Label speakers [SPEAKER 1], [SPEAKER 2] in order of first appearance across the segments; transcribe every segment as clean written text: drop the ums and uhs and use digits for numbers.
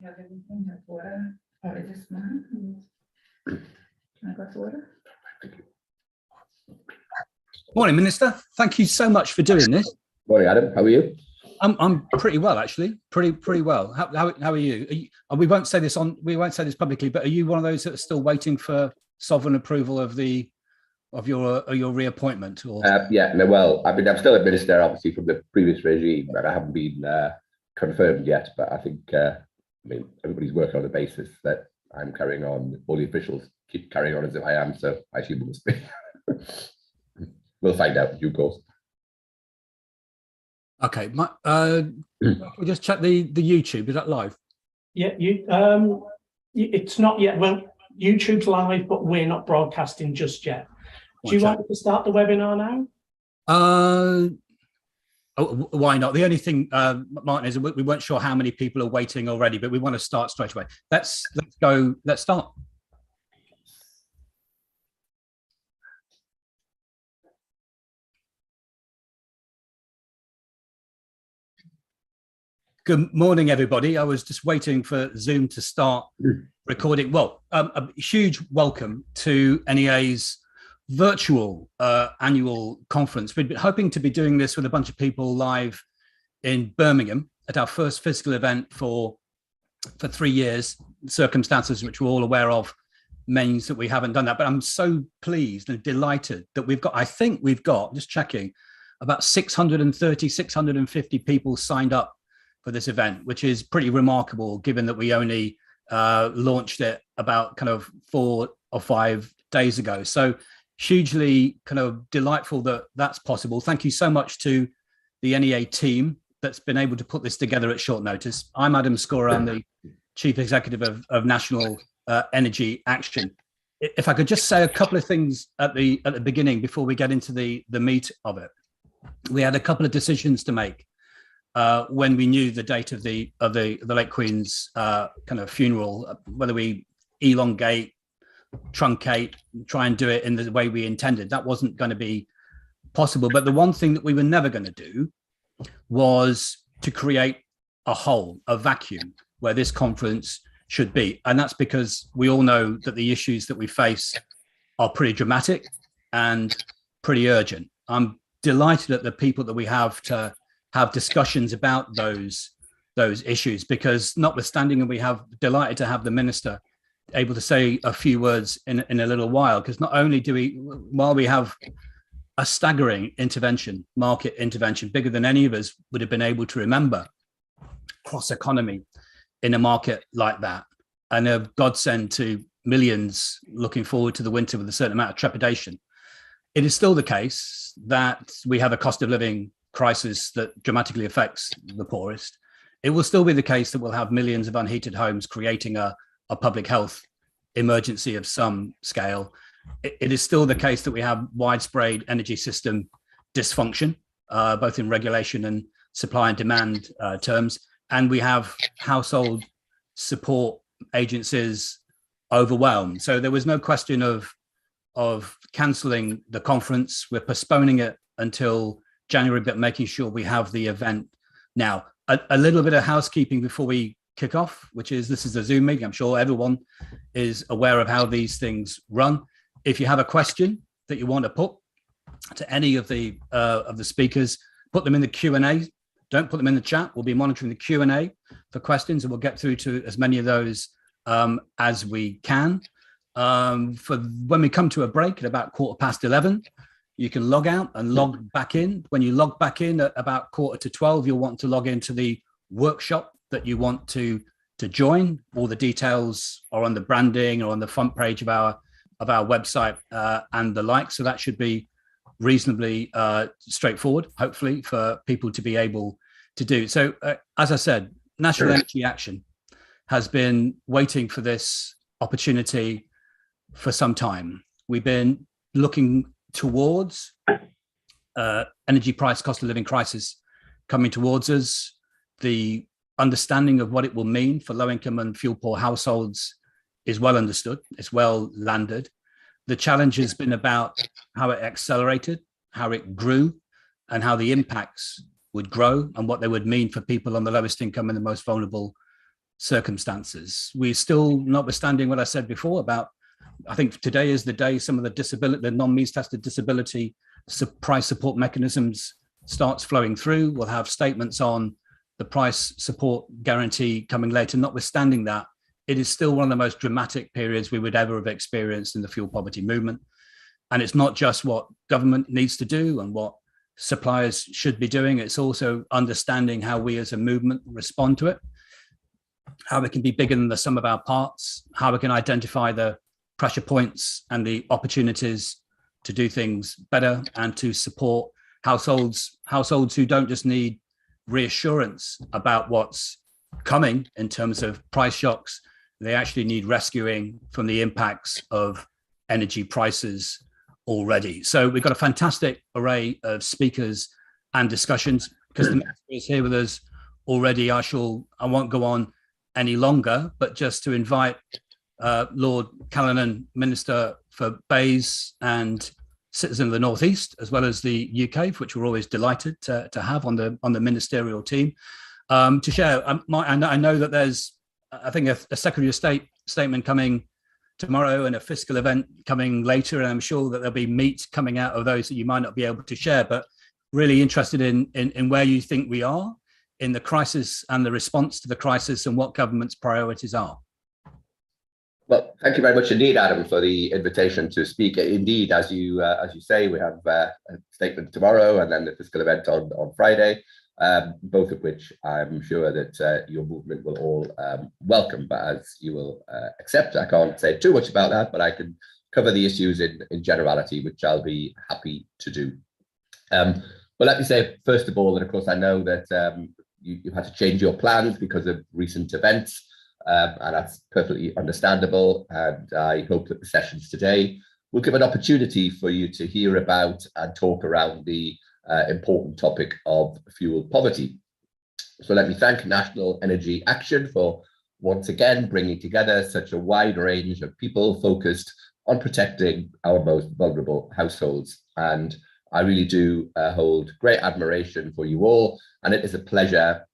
[SPEAKER 1] Have anything, have water, or is this mine? Can I go for water?
[SPEAKER 2] Morning, Minister. Thank you so much for doing this.
[SPEAKER 3] Morning, Adam. How are you?
[SPEAKER 2] I'm pretty well, actually. Pretty well. How are you? We won't say this publicly, but are you one of those that are still waiting for sovereign approval of your reappointment? Or
[SPEAKER 3] Yeah, no, well, I mean, I'm still a minister, obviously, from the previous regime, and I haven't been confirmed yet. But I think, I mean, everybody's working on the basis that I'm carrying on. All the officials keep carrying on as if I am, so I assume it must be. We'll find out in due course.
[SPEAKER 2] Okay, we'll just check the YouTube. Is that live?
[SPEAKER 4] Yeah, it's not yet. Well, YouTube's live, but we're not broadcasting just yet. Do you want me to start the webinar now?
[SPEAKER 2] Why not? The only thing, Martin, is we weren't sure how many people are waiting already, but we want to start straight away. Let's go. Let's start. Good morning, everybody. I was just waiting for Zoom to start recording. Well, a huge welcome to NEA's virtual annual conference. We've been hoping to be doing this with a bunch of people live in Birmingham at our first physical event for 3 years. Circumstances which we're all aware of means that we haven't done that. But I'm so pleased and delighted that I think we've got, just checking, about 630, 650 people signed up for this event, which is pretty remarkable given that we only launched it about kind of 4 or 5 days ago. So hugely kind of delightful that that's possible. Thank you so much to the NEA team that's been able to put this together at short notice. I'm Adam Scorer. I'm the Chief Executive of National Energy Action. If I could just say a couple of things at the beginning before we get into the meat of it. We had a couple of decisions to make when we knew the date of the late Queen's kind of funeral, whether we elongate, truncate, try and do it in the way we intended. That wasn't going to be possible. But the one thing that we were never going to do was to create a hole, a vacuum where this conference should be. And that's because we all know that the issues that we face are pretty dramatic and pretty urgent. I'm delighted at the people that we have to have discussions about those issues, because notwithstanding, and we have delighted to have the minister able to say a few words in a little while, because not only do we, while we have a staggering market intervention, bigger than any of us would have been able to remember, cross economy in a market like that, and a godsend to millions looking forward to the winter with a certain amount of trepidation. It is still the case that we have a cost of living crisis that dramatically affects the poorest. It will still be the case that we'll have millions of unheated homes, creating a public health emergency of some scale. It is still the case that we have widespread energy system dysfunction, both in regulation and supply and demand terms. And we have household support agencies overwhelmed. So there was no question of cancelling the conference. We're postponing it until January, but making sure we have the event now. A little bit of housekeeping before we kick off, which is, this is a Zoom meeting. I'm sure everyone is aware of how these things run. If you have a question that you want to put to any of the speakers, put them in the Q&A. Don't put them in the chat. We'll be monitoring the Q&A for questions, and we'll get through to as many of those as we can. For when we come to a break at about 11:15, you can log out and log back in. When you log back in at about 11:45, you'll want to log into the workshop that you want to join. All the details are on the branding or on the front page of our website and the like. So that should be reasonably straightforward, hopefully, for people to be able to do. So as I said, National Energy Action has been waiting for this opportunity for some time. We've been looking towards energy price, cost of living crisis coming towards us. The understanding of what it will mean for low income and fuel poor households is well understood. It's well landed. The challenge has been about how it accelerated, how it grew, and how the impacts would grow and what they would mean for people on the lowest income and the most vulnerable circumstances. We still, notwithstanding what I said before about, I think today is the day some of the non-means tested disability price support mechanisms starts flowing through. We'll have statements on the price support guarantee coming later. Notwithstanding that, it is still one of the most dramatic periods we would ever have experienced in the fuel poverty movement. And it's not just what government needs to do and what suppliers should be doing. It's also understanding how we as a movement respond to it, how we can be bigger than the sum of our parts, how we can identify the pressure points and the opportunities to do things better and to support households who don't just need reassurance about what's coming in terms of price shocks. They actually need rescuing from the impacts of energy prices already. So we've got a fantastic array of speakers and discussions. Because the minister is here with us already, I won't go on any longer, but just to invite Lord Callanan, Minister for Bays and Citizen of the North East, as well as the UK, which we're always delighted to have on the ministerial team, to share. I know that there's, I think, a Secretary of State statement coming tomorrow and a fiscal event coming later, and I'm sure that there'll be meat coming out of those that you might not be able to share, but really interested in where you think we are in the crisis and the response to the crisis and what government's priorities are.
[SPEAKER 3] Well, thank you very much indeed, Adam, for the invitation to speak. Indeed, as you say, we have a statement tomorrow and then the fiscal event on Friday, both of which I'm sure that your movement will all welcome. But as you will accept, I can't say too much about that, but I can cover the issues in generality, which I'll be happy to do. But let me say, first of all, that of course I know that you've had to change your plans because of recent events. And that's perfectly understandable. And I hope that the sessions today will give an opportunity for you to hear about and talk around the important topic of fuel poverty. So let me thank National Energy Action for once again bringing together such a wide range of people focused on protecting our most vulnerable households. And I really do hold great admiration for you all. And it is a pleasure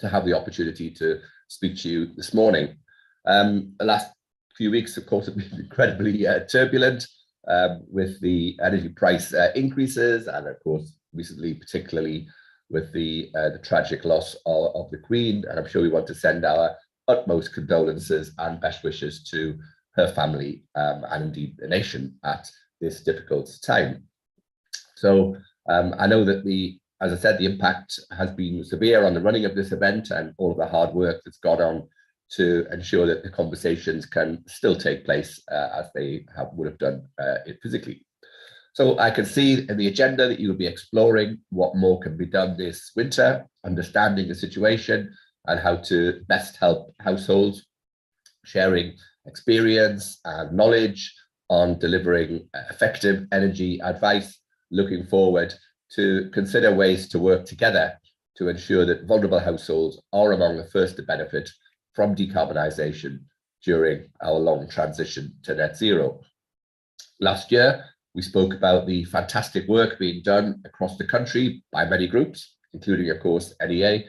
[SPEAKER 3] to have the opportunity to speak to you this morning. The last few weeks, of course, have been incredibly turbulent with the energy price increases, and of course, recently, particularly with the tragic loss of the Queen. And I'm sure we want to send our utmost condolences and best wishes to her family and indeed the nation at this difficult time. So I know that as I said, the impact has been severe on the running of this event and all of the hard work that's gone on to ensure that the conversations can still take place as they would have done physically. So I can see in the agenda that you will be exploring what more can be done this winter, understanding the situation and how to best help households, sharing experience and knowledge on delivering effective energy advice, looking forward to consider ways to work together to ensure that vulnerable households are among the first to benefit from decarbonisation during our long transition to net zero. Last year, we spoke about the fantastic work being done across the country by many groups, including, of course, NEA,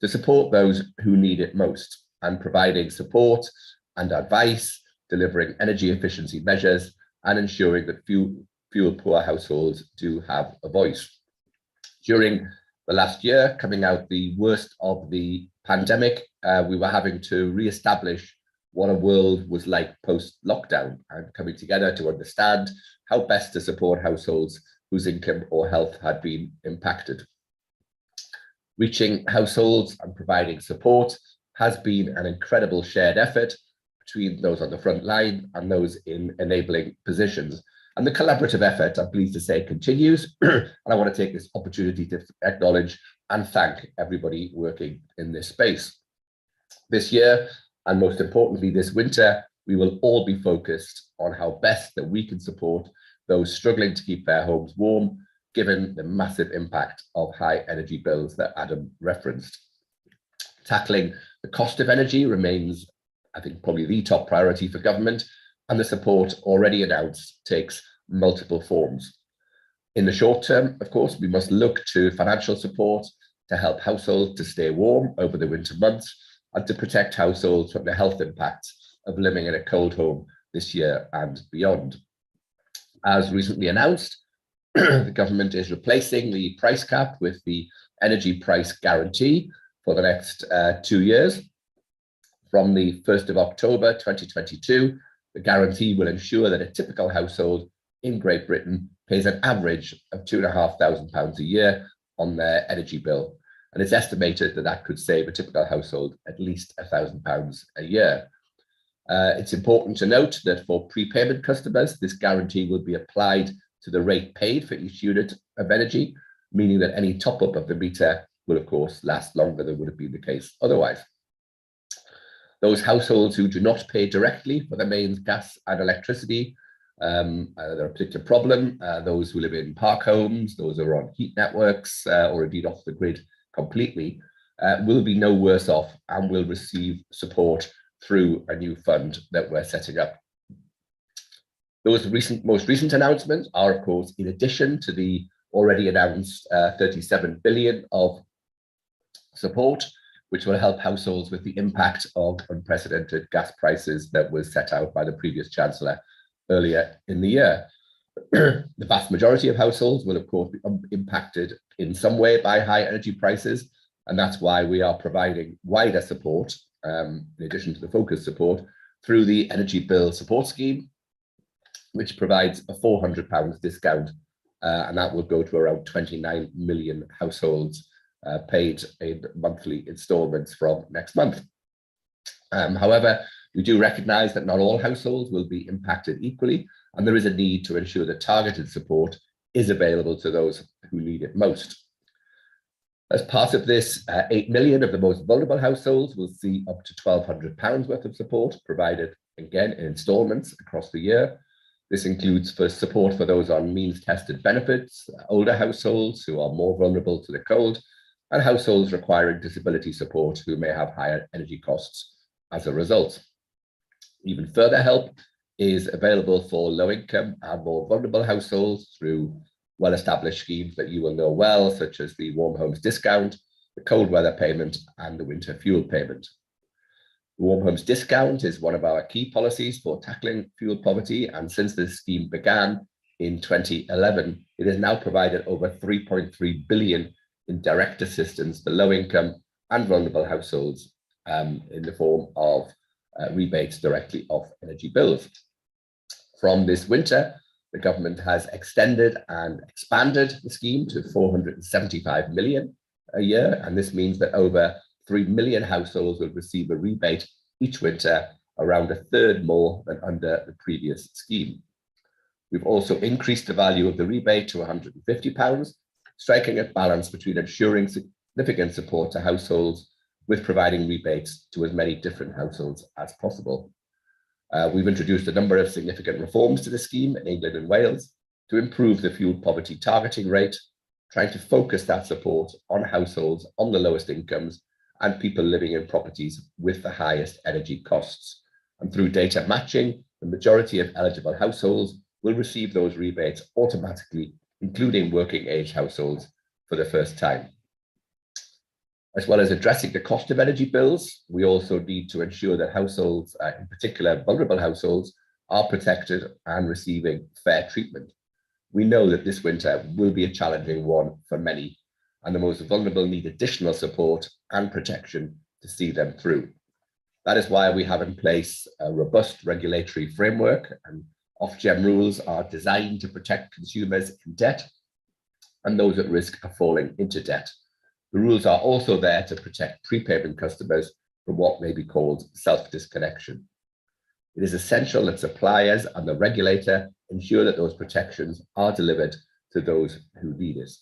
[SPEAKER 3] to support those who need it most and providing support and advice, delivering energy efficiency measures and ensuring that fuel poor households do have a voice. During the last year, coming out the worst of the pandemic, we were having to re-establish what a world was like post-lockdown and coming together to understand how best to support households whose income or health had been impacted. Reaching households and providing support has been an incredible shared effort between those on the front line and those in enabling positions. And the collaborative effort, I'm pleased to say, continues. And I want to take this opportunity to acknowledge and thank everybody working in this space. This year, and most importantly this winter, we will all be focused on how best that we can support those struggling to keep their homes warm, given the massive impact of high energy bills that Adam referenced. Tackling the cost of energy remains, I think, probably the top priority for government, and the support already announced takes multiple forms. In the short term, of course, we must look to financial support to help households to stay warm over the winter months, and to protect households from the health impacts of living in a cold home this year and beyond. As recently announced, the government is replacing the price cap with the energy price guarantee for the next 2 years. From the 1st of October 2022, the guarantee will ensure that a typical household in Great Britain pays an average of £2,500 a year on their energy bill. And it's estimated that that could save a typical household at least £1,000 a year. It's important to note that for prepayment customers, this guarantee will be applied to the rate paid for each unit of energy, meaning that any top-up of the meter will, of course, last longer than would have been the case otherwise. Those households who do not pay directly for the mains gas and electricity, they're a particular problem. Those who live in park homes, those who are on heat networks, or indeed off the grid completely, will be no worse off and will receive support through a new fund that we're setting up. Those most recent announcements are, of course, in addition to the already announced 37 billion of support, which will help households with the impact of unprecedented gas prices that was set out by the previous Chancellor earlier in the year. The vast majority of households will, of course, be impacted in some way by high energy prices, and that's why we are providing wider support, in addition to the focused support, through the Energy Bill Support Scheme, which provides a £400 discount, and that will go to around 29 million households paid in monthly instalments from next month. However, we do recognise that not all households will be impacted equally, and there is a need to ensure that targeted support is available to those who need it most. As part of this, 8 million of the most vulnerable households will see up to £1,200 worth of support provided, again, in instalments across the year. This includes for support for those on means-tested benefits, older households who are more vulnerable to the cold, and households requiring disability support who may have higher energy costs as a result. Even further help is available for low-income and more vulnerable households through well-established schemes that you will know well, such as the Warm Homes Discount, the Cold Weather Payment, and the Winter Fuel Payment. The Warm Homes Discount is one of our key policies for tackling fuel poverty, and since this scheme began in 2011, it has now provided over 3.3 billion in direct assistance to low-income and vulnerable households in the form of rebates directly off energy bills. From this winter, the government has extended and expanded the scheme to 475 million a year, and this means that over 3 million households will receive a rebate each winter, around a third more than under the previous scheme. We've also increased the value of the rebate to £150, striking a balance between ensuring significant support to households with providing rebates to as many different households as possible. We've introduced a number of significant reforms to the scheme in England and Wales to improve the fuel poverty targeting rate, trying to focus that support on households on the lowest incomes and people living in properties with the highest energy costs. And through data matching, the majority of eligible households will receive those rebates automatically, including working age households, for the first time. As well as addressing the cost of energy bills, we also need to ensure that households, in particular vulnerable households, are protected and receiving fair treatment. We know that this winter will be a challenging one for many, and the most vulnerable need additional support and protection to see them through. That is why we have in place a robust regulatory framework, and Ofgem rules are designed to protect consumers in debt and those at risk of falling into debt. The rules are also there to protect prepayment customers from what may be called self-disconnection. It is essential that suppliers and the regulator ensure that those protections are delivered to those who need it.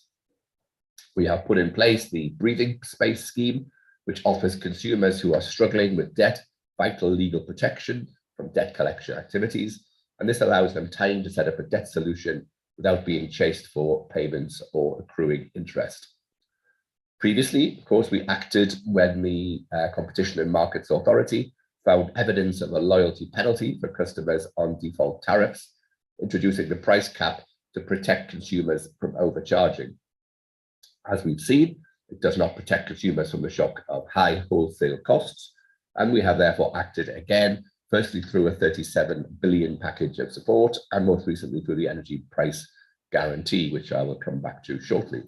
[SPEAKER 3] We have put in place the Breathing Space Scheme, which offers consumers who are struggling with debt vital legal protection from debt collection activities, and this allows them time to set up a debt solution without being chased for payments or accruing interest. Previously, of course, we acted when the Competition and Markets Authority found evidence of a loyalty penalty for customers on default tariffs, introducing the price cap to protect consumers from overcharging. As we've seen, it does not protect consumers from the shock of high wholesale costs, And we have therefore acted again, firstly through a 37 billion package of support, and most recently through the energy price guarantee, which I will come back to shortly.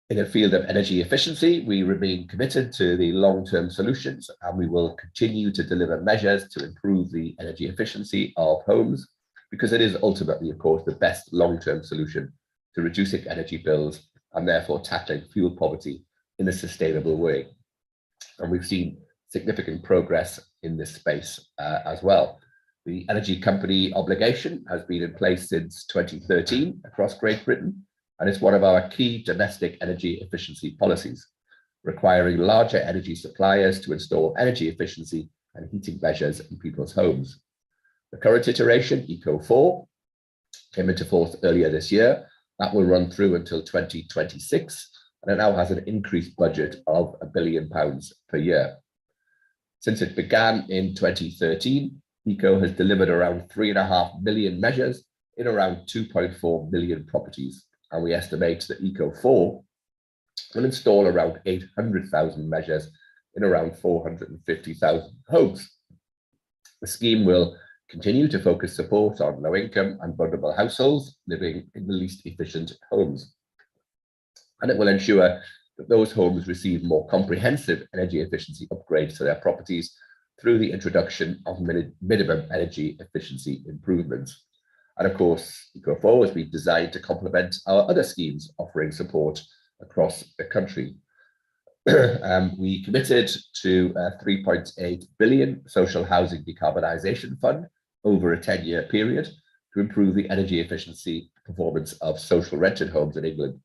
[SPEAKER 3] In the field of energy efficiency, we remain committed to the long-term solutions, and we will continue to deliver measures to improve the energy efficiency of homes, because it is ultimately, of course, the best long-term solution to reducing energy bills and therefore tackling fuel poverty in a sustainable way. And we've seen significant progress in this space as well. The energy company obligation has been in place since 2013 across Great Britain, and it's one of our key domestic energy efficiency policies, requiring larger energy suppliers to install energy efficiency and heating measures in people's homes. The current iteration, Eco4, came into force earlier this year. That will run through until 2026, and it now has an increased budget of £1 billion per year. Since it began in 2013, Eco has delivered around 3.5 million measures in around 2.4 million properties, and we estimate that Eco4 will install around 800,000 measures in around 450,000 homes. The scheme will continue to focus support on low-income and vulnerable households living in the least efficient homes. And it will ensure that those homes receive more comprehensive energy efficiency upgrades to their properties through the introduction of minimum energy efficiency improvements. And of course, Eco4 has been designed to complement our other schemes offering support across the country. We committed to a 3.8 billion social housing decarbonisation fund over a 10-year period to improve the energy efficiency performance of social rented homes in England.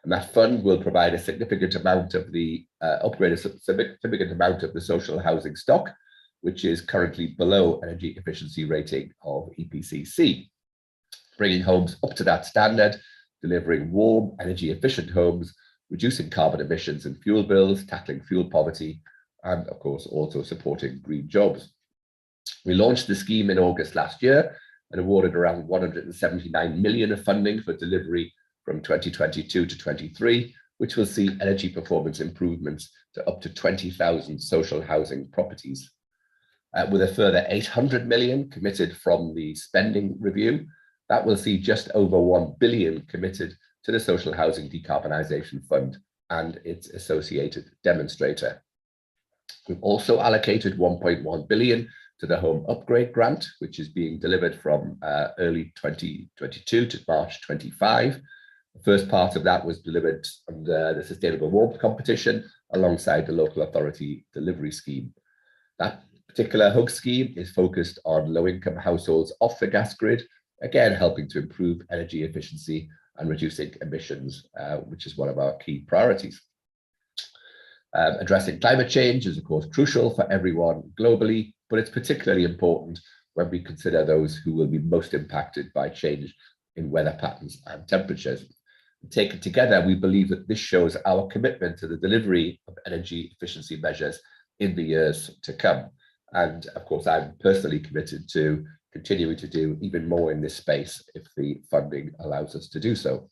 [SPEAKER 3] And that fund will provide a significant amount of the significant amount of the social housing stock, which is currently below energy efficiency rating of EPC-C, bringing homes up to that standard, delivering warm, energy efficient homes, reducing carbon emissions and fuel bills, tackling fuel poverty, and of course also supporting green jobs. We launched the scheme in August last year and awarded around 179 million of funding for delivery from 2022 to 23, which will see energy performance improvements to up to 20,000 social housing properties. With a further 800 million committed from the spending review, that will see just over 1 billion committed to the Social Housing Decarbonisation Fund and its associated demonstrator. We've also allocated 1.1 billion to the Home Upgrade Grant, which is being delivered from early 2022 to March 25. The first part of that was delivered under the Sustainable Warmth Competition alongside the Local Authority Delivery Scheme. That particular HUG scheme is focused on low-income households off the gas grid, again helping to improve energy efficiency and reducing emissions, which is one of our key priorities. Addressing climate change is of course crucial for everyone globally, but it's particularly important when we consider those who will be most impacted by change in weather patterns and temperatures. Taken together, we believe that this shows our commitment to the delivery of energy efficiency measures in the years to come. And of course, I'm personally committed to continuing to do even more in this space if the funding allows us to do so.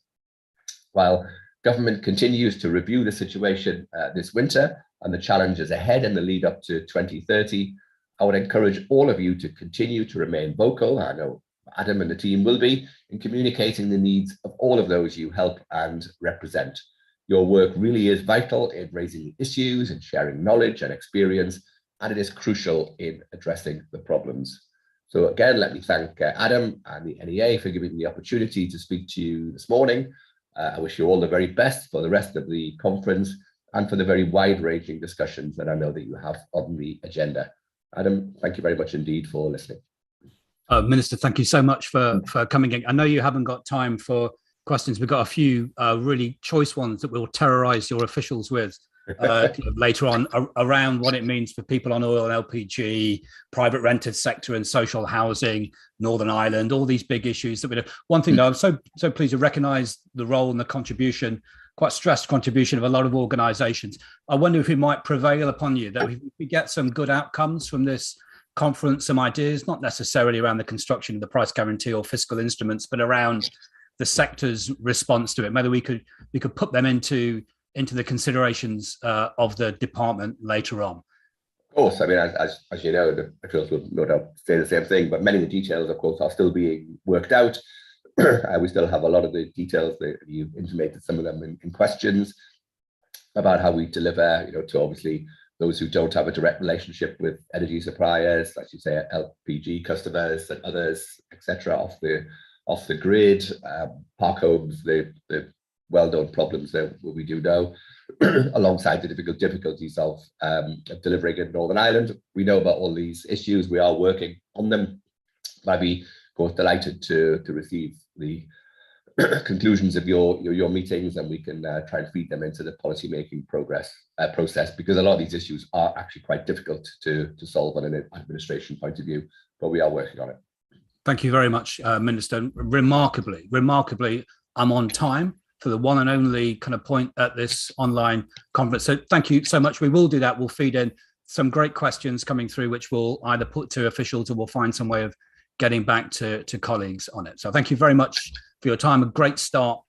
[SPEAKER 3] While government continues to review the situation this winter and the challenges ahead in the lead up to 2030, I would encourage all of you to continue to remain vocal. I know Adam and the team will be in communicating the needs of all of those you help and represent. Your work really is vital in raising issues and sharing knowledge and experience, and it is crucial in addressing the problems. So again, let me thank Adam and the NEA for giving me the opportunity to speak to you this morning. I wish you all the very best for the rest of the conference and for the very wide-ranging discussions that I know that you have on the agenda. Adam, thank you very much indeed for listening.
[SPEAKER 2] Minister, thank you so much for coming in. I know you haven't got time for questions. We've got a few really choice ones that we'll terrorise your officials with later on around what it means for people on oil and LPG, private rented sector and social housing, Northern Ireland, all these big issues that we do. One thing though, I'm so pleased to recognise the role and the contribution, quite stressed contribution of a lot of organisations. I wonder if we might prevail upon you that we get some good outcomes from this conference, some ideas, not necessarily around the construction of the price guarantee or fiscal instruments, but around the sector's response to it, whether we could put them into into the considerations of the department later on.
[SPEAKER 3] Of course, I mean, as you know, the officials will no doubt say the same thing, but many of the details, of course, are still being worked out. We still have a lot of the details that you intimated, some of them in questions about how we deliver, to obviously those who don't have a direct relationship with energy suppliers, like you say, LPG customers and others, etc., off the grid, park homes, the well-known problems that we do know, alongside the difficulties of delivering in Northern Ireland. We know about all these issues. We are working on them. I'd be, of course, delighted to receive the conclusions of your meetings, and we can try and feed them into the policy-making process, because a lot of these issues are actually quite difficult to solve on an administration point of view, but we are working on it.
[SPEAKER 2] Thank you very much, Minister. Remarkably, I'm on time for the one and only kind of point at this online conference. So thank you so much. We will do that. We'll feed in some great questions coming through, which we'll either put to officials or we'll find some way of getting back to colleagues on it. So thank you very much for your time. A great start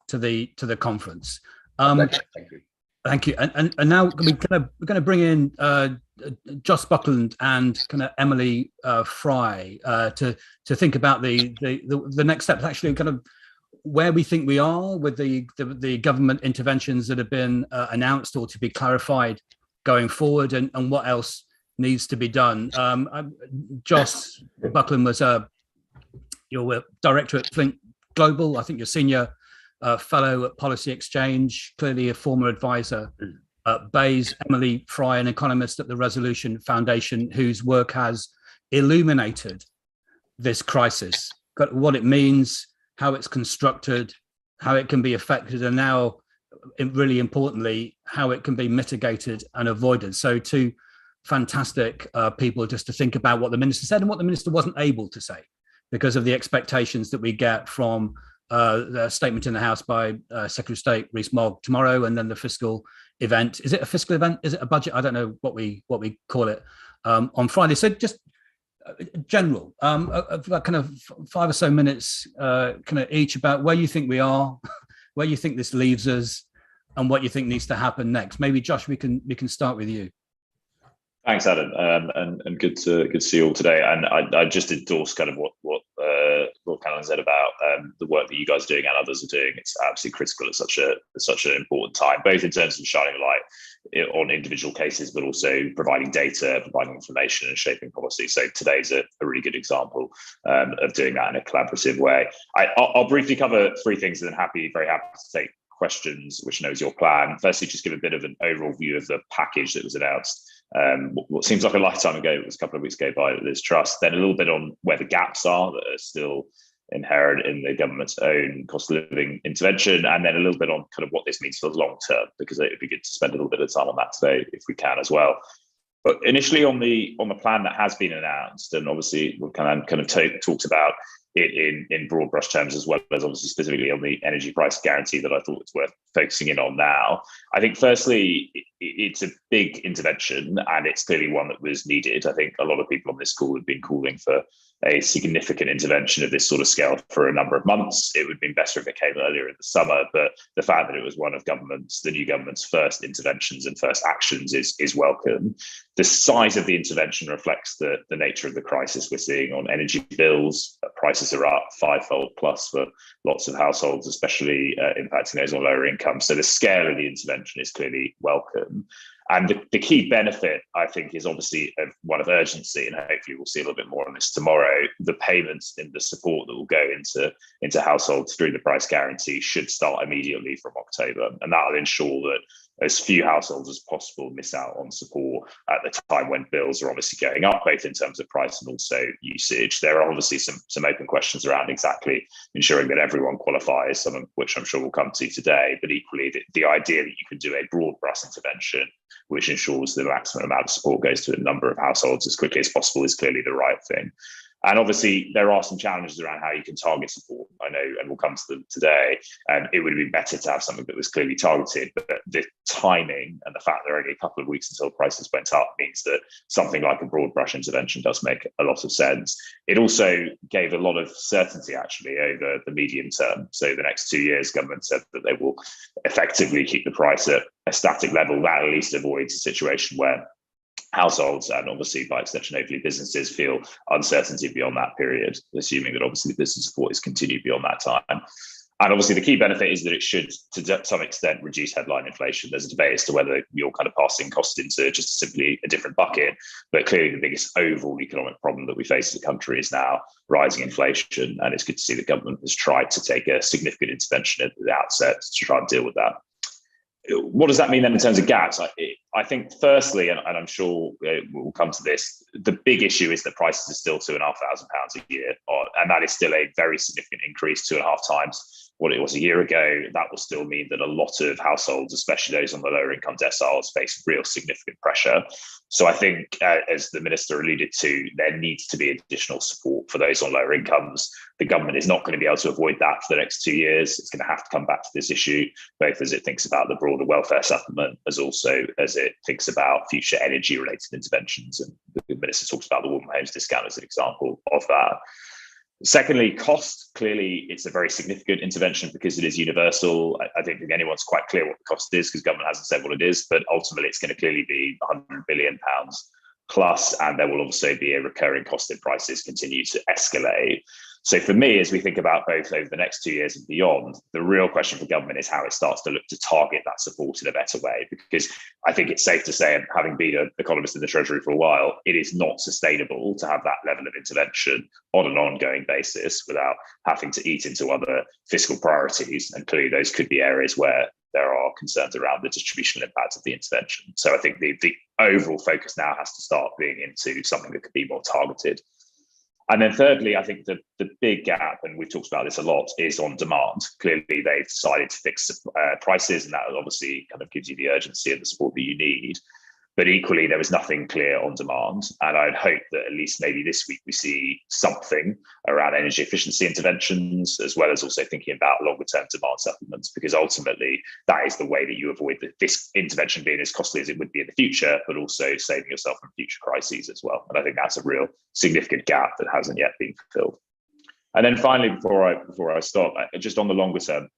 [SPEAKER 2] to the conference.
[SPEAKER 3] Thank you.
[SPEAKER 2] Thank you. And now we're going to bring in Joss Buckland and kind of Emily Fry to think about the next steps, actually kind of where we think we are with the government interventions that have been announced or to be clarified going forward, and what else needs to be done. Joss Buckland was your director at Flint Global. I think you're senior fellow at Policy Exchange, clearly a former advisor at Bayes. Emily Fry, an economist at the Resolution Foundation, whose work has illuminated this crisis, what it means, how it's constructed, how it can be affected, and now, really importantly, how it can be mitigated and avoided. So two fantastic people just to think about what the minister said and what the minister wasn't able to say because of the expectations that we get from the statement in the House by Secretary of State Rees-Mogg tomorrow, and then the fiscal event. Is it a fiscal event? Is it a budget? I don't know what we call it on Friday. So just general, kind of 5 or so minutes, kind of each about where you think we are, where you think this leaves us, and what you think needs to happen next. Maybe Josh, we can start with you.
[SPEAKER 5] Thanks, Adam, and good to see you all today. And I just endorse kind of what Caroline said about the work that you guys are doing and others are doing. It's absolutely critical at such an important time, both in terms of shining a light on individual cases, but also providing data, providing information, and shaping policy. So today's a really good example of doing that in a collaborative way. I'll briefly cover 3 things, and then very happy to take questions, which knows your plan. Firstly, just give a bit of an overall view of the package that was announced. What seems like a lifetime ago, it was a couple of weeks ago by Liz Truss, then a little bit on where the gaps are that are still inherent in the government's own cost of living intervention, and then a little bit on kind of what this means for the long term, because it would be good to spend a little bit of time on that today if we can as well. But initially on the plan that has been announced, and obviously we've kind of talked about it in broad brush terms, as well as obviously specifically on the energy price guarantee that I thought was worth focusing in on now. I think firstly, it's a big intervention, and it's clearly one that was needed. I think a lot of people on this call have been calling for a significant intervention of this sort of scale for a number of months. It would have been better if it came earlier in the summer, but the fact that it was one of the new government's first interventions and first actions is welcome. The size of the intervention reflects the nature of the crisis we're seeing on energy bills. Prices are up 5-fold plus for lots of households, especially impacting those on lower income. So the scale of the intervention is clearly welcome. And the key benefit, I think, is obviously one of urgency, and hopefully we'll see a little bit more on this tomorrow. The payments and the support that will go into households through the price guarantee should start immediately from October, and that will ensure that as few households as possible miss out on support at the time when bills are obviously going up, both in terms of price and also usage. There are obviously some open questions around exactly ensuring that everyone qualifies, some of which I'm sure we'll come to today, but equally the idea that you can do a broad brush intervention which ensures the maximum amount of support goes to a number of households as quickly as possible is clearly the right thing. And obviously, there are some challenges around how you can target support. I know, and we'll come to them today. It would have been better to have something that was clearly targeted, but the timing and the fact there are only a couple of weeks until prices went up means that something like a broad brush intervention does make a lot of sense. It also gave a lot of certainty, actually, over the medium term. So the next 2 years, government said that they will effectively keep the price at a static level. That at least avoids a situation where households and obviously by extension hopefully businesses feel uncertainty beyond that period, assuming that obviously the business support is continued beyond that time. And obviously the key benefit is that it should to some extent reduce headline inflation. There's a debate as to whether you're kind of passing costs into just simply a different bucket, but clearly the biggest overall economic problem that we face as a country is now rising inflation, and it's good to see the government has tried to take a significant intervention at the outset to try and deal with that. What does that mean then in terms of gaps? I think firstly, and I'm sure we'll come to this, the big issue is that prices are still £2,500 a year, and that is still a very significant increase, 2.5 times what it was a year ago. That will still mean that a lot of households, especially those on the lower income deciles, face real significant pressure. So I think, as the Minister alluded to, there needs to be additional support for those on lower incomes. The government is not going to be able to avoid that for the next 2 years. It's going to have to come back to this issue, both as it thinks about the broader welfare supplement, as also as it thinks about future energy-related interventions. And the Minister talks about the Warm Homes discount as an example of that. Secondly, cost. Clearly, it's a very significant intervention because it is universal. I don't think anyone's quite clear what the cost is because government hasn't said what it is, but ultimately it's going to clearly be £100 billion plus, and there will also be a recurring cost if prices continue to escalate. So for me, as we think about both over the next 2 years and beyond, the real question for government is how it starts to look to target that support in a better way. Because I think it's safe to say, and having been an economist in the Treasury for a while, it is not sustainable to have that level of intervention on an ongoing basis without having to eat into other fiscal priorities. And clearly those could be areas where there are concerns around the distributional impact of the intervention. So I think the overall focus now has to start being into something that could be more targeted. And then thirdly, I think the big gap, and we've talked about this a lot, is on demand. Clearly, they've decided to fix prices, and that obviously kind of gives you the urgency and the support that you need. But equally, there was nothing clear on demand. And I'd hope that at least maybe this week we see something around energy efficiency interventions, as well as also thinking about longer term demand supplements, because ultimately that is the way that you avoid this intervention being as costly as it would be in the future, but also saving yourself from future crises as well. And I think that's a real significant gap that hasn't yet been fulfilled. And then finally, before I stop, just on the longer term,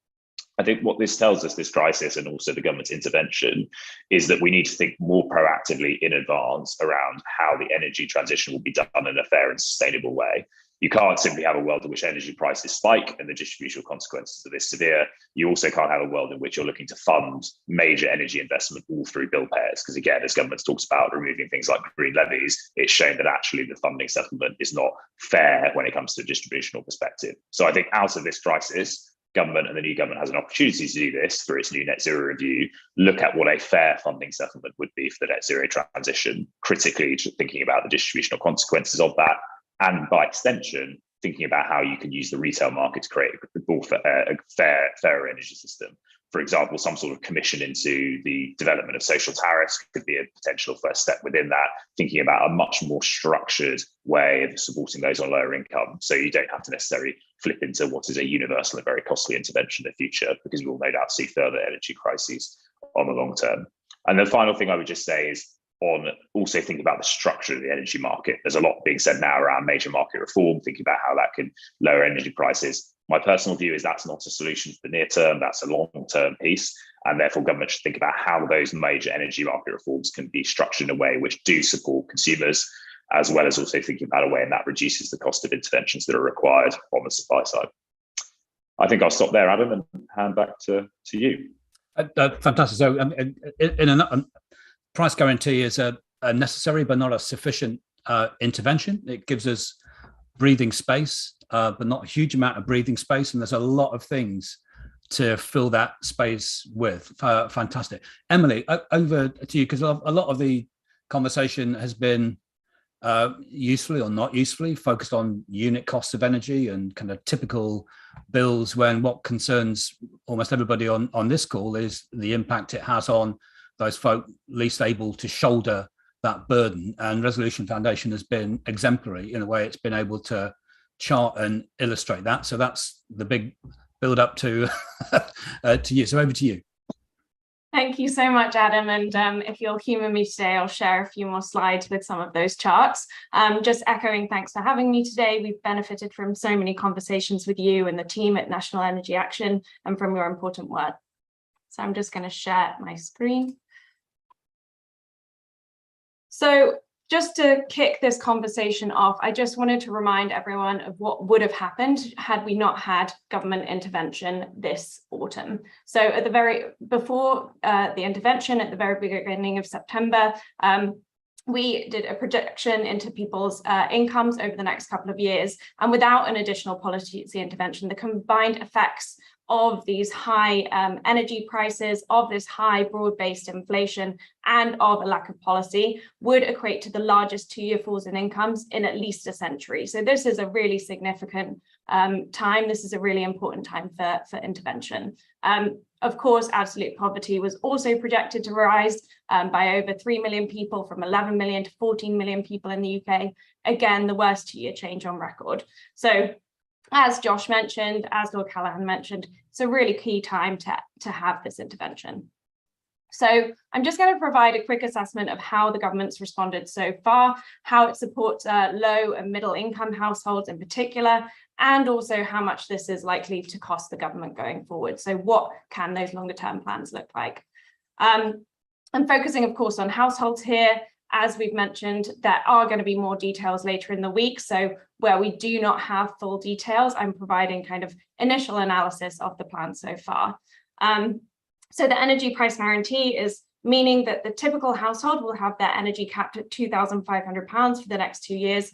[SPEAKER 5] I think what this tells us, this crisis and also the government's intervention, is that we need to think more proactively in advance around how the energy transition will be done in a fair and sustainable way. You can't simply have a world in which energy prices spike and the distributional consequences of this severe. You also can't have a world in which you're looking to fund major energy investment all through bill payers. Because again, as government talks about removing things like green levies, it's shown that actually the funding settlement is not fair when it comes to a distributional perspective. So I think out of this crisis, government and the new government has an opportunity to do this through its new net zero review, look at what a fair funding settlement would be for the net zero transition, critically thinking about the distributional consequences of that, and by extension, thinking about how you can use the retail market to create a fairer energy system. For example, some sort of commission into the development of social tariffs could be a potential first step within that, thinking about a much more structured way of supporting those on lower income. So you don't have to necessarily flip into what is a universal and very costly intervention in the future, because we will no doubt see further energy crises on the long term. And the final thing I would just say is on also thinking about the structure of the energy market. There's a lot being said now around major market reform, thinking about how that can lower energy prices. My personal view is that's not a solution for the near term, that's a long-term piece. And therefore government should think about how those major energy market reforms can be structured in a way which do support consumers, as well as also thinking about a way that reduces the cost of interventions that are required on the supply side. I think I'll stop there, Adam, and hand back to you.
[SPEAKER 2] Fantastic. So price guarantee is a necessary but not a sufficient intervention. It gives us breathing space, but not a huge amount of breathing space. And there's a lot of things to fill that space with. Fantastic. Emily, over to you, because a lot of the conversation has been usefully or not usefully focused on unit costs of energy and kind of typical bills, when what concerns almost everybody on this call is the impact it has on those folk least able to shoulder that burden. And Resolution Foundation has been exemplary in the way it's been able to chart and illustrate that. So that's the big build up to to you. So over to you.
[SPEAKER 6] Thank you so much, Adam. And if you'll humour me today, I'll share a few more slides with some of those charts. Just echoing thanks for having me today. We've benefited from so many conversations with you and the team at National Energy Action and from your important work. So I'm just going to share my screen. So just to kick this conversation off, I just wanted to remind everyone of what would have happened had we not had government intervention this autumn. So at the before the intervention at the very beginning of September, we did a projection into people's incomes over the next couple of years, and without an additional policy intervention, the combined effects of these high energy prices, of this high broad-based inflation, and of a lack of policy would equate to the largest two-year falls in incomes in at least a century. So this is a really significant time. This is a really important time for intervention. Of course, absolute poverty was also projected to rise by over 3 million people, from 11 million to 14 million people in the UK. Again, the worst two-year change on record. So as Josh mentioned, as Lord Callaghan mentioned, it's a really key time to have this intervention. So I'm just going to provide a quick assessment of how the government's responded so far, how it supports low and middle income households in particular, and also how much this is likely to cost the government going forward. So what can those longer term plans look like? I'm focusing, of course, on households here. As we've mentioned, there are going to be more details later in the week. So where we do not have full details, I'm providing kind of initial analysis of the plan so far. So the energy price guarantee is meaning that the typical household will have their energy capped at £2,500 for the next 2 years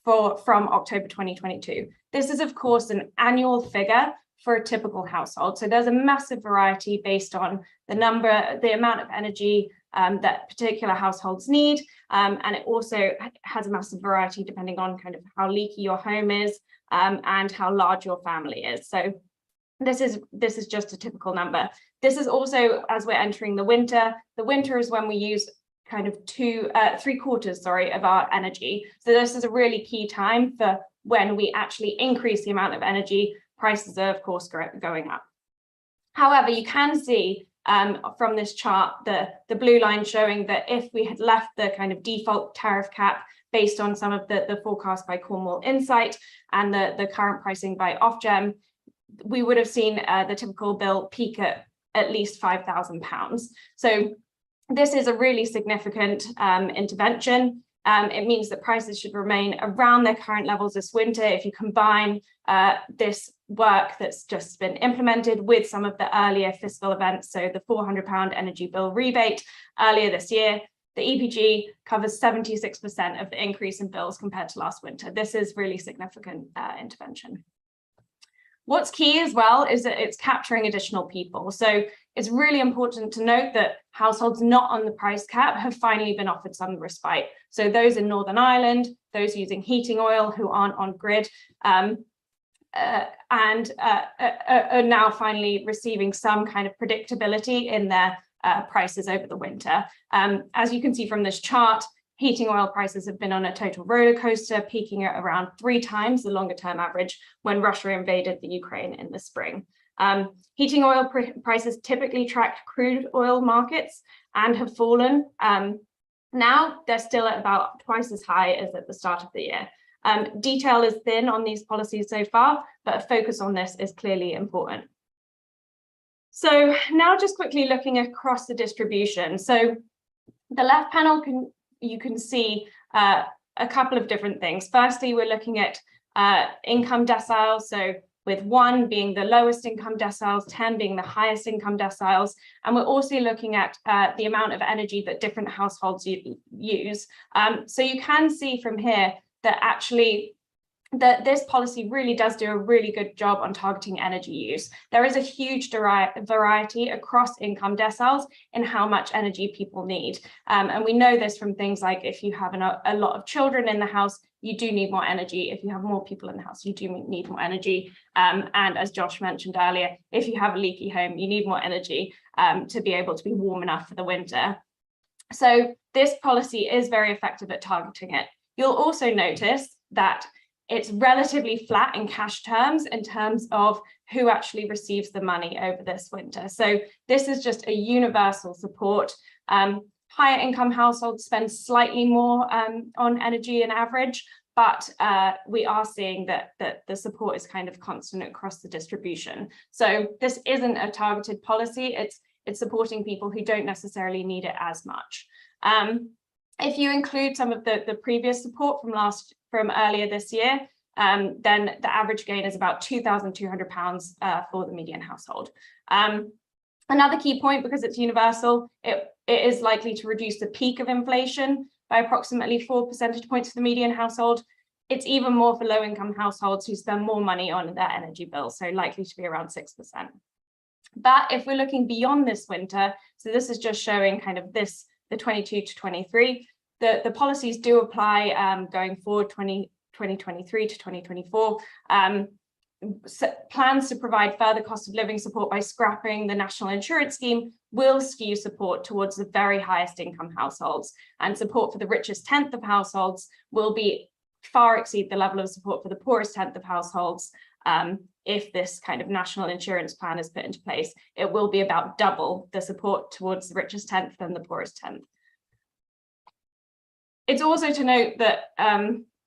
[SPEAKER 6] from October 2022. This is, of course, an annual figure for a typical household. So there's a massive variety based on the amount of energy that particular households need. And it also has a massive variety depending on kind of how leaky your home is and how large your family is. So this is just a typical number. This is also, as we're entering the winter is when we use kind of 3/4 of our energy. So this is a really key time for when we actually increase the amount of energy. Prices are, of course, going up. However, you can see from this chart, the blue line showing that if we had left the kind of default tariff cap based on some of the forecast by Cornwall Insight and the current pricing by Ofgem, we would have seen the typical bill peak at least £5,000. So this is a really significant intervention. It means that prices should remain around their current levels this winter. If you combine this work that's just been implemented with some of the earlier fiscal events, so the £400 energy bill rebate earlier this year, the EPG covers 76% of the increase in bills compared to last winter. This is really significant intervention. What's key as well is that it's capturing additional people. So it's really important to note that households not on the price cap have finally been offered some respite. So those in Northern Ireland, those using heating oil who aren't on grid, and are now finally receiving some kind of predictability in their prices over the winter. As you can see from this chart, heating oil prices have been on a total roller coaster, peaking at around 3 times the longer term average when Russia invaded the Ukraine in the spring. Heating oil prices typically track crude oil markets and have fallen. Now they're still at about twice as high as at the start of the year. Detail is thin on these policies so far, but a focus on this is clearly important. So now just quickly looking across the distribution. So the left panel you can see a couple of different things. Firstly, we're looking at income deciles. So with 1 being the lowest income deciles, 10 being the highest income deciles. And we're also looking at the amount of energy that different households use. So you can see from here that actually this policy really does do a really good job on targeting energy use. There is a huge variety across income deciles in how much energy people need. And we know this from things like if you have a lot of children in the house, you do need more energy. If you have more people in the house, you do need more energy. And as Josh mentioned earlier, if you have a leaky home, you need more energy to be able to be warm enough for the winter. So this policy is very effective at targeting it. You'll also notice that it's relatively flat in cash terms in terms of who actually receives the money over this winter. So this is just a universal support. Higher income households spend slightly more on energy on average, but we are seeing that the support is kind of constant across the distribution. So this isn't a targeted policy. It's supporting people who don't necessarily need it as much. If you include some of the previous support from earlier this year, then the average gain is about £2,200 for the median household. Another key point, because it's universal, it is likely to reduce the peak of inflation by approximately 4 percentage points for the median household. It's even more for low-income households who spend more money on their energy bill, so likely to be around 6%. But if we're looking beyond this winter, so this is just showing kind of the 22 to 23, the policies do apply going forward 2023 to 2024. Plans to provide further cost of living support by scrapping the national insurance scheme will skew support towards the very highest income households, and support for the richest tenth of households will far exceed the level of support for the poorest tenth of households. If this kind of national insurance plan is put into place, it will be about double the support towards the richest tenth than the poorest tenth. It's also to note that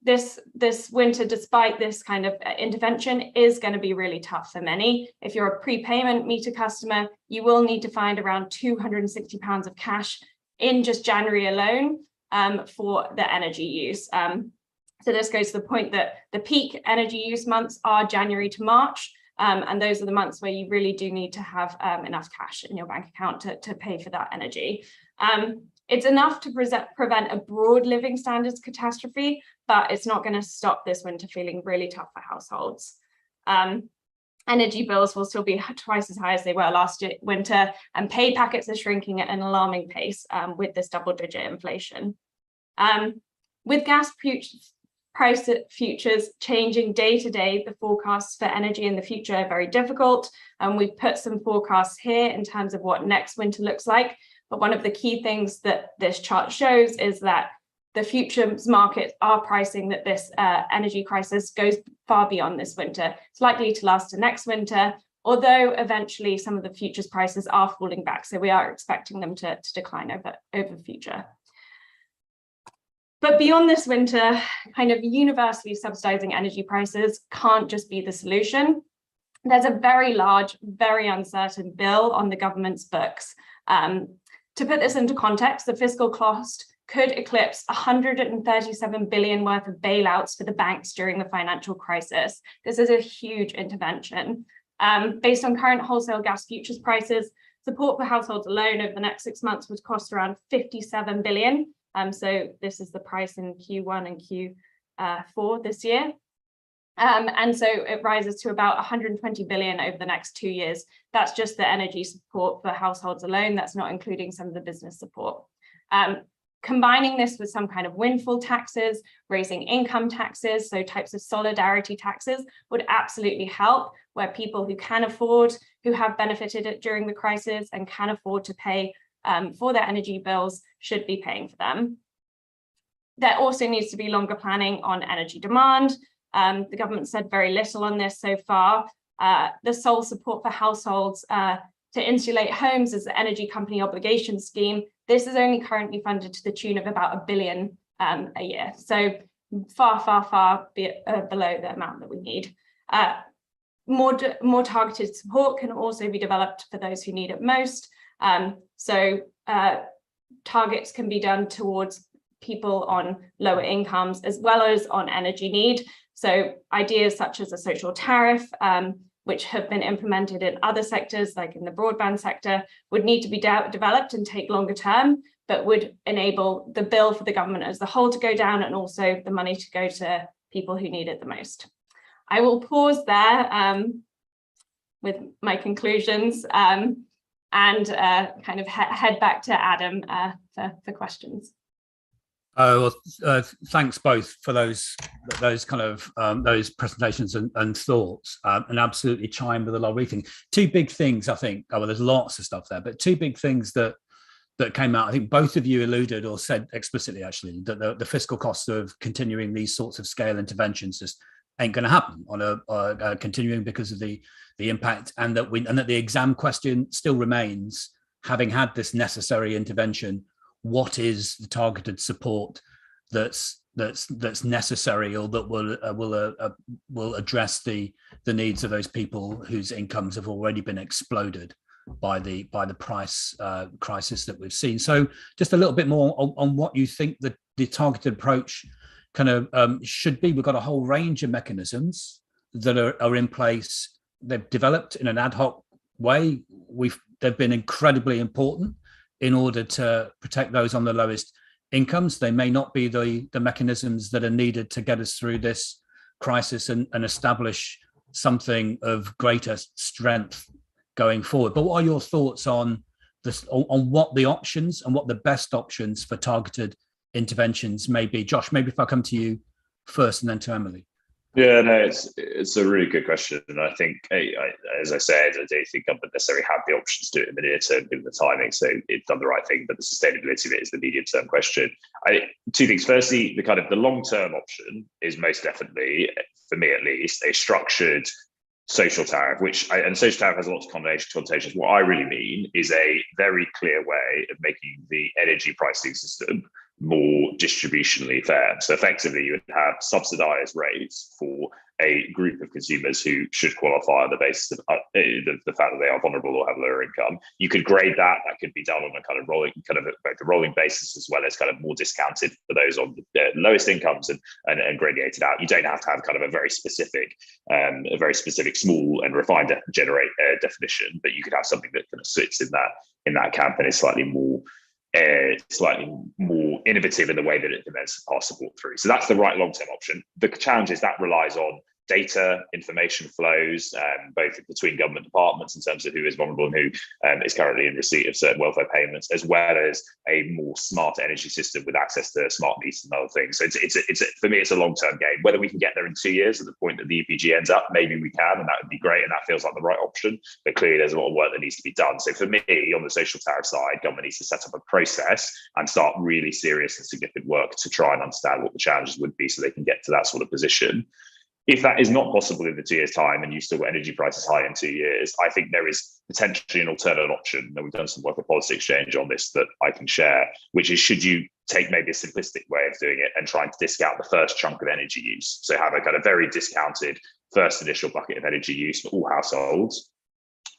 [SPEAKER 6] this winter, despite this kind of intervention, is going to be really tough for many. If you're a prepayment meter customer, you will need to find around £260 of cash in just January alone for the energy use. So this goes to the point that the peak energy use months are January to March, and those are the months where you really do need to have enough cash in your bank account to pay for that energy. It's enough to prevent a broad living standards catastrophe, but it's not going to stop this winter feeling really tough for households. Energy bills will still be twice as high as they were last winter, and pay packets are shrinking at an alarming pace with this double-digit inflation. With gas price futures changing day to day, the forecasts for energy in the future are very difficult, and we've put some forecasts here in terms of what next winter looks like. But one of the key things that this chart shows is that the futures markets are pricing that this energy crisis goes far beyond this winter. It's likely to last to next winter, although eventually some of the futures prices are falling back. So we are expecting them to decline over future. But beyond this winter, kind of universally subsidizing energy prices can't just be the solution. There's a very large, very uncertain bill on the government's books. To put this into context, the fiscal cost could eclipse 137 billion worth of bailouts for the banks during the financial crisis. This is a huge intervention. Based on current wholesale gas futures prices, support for households alone over the next 6 months would cost around 57 billion. So this is the price in Q1 and Q4 this year. And so it rises to about 120 billion over the next 2 years. That's just the energy support for households alone. That's not including some of the business support. Combining this with some kind of windfall taxes, raising income taxes, so types of solidarity taxes would absolutely help, where people who can afford, who have benefited it during the crisis and can afford to pay for their energy bills should be paying for them. There also needs to be longer planning on energy demand. The government said very little on this so far. The sole support for households to insulate homes is the Energy Company Obligation Scheme. This is only currently funded to the tune of about £1 billion a year. So far below the amount that we need. More targeted support can also be developed for those who need it most. So targets can be done towards people on lower incomes as well as on energy need. So ideas such as a social tariff, which have been implemented in other sectors, like in the broadband sector, would need to be developed and take longer term, but would enable the bill for the government as a whole to go down and also the money to go to people who need it the most. I will pause there with my conclusions and kind of head back to Adam for questions.
[SPEAKER 2] Thanks both for those kind of those presentations and thoughts, and absolutely chime with a lot of everything. Two big things, I think. Oh, well, there's lots of stuff there, but two big things that that came out. I think both of you alluded or said explicitly, actually, that the fiscal costs of continuing these sorts of scale interventions just ain't going to happen on a continuing because of the impact, and that the exam question still remains. Having had this necessary intervention, what is the targeted support that's necessary, or that will address the needs of those people whose incomes have already been exploded by the price crisis that we've seen? So just a little bit more on what you think the targeted approach kind of should be. We've got a whole range of mechanisms that are in place. They've developed in an ad hoc way. They've been incredibly important in order to protect those on the lowest incomes. They may not be the mechanisms that are needed to get us through this crisis and establish something of greater strength going forward. But what are your thoughts on this, on what the options and what the best options for targeted interventions may be? Josh, maybe if I come to you first and then to Emily.
[SPEAKER 5] Yeah, no, it's a really good question, and I think, as I said, I don't think government necessarily have the option to do it in the near term given the timing. So it's done the right thing, but the sustainability of it is the medium term question. Two things. Firstly, the long term option is most definitely, for me at least, a structured social tariff, and social tariff has lots of connotations. What I really mean is a very clear way of making the energy pricing system more distributionally fair. So effectively, you would have subsidized rates for a group of consumers who should qualify on the basis of the fact that they are vulnerable or have lower income. You could grade that. That could be done on a kind of rolling basis, as well as kind of more discounted for those on the lowest incomes and gradiated out. You don't have to have kind of a very specific small and refined definition, but you could have something that kind of sits in that camp and is slightly more innovative in the way that it can then pass support through. So that's the right long-term option. The challenge is that relies on data, information flows, both between government departments in terms of who is vulnerable and who is currently in receipt of certain welfare payments, as well as a more smart energy system with access to smart meters and other things. So for me, it's a long-term game. Whether we can get there in 2 years at the point that the EPG ends up, maybe we can, and that would be great, and that feels like the right option. But clearly, there's a lot of work that needs to be done. So for me, on the social tariff side, government needs to set up a process and start really serious and significant work to try and understand what the challenges would be so they can get to that sort of position. If that is not possible in the 2 years' time and you've still got energy prices high in 2 years, I think there is potentially an alternate option. And we've done some work with Policy Exchange on this that I can share, which is, should you take maybe a simplistic way of doing it and trying to discount the first chunk of energy use? So have a kind of very discounted first initial bucket of energy use for all households,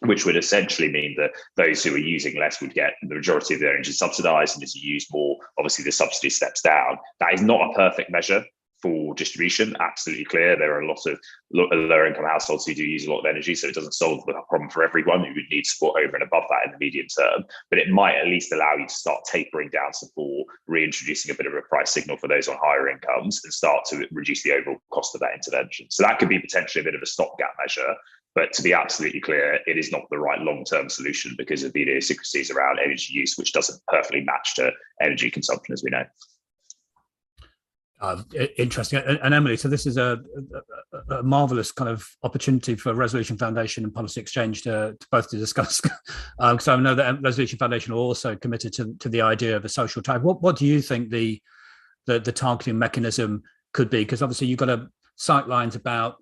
[SPEAKER 5] which would essentially mean that those who are using less would get the majority of their energy subsidized, and as you use more, obviously the subsidy steps down. That is not a perfect measure for distribution, absolutely clear. There are a lot of lower income households who do use a lot of energy, so it doesn't solve the problem for everyone who would need support over and above that in the medium term, but it might at least allow you to start tapering down support, reintroducing a bit of a price signal for those on higher incomes, and start to reduce the overall cost of that intervention. So that could be potentially a bit of a stopgap measure, but to be absolutely clear, it is not the right long-term solution because of the idiosyncrasies around energy use, which doesn't perfectly match to energy consumption, as we know.
[SPEAKER 2] Interesting. And Emily, so this is a marvelous kind of opportunity for Resolution Foundation and Policy Exchange to both discuss, because I know that Resolution Foundation are also committed to the idea of a social tariff. What do you think the targeting mechanism could be? Because obviously you've got a sight lines about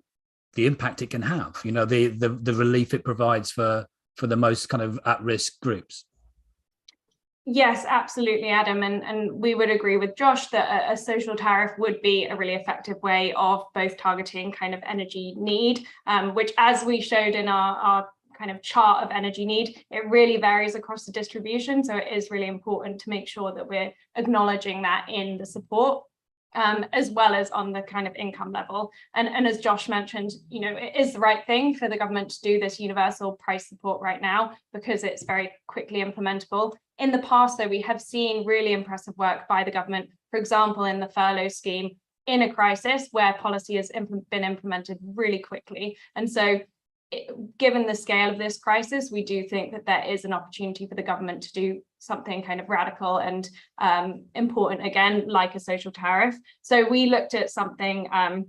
[SPEAKER 2] the impact it can have, you know, the relief it provides for the most kind of at-risk groups.
[SPEAKER 6] Yes, absolutely, Adam. And we would agree with Josh that a social tariff would be a really effective way of both targeting kind of energy need, which, as we showed in our kind of chart of energy need, it really varies across the distribution. So it is really important to make sure that we're acknowledging that in the support, as well as on the kind of income level. And as Josh mentioned, you know, it is the right thing for the government to do this universal price support right now because it's very quickly implementable. In the past, though, we have seen really impressive work by the government, for example, in the furlough scheme in a crisis where policy has been implemented really quickly. And so given the scale of this crisis, we do think that there is an opportunity for the government to do something kind of radical and important, again, like a social tariff. So we looked at something, an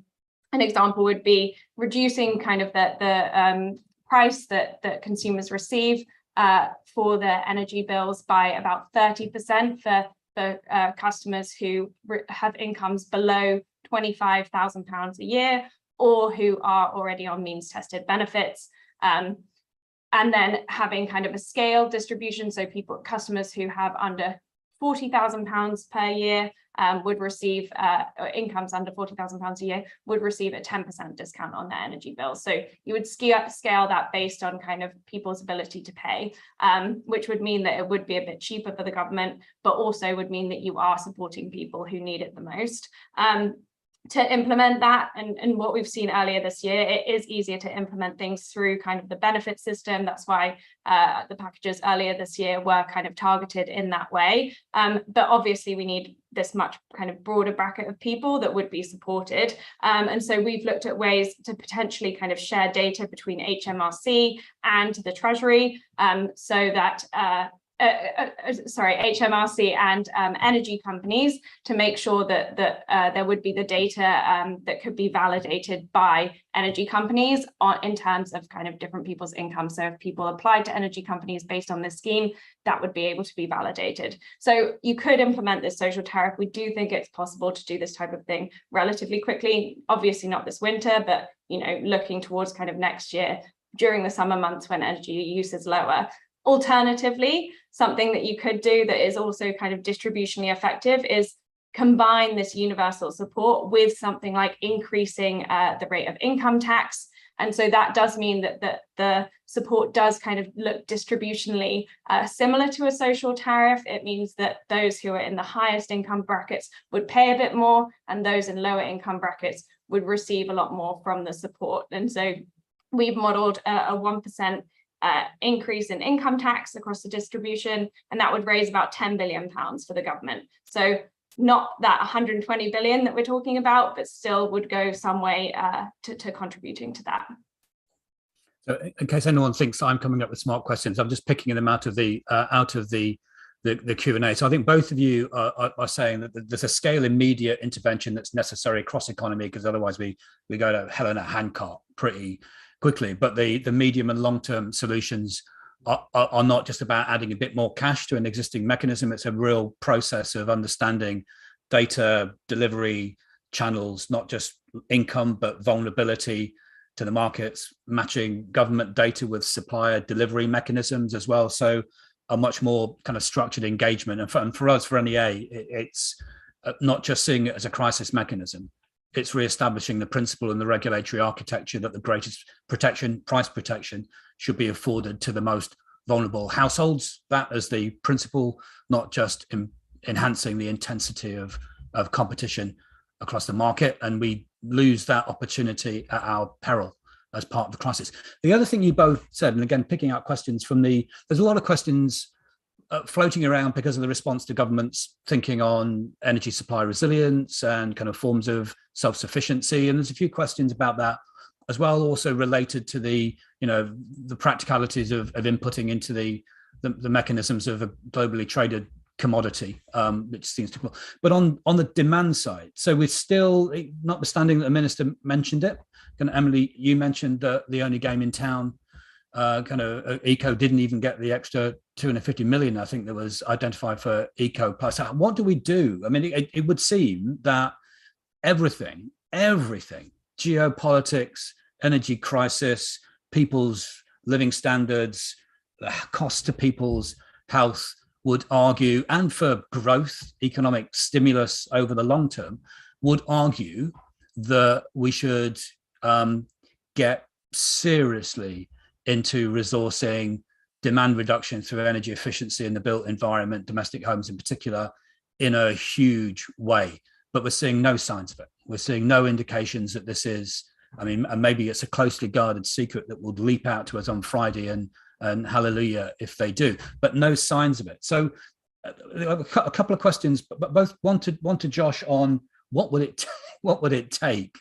[SPEAKER 6] example would be reducing kind of the price that consumers receive for their energy bills by about 30% for customers who have incomes below £25,000 a year, or who are already on means tested benefits. And then having kind of a scaled distribution, so customers who have under £40,000 per year would receive, incomes under £40,000 a year would receive a 10% discount on their energy bills. So you would scale that based on kind of people's ability to pay, which would mean that it would be a bit cheaper for the government, but also would mean that you are supporting people who need it the most. To implement that, and what we've seen earlier this year, it is easier to implement things through kind of the benefit system. That's why the packages earlier this year were kind of targeted in that way. But obviously we need this much kind of broader bracket of people that would be supported. And so we've looked at ways to potentially kind of share data between HMRC and the Treasury, so that HMRC and energy companies, to make sure that there would be the data that could be validated by energy companies in terms of kind of different people's income. So if people applied to energy companies based on this scheme, that would be able to be validated. So you could implement this social tariff. We do think it's possible to do this type of thing relatively quickly. Obviously not this winter, but looking towards kind of next year during the summer months when energy use is lower. Alternatively, something that you could do that is also kind of distributionally effective is combine this universal support with something like increasing the rate of income tax. And so that does mean that the support does kind of look distributionally similar to a social tariff. It means that those who are in the highest income brackets would pay a bit more, and those in lower income brackets would receive a lot more from the support. And so we've modeled a 1% increase in income tax across the distribution, and that would raise about £10 billion for the government. So not that 120 billion that we're talking about, but still would go some way to contributing to that.
[SPEAKER 2] So in case anyone thinks I'm coming up with smart questions, I'm just picking them out of the Q&A. So I think both of you are saying that there's a scale immediate intervention that's necessary across economy, because otherwise we go to hell in a handcart pretty quickly. But the medium and long-term solutions are not just about adding a bit more cash to an existing mechanism. It's a real process of understanding data delivery channels, not just income, but vulnerability to the markets, matching government data with supplier delivery mechanisms as well. So a much more kind of structured engagement. And for us, for NEA, it's not just seeing it as a crisis mechanism. It's reestablishing the principle and the regulatory architecture that the greatest protection, price protection, should be afforded to the most vulnerable households. That as the principle, not just enhancing the intensity of competition across the market. And we lose that opportunity at our peril as part of the crisis. The other thing you both said, and again, picking out questions from there's a lot of questions floating around because of the response to government's thinking on energy supply resilience and kind of forms of self-sufficiency. And there's a few questions about that as well, also related to the practicalities of inputting into the mechanisms of a globally traded commodity, which seems to, but on the demand side. So we're still, notwithstanding that the minister mentioned it, and Emily, you mentioned that the only game in town, eco didn't even get the extra 250 million, I think, that was identified for eco plus. What do we do? I mean, it would seem that everything, geopolitics, energy crisis, people's living standards, the cost to people's health would argue, and for growth, economic stimulus over the long term, would argue that we should get seriously into resourcing demand reduction through energy efficiency in the built environment, domestic homes in particular, in a huge way. But we're seeing no signs of it. We're seeing no indications that this is, and maybe it's a closely guarded secret that will leap out to us on Friday, and hallelujah if they do, but no signs of it. So a couple of questions, but both one to Josh on what would it take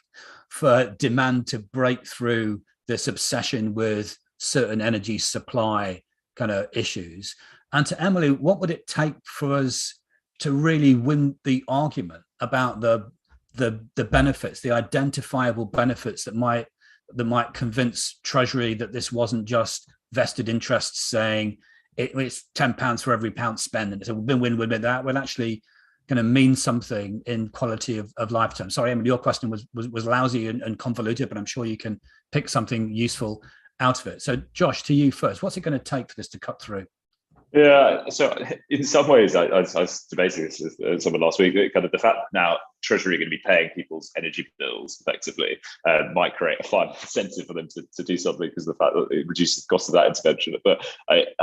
[SPEAKER 2] for demand to break through this obsession with certain energy supply kind of issues, and to Emily, what would it take for us to really win the argument about the benefits, the identifiable benefits that might convince Treasury that this wasn't just vested interests saying it's £10 for every pound spent, and it's a win-win. That will actually going to mean something in quality of life terms. Sorry, Emily, your question was lousy and convoluted, but I'm sure you can pick something useful out of it. So Josh, to you first, what's it going to take for this to cut through?
[SPEAKER 5] Yeah, so in some ways, I was debating this with someone last week. Kind of the fact that now Treasury are going to be paying people's energy bills effectively might create a final incentive for them to do something, because of the fact that it reduces the cost of that intervention. But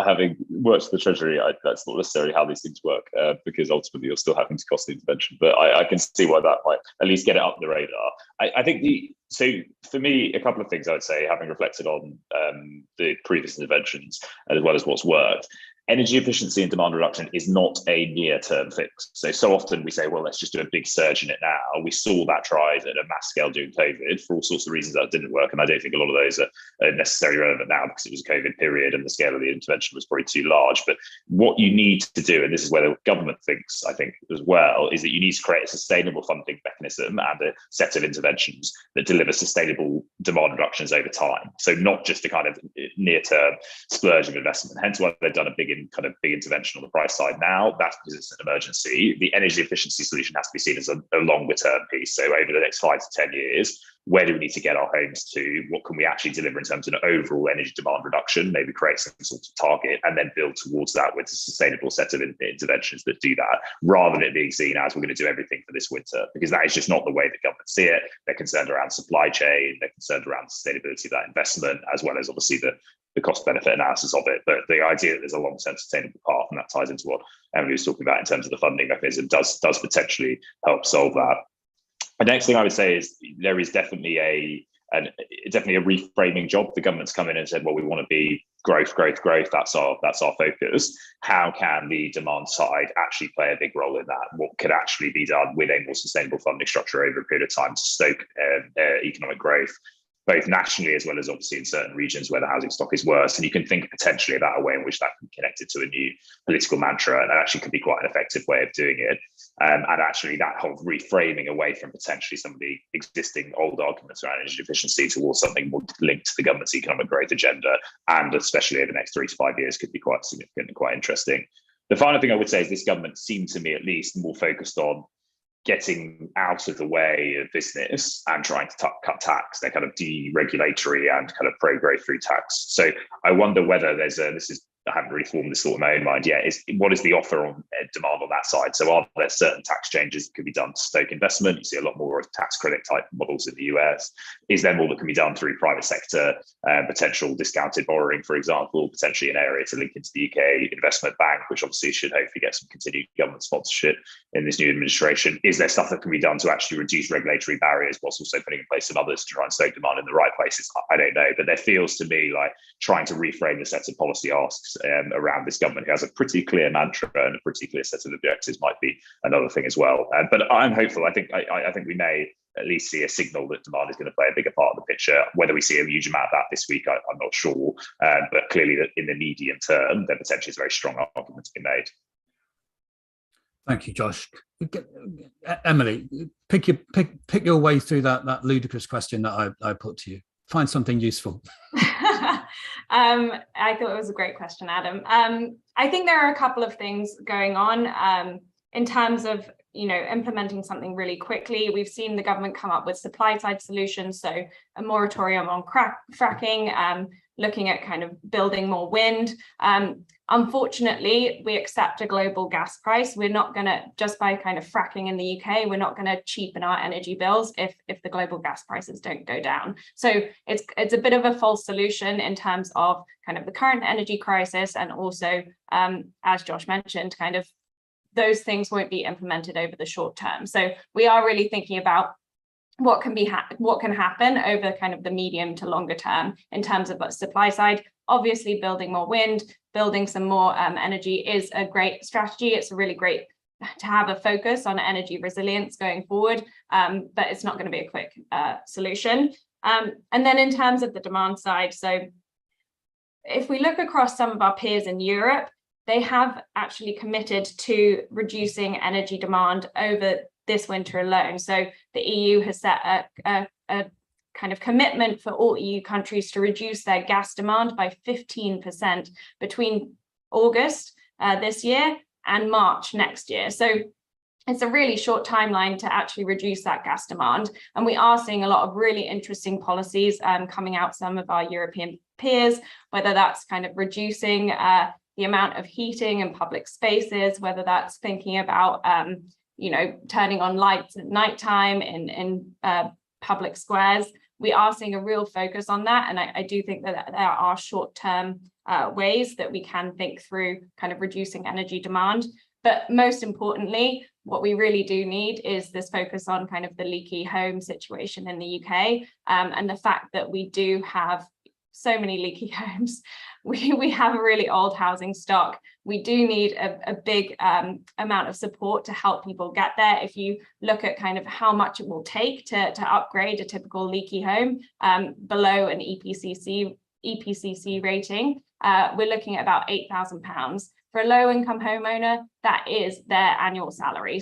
[SPEAKER 5] having worked for the Treasury, that's not necessarily how these things work, because ultimately you're still having to cost the intervention. But I can see why that might at least get it up the radar. I think so for me, a couple of things I would say, having reflected on the previous interventions as well as what's worked. Energy efficiency and demand reduction is not a near-term fix. So often we say, well, let's just do a big surge in it now. We saw that tried at a mass scale during COVID for all sorts of reasons that didn't work. And I don't think a lot of those are necessarily relevant now, because it was a COVID period and the scale of the intervention was probably too large. But what you need to do, and this is where the government thinks, I think, as well, is that you need to create a sustainable funding mechanism and a set of interventions that deliver sustainable demand reductions over time. So not just a kind of near-term splurge of investment. Hence why they've done a big intervention on the price side now. That's because it's an emergency. The energy efficiency solution has to be seen as a longer term piece. So over the next 5 to 10 years, where do we need to get our homes to? What can we actually deliver in terms of an overall energy demand reduction? Maybe create some sort of target and then build towards that with a sustainable set of interventions that do that, rather than it being seen as we're going to do everything for this winter, because that is just not the way that governments see it. They're concerned around supply chain, they're concerned around the sustainability of that investment, as well as obviously the cost benefit analysis of it. But the idea that there's a long-term sustainable path, and that ties into what Emily was talking about in terms of the funding mechanism, does potentially help solve that. The next thing I would say is there is definitely a reframing job. The government's come in and said, well, we want to be growth. That's our focus. How can the demand side actually play a big role in that? What could actually be done with a more sustainable funding structure over a period of time to stoke economic growth, both nationally as well as obviously in certain regions where the housing stock is worse? And you can think potentially about a way in which that can be connected to a new political mantra, and that actually could be quite an effective way of doing it. And actually that whole reframing away from potentially some of the existing old arguments around energy efficiency towards something more linked to the government's economic growth agenda, and especially over the next 3 to 5 years, could be quite significant and quite interesting. The final thing I would say is this government seemed to me at least more focused on getting out of the way of business and trying to cut tax. They're kind of deregulatory and kind of pro-growth through tax. So I wonder whether I haven't really formed this thought in my own mind yet, is what is the offer on demand on that side? So are there certain tax changes that could be done to stoke investment? You see a lot more of tax credit type models in the US. Is there more that can be done through private sector, potential discounted borrowing, for example, potentially an area to link into the UK investment bank, which obviously should hopefully get some continued government sponsorship in this new administration? Is there stuff that can be done to actually reduce regulatory barriers whilst also putting in place some others to try and stoke demand in the right places? I don't know, but there feels to me like trying to reframe the set of policy asks around this government, who has a pretty clear mantra and a pretty clear set of objectives, might be another thing as well. But I'm hopeful. I think we may at least see a signal that demand is going to play a bigger part of the picture. Whether we see a huge amount of that this week, I'm not sure. But clearly, that in the medium term, there potentially is a very strong argument to be made.
[SPEAKER 2] Thank you, Josh. Emily, pick your way through that ludicrous question that I put to you. Find something useful.
[SPEAKER 6] I thought it was a great question, Adam. I think there are a couple of things going on in terms of implementing something really quickly. We've seen the government come up with supply side solutions, so a moratorium on fracking, looking at kind of building more wind. Unfortunately, we accept a global gas price. We're not going to, just by kind of fracking in the UK, we're not going to cheapen our energy bills if the global gas prices don't go down. So it's a bit of a false solution in terms of kind of the current energy crisis, and also, as Josh mentioned, kind of those things won't be implemented over the short term. So we are really thinking about what can happen over kind of the medium to longer term in terms of the supply side. Obviously, building more wind, building some more energy is a great strategy. It's really great to have a focus on energy resilience going forward, but it's not going to be a quick solution. And then in terms of the demand side, so if we look across some of our peers in Europe, they have actually committed to reducing energy demand over this winter alone. So the EU has set a kind of commitment for all EU countries to reduce their gas demand by 15% between August this year and March next year. So it's a really short timeline to actually reduce that gas demand. And we are seeing a lot of really interesting policies coming out some of our European peers, whether that's kind of reducing the amount of heating in public spaces, whether that's thinking about, turning on lights at nighttime in public squares. We are seeing a real focus on that. And I do think that there are short-term ways that we can think through kind of reducing energy demand. But most importantly, what we really do need is this focus on kind of the leaky home situation in the UK, and the fact that we do have so many leaky homes. We have a really old housing stock. We do need a big amount of support to help people get there. If you look at kind of how much it will take to upgrade a typical leaky home below an EPCC rating, we're looking at about £8,000. For a low-income homeowner, that is their annual salary,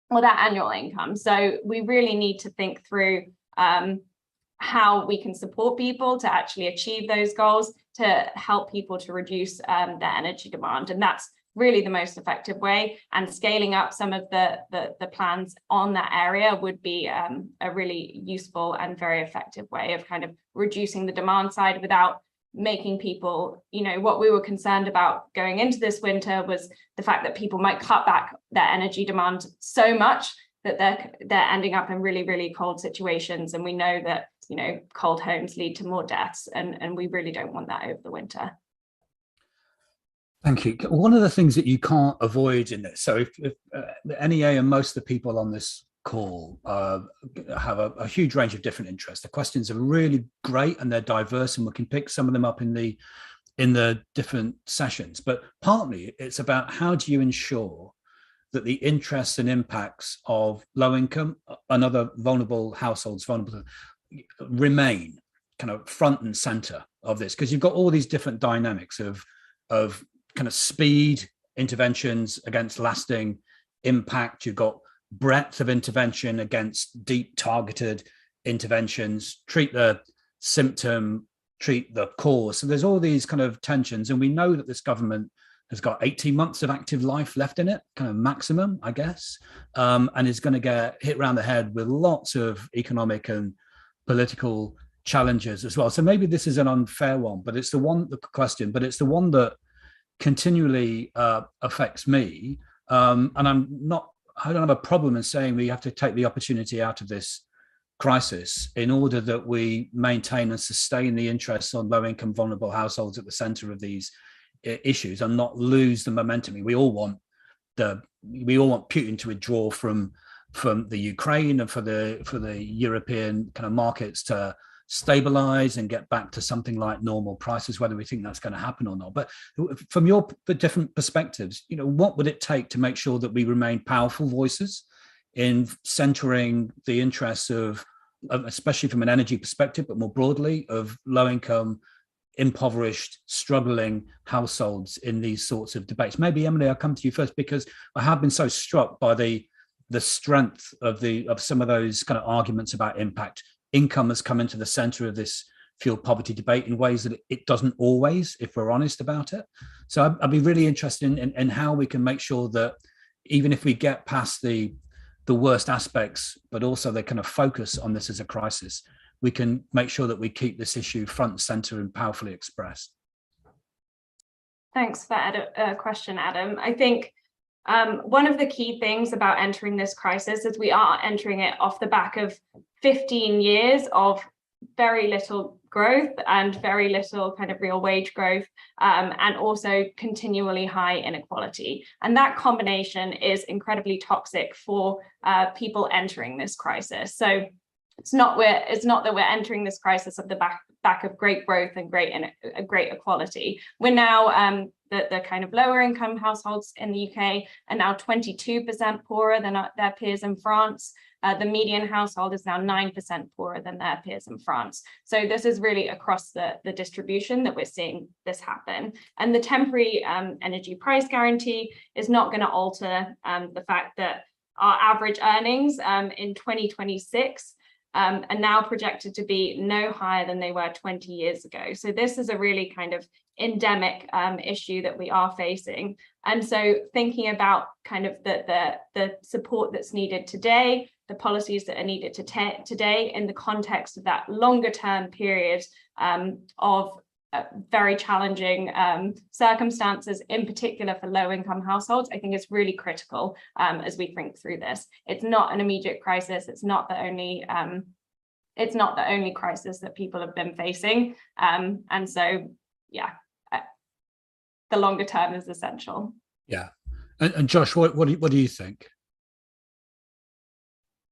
[SPEAKER 6] or that annual income. So we really need to think through how we can support people to actually achieve those goals, to help people to reduce their energy demand. And that's really the most effective way. And scaling up some of the plans on that area would be a really useful and very effective way of kind of reducing the demand side without making people, what we were concerned about going into this winter was the fact that people might cut back their energy demand so much that they're ending up in really, really cold situations. And we know that, cold homes lead to more deaths, and we really don't want that over the winter.
[SPEAKER 2] Thank you. One of the things that you can't avoid in this, so if the NEA and most of the people on this call have a huge range of different interests. The questions are really great and they're diverse, and we can pick some of them up in the different sessions. But partly it's about how do you ensure that the interests and impacts of low income and other vulnerable households, remain kind of front and center of this, because you've got all these different dynamics of kind of speed interventions against lasting impact. You've got breadth of intervention against deep targeted interventions, treat the symptom, treat the cause. So there's all these kind of tensions, and we know that this government has got 18 months of active life left in it, kind of maximum, I guess, and is going to get hit around the head with lots of economic and political challenges as well. So maybe this is an unfair one, but it's the one that continually affects me, and I don't have a problem in saying we have to take the opportunity out of this crisis in order that we maintain and sustain the interests on low-income vulnerable households at the center of these issues and not lose the momentum. We all want Putin to withdraw from the Ukraine and for the European kind of markets to stabilize and get back to something like normal prices, whether we think that's going to happen or not. But from your different perspectives, what would it take to make sure that we remain powerful voices in centering the interests of especially from an energy perspective, but more broadly, of low-income, impoverished, struggling households in these sorts of debates? Maybe, Emily, I'll come to you first, because I have been so struck by the strength of some of those kind of arguments about impact. Income has come into the center of this fuel poverty debate in ways that it doesn't always, if we're honest about it. So I'd be really interested in how we can make sure that even if we get past the worst aspects, but also the kind of focus on this as a crisis, we can make sure that we keep this issue front and center and powerfully expressed.
[SPEAKER 6] Thanks for that question, Adam. I think one of the key things about entering this crisis is we are entering it off the back of 15 years of very little growth and very little kind of real wage growth, and also continually high inequality. And that combination is incredibly toxic for people entering this crisis. So it's not that we're entering this crisis of the back of great growth and great equality. We're now the kind of lower income households in the UK are now 22% poorer than their peers in France. The median household is now 9% poorer than their peers in France. So this is really across the distribution that we're seeing this happen. And the temporary energy price guarantee is not going to alter the fact that our average earnings in 2026 are now projected to be no higher than they were 20 years ago. So this is a really kind of endemic issue that we are facing. And so thinking about kind of the support that's needed today, the policies that are needed today in the context of that longer term period of very challenging circumstances, in particular for low-income households, I think is really critical as we think through this. It's not an immediate crisis. It's not the only crisis that people have been facing. And so, yeah, the longer term is essential.
[SPEAKER 2] Yeah, and Josh, what do you think?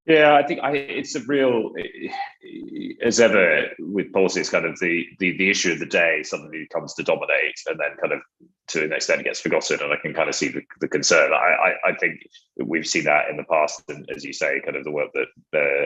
[SPEAKER 5] Yeah, I think it's a real, as ever with policy, it's kind of the issue of the day suddenly comes to dominate, and then kind of to an extent it gets forgotten. And I can kind of see the concern. I think we've seen that in the past, and as you say, kind of the work that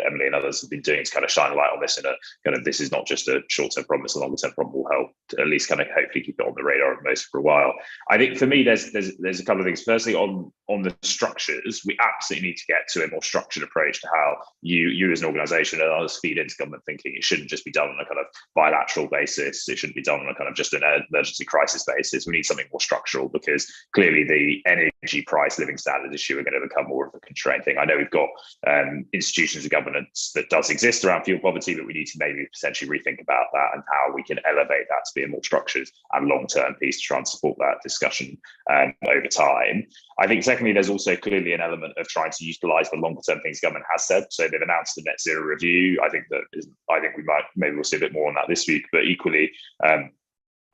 [SPEAKER 5] Emily and others have been doing to kind of shine a light on this in a kind of, this is not just a short-term problem, it's a longer-term problem, will help to at least kind of hopefully keep it on the radar of most for a while. I think for me, there's a couple of things. Firstly, on the structures, we absolutely need to get to a more structured approach to how you as an organisation and others feed into government thinking. It shouldn't just be done on a kind of bilateral basis. It shouldn't be done on a kind of just an emergency crisis basis. We need something more structural, because clearly the energy price living standard issue are going to become more of a constraint thing. I know we've got institutions of governance that does exist around fuel poverty, but we need to maybe potentially rethink about that and how we can elevate that to be a more structured and long-term piece to try and support that discussion over time. I think secondly, there's also clearly an element of trying to utilise the longer-term things government has said. So they've announced the net zero review. I think we'll see a bit more on that this week, but equally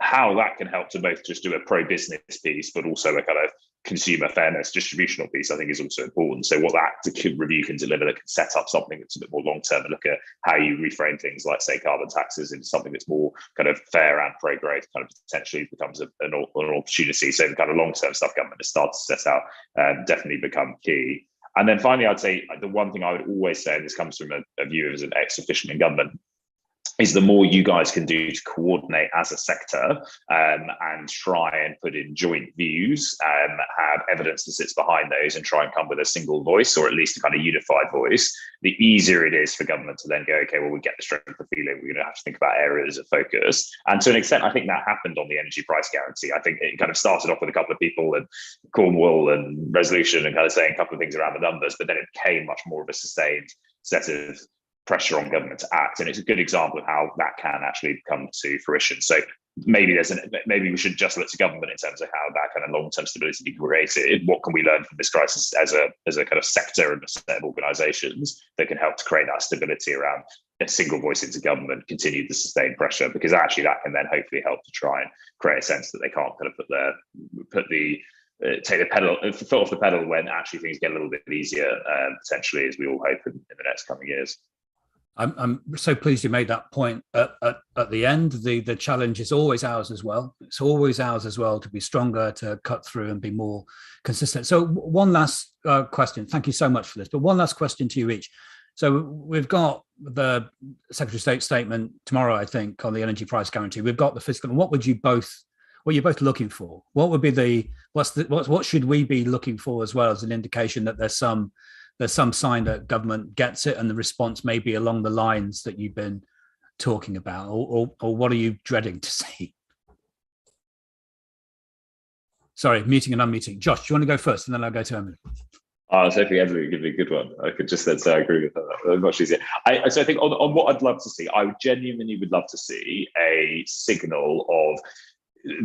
[SPEAKER 5] how that can help to both just do a pro-business piece, but also a kind of consumer fairness distributional piece, I think is also important. So what that review can deliver, that can set up something that's a bit more long-term and look at how you reframe things like, say, carbon taxes into something that's more kind of fair and pro-growth, kind of potentially becomes an opportunity. So the kind of long-term stuff government has started to set out definitely become key. And then finally, I'd say the one thing I would always say, and this comes from a view as an ex-official in government, is the more you guys can do to coordinate as a sector and try and put in joint views, have evidence that sits behind those and try and come with a single voice, or at least a kind of unified voice, the easier it is for government to then go, okay, well, we get the strength of feeling, we're going to have to think about areas of focus. And to an extent, I think that happened on the energy price guarantee. I think it kind of started off with a couple of people in Cornwall and Resolution and kind of saying a couple of things around the numbers, but then it became much more of a sustained set of pressure on government to act, and it's a good example of how that can actually come to fruition. So maybe maybe we should just look to government in terms of how that kind of long-term stability be created. What can we learn from this crisis as a kind of sector and a set of organisations that can help to create that stability around a single voice into government, continue the sustained pressure, because actually that can then hopefully help to try and create a sense that they can't kind of take the foot off the pedal when actually things get a little bit easier, potentially, as we all hope in the next coming years.
[SPEAKER 2] I'm so pleased you made that point at the end. The challenge is always ours as well. It's always ours as well to be stronger, to cut through and be more consistent. So one last question. Thank you so much for this. But one last question to you each. So we've got the Secretary of State statement tomorrow, I think, on the energy price guarantee. We've got the fiscal. And what are you both looking for? What would be what should we be looking for as well as an indication that there's some sign that government gets it and the response may be along the lines that you've been talking about, or what are you dreading to see? Sorry, muting and unmuting. Josh, do you want to go first and then I'll go to Emily?
[SPEAKER 5] I was hoping Emily would give me a good one. I could just then say I agree with that. Much easier. So I think on what I'd love to see, I genuinely would love to see a signal of,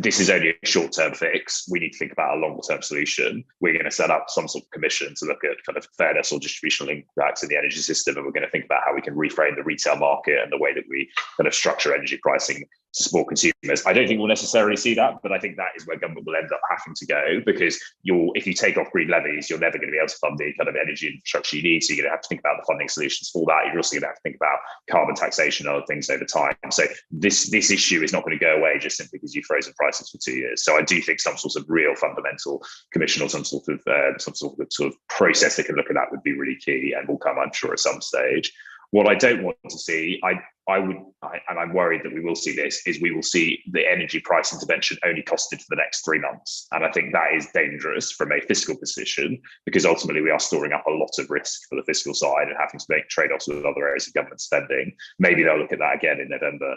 [SPEAKER 5] this is only a short-term fix. We need to think about a longer-term solution. We're going to set up some sort of commission to look at kind of fairness or distributional impacts in the energy system, and we're going to think about how we can reframe the retail market and the way that we kind of structure energy pricing to support consumers. I don't think we'll necessarily see that, but I think that is where government will end up having to go, because if you take off green levies, you're never going to be able to fund the kind of energy infrastructure you need. So you're going to have to think about the funding solutions for that. You're also going to have to think about carbon taxation and other things over time. So this issue is not going to go away just simply because you've frozen prices for 2 years. So I do think some sort of real fundamental commission or some sort of process that can look at that would be really key, and will come, I'm sure, at some stage. What I don't want to see, and I'm worried that we will see this, is we will see the energy price intervention only costed for the next 3 months. And I think that is dangerous from a fiscal position, because ultimately we are storing up a lot of risk for the fiscal side and having to make trade-offs with other areas of government spending. Maybe they'll look at that again in November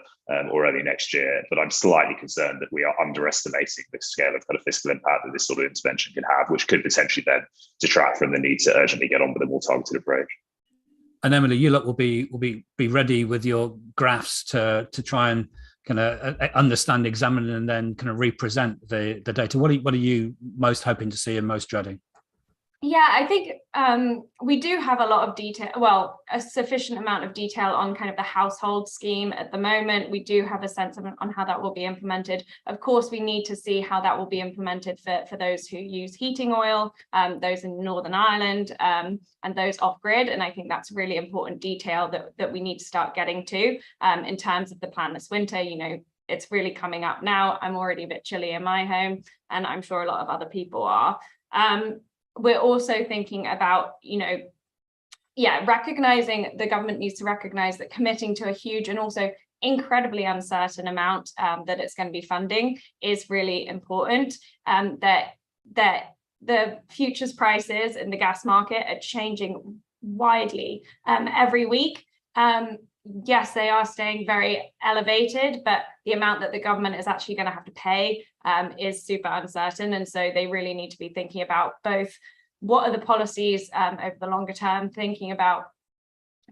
[SPEAKER 5] or early next year. But I'm slightly concerned that we are underestimating the scale of kind of fiscal impact that this sort of intervention can have, which could potentially then detract from the need to urgently get on with a more targeted approach.
[SPEAKER 2] And Emily, you lot will be ready with your graphs to try and kind of understand, examine, and then kind of represent the data. What are you most hoping to see and most dreading?
[SPEAKER 6] Yeah, I think we do have a lot of detail, well, a sufficient amount of detail on kind of the household scheme at the moment. We do have a sense on how that will be implemented. Of course, we need to see how that will be implemented for those who use heating oil, those in Northern Ireland, and those off-grid. And I think that's really important detail that we need to start getting to in terms of the plan this winter. You know, it's really coming up now. I'm already a bit chilly in my home, and I'm sure a lot of other people are. We're also thinking about, recognizing the government needs to recognize that committing to a huge and also incredibly uncertain amount that it's going to be funding is really important. That the futures prices in the gas market are changing widely every week. Yes, they are staying very elevated, but the amount that the government is actually going to have to pay is super uncertain. And so they really need to be thinking about both what are the policies over the longer term, thinking about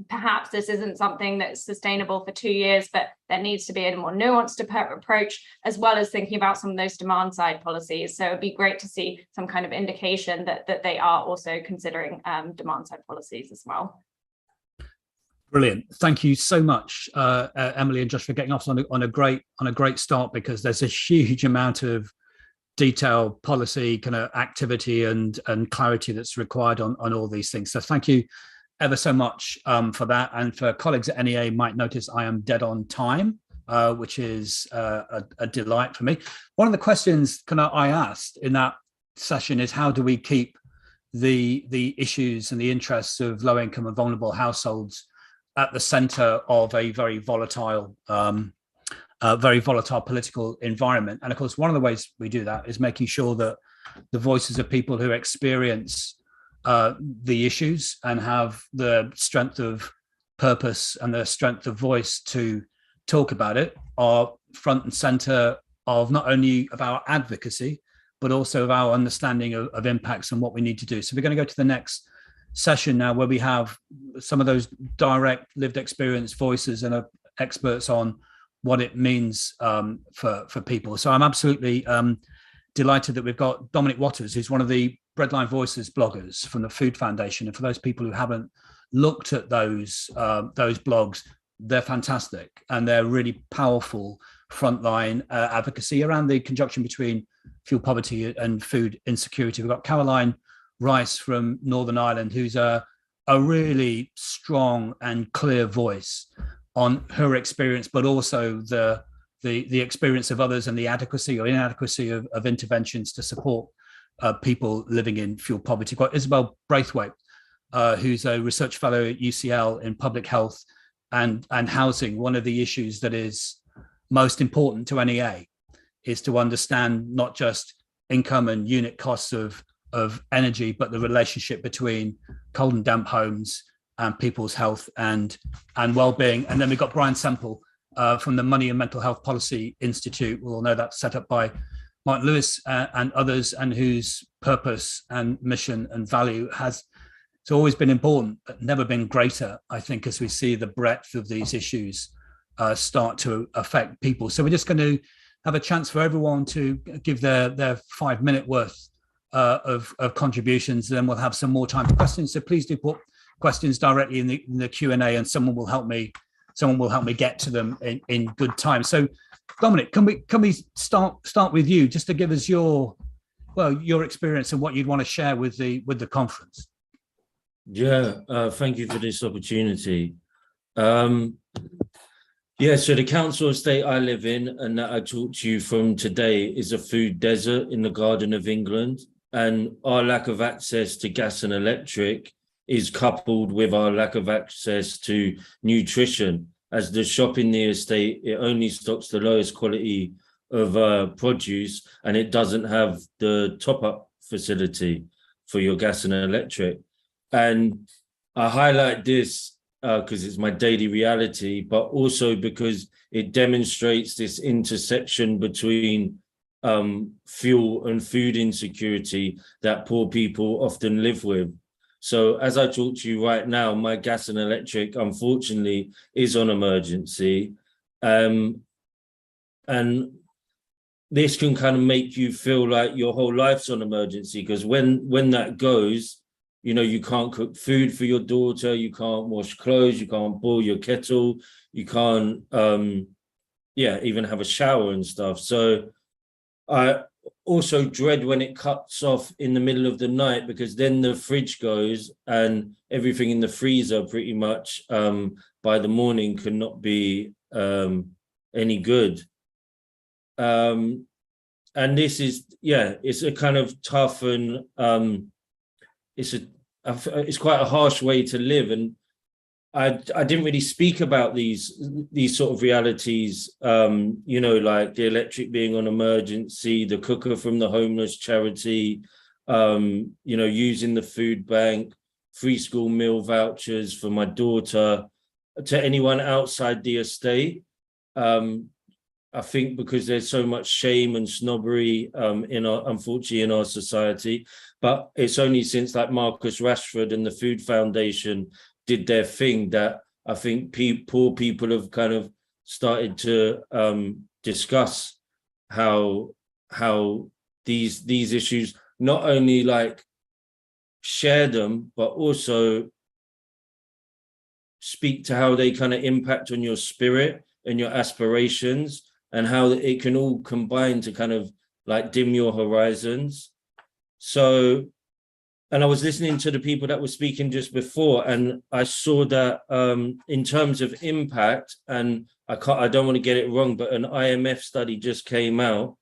[SPEAKER 6] perhaps this isn't something that's sustainable for 2 years, but there needs to be a more nuanced approach, as well as thinking about some of those demand side policies. So it'd be great to see some kind of indication that they are also considering demand side policies as well.
[SPEAKER 2] Brilliant. Thank you so much, Emily and Josh, for getting off on a great start, because there's a huge amount of detailed policy kind of activity and clarity that's required on all these things. So thank you ever so much for that. And for colleagues at NEA might notice I am dead on time, which is a delight for me. One of the questions I asked in that session is, how do we keep the issues and the interests of low income and vulnerable households at the center of a very volatile political environment? And of course, one of the ways we do that is making sure that the voices of people who experience the issues and have the strength of purpose and the strength of voice to talk about it are front and center of not only of our advocacy, but also of our understanding of impacts and what we need to do. So we're going to go to the next session now, where we have some of those direct lived experience voices and experts on what it means for people. So I'm absolutely delighted that we've got Dominic Waters, who's one of the Breadline Voices bloggers from the Food Foundation. And for those people who haven't looked at those blogs, they're fantastic, and they're really powerful frontline advocacy around the conjunction between fuel poverty and food insecurity. We've got Caroline Rice from Northern Ireland, who's a really strong and clear voice on her experience, but also the experience of others and the adequacy or inadequacy of interventions to support people living in fuel poverty. We've got Isabel Braithwaite, who's a research fellow at UCL in public health and housing. One of the issues that is most important to NEA is to understand not just income and unit costs of energy, but the relationship between cold and damp homes and people's health and well-being. And then we've got Brian Semple from the Money and Mental Health Policy Institute. We'll know that's set up by Martin Lewis and others, and whose purpose and mission and value it's always been important, but never been greater, I think, as we see the breadth of these issues start to affect people. So we're just going to have a chance for everyone to give their 5-minute worth of contributions, and then we'll have some more time for questions. So please do put questions directly in the Q&A, and someone will help me get to them in good time. So Dominic, can we start with you, just to give us your experience and what you'd want to share with the conference?
[SPEAKER 7] Yeah, thank you for this opportunity. So the council estate I live in and that I talk to you from today is a food desert in the Garden of England, and our lack of access to gas and electric is coupled with our lack of access to nutrition. As the shop in the estate, it only stocks the lowest quality of produce, and it doesn't have the top-up facility for your gas and electric. And I highlight this because it's my daily reality, but also because it demonstrates this intersection between fuel and food insecurity that poor people often live with. So as I talk to you right now, my gas and electric, unfortunately, is on emergency. And this can kind of make you feel like your whole life's on emergency, because when that goes, you know, you can't cook food for your daughter, you can't wash clothes, you can't boil your kettle, you can't, even have a shower and stuff. So I also dread when it cuts off in the middle of the night, because then the fridge goes and everything in the freezer pretty much by the morning cannot be any good. And this is, it's a kind of tough and it's quite a harsh way to live. And I didn't really speak about these sort of realities, like the electric being on emergency, the cooker from the homeless charity, using the food bank, free school meal vouchers for my daughter, to anyone outside the estate. I think because there's so much shame and snobbery unfortunately in our society, but it's only since like Marcus Rashford and the Food Foundation did their thing that I think poor people have kind of started to discuss how these issues not only like share them, but also speak to how they kind of impact on your spirit and your aspirations, and how it can all combine to kind of like dim your horizons. So, and I was listening to the people that were speaking just before, and I saw that in terms of impact, and I don't want to get it wrong, but an IMF study just came out,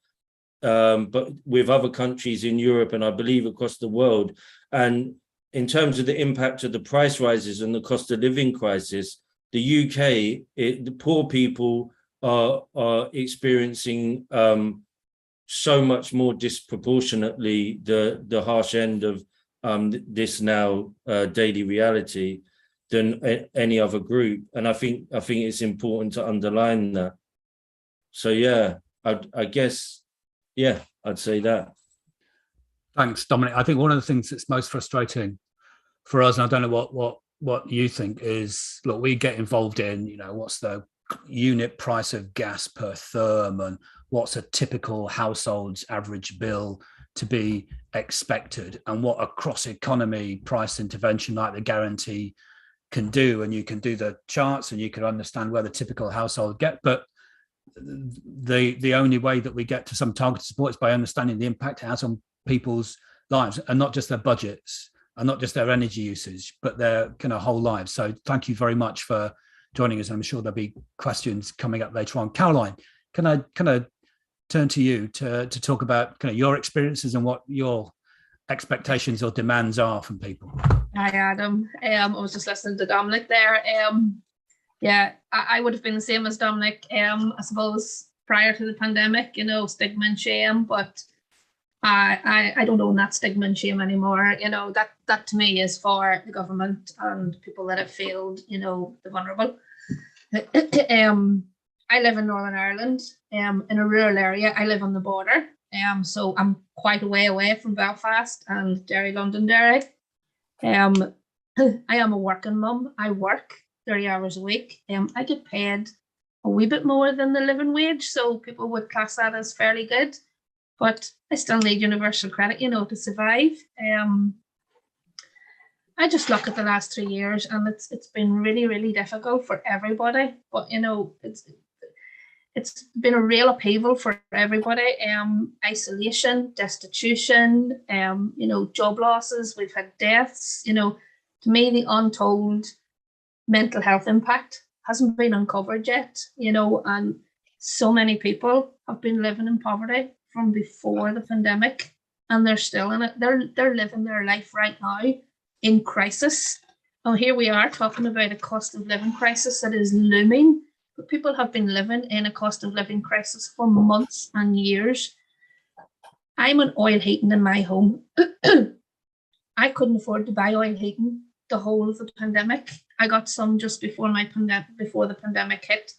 [SPEAKER 7] but with other countries in Europe and I believe across the world. And in terms of the impact of the price rises and the cost of living crisis, the UK, the poor people are experiencing so much more disproportionately the harsh end of this now daily reality than any other group. And I think it's important to underline that. So I guess I'd say that.
[SPEAKER 2] Thanks, Dominic. I think one of the things that's most frustrating for us, and I don't know what you think, is, look, we get involved in, what's the unit price of gas per therm, and what's a typical household's average bill to be expected, and what a cross-economy price intervention like the guarantee can do. And you can do the charts and you can understand where the typical household get, but the only way that we get to some targeted support is by understanding the impact it has on people's lives, and not just their budgets and not just their energy usage, but their kind of whole lives. So thank you very much for joining us. I'm sure there'll be questions coming up later on. Caroline, can I kind of turn to you to talk about kind of your experiences and what your expectations or demands are from people?
[SPEAKER 8] Hi, Adam. I was just listening to Dominic there. I would have been the same as Dominic, I suppose, prior to the pandemic, stigma and shame, but I don't own that stigma and shame anymore. That to me is for the government and people that have failed, the vulnerable. I live in Northern Ireland, in a rural area. I live on the border, so I'm quite a way away from Belfast and Derry, Londonderry. I am a working mum. I work 30 hours a week. I get paid a wee bit more than the living wage, so people would class that as fairly good. But I still need universal credit, to survive. I just look at the last 3 years, and it's been really, really difficult for everybody. But it's been a real upheaval for everybody. Isolation, destitution, job losses. We've had deaths. To me, the untold mental health impact hasn't been uncovered yet. And so many people have been living in poverty from before the pandemic, and they're still in it. They're living their life right now, in crisis. Oh, here we are talking about a cost of living crisis that is looming, but people have been living in a cost of living crisis for months and years. I'm on oil heating in my home. I couldn't afford to buy oil heating the whole of the pandemic. I got some just before before the pandemic hit,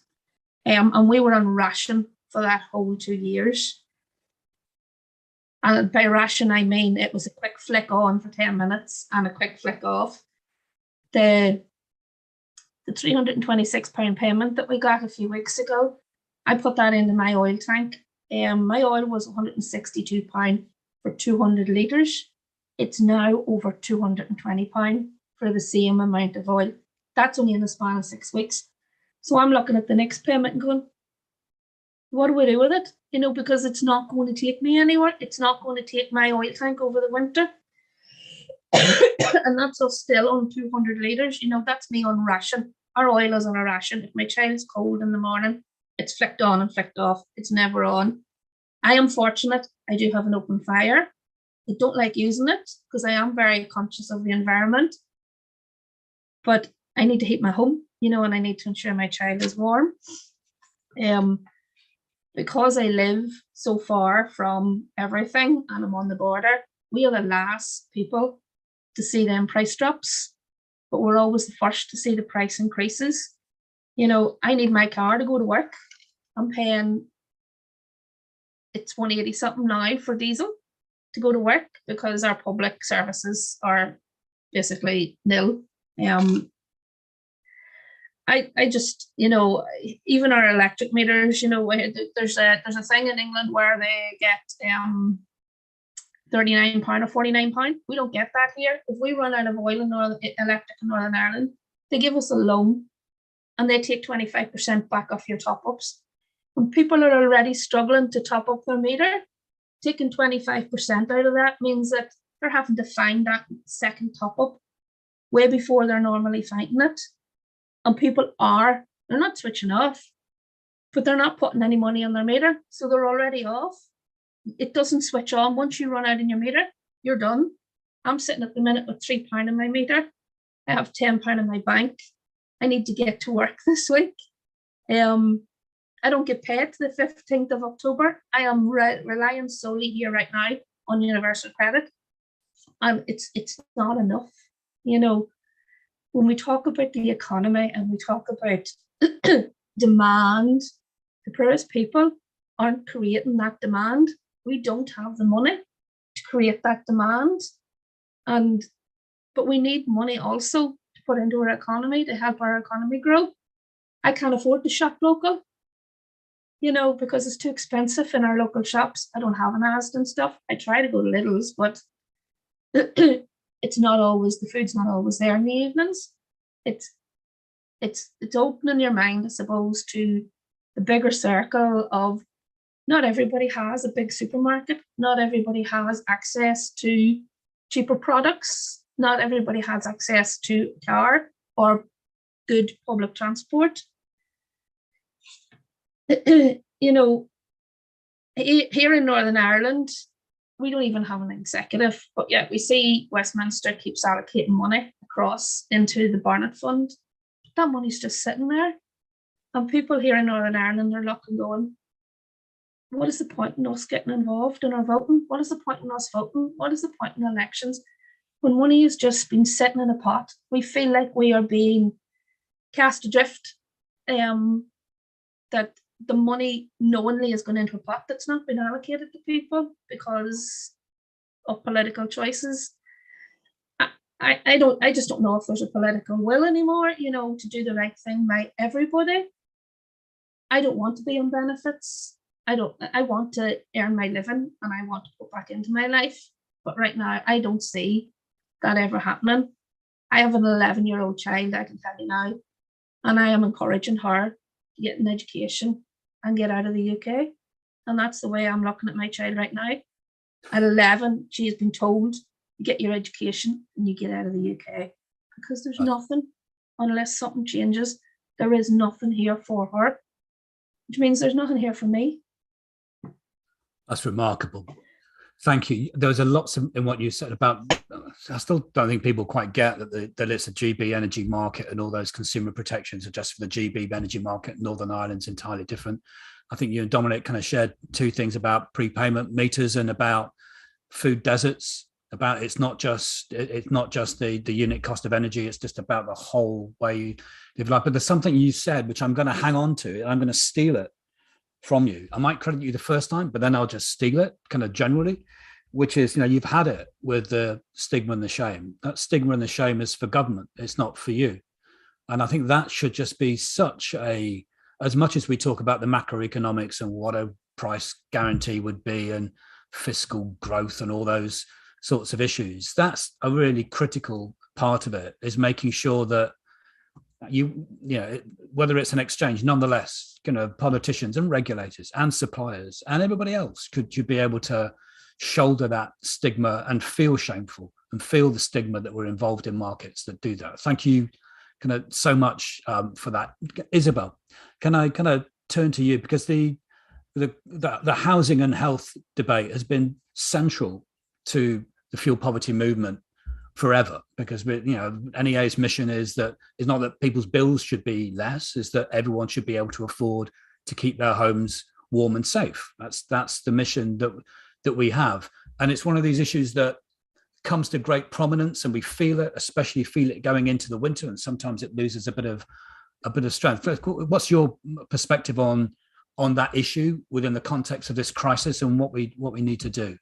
[SPEAKER 8] and we were on ration for that whole 2 years. And by ration, I mean it was a quick flick on for 10 minutes and a quick flick off. The £326 payment that we got a few weeks ago, I put that into my oil tank. My oil was £162 for 200 litres. It's now over £220 for the same amount of oil. That's only in the span of 6 weeks. So I'm looking at the next payment and going, what do we do with it? You know, because it's not going to take me anywhere. It's not going to take my oil tank over the winter. And that's us still on 200 litres. You know, that's me on ration. Our oil is on a ration. If my child's cold in the morning, it's flicked on and flicked off. It's never on. I am fortunate. I do have an open fire. I don't like using it because I am very conscious of the environment. But I need to heat my home, you know, and I need to ensure my child is warm. Because I live so far from everything and I'm on the border, we are the last people to see them price drops, but we're always the first to see the price increases. You know, I need my car to go to work. I'm paying, it's 180 something now for diesel to go to work because our public services are basically nil. I just, you know, even our electric meters, you know, there's a thing in England where they get £39 or £49. We don't get that here. If we run out of oil and electric in Northern Ireland, they give us a loan and they take 25% back off your top-ups. When people are already struggling to top up their meter, taking 25% out of that means that they're having to find that second top-up way before they're normally finding it. And people they're not switching off, but they're not putting any money on their meter, so they're already off. It doesn't switch on. Once you run out in your meter, you're done. I'm sitting at the minute with £3 in my meter. I have £10 in my bank. I need to get to work this week. I don't get paid to the 15th of October. I am relying solely here right now on universal credit. And it's not enough. You know, when we talk about the economy and we talk about demand, the poorest people aren't creating that demand. We don't have the money to create that demand. But we need money also to put into our economy to help our economy grow. I can't afford to shop local, you know, because it's too expensive in our local shops. I don't have an Asda and stuff. I try to go to Lidl's, but it's not always, the food's not always there in the evenings. It's opening your mind, I suppose, to the bigger circle of not everybody has a big supermarket. Not everybody has access to cheaper products. Not everybody has access to a car or good public transport. You know, here in Northern Ireland, we don't even have an executive, but yet we see Westminster keeps allocating money across into the Barnett Fund. That money's just sitting there. And people here in Northern Ireland are looking going, what is the point in us getting involved in our voting? What is the point in us voting? What is the point in elections? When money has just been sitting in a pot, we feel like we are being cast adrift, that the money knowingly is going into a pot that's not been allocated to people because of political choices. I just don't know if there's a political will anymore, you know, to do the right thing by everybody. I don't want to be on benefits. I want to earn my living and I want to put back into my life. But right now, I don't see that ever happening. I have an 11-year-old child, I can tell you now, and I am encouraging her to get an education and get out of the UK. And that's the way I'm looking at my child right now. At 11, she has been told, you get your education and you get out of the UK. Because there's nothing, unless something changes, there is nothing here for her, which means there's nothing here for me.
[SPEAKER 2] That's remarkable. Thank you. There was a lot in what you said about I still don't think people quite get that it's a GB energy market and all those consumer protections are just for the GB energy market. Northern Ireland's entirely different. I think you and Dominic kind of shared two things about prepayment meters and about food deserts. About it's not just the unit cost of energy. It's just about the whole way you live life. But there's something you said which I'm going to hang on to. And I'm going to steal it from you. I might credit you the first time, but then I'll just steal it kind of generally, which is, you've had it with the stigma and the shame. That stigma and the shame is for government. It's not for you. And I think that should just be as much as we talk about the macroeconomics and what a price guarantee would be and fiscal growth and all those sorts of issues, that's a really critical part of it, is making sure that whether it's an exchange, nonetheless, politicians and regulators and suppliers and everybody else should be able to shoulder that stigma and feel shameful and feel the stigma that we're involved in markets that do that. Thank you so much for that. Isabel, can I turn to you, because the housing and health debate has been central to the fuel poverty movement forever, because NEA's mission is not that people's bills should be less, is that everyone should be able to afford to keep their homes warm and safe. That's the mission that we have, and it's one of these issues that comes to great prominence, and we feel it, especially feel it going into the winter, and sometimes it loses a bit of strength. What's your perspective on that issue within the context of this crisis and what we need to do?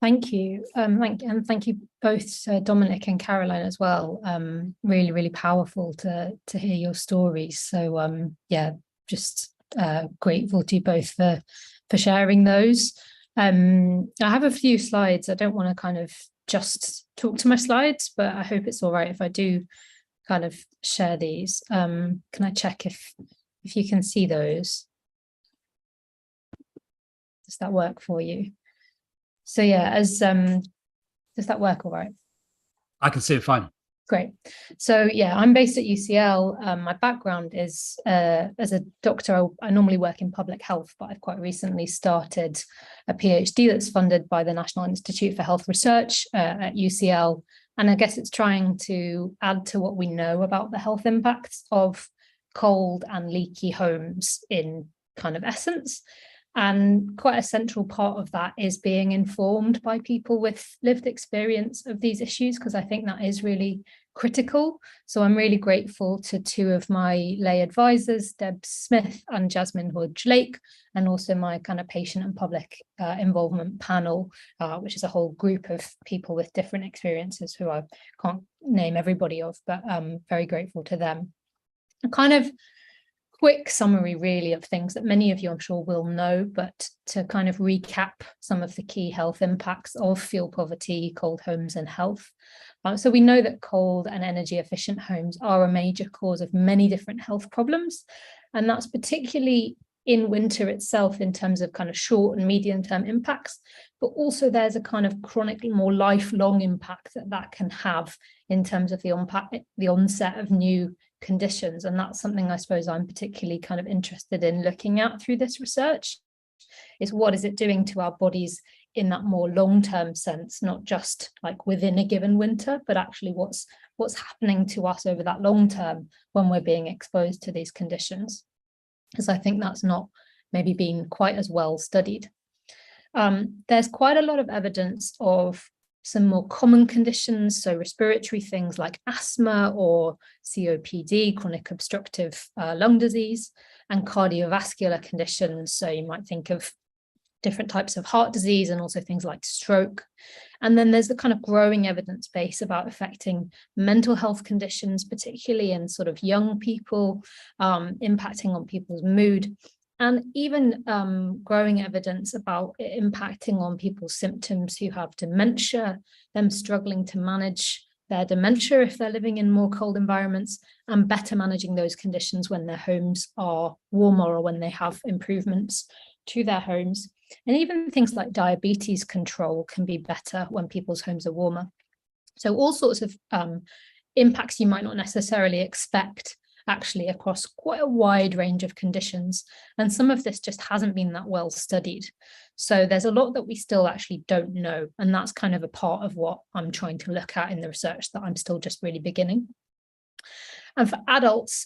[SPEAKER 9] Thank you. Thank you both, Dominic and Caroline, as well. Really, really powerful to hear your stories. So just grateful to you both for sharing those. I have a few slides. I don't want to kind of just talk to my slides, but I hope it's all right if I do kind of share these. Can I check if you can see those? Does that work for you? So yeah, does that work all right?
[SPEAKER 2] I can see it fine.
[SPEAKER 9] Great. So yeah, I'm based at UCL. My background is as a doctor. I normally work in public health, but I've quite recently started a PhD that's funded by the National Institute for Health Research at UCL. And I guess it's trying to add to what we know about the health impacts of cold and leaky homes in kind of essence. And quite a central part of that is being informed by people with lived experience of these issues, because I think that is really critical. So I'm really grateful to two of my lay advisors, Deb Smith and Jasmine Hodge-Lake, and also my kind of patient and public involvement panel, which is a whole group of people with different experiences who I can't name everybody of, but I'm very grateful to them. A kind of quick summary really of things that many of you I'm sure will know, but to kind of recap some of the key health impacts of fuel poverty, cold homes and health. So we know that cold and energy efficient homes are a major cause of many different health problems, and that's particularly in winter itself in terms of kind of short and medium term impacts, but also there's a kind of chronic, more lifelong impact that can have in terms of the onset of new conditions. And that's something I suppose I'm particularly kind of interested in looking at through this research, is what is it doing to our bodies in that more long-term sense, not just like within a given winter, but actually what's happening to us over that long term when we're being exposed to these conditions, because I think that's not maybe been quite as well studied. There's quite a lot of evidence of some more common conditions, so respiratory things like asthma or COPD, chronic obstructive lung disease, and cardiovascular conditions. So you might think of different types of heart disease and also things like stroke. And then there's the kind of growing evidence base about affecting mental health conditions, particularly in sort of young people, impacting on people's mood, and even growing evidence about it impacting on people's symptoms who have dementia, them struggling to manage their dementia if they're living in more cold environments, and better managing those conditions when their homes are warmer or when they have improvements to their homes. And even things like diabetes control can be better when people's homes are warmer. So all sorts of impacts you might not necessarily expect actually across quite a wide range of conditions. And some of this just hasn't been that well studied. So there's a lot that we still actually don't know. And that's kind of a part of what I'm trying to look at in the research that I'm still just really beginning. And for adults,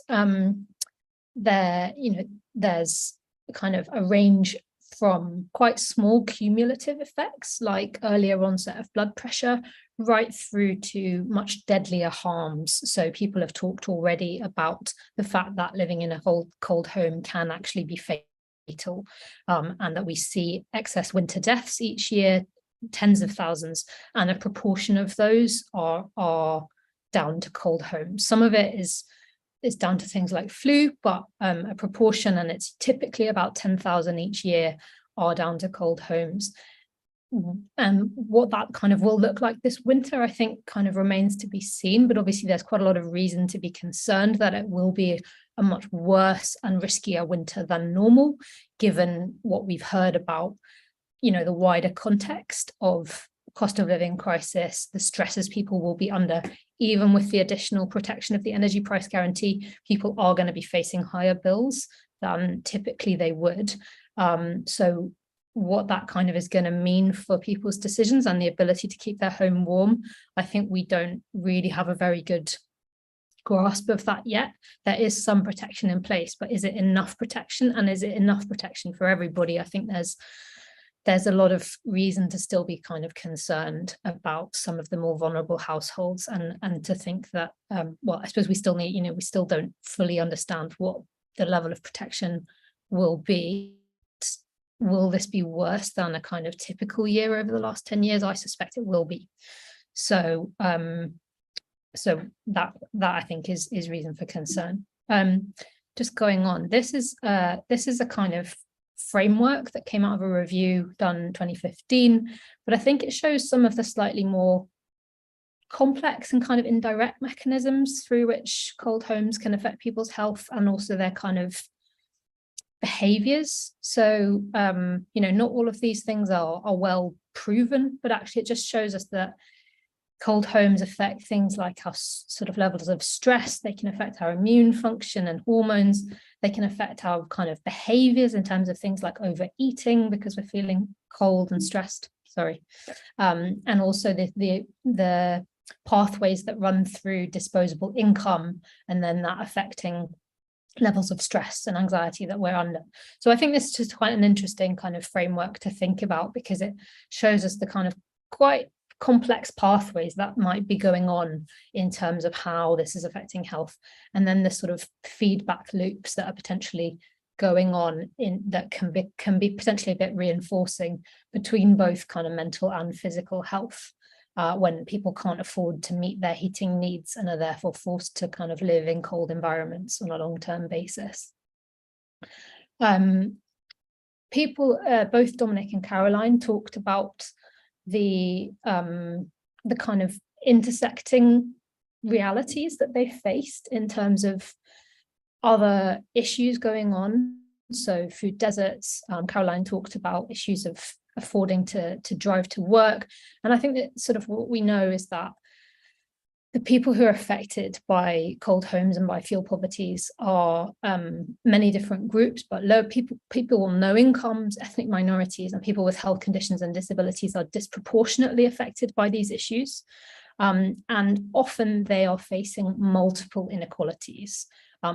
[SPEAKER 9] there's kind of a range from quite small cumulative effects like earlier onset of blood pressure right through to much deadlier harms. So people have talked already about the fact that living in a cold home can actually be fatal, and that we see excess winter deaths each year, tens of thousands, and a proportion of those are down to cold homes. Some of it is down to things like flu, but a proportion, and it's typically about 10,000 each year, are down to cold homes. And what that kind of will look like this winter, I think, kind of remains to be seen. But obviously, there's quite a lot of reason to be concerned that it will be a much worse and riskier winter than normal, given what we've heard about, the wider context of cost of living crisis, the stresses people will be under. Even with the additional protection of the energy price guarantee, people are going to be facing higher bills than typically they would. So what that kind of is going to mean for people's decisions and the ability to keep their home warm, I think we don't really have a very good grasp of that yet. There is some protection in place, but is it enough protection? And is it enough protection for everybody? I think there's a lot of reason to still be kind of concerned about some of the more vulnerable households, and to think that, well, I suppose we still need, we still don't fully understand what the level of protection will be. Will this be worse than a kind of typical year over the last 10 years? I suspect it will be. So, so that I think is reason for concern. Just going on, this is a kind of framework that came out of a review done in 2015, but I think it shows some of the slightly more complex and kind of indirect mechanisms through which cold homes can affect people's health and also their kind of behaviors. So, not all of these things are well proven, but actually it just shows us that cold homes affect things like our sort of levels of stress. They can affect our immune function and hormones. They can affect our kind of behaviors in terms of things like overeating because we're feeling cold and stressed. And also the pathways that run through disposable income, and then that affecting levels of stress and anxiety that we're under. So I think this is just quite an interesting kind of framework to think about, because it shows us the kind of quite complex pathways that might be going on in terms of how this is affecting health, and then the sort of feedback loops that are potentially going on in that can be potentially a bit reinforcing between both kind of mental and physical health, when people can't afford to meet their heating needs and are therefore forced to kind of live in cold environments on a long-term basis. People, both Dominic and Caroline, talked about the kind of intersecting realities that they faced in terms of other issues going on. So food deserts, Caroline talked about issues of affording to drive to work. And I think that sort of what we know is that the people who are affected by cold homes and by fuel poverties are many different groups, but low people on low incomes, ethnic minorities, and people with health conditions and disabilities are disproportionately affected by these issues. And often they are facing multiple inequalities.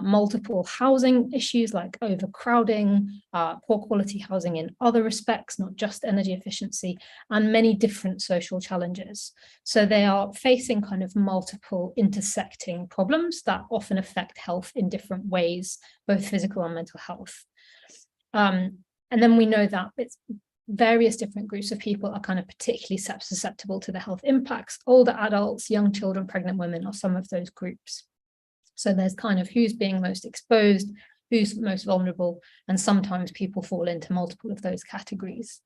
[SPEAKER 9] Multiple housing issues like overcrowding, poor quality housing in other respects, not just energy efficiency, and many different social challenges. So they are facing kind of multiple intersecting problems that often affect health in different ways, both physical and mental health. And then we know that it's various different groups of people are kind of particularly susceptible to the health impacts. Older adults, young children, pregnant women are some of those groups. So there's kind of who's being most exposed, who's most vulnerable, and sometimes people fall into multiple of those categories.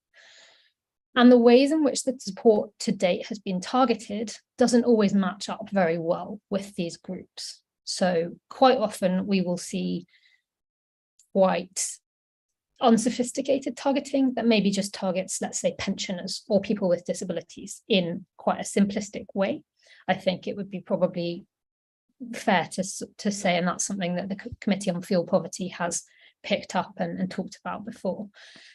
[SPEAKER 9] And the ways in which the support to date has been targeted doesn't always match up very well with these groups. So quite often we will see quite unsophisticated targeting that maybe just targets, let's say, pensioners or people with disabilities in quite a simplistic way. I think it would be probably fair to say, and that's something that the Committee on Fuel Poverty has picked up and talked about before.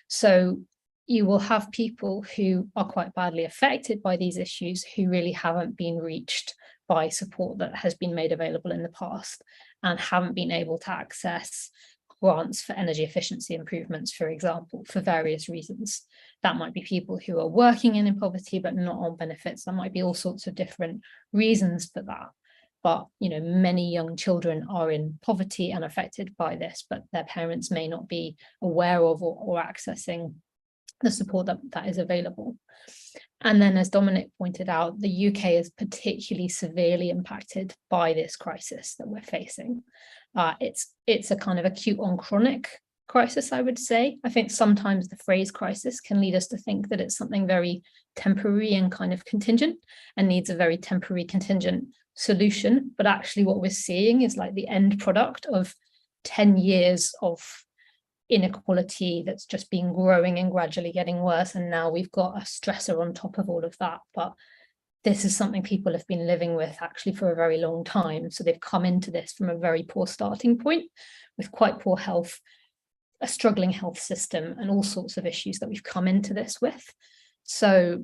[SPEAKER 9] So you will have people who are quite badly affected by these issues who really haven't been reached by support that has been made available in the past and haven't been able to access grants for energy efficiency improvements, for example, for various reasons. That might be people who are working in poverty but not on benefits. There might be all sorts of different reasons for that. But many young children are in poverty and affected by this, but their parents may not be aware of or accessing the support that is available. And then, as Dominic pointed out, the UK is particularly severely impacted by this crisis that we're facing. It's a kind of acute on chronic crisis, I would say. I think sometimes the phrase crisis can lead us to think that it's something very temporary and kind of contingent and needs a very temporary contingent solution. But actually what we're seeing is like the end product of 10 years of inequality that's just been growing and gradually getting worse. And now we've got a stressor on top of all of that. But this is something people have been living with actually for a very long time. So they've come into this from a very poor starting point with quite poor health, a struggling health system, and all sorts of issues that we've come into this with. So,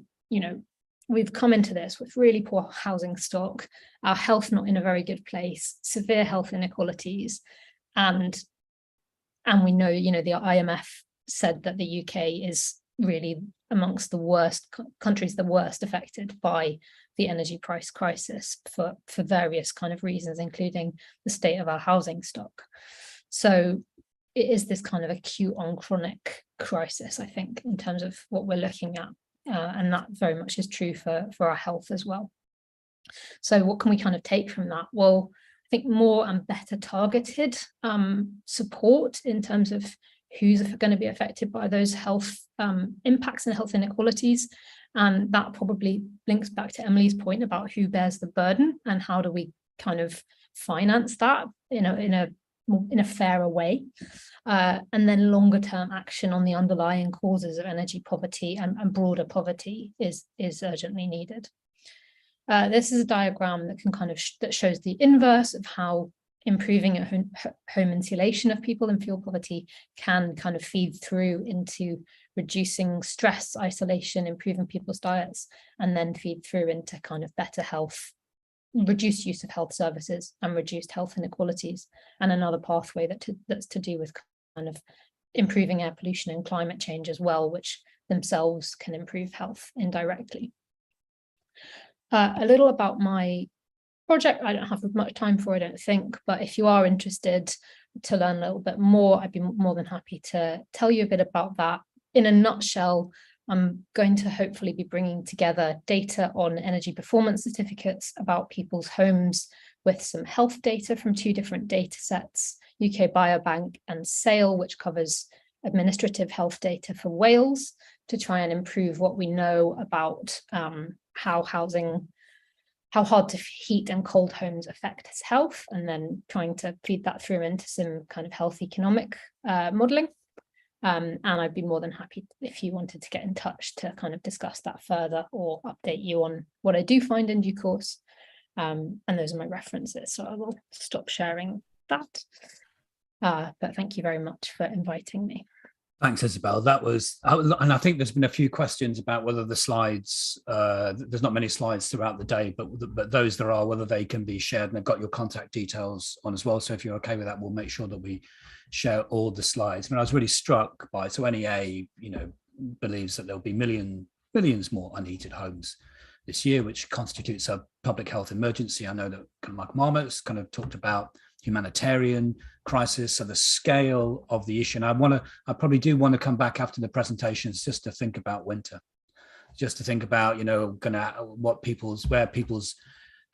[SPEAKER 9] we've come into this with really poor housing stock, our health not in a very good place, severe health inequalities, and we know, the IMF said that the UK is really amongst the worst countries, the worst affected by the energy price crisis for various kind of reasons, including the state of our housing stock. So it is this kind of acute on chronic crisis, I think, in terms of what we're looking at. And that very much is true for our health as well. So what can we kind of take from that? Well, I think more and better targeted support in terms of who's going to be affected by those health impacts and health inequalities. And that probably links back to Emily's point about who bears the burden and how do we kind of finance that in a fairer way. And then longer term action on the underlying causes of energy poverty and broader poverty is urgently needed. This is a diagram that can kind of that shows the inverse of how improving home insulation of people in fuel poverty can kind of feed through into reducing stress, isolation, improving people's diets, and then feed through into kind of better health, reduced use of health services, and reduced health inequalities. And another pathway that's to do with kind of improving air pollution and climate change as well, which themselves can improve health indirectly. A little about my project. I don't have much time for it, I don't think, but if you are interested to learn a little bit more, I'd be more than happy to tell you a bit about that. In a nutshell, I'm going to hopefully be bringing together data on energy performance certificates about people's homes with some health data from two different data sets, UK Biobank and SAIL, which covers administrative health data for Wales, to try and improve what we know about how hard to heat and cold homes affect health, and then trying to feed that through into some kind of health economic modelling. And I'd be more than happy if you wanted to get in touch to kind of discuss that further or update you on what I do find in due course. And those are my references, so I will stop sharing that. But thank you very much for inviting me.
[SPEAKER 2] Thanks, Isabel. That was, and I think there's been a few questions about whether the slides, there's not many slides throughout the day, but those there are, whether they can be shared, and they've got your contact details on as well. So if you're okay with that, we'll make sure that we share all the slides. I mean, I was really struck by, so NEA, believes that there'll be millions more unheated homes this year, which constitutes a public health emergency. I know that kind of Mark Marmot's kind of talked about humanitarian crisis, so the scale of the issue. And I probably do want to come back after the presentations just to think about winter, just to think about, where people's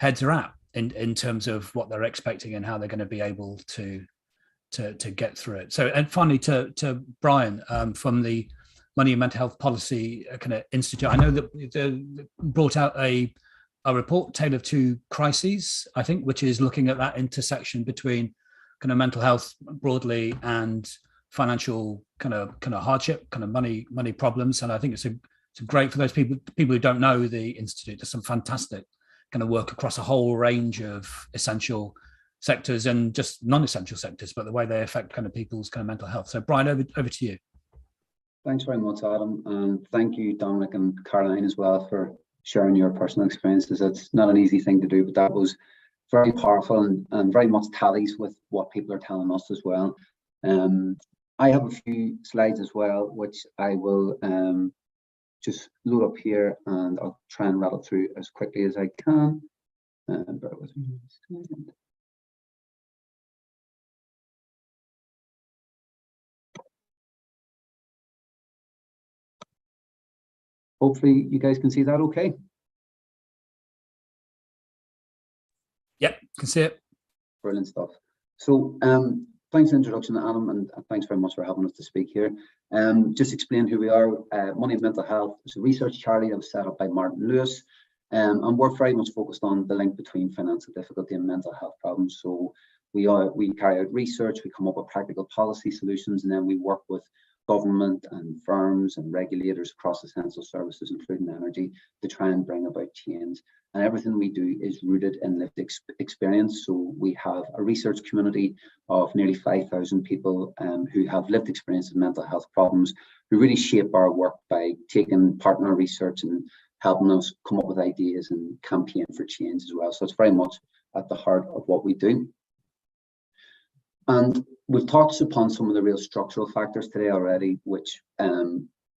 [SPEAKER 2] heads are at in terms of what they're expecting and how they're going to be able to get through it. So, and finally to Brian from the Money and Mental Health Policy kind of Institute, I know that they brought out a report, Tale of Two Crises, I think, which is looking at that intersection between kind of mental health broadly and financial kind of hardship, kind of money problems. And I think it's great for those people who don't know the Institute. There's some fantastic kind of work across a whole range of essential sectors and just non-essential sectors, but the way they affect kind of people's kind of mental health. So Brian, over to you.
[SPEAKER 10] Thanks very much, Adam, and thank you, Dominic and Caroline, as well, for sharing your personal experiences. It's not an easy thing to do, but that was very powerful and very much tallies with what people are telling us as well. I have a few slides as well, which I will just load up here, and I'll try and rattle through as quickly as I can. Bear with me a second. Hopefully you guys can see that okay.
[SPEAKER 2] Yep, can see it.
[SPEAKER 10] Brilliant stuff. So thanks for the introduction, Adam, and thanks very much for having us to speak here. Just explain who we are. Money and Mental Health is a research charity that was set up by Martin Lewis, and we're very much focused on the link between financial difficulty and mental health problems. So we carry out research, we come up with practical policy solutions, and then we work with government and firms and regulators across essential services, including energy, to try and bring about change. And everything we do is rooted in lived experience. So we have a research community of nearly 5,000 people who have lived experience of mental health problems, who really shape our work by taking part in our research and helping us come up with ideas and campaign for change as well. So it's very much at the heart of what we do. And we've touched upon some of the real structural factors today already, which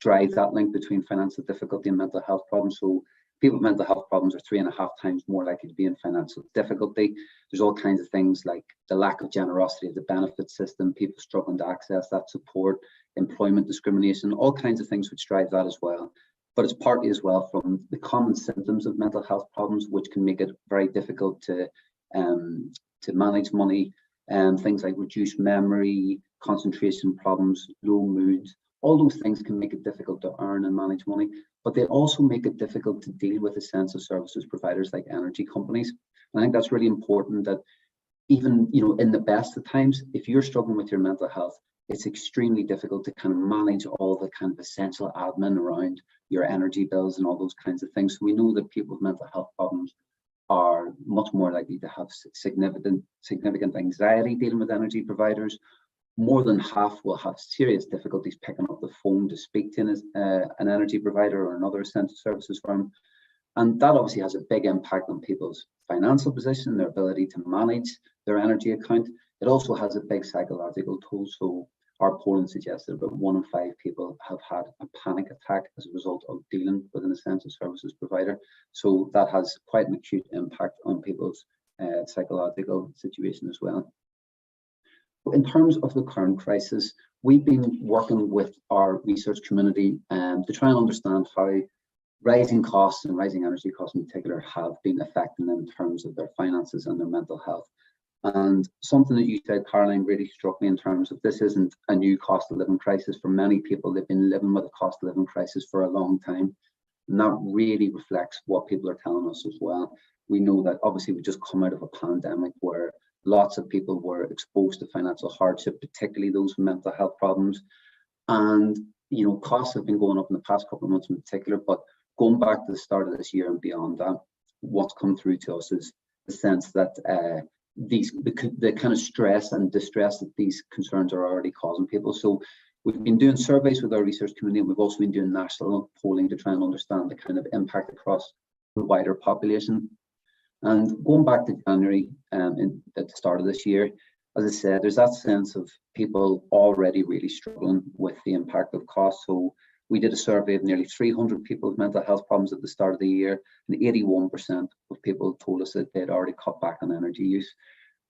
[SPEAKER 10] drive that link between financial difficulty and mental health problems. So people with mental health problems are 3.5 times more likely to be in financial difficulty. There's all kinds of things like the lack of generosity of the benefit system, people struggling to access that support, employment discrimination, all kinds of things which drive that as well. But it's partly as well from the common symptoms of mental health problems, which can make it very difficult to manage money. Things like reduced memory, concentration problems, low mood, all those things can make it difficult to earn and manage money, but they also make it difficult to deal with essential services providers like energy companies. And I think that's really important, that even, you know, in the best of times, if you're struggling with your mental health, it's extremely difficult to kind of manage all the kind of essential admin around your energy bills and all those kinds of things. So we know that people with mental health problems are much more likely to have significant anxiety dealing with energy providers. More than half will have serious difficulties picking up the phone to speak to an energy provider or another essential services firm. And that obviously has a big impact on people's financial position, their ability to manage their energy account. It also has a big psychological toll. So our polling suggests that about 1 in 5 people have had a panic attack as a result of dealing with an essential services provider. So that has quite an acute impact on people's psychological situation as well. In terms of the current crisis, we've been working with our research community to try and understand how rising costs and rising energy costs in particular have been affecting them in terms of their finances and their mental health. And something that you said, Caroline, really struck me in terms of this isn't a new cost of living crisis. For many people, they've been living with a cost of living crisis for a long time. And that really reflects what people are telling us as well. We know that obviously we just come out of a pandemic where lots of people were exposed to financial hardship, particularly those with mental health problems. And, you know, costs have been going up in the past couple of months in particular, but going back to the start of this year and beyond that, what's come through to us is the sense that the kind of stress and distress that these concerns are already causing people. So we've been doing surveys with our research community, and we've also been doing national polling to try and understand the kind of impact across the wider population. And going back to January at the start of this year, as I said, there's that sense of people already really struggling with the impact of costs. So we did a survey of nearly 300 people with mental health problems at the start of the year, and 81% of people told us that they'd already cut back on energy use.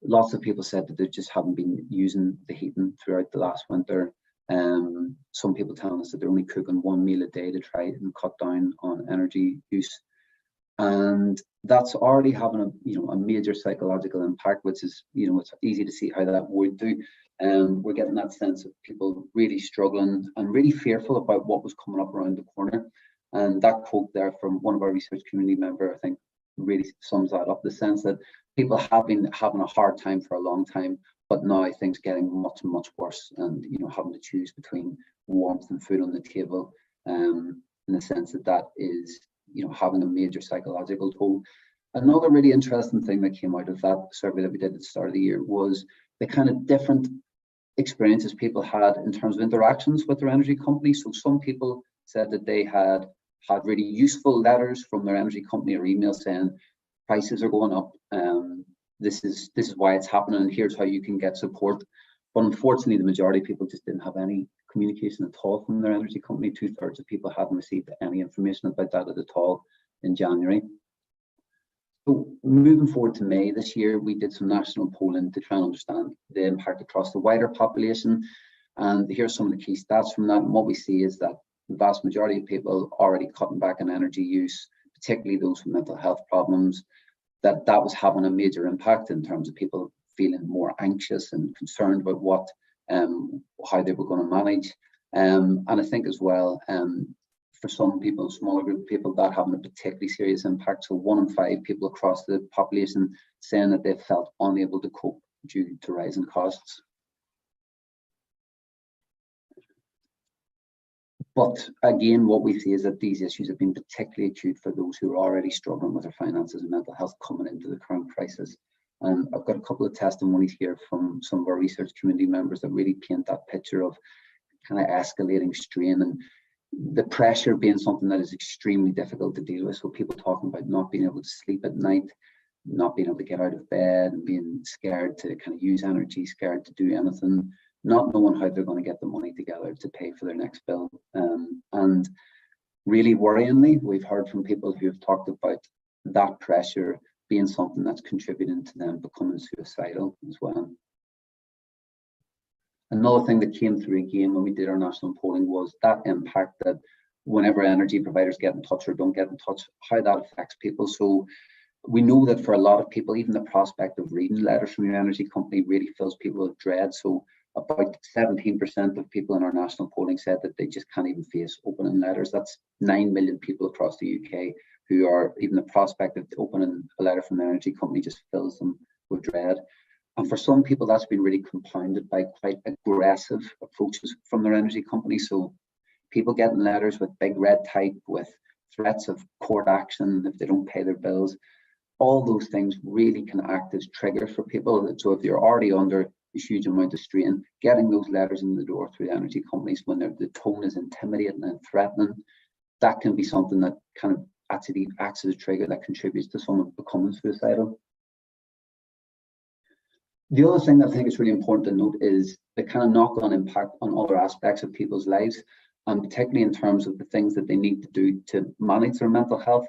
[SPEAKER 10] Lots of people said that they just haven't been using the heating throughout the last winter. Some people telling us that they're only cooking 1 meal a day to try and cut down on energy use. And that's already having a major psychological impact, which is, it's easy to see how that would do. We're getting that sense of people really struggling and really fearful about what was coming up around the corner. And that quote there from one of our research community members, I think, really sums that up, the sense that people have been having a hard time for a long time, but now things getting much, much worse, and having to choose between warmth and food on the table, in the sense that is having a major psychological toll. Another really interesting thing that came out of that survey that we did at the start of the year was the kind of different experiences people had in terms of interactions with their energy company. So some people said that they had really useful letters from their energy company or emails saying prices are going up, this is why it's happening, and here's how you can get support. But unfortunately, the majority of people just didn't have any communication at all from their energy company. 2/3 of people hadn't received any information about that at all in January. So moving forward to May this year, we did some national polling to try and understand the impact across the wider population. And here's some of the key stats from that. And what we see is that the vast majority of people already cutting back on energy use, particularly those with mental health problems, that was having a major impact in terms of people feeling more anxious and concerned about what, how they were going to manage. And I think as well, for some people, a smaller group of people, that having a particularly serious impact. So 1 in 5 people across the population saying that they felt unable to cope due to rising costs. But again, what we see is that these issues have been particularly acute for those who are already struggling with their finances and mental health coming into the current crisis. And I've got a couple of testimonies here from some of our research community members that really paint that picture of kind of escalating strain and the pressure being something that is extremely difficult to deal with. So people talking about not being able to sleep at night, not being able to get out of bed, and being scared to kind of use energy, scared to do anything, not knowing how they're going to get the money together to pay for their next bill. And really worryingly, we've heard from people who have talked about that pressure being something that's contributing to them becoming suicidal as well. Another thing that came through again when we did our national polling was that impact that whenever energy providers get in touch or don't get in touch, how that affects people. So we know that for a lot of people, even the prospect of reading letters from your energy company really fills people with dread. So about 17% of people in our national polling said that they just can't even face opening letters. That's 9 million people across the UK who are, even the prospect of opening a letter from their energy company just fills them with dread. And for some people, that's been really compounded by quite aggressive approaches from their energy company. So people getting letters with big red type, with threats of court action if they don't pay their bills. All those things really can act as triggers for people. So if you're already under a huge amount of strain, getting those letters in the door through the energy companies when the tone is intimidating and threatening, that can be something that kind of actually acts as a trigger that contributes to someone becoming suicidal. The other thing that I think is really important to note is the kind of knock-on impact on other aspects of people's lives, and particularly in terms of the things that they need to do to manage their mental health.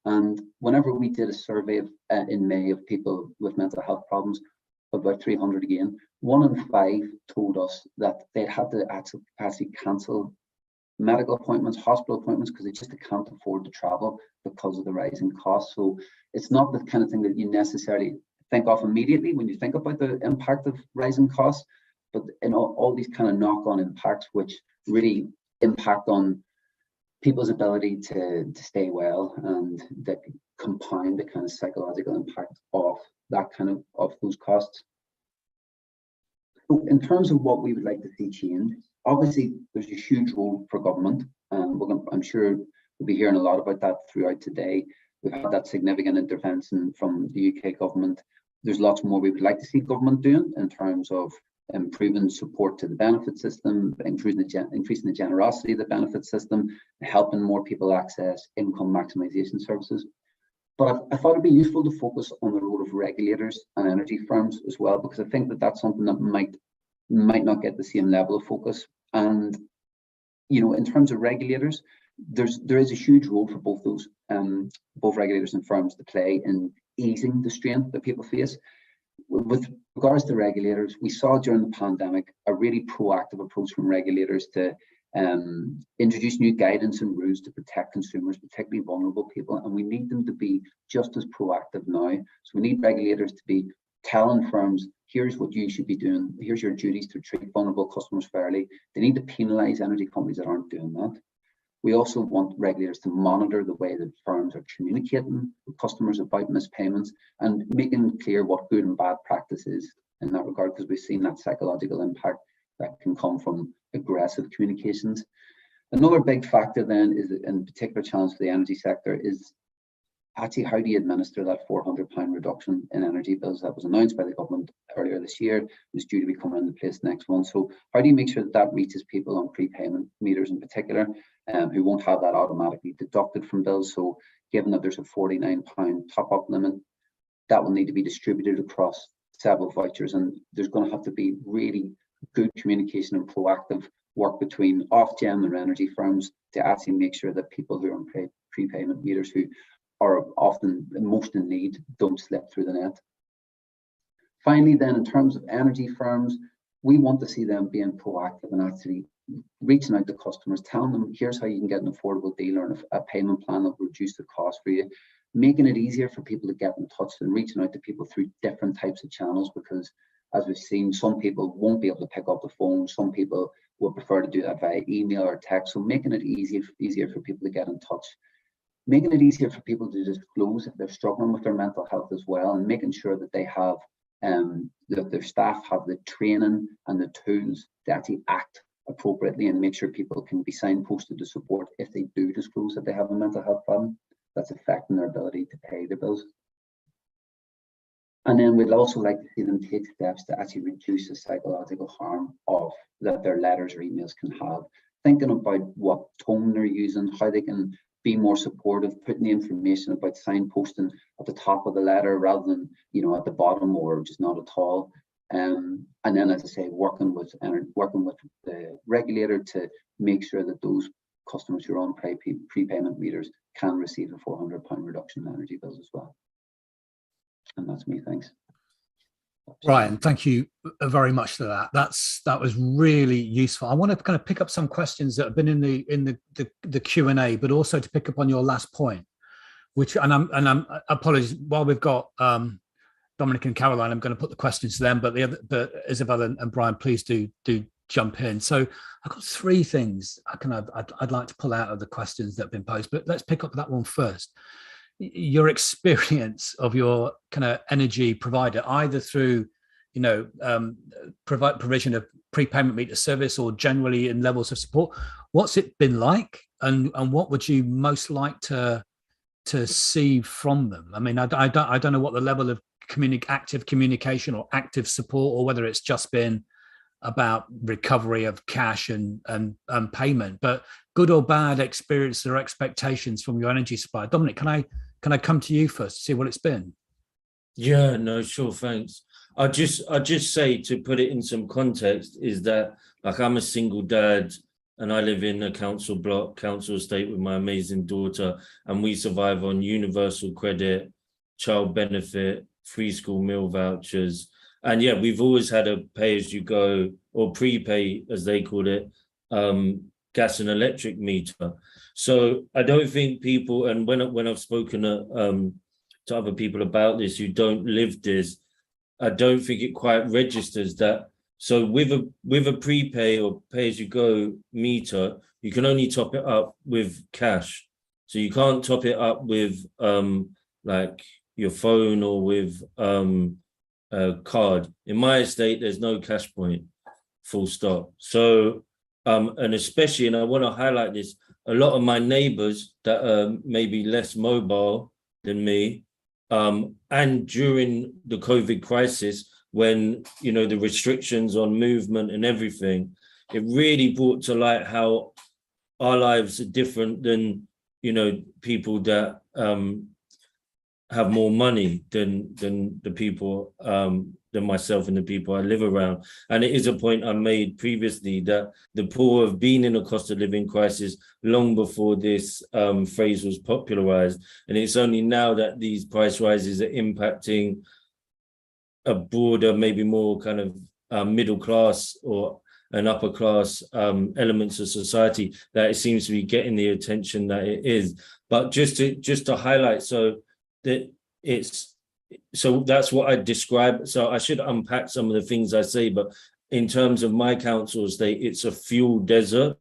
[SPEAKER 10] And whenever we did a survey in May of people with mental health problems, about 300 again, 1 in 5 told us that they'd had to actually cancel medical appointments, hospital appointments, because they just can't afford to travel because of the rising costs. So it's not the kind of thing that you necessarily think of immediately when you think about the impact of rising costs, but in all these kind of knock-on impacts which really impact on people's ability to stay well, and that compound the kind of psychological impact of that kind of those costs. So in terms of what we would like to see change, obviously there's a huge role for government, and I'm sure we'll be hearing a lot about that throughout today. We've had that significant intervention from the UK government. There's lots more we would like to see government doing in terms of improving support to the benefit system, increasing the generosity of the benefit system, helping more people access income maximisation services. But I thought it'd be useful to focus on the role of regulators and energy firms as well, because I think that that's something that might not get the same level of focus. And you know, in terms of regulators, there is a huge role for both those both regulators and firms to play in easing the strain that people face. With regards to regulators, we saw during the pandemic a really proactive approach from regulators to introduce new guidance and rules to protect consumers, particularly vulnerable people, and we need them to be just as proactive now. So we need regulators to be telling firms, here's what you should be doing, here's your duties to treat vulnerable customers fairly. They need to penalise energy companies that aren't doing that. We also want regulators to monitor the way that firms are communicating with customers about mispayments and making clear what good and bad practice is in that regard, because we've seen that psychological impact that can come from aggressive communications. Another big factor then is, in particular challenge for the energy sector, is actually, how do you administer that £400 reduction in energy bills that was announced by the government earlier this year, is due to be coming into place next month? So how do you make sure that that reaches people on prepayment meters in particular, who won't have that automatically deducted from bills? So given that there's a £49 top-up limit, that will need to be distributed across several vouchers, and there's going to have to be really good communication and proactive work between Ofgem and energy firms to actually make sure that people who are on prepayment meters, who are often most in need, don't slip through the net. Finally, then, in terms of energy firms, we want to see them being proactive and actually reaching out to customers, telling them, here's how you can get an affordable deal or a payment plan that will reduce the cost for you, making it easier for people to get in touch and reaching out to people through different types of channels, because as we've seen, some people won't be able to pick up the phone, some people would prefer to do that via email or text. So making it easier for people to get in touch, making it easier for people to disclose if they're struggling with their mental health as well, and making sure that they have that their staff have the training and the tools to actually act appropriately and make sure people can be signposted to support if they do disclose that they have a mental health problem that's affecting their ability to pay their bills. And then we'd also like to see them take steps to actually reduce the psychological harm of that their letters or emails can have, thinking about what tone they're using, how they can be more supportive, putting the information about signposting at the top of the letter rather than, you know, at the bottom or just not at all. And then, as I say, working with the regulator to make sure that those customers who are on prepayment meters can receive a £400 reduction in energy bills as well. And that's me. Thanks.
[SPEAKER 2] Ryan, thank you very much for that. That was really useful. I want to kind of pick up some questions that have been in the Q&A, but also to pick up on your last point, which I'm apologies, while we've got Dominic and Caroline, I'm going to put the questions to them, but Isabel and Brian, please do jump in. So I've got three things I'd like to pull out of the questions that have been posed, but let's pick up that one first. Your experience of your kind of energy provider, either through, you know, provision of prepayment meter service or generally in levels of support. What's it been like, and what would you most like to see from them? I mean, I don't know what the level of active communication or active support, or whether it's just been about recovery of cash and payment, but good or bad experience or expectations from your energy supplier. Dominic, can I come to you first to see what it's been?
[SPEAKER 7] Yeah, no, sure, thanks. I just say, to put it in some context, is that, like, I'm a single dad and I live in a council estate with my amazing daughter, and we survive on universal credit, child benefit, free school meal vouchers. And yeah, we've always had a pay-as-you-go, or prepay, as they call it, gas and electric meter. So I don't think people, and when I've spoken to other people about this who don't live this, I don't think it quite registers that. So with a prepay or pay-as-you-go meter, you can only top it up with cash. So you can't top it up with like your phone or with a card. In my estate, there's no cash point, full stop. So and especially, and I want to highlight this, a lot of my neighbors that are maybe less mobile than me, and during the COVID crisis, when, you know, the restrictions on movement and everything, it really brought to light how our lives are different than, you know, people that have more money than the people than myself and the people I live around. And it is a point I made previously, that the poor have been in a cost of living crisis long before this phrase was popularized. And it's only now that these price rises are impacting a broader, maybe more kind of middle class or an upper class elements of society, that it seems to be getting the attention that it is. But just to highlight, so that so that's what I describe. So I should unpack some of the things I say, but in terms of my council estate, it's a fuel desert,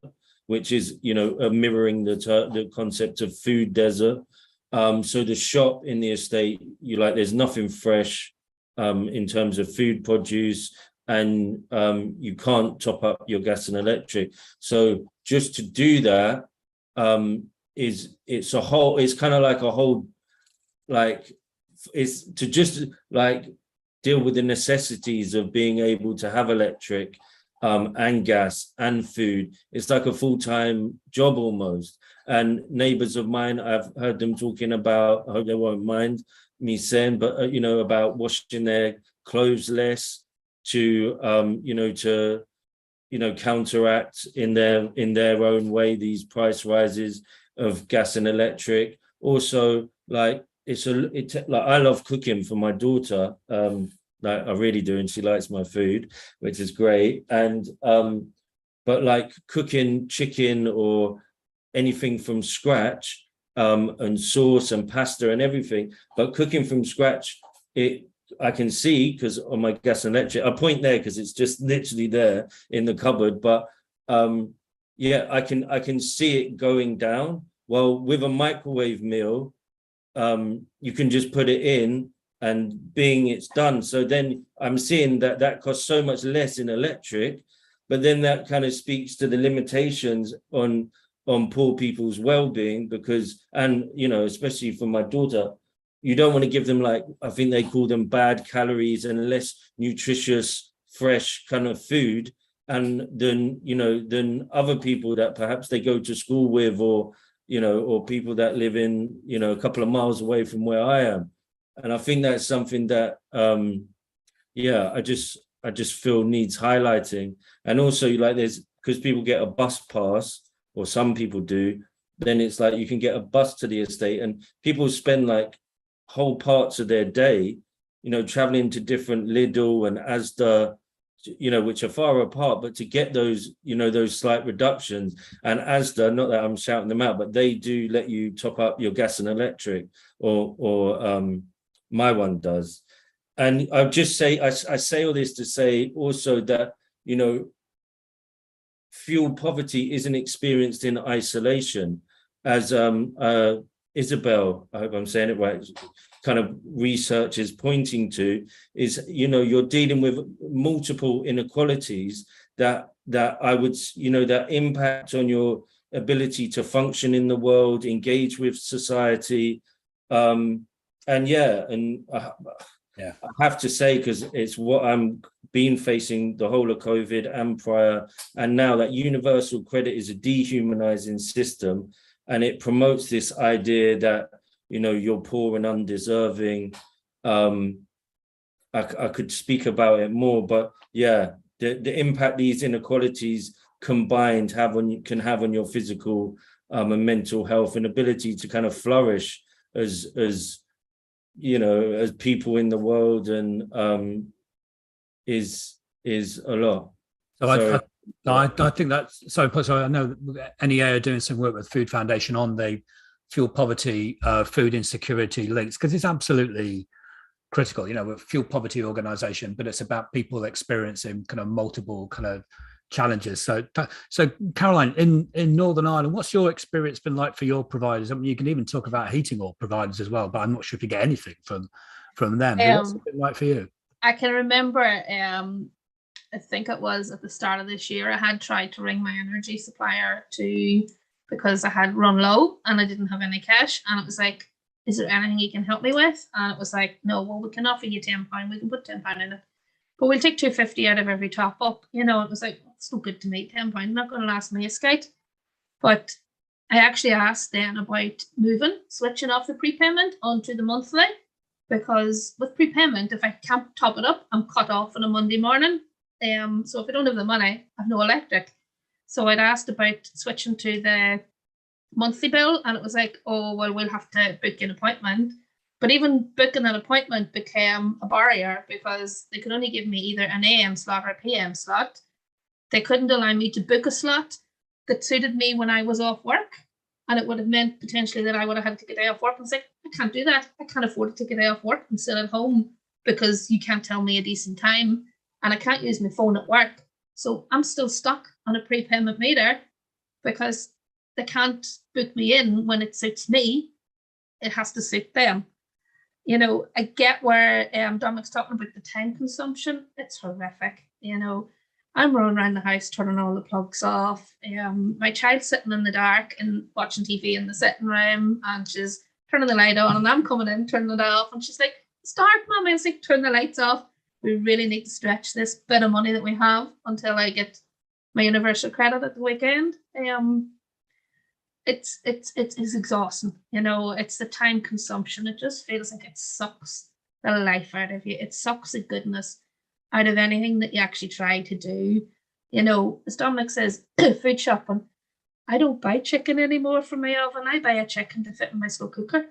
[SPEAKER 7] which is, you know, mirroring the concept of food desert. So the shop in the estate, there's nothing fresh in terms of food produce, and you can't top up your gas and electric. So just to do that, it's kind of like a whole like, is to just like deal with the necessities of being able to have electric and gas and food. It's like a full-time job almost. And neighbors of mine, I've heard them talking about, I hope they won't mind me saying, but you know, about washing their clothes less to counteract in their own way these price rises of gas and electric. Also, like like I love cooking for my daughter, like I really do, and she likes my food, which is great. And but like cooking chicken or anything from scratch, and sauce and pasta and everything, but cooking from scratch, I can see, because on my gas and electric, I point there because it's just literally there in the cupboard, but yeah, I can see it going down. Well, with a microwave meal, you can just put it in and being it's done. So then I'm seeing that costs so much less in electric, but then that kind of speaks to the limitations on poor people's well-being, because, and you know, especially for my daughter, you don't want to give them, like, I think they call them bad calories and less nutritious, fresh kind of food, and than other people that perhaps they go to school with, or people that live in, a couple of miles away from where I am. And I think that's something that, I just feel needs highlighting. And also, like, there's, because people get a bus pass, or some people do, then it's like you can get a bus to the estate, and people spend like whole parts of their day, traveling to different Lidl and Asda, which are far apart, but to get those, those slight reductions. And Asda, not that I'm shouting them out, but they do let you top up your gas and electric, or my one does. And I just say, I say all this to say also that, fuel poverty isn't experienced in isolation, as Isabel, I hope I'm saying it right, kind of research is pointing to, is, you're dealing with multiple inequalities that I would, that impact on your ability to function in the world, engage with society. I have to say, because it's what I'm been facing the whole of COVID and prior, and now, that universal credit is a dehumanizing system, and it promotes this idea that, you're poor and undeserving. I could speak about it more, but yeah, the impact these inequalities combined can have on your physical and mental health and ability to kind of flourish as people in the world, and is a lot.
[SPEAKER 2] So I think that's so. I know NEA are doing some work with Food Foundation on the fuel poverty, food insecurity links, because it's absolutely critical. We're a fuel poverty organization, but it's about people experiencing kind of multiple kind of challenges. So Caroline, in Northern Ireland, what's your experience been like for your providers? I mean, you can even talk about heating oil providers as well, but I'm not sure if you get anything from them. What's it been like for you?
[SPEAKER 8] I can remember, I think it was at the start of this year, I had tried to ring my energy supplier because I had run low and I didn't have any cash, and it was like, is there anything you can help me with? And it was like, no, well, we can offer you £10, we can put £10 in it, but we'll take $2.50 out of every top up. It was like, it's no good to me, £10 not going to last me a skate. But I actually asked then about switching off the prepayment onto the monthly, because with prepayment, if I can't top it up, I'm cut off on a Monday morning. So if I don't have the money, I have no electric. So I'd asked about switching to the monthly bill, and it was like, oh, well, we'll have to book an appointment. But even booking an appointment became a barrier, because they could only give me either an AM slot or a PM slot. They couldn't allow me to book a slot that suited me when I was off work. And it would have meant potentially that I would have had to take a day off work. And say, I can't do that. I can't afford to take a day off work and sit at home, because you can't tell me a decent time, and I can't use my phone at work. So I'm still stuck on a prepayment meter, because they can't book me in when it suits me. It has to suit them. I get where Dominic's talking about the time consumption. It's horrific. I'm running around the house turning all the plugs off. My child's sitting in the dark and watching TV in the sitting room, and she's turning the light on, and I'm coming in, turning it off. And she's like, it's dark, Mum. I was like, turn the lights off. We really need to stretch this bit of money that we have until I get my universal credit at the weekend. It's exhausting, you know, it's the time consumption. It just feels like it sucks the life out of you. It sucks the goodness out of anything that you actually try to do. You know, as Dominic says, food shopping. I don't buy chicken anymore from my oven. I buy a chicken to fit in my slow cooker.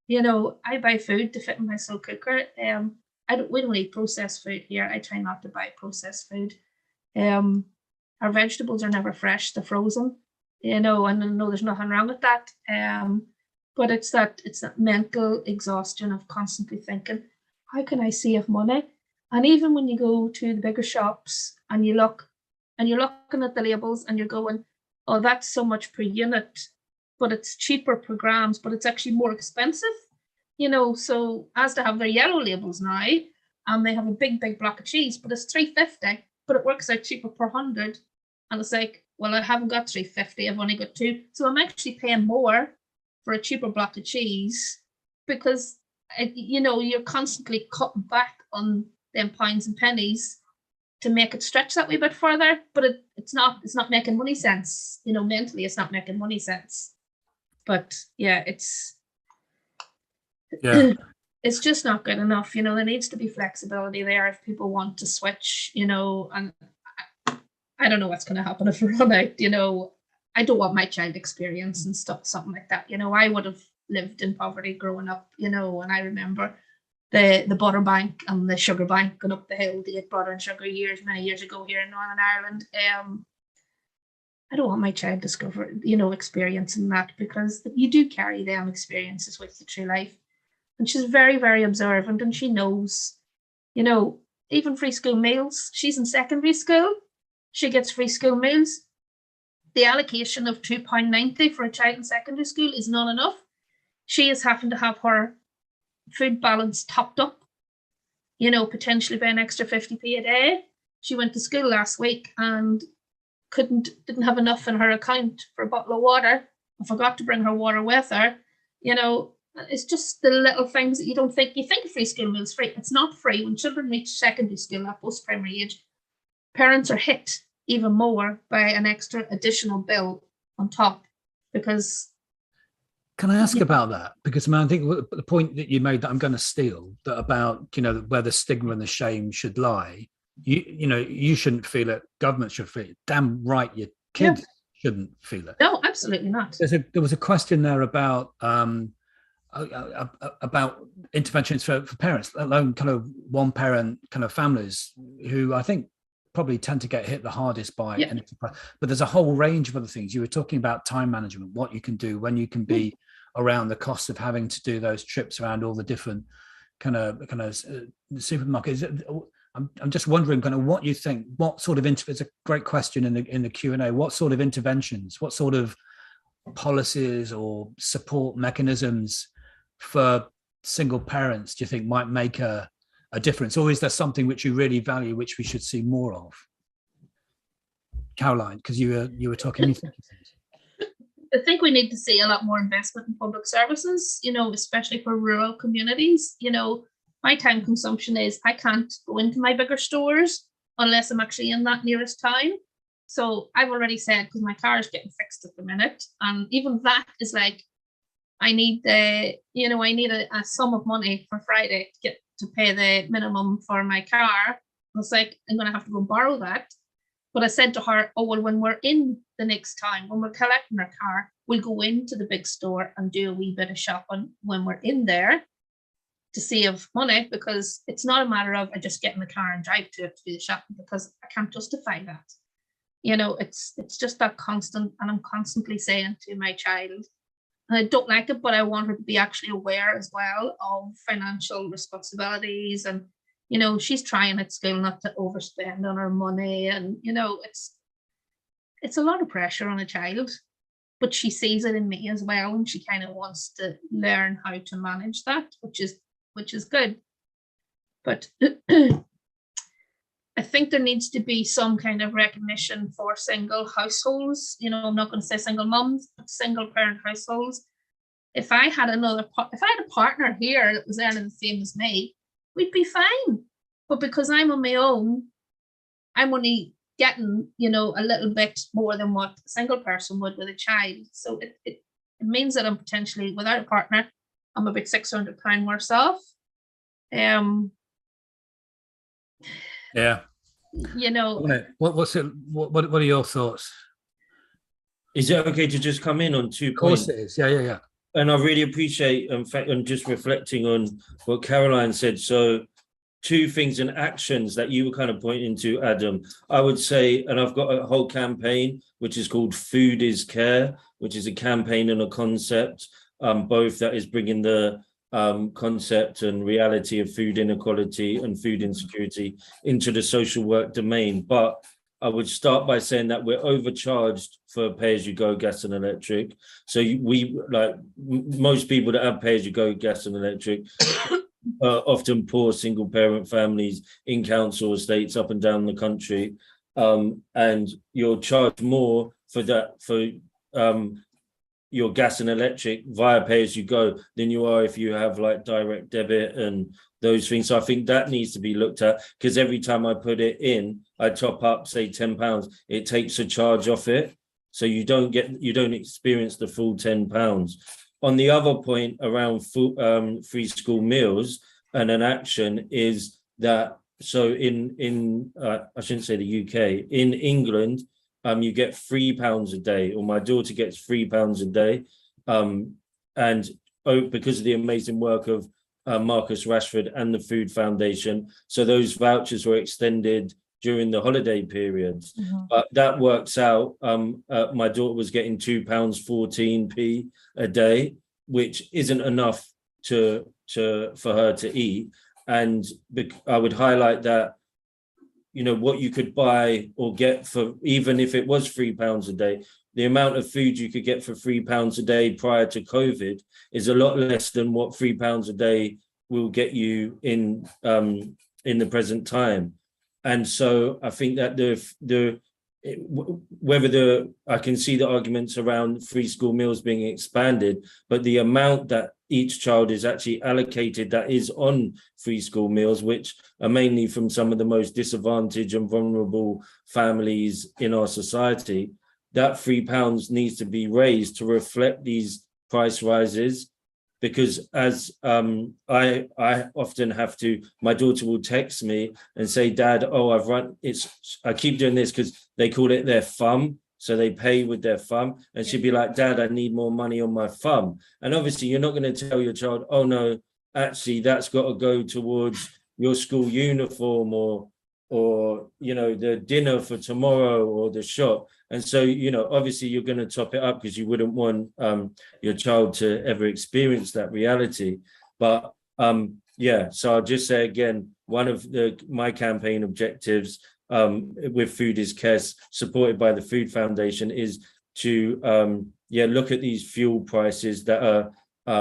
[SPEAKER 8] You know, I buy food to fit in my slow cooker. We don't eat processed food here. I try not to buy processed food. Our vegetables are never fresh, they're frozen, you know, and I know there's nothing wrong with that. But it's that mental exhaustion of constantly thinking, how can I save money? And even when you go to the bigger shops and you look and you're looking at the labels and you're going, oh, that's so much per unit, but it's cheaper per grams, but it's actually more expensive. You know, so as to have their yellow labels now, and they have a big block of cheese, but it's $3.50, but it works out cheaper per 100. And it's like, well, I haven't got $3.50, I've only got 2. So I'm actually paying more for a cheaper block of cheese because, you know, you're constantly cutting back on them pounds and pennies to make it stretch that wee bit further. But it's not making money sense. You know, mentally, it's not making money sense. But yeah, it's just not good enough. You know, there needs to be flexibility there if people want to switch, you know, and I don't know what's going to happen if we run out, you know. I don't want my child experience and stuff, something like that. You know, I would have lived in poverty growing up, you know, and I remember the butter bank and the sugar bank going up the hill to get butter and sugar many years ago here in Northern Ireland. I don't want my child experiencing that, because you do carry them experiences with you through life. And she's very, very observant, and she knows, you know, even free school meals. She's in secondary school. She gets free school meals. The allocation of £2.90 for a child in secondary school is not enough. She is having to have her food balance topped up, you know, potentially by an extra 50p a day. She went to school last week and didn't have enough in her account for a bottle of water. I forgot to bring her water with her. You know, it's just the little things that you don't think. You think free school meals free. It's not free. When children reach secondary school at post-primary age, parents are hit even more by an extra additional bill on top, because.
[SPEAKER 2] Can I ask about that? Because I think the point that you made that I'm going to steal, that about, you know, where the stigma and the shame should lie. You know, you shouldn't feel it. Government should feel it. Damn right, your kids shouldn't feel it.
[SPEAKER 8] No, absolutely not.
[SPEAKER 2] There was a question there about interventions for parents, let alone kind of one parent kind of families who I think probably tend to get hit the hardest by it. But there's a whole range of other things. You were talking about time management, what you can do, when you can be around, the cost of having to do those trips around all the different kind of supermarkets. I'm just wondering kind of what you think, what sort of it's a great question in the Q&A, what sort of interventions, what sort of policies or support mechanisms for single parents do you think might make a difference? Or is there something which you really value, which we should see more of? Caroline, because you were talking.
[SPEAKER 8] I think we need to see a lot more investment in public services, you know, especially for rural communities. You know, my time consumption is I can't go into my bigger stores unless I'm actually in that nearest town. So I've already said, because my car is getting fixed at the minute, and even that is like, I need a sum of money for Friday to pay the minimum for my car. I was like, I'm going to have to go and borrow that. But I said to her, oh, well, when we're in the next time, when we're collecting our car, we'll go into the big store and do a wee bit of shopping when we're in there to save money, because it's not a matter of I just get in the car and drive to it to do the shopping, because I can't justify that. You know, it's just that constant, and I'm constantly saying to my child, and I don't like it, but I want her to be actually aware as well of financial responsibilities. And, you know, she's trying at school not to overspend on her money. And, you know, it's a lot of pressure on a child, but she sees it in me as well. And she kind of wants to learn how to manage that, which is good. But I think there needs to be some kind of recognition for single households. You know, I'm not going to say single mums, but single parent households. if I had a partner here that was earning the same as me, we'd be fine. But because I'm on my own, I'm only getting, you know, a little bit more than what a single person would with a child. So it means that I'm potentially, without a partner, I'm about £600 worse off.
[SPEAKER 2] Yeah.
[SPEAKER 8] You know,
[SPEAKER 2] what are your thoughts?
[SPEAKER 7] Is it okay to just come in on 2
[SPEAKER 2] Of course
[SPEAKER 7] points?
[SPEAKER 2] it is. Yeah.
[SPEAKER 7] And I really appreciate, in fact, and just reflecting on what Caroline said. So 2 things and actions that you were kind of pointing to, Adam. I would say, and I've got a whole campaign, which is called Food is Care, which is a campaign and a concept, both that is bringing the concept and reality of food inequality and food insecurity into the social work domain. But I would start by saying that we're overcharged for pay-as-you-go gas and electric. So we, like most people that have pay-as-you-go gas and electric, often poor single-parent families in council estates up and down the country, and you're charged more for that, for your gas and electric via pay-as-you-go than you are if you have like direct debit and those things. So I think that needs to be looked at, because every time I put it in, I top up, say £10, it takes a charge off it. So you don't experience the full £10. On the other point around free school meals, and an action is that, so in I shouldn't say the UK, in England, you get £3 a day, or my daughter gets £3 a day. And because of the amazing work of Marcus Rashford and the Food Foundation, so those vouchers were extended during the holiday periods. But that works out, my daughter was getting £2.14 a day, which isn't enough for her to eat. And I would highlight that, you know, what you could buy or get for, even if it was £3 a day, the amount of food you could get for £3 a day prior to COVID is a lot less than what £3 a day will get you in the present time. And so I think that I can see the arguments around free school meals being expanded, but the amount that each child is actually allocated that is on free school meals, which are mainly from some of the most disadvantaged and vulnerable families in our society, that £3 needs to be raised to reflect these price rises. Because as I often have to, my daughter will text me and say, Dad, I keep doing this because they call it their thumb. So they pay with their thumb, and she'd be like, Dad, I need more money on my thumb. And obviously you're not going to tell your child, oh no, actually that's got to go towards your school uniform or, you know, the dinner for tomorrow or the shop. And so, you know, obviously you're going to top it up because you wouldn't want your child to ever experience that reality. But yeah, so I'll just say again, one of my campaign objectives with Food is Care, supported by the Food Foundation, is to look at these fuel prices that are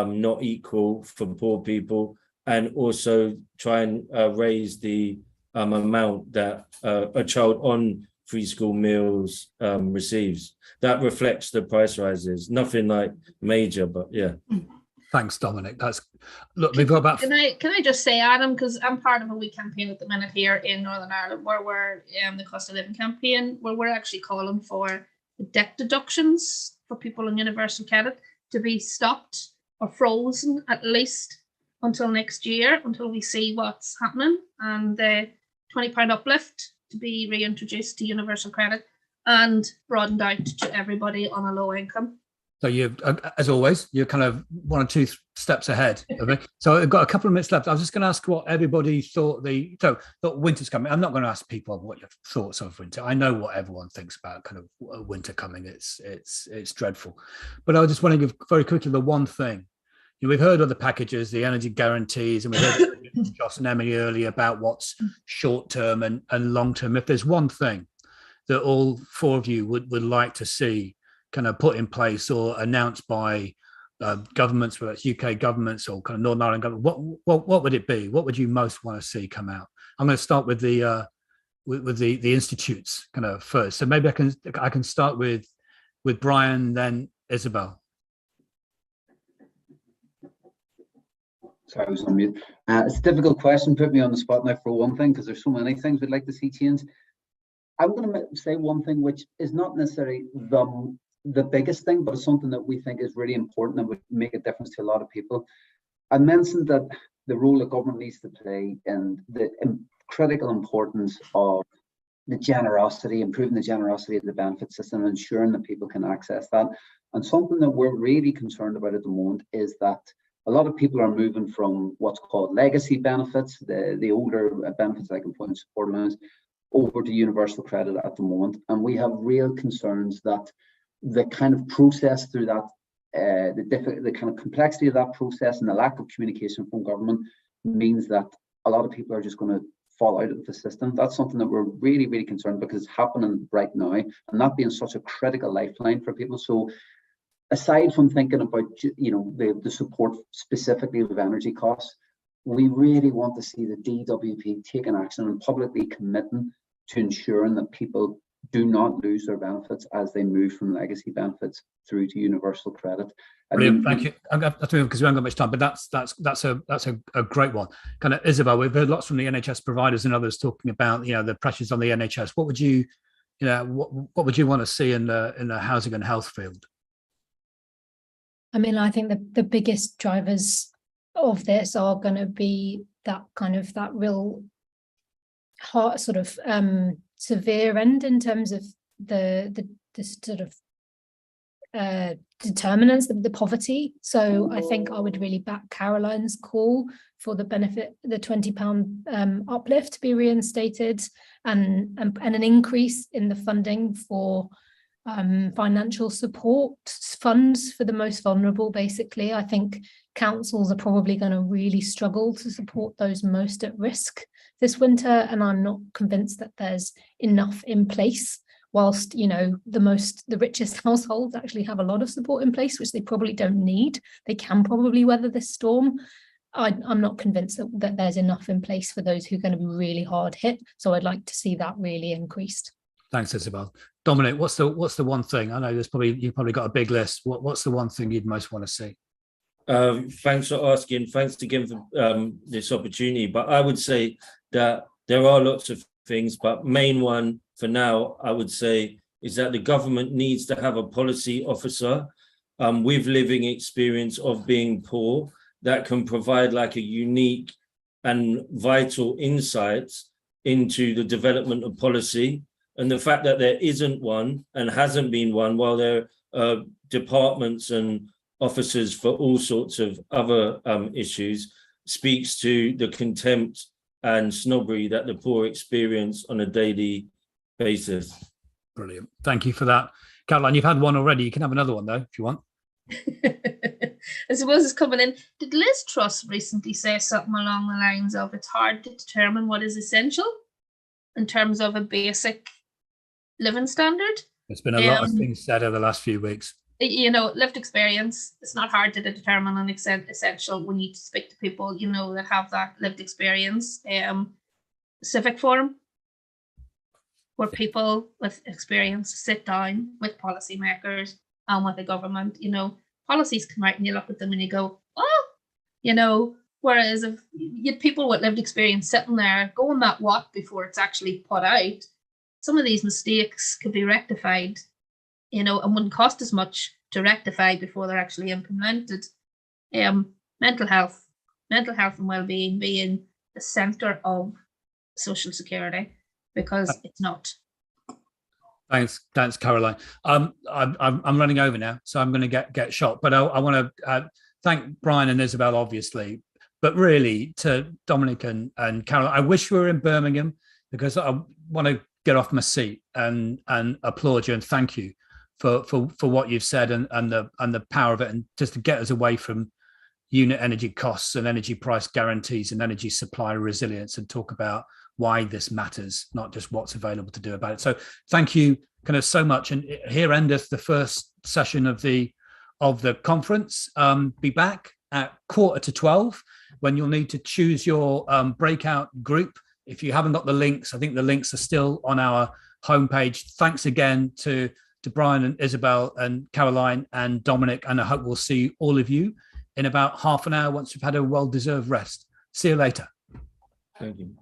[SPEAKER 7] not equal for poor people, and also try and raise the amount that a child on free school meals receives. That reflects the price rises. Nothing like major, but yeah.
[SPEAKER 2] Thanks, Dominic. Look, we've got about.
[SPEAKER 8] Can I just say, Adam, because I'm part of a wee campaign at the minute here in Northern Ireland, where we're the cost of living campaign, where we're actually calling for the debt deductions for people on universal credit to be stopped or frozen at least until next year, until we see what's happening, and the £20 uplift to be reintroduced to universal credit and broadened out to everybody on a low income.
[SPEAKER 2] So you, as always, you're kind of 1 or 2 steps ahead of me. So I've got a couple of minutes left. I was just going to ask what everybody thought thought winter's coming. I'm not going to ask people what your thoughts of winter. I know what everyone thinks about kind of winter coming. It's dreadful. But I was just wondering very quickly the one thing. You know, we've heard of the packages, the energy guarantees, and we heard Joss and Emily earlier about what's short term and long term. If there's one thing that all 4 of you would like to see kind of put in place or announced by governments, whether it's UK governments or kind of Northern Ireland government, what would it be? What would you most want to see come out? I'm going to start with the institutes kind of first. So maybe I can start with Brian, then Isabel.
[SPEAKER 10] Sorry, I was on mute. It's a difficult question. Put me on the spot now for one thing, because there's so many things we'd like to see change. I'm going to say one thing which is not necessarily the biggest thing, but it's something that we think is really important and would make a difference to a lot of people. I mentioned that the role that government needs to play and the critical importance of the generosity, improving the generosity of the benefit system, and ensuring that people can access that. And something that we're really concerned about at the moment is that a lot of people are moving from what's called legacy benefits, the older benefits like employment support allowance, over to universal credit at the moment. And we have real concerns that the kind of process through that, the kind of complexity of that process and the lack of communication from government means that a lot of people are just going to fall out of the system. That's something that we're really, really concerned because it's happening right now, and that being such a critical lifeline for people. So aside from thinking about, you know, the support specifically of energy costs, we really want to see the DWP taking action and publicly committing to ensuring that people do not lose their benefits as they move from legacy benefits through to universal credit.
[SPEAKER 2] Brilliant, thank you. I'm going to have to move because we haven't got much time, but that's a great one. Kind of, Isabel, we've heard lots from the NHS providers and others talking about, you know, the pressures on the NHS. What would you, you know, what would you want to see in the housing and health field?
[SPEAKER 9] I mean, I think the biggest drivers of this are going to be that kind of that real hard sort of severe end in terms of the sort of determinants, the poverty. So I think I would really back Caroline's call for the benefit, the £20 uplift to be reinstated, and an increase in the funding for financial support funds for the most vulnerable. Basically, I think councils are probably going to really struggle to support those most at risk this winter, and I'm not convinced that there's enough in place. Whilst, you know, the richest households actually have a lot of support in place, which they probably don't need. They can probably weather this storm. I'm not convinced that there's enough in place for those who are going to be really hard hit. So I'd like to see that really increased. Thanks,
[SPEAKER 2] Isabel. Dominic, what's the one thing? I know you've probably got a big list. What's the one thing you'd most want to see?
[SPEAKER 7] Thanks for asking. Thanks again for this opportunity. But I would say that there are lots of things, but main one for now, I would say, is that the government needs to have a policy officer with living experience of being poor that can provide like a unique and vital insights into the development of policy. And the fact that there isn't one and hasn't been one, while there are departments and officers for all sorts of other issues, speaks to the contempt and snobbery that the poor experience on a daily basis.
[SPEAKER 2] Brilliant. Thank you for that. Caroline, you've had one already. You can have another one, though, if you want.
[SPEAKER 8] I suppose it's coming in. Did Liz Truss recently say something along the lines of it's hard to determine what is essential in terms of a basic living standard?
[SPEAKER 2] There's been a lot of things said over the last few weeks.
[SPEAKER 8] You know, lived experience, it's not hard to determine an essential when you speak to people, you know, that have that lived experience. Civic forum, where people with experience sit down with policymakers and with the government. You know, policies come out and you look at them and you go, oh, you know, whereas if you had people with lived experience sitting there going that what before it's actually put out, some of these mistakes could be rectified, you know, and wouldn't cost as much to rectify before they're actually implemented. Mental health and well-being being the centre of social security, because it's not.
[SPEAKER 2] Thanks, Caroline. I'm running over now, so I'm going to get shot. But I want to thank Brian and Isabel, obviously, but really to Dominic and Caroline. I wish we were in Birmingham, because I want to get off my seat and applaud you and thank you for what you've said and the power of it, and just to get us away from unit energy costs and energy price guarantees and energy supply resilience, and talk about why this matters, not just what's available to do about it. So thank you kind of so much. And here endeth the first session of the conference. Be back at 11:45 when you'll need to choose your breakout group. If you haven't got the links, I think the links are still on our homepage. Thanks again to Brian and Isabel and Caroline and Dominic, and I hope we'll see all of you in about half an hour once we've had a well-deserved rest. See you later.
[SPEAKER 7] Thank you.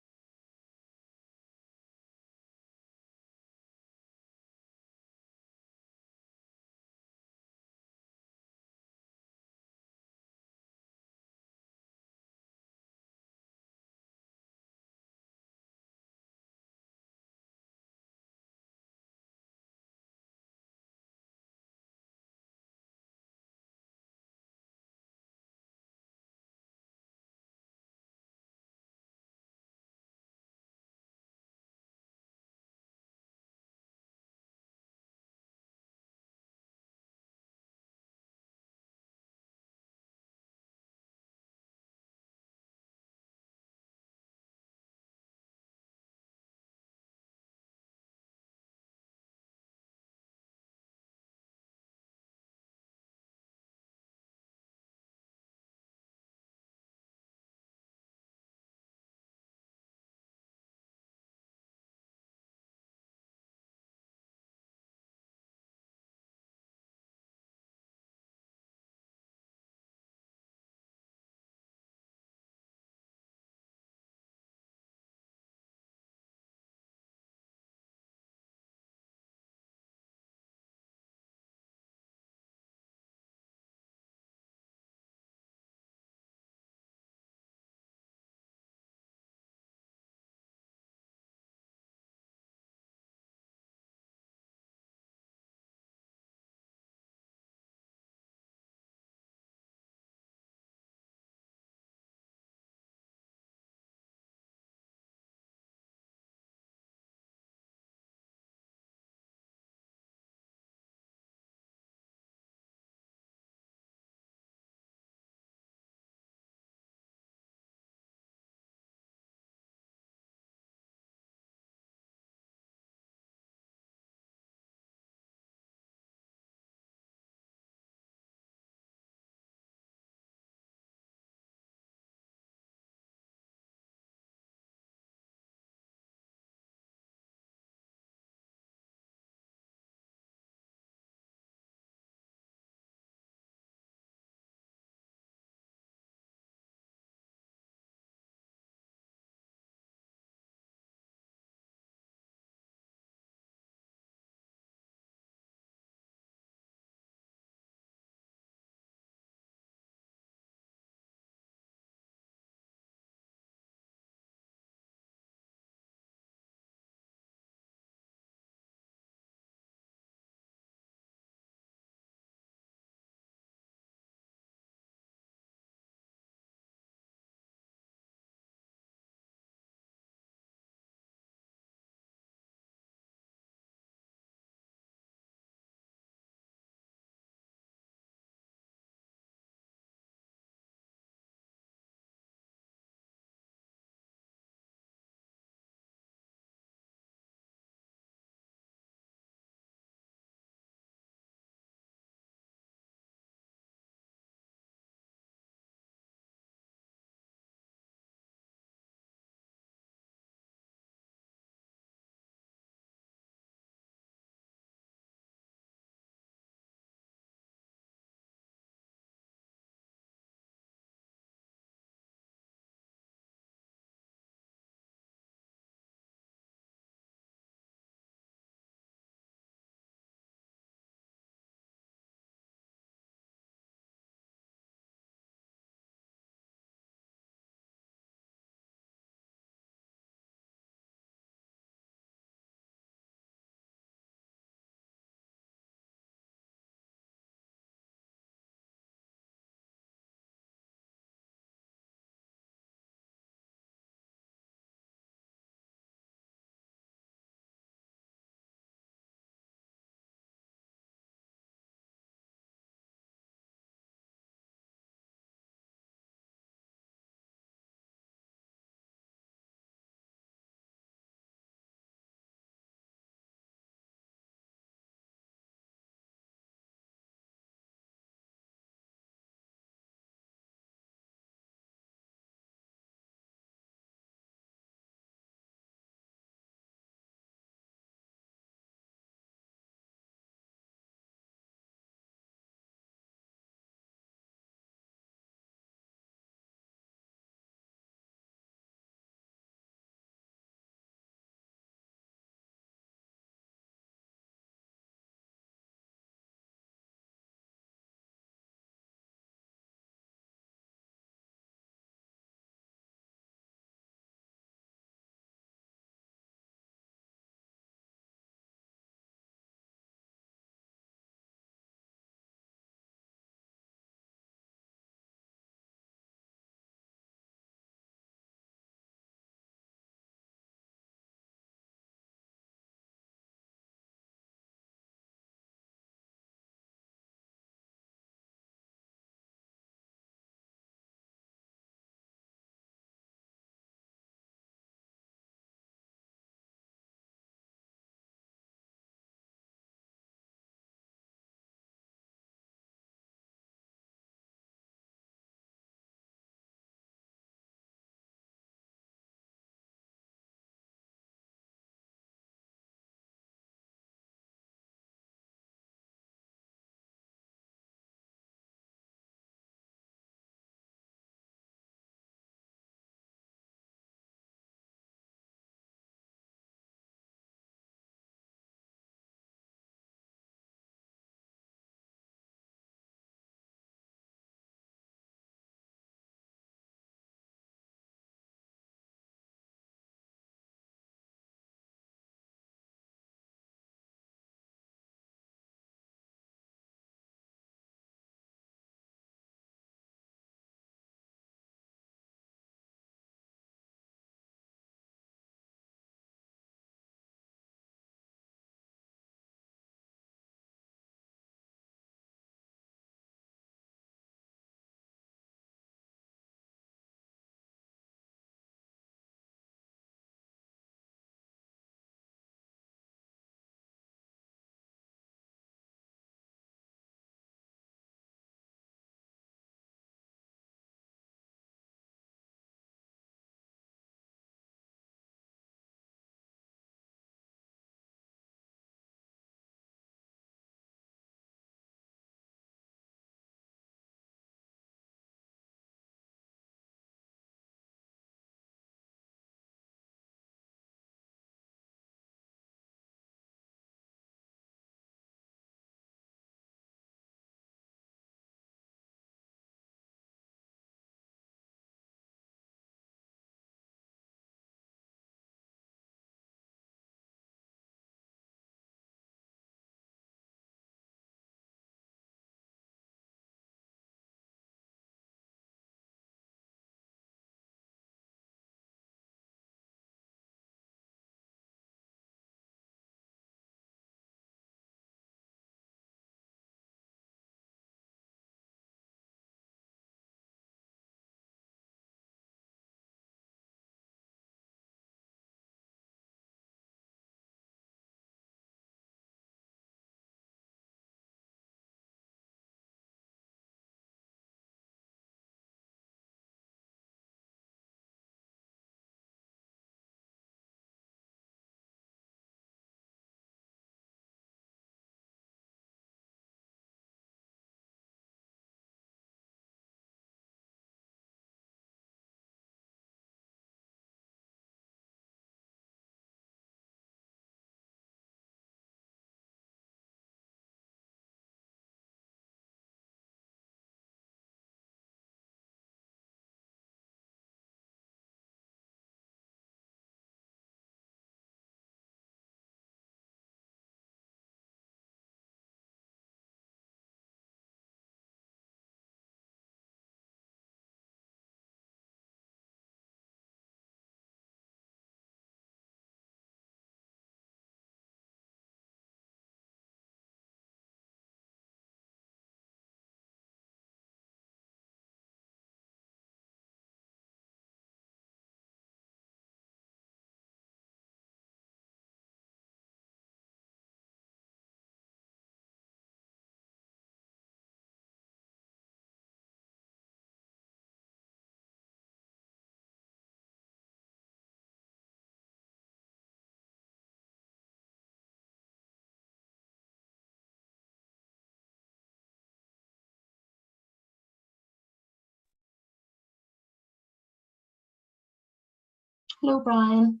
[SPEAKER 8] Hello, Brian.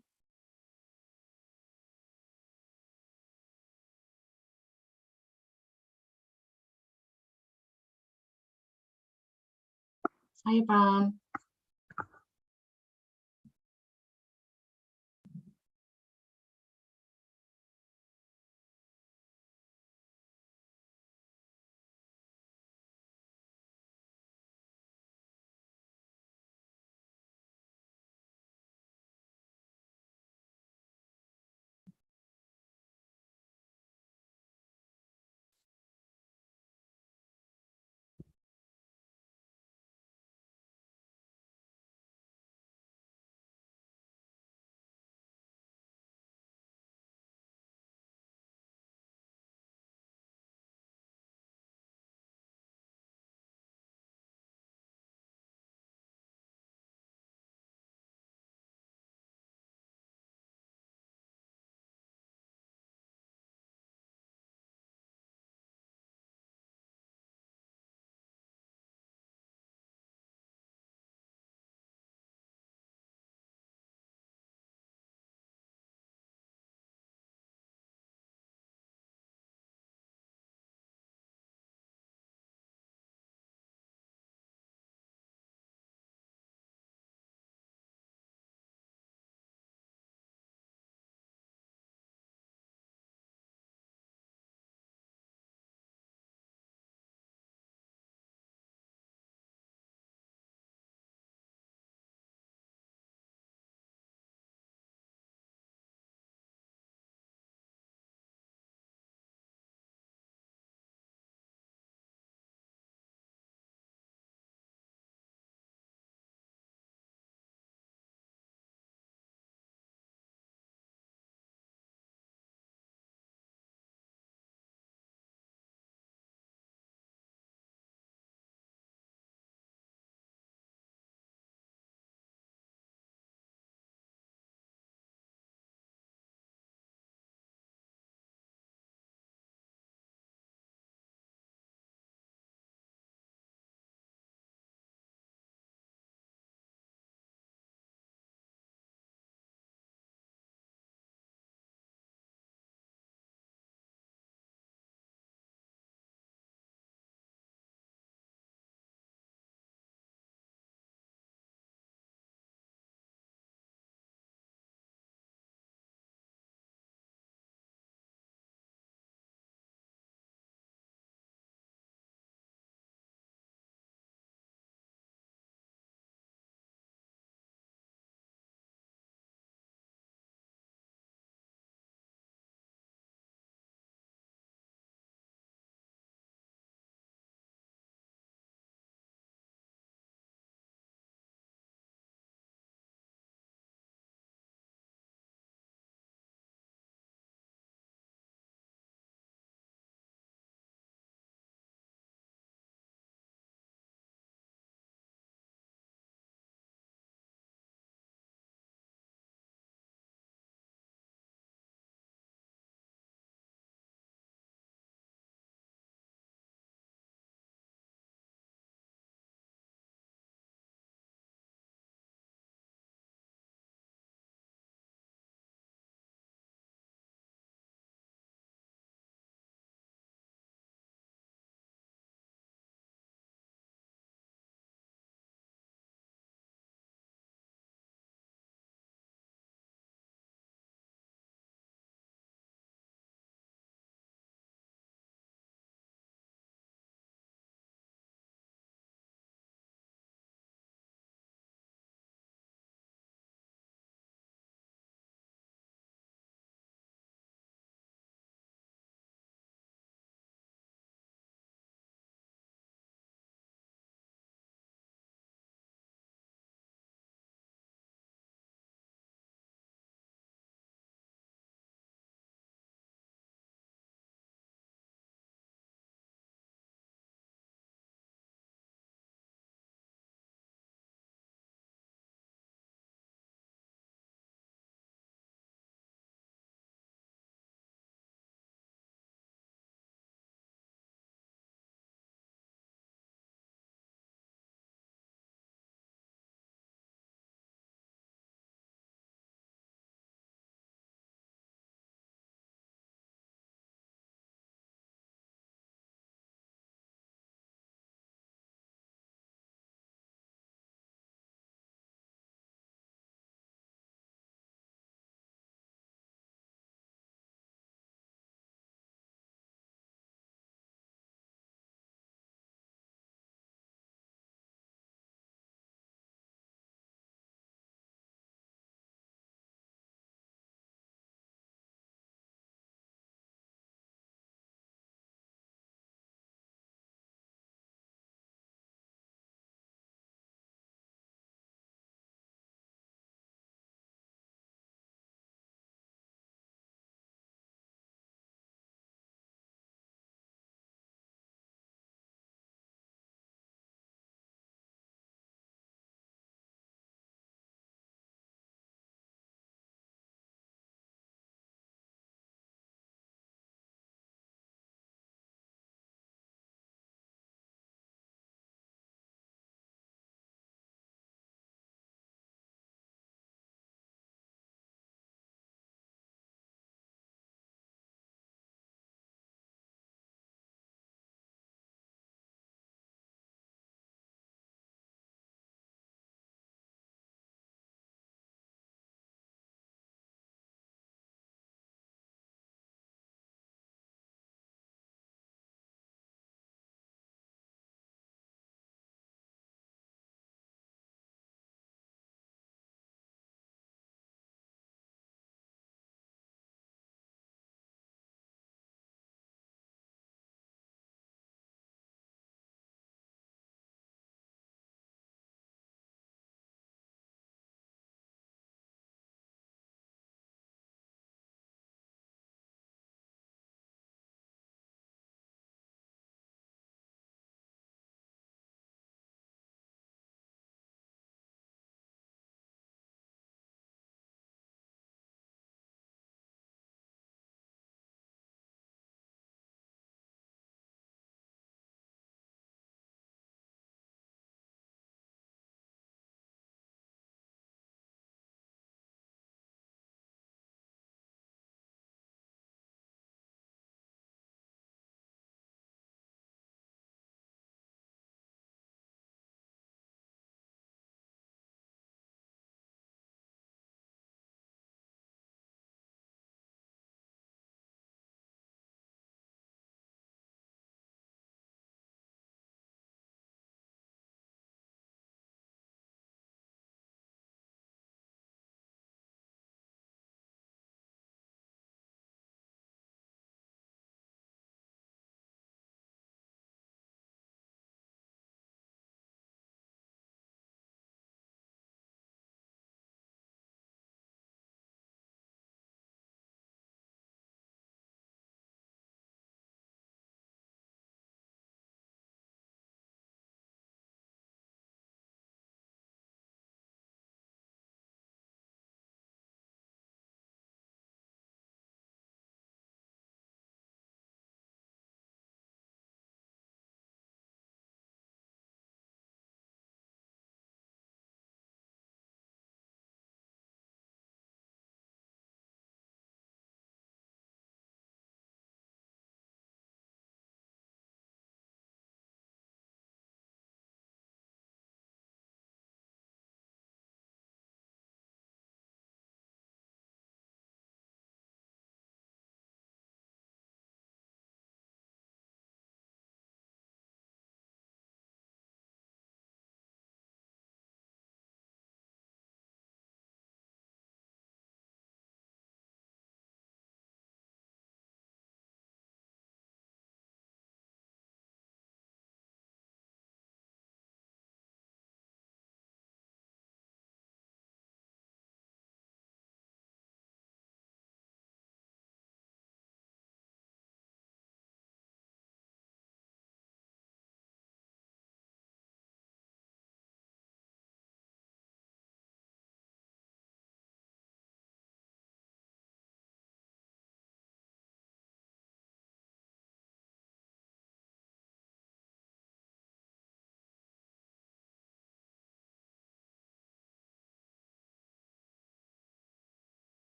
[SPEAKER 8] Hi, Brian.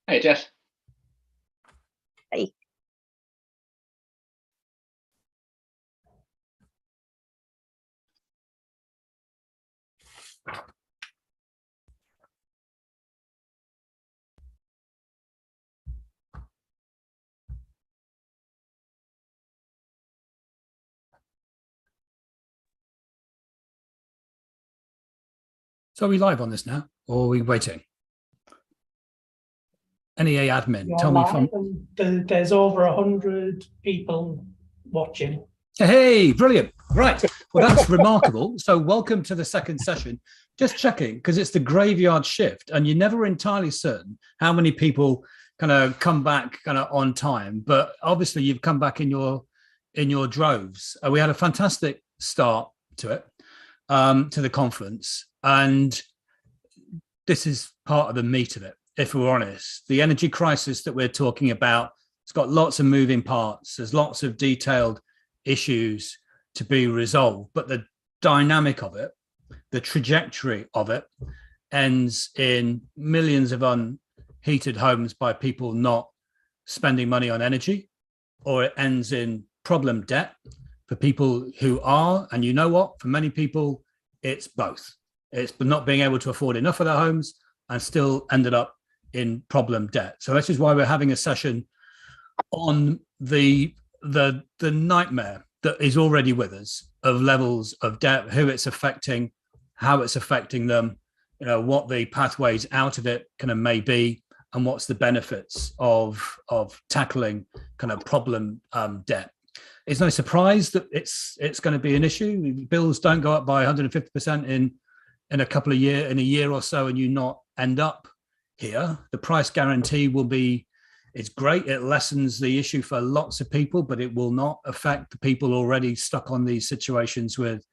[SPEAKER 11] Hey, Jeff.
[SPEAKER 12] Hey.
[SPEAKER 2] So are we live on this now, or are we waiting? NEA admin,
[SPEAKER 4] You're
[SPEAKER 2] tell me if
[SPEAKER 4] live
[SPEAKER 2] I'm...
[SPEAKER 4] and there's over 100 people watching.
[SPEAKER 2] Hey, brilliant. Right. Well, that's remarkable. So welcome to the second session. Just checking, because it's the graveyard shift, and you're never entirely certain how many people kind of come back kind of on time. But obviously you've come back in your droves. We had a fantastic start to it, to the conference. And this is part of the meat of it, if we're honest. The energy crisis that we're talking about, it's got lots of moving parts. There's lots of detailed issues to be resolved, but the dynamic of it, the trajectory of it, ends in millions of unheated homes by people not spending money on energy, or it ends in problem debt for people who are, and you know what, for many people, it's both. It's not being able to afford enough of their homes and still ended up in problem debt. So this is why we're having a session on the nightmare that is already with us of levels of debt, who it's affecting, how it's affecting them, you know, what the pathways out of it kind of may be, and what's the benefits of tackling kind of problem debt. It's no surprise that it's going to be an issue. Bills don't go up by 150% in a year or so, and you not end up here. The price guarantee will be, it's great. It lessens the issue for lots of people, but it will not affect the people already stuck on these situations with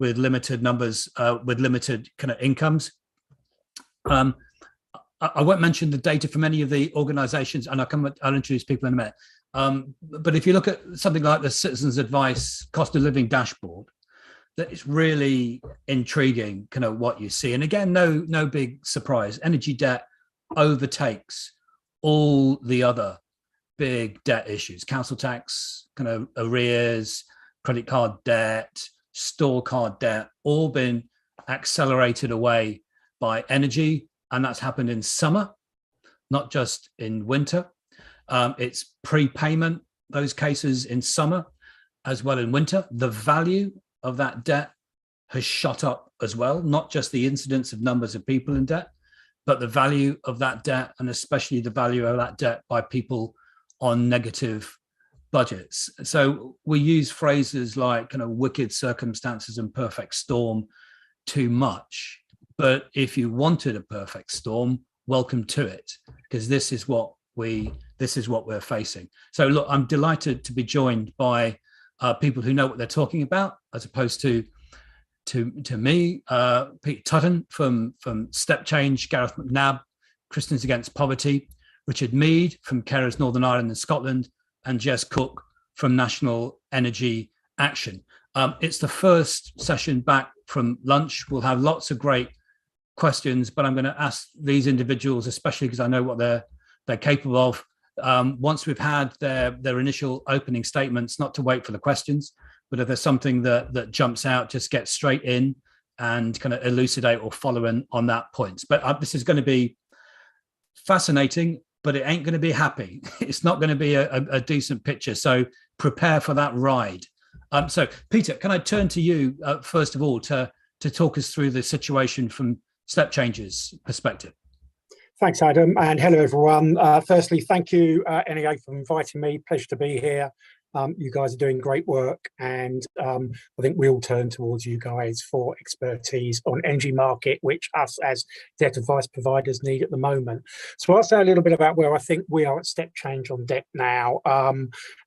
[SPEAKER 2] limited numbers, with limited kind of incomes. I won't mention the data from any of the organizations, and I'll introduce people in a minute. But if you look at something like the Citizens Advice Cost of Living Dashboard, that it's really intriguing kind of what you see. And again, no big surprise. Energy debt overtakes all the other big debt issues: council tax, kind of arrears, credit card debt, store card debt, all been accelerated away by energy. And that's happened in summer, not just in winter. It's prepayment, those cases in summer as well in winter. The value of that debt has shot up as well, not just the incidence of numbers of people in debt, but the value of that debt, and especially the value of that debt by people on negative budgets. So we use phrases like kind of wicked circumstances and perfect storm too much. But if you wanted a perfect storm, welcome to it, because this is what we're facing. So look, I'm delighted to be joined by people who know what they're talking about, as opposed to me, Pete Tutton from Step Change, Gareth McNabb, Christians Against Poverty, Richard Mead from Carers Northern Ireland and Scotland, and Jess Cook from National Energy Action. It's the first session back from lunch. We'll have lots of great questions, but I'm going to ask these individuals, especially because I know what they're capable of, once we've had their initial opening statements, not to wait for the questions, but if there's something that jumps out, just get straight in and kind of elucidate or follow in on that point. But this is going to be fascinating, but it ain't going to be happy. It's not going to be a decent picture. So prepare for that ride. So Peter, can I turn to you first of all to talk us through the situation from Step Change's perspective?
[SPEAKER 13] Thanks, Adam, and hello, everyone. Firstly, thank you, NEA, for inviting me. Pleasure to be here. You guys are doing great work, and I think we all turn towards you guys for expertise on energy market, which us as debt advice providers need at the moment. So I'll say a little bit about where I think we are at Step Change on debt now,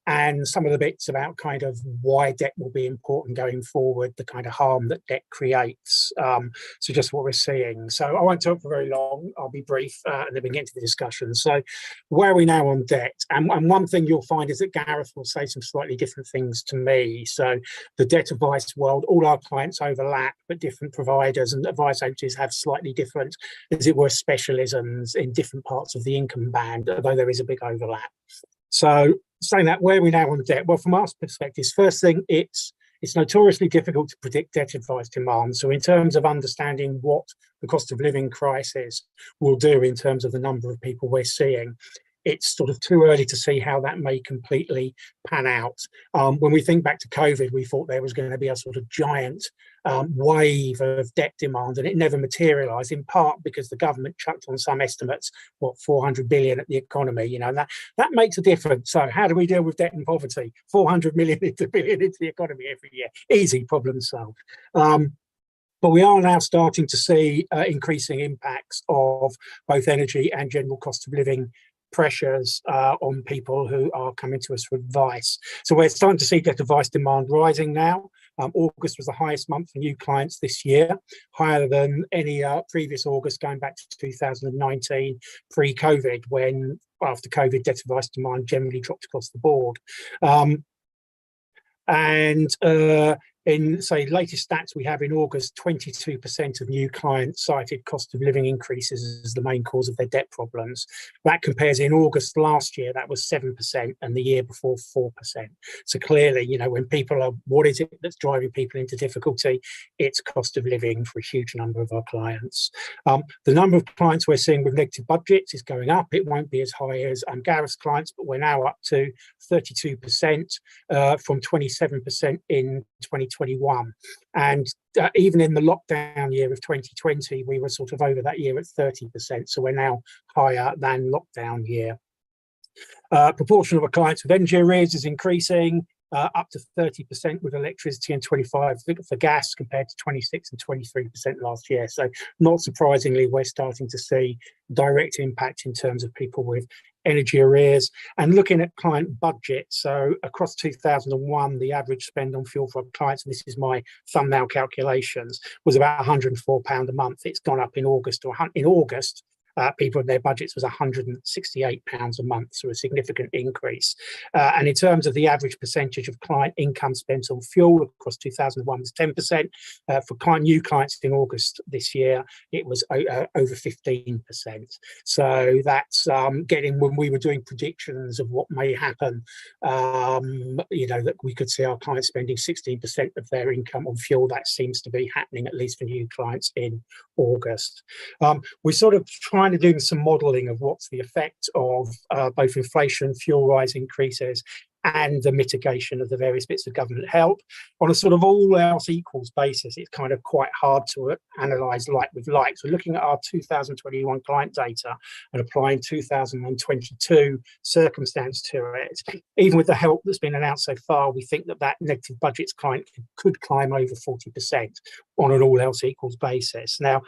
[SPEAKER 13] and some of the bits about kind of why debt will be important going forward, the kind of harm that debt creates. So just what we're seeing. So I won't talk for very long. I'll be brief, and then we get into the discussion. So where are we now on debt? And one thing you'll find is that Gareth will say some some slightly different things to me. So the debt advice world, all our clients overlap, but different providers and advice agencies have slightly different, as it were, specialisms in different parts of the income band, although there is a big overlap. So saying that, where are we now on debt? Well, from our perspective, first thing, it's notoriously difficult to predict debt advice demand. So in terms of understanding what the cost of living crisis will do in terms of the number of people we're seeing, it's sort of too early to see how that may completely pan out. When we think back to COVID, we thought there was going to be a sort of giant wave of debt demand, and it never materialized, in part because the government chucked on some estimates, 400 billion at the economy, you know, that makes a difference. So how do we deal with debt and poverty? 400 billion into the economy every year. Easy, problem solved. But we are now starting to see increasing impacts of both energy and general cost of living pressures on people who are coming to us for advice. So we're starting to see debt advice demand rising now. August was the highest month for new clients this year, higher than any previous August going back to 2019 pre-COVID, when after COVID debt advice demand generally dropped across the board. In, say, latest stats we have in August, 22% of new clients cited cost of living increases as the main cause of their debt problems. That compares in August last year, that was 7%, and the year before 4%. So clearly, you know, when people are, what is it that's driving people into difficulty? It's cost of living for a huge number of our clients. The number of clients we're seeing with negative budgets is going up. It won't be as high as Gareth's clients, but we're now up to 32% from 27% in 2021. And even in the lockdown year of 2020, we were sort of over that year at 30%. So we're now higher than lockdown year. Proportion of our clients with energy arrears is increasing, up to 30% with electricity and 25% for gas, compared to 26 and 23% last year. So not surprisingly, we're starting to see direct impact in terms of people with energy arrears. And looking at client budgets, so across 2001, the average spend on fuel for our clients, and this is my thumbnail calculations, was about £104 a month. It's gone up in August. People in their budgets was £168 a month, so a significant increase. And in terms of the average percentage of client income spent on fuel across 2001 was 10%. For new clients in August this year, it was over 15%. So that's getting, when we were doing predictions of what may happen, you know, that we could see our clients spending 16% of their income on fuel. That seems to be happening, at least for new clients in August. We're sort of trying to do some modelling of what's the effect of both inflation, fuel rise increases, and the mitigation of the various bits of government help. On a sort of all else equals basis, it's kind of quite hard to analyse like with like. So looking at our 2021 client data and applying 2022 circumstance to it, even with the help that's been announced so far, we think that negative budgets client could climb over 40% on an all else equals basis. Now,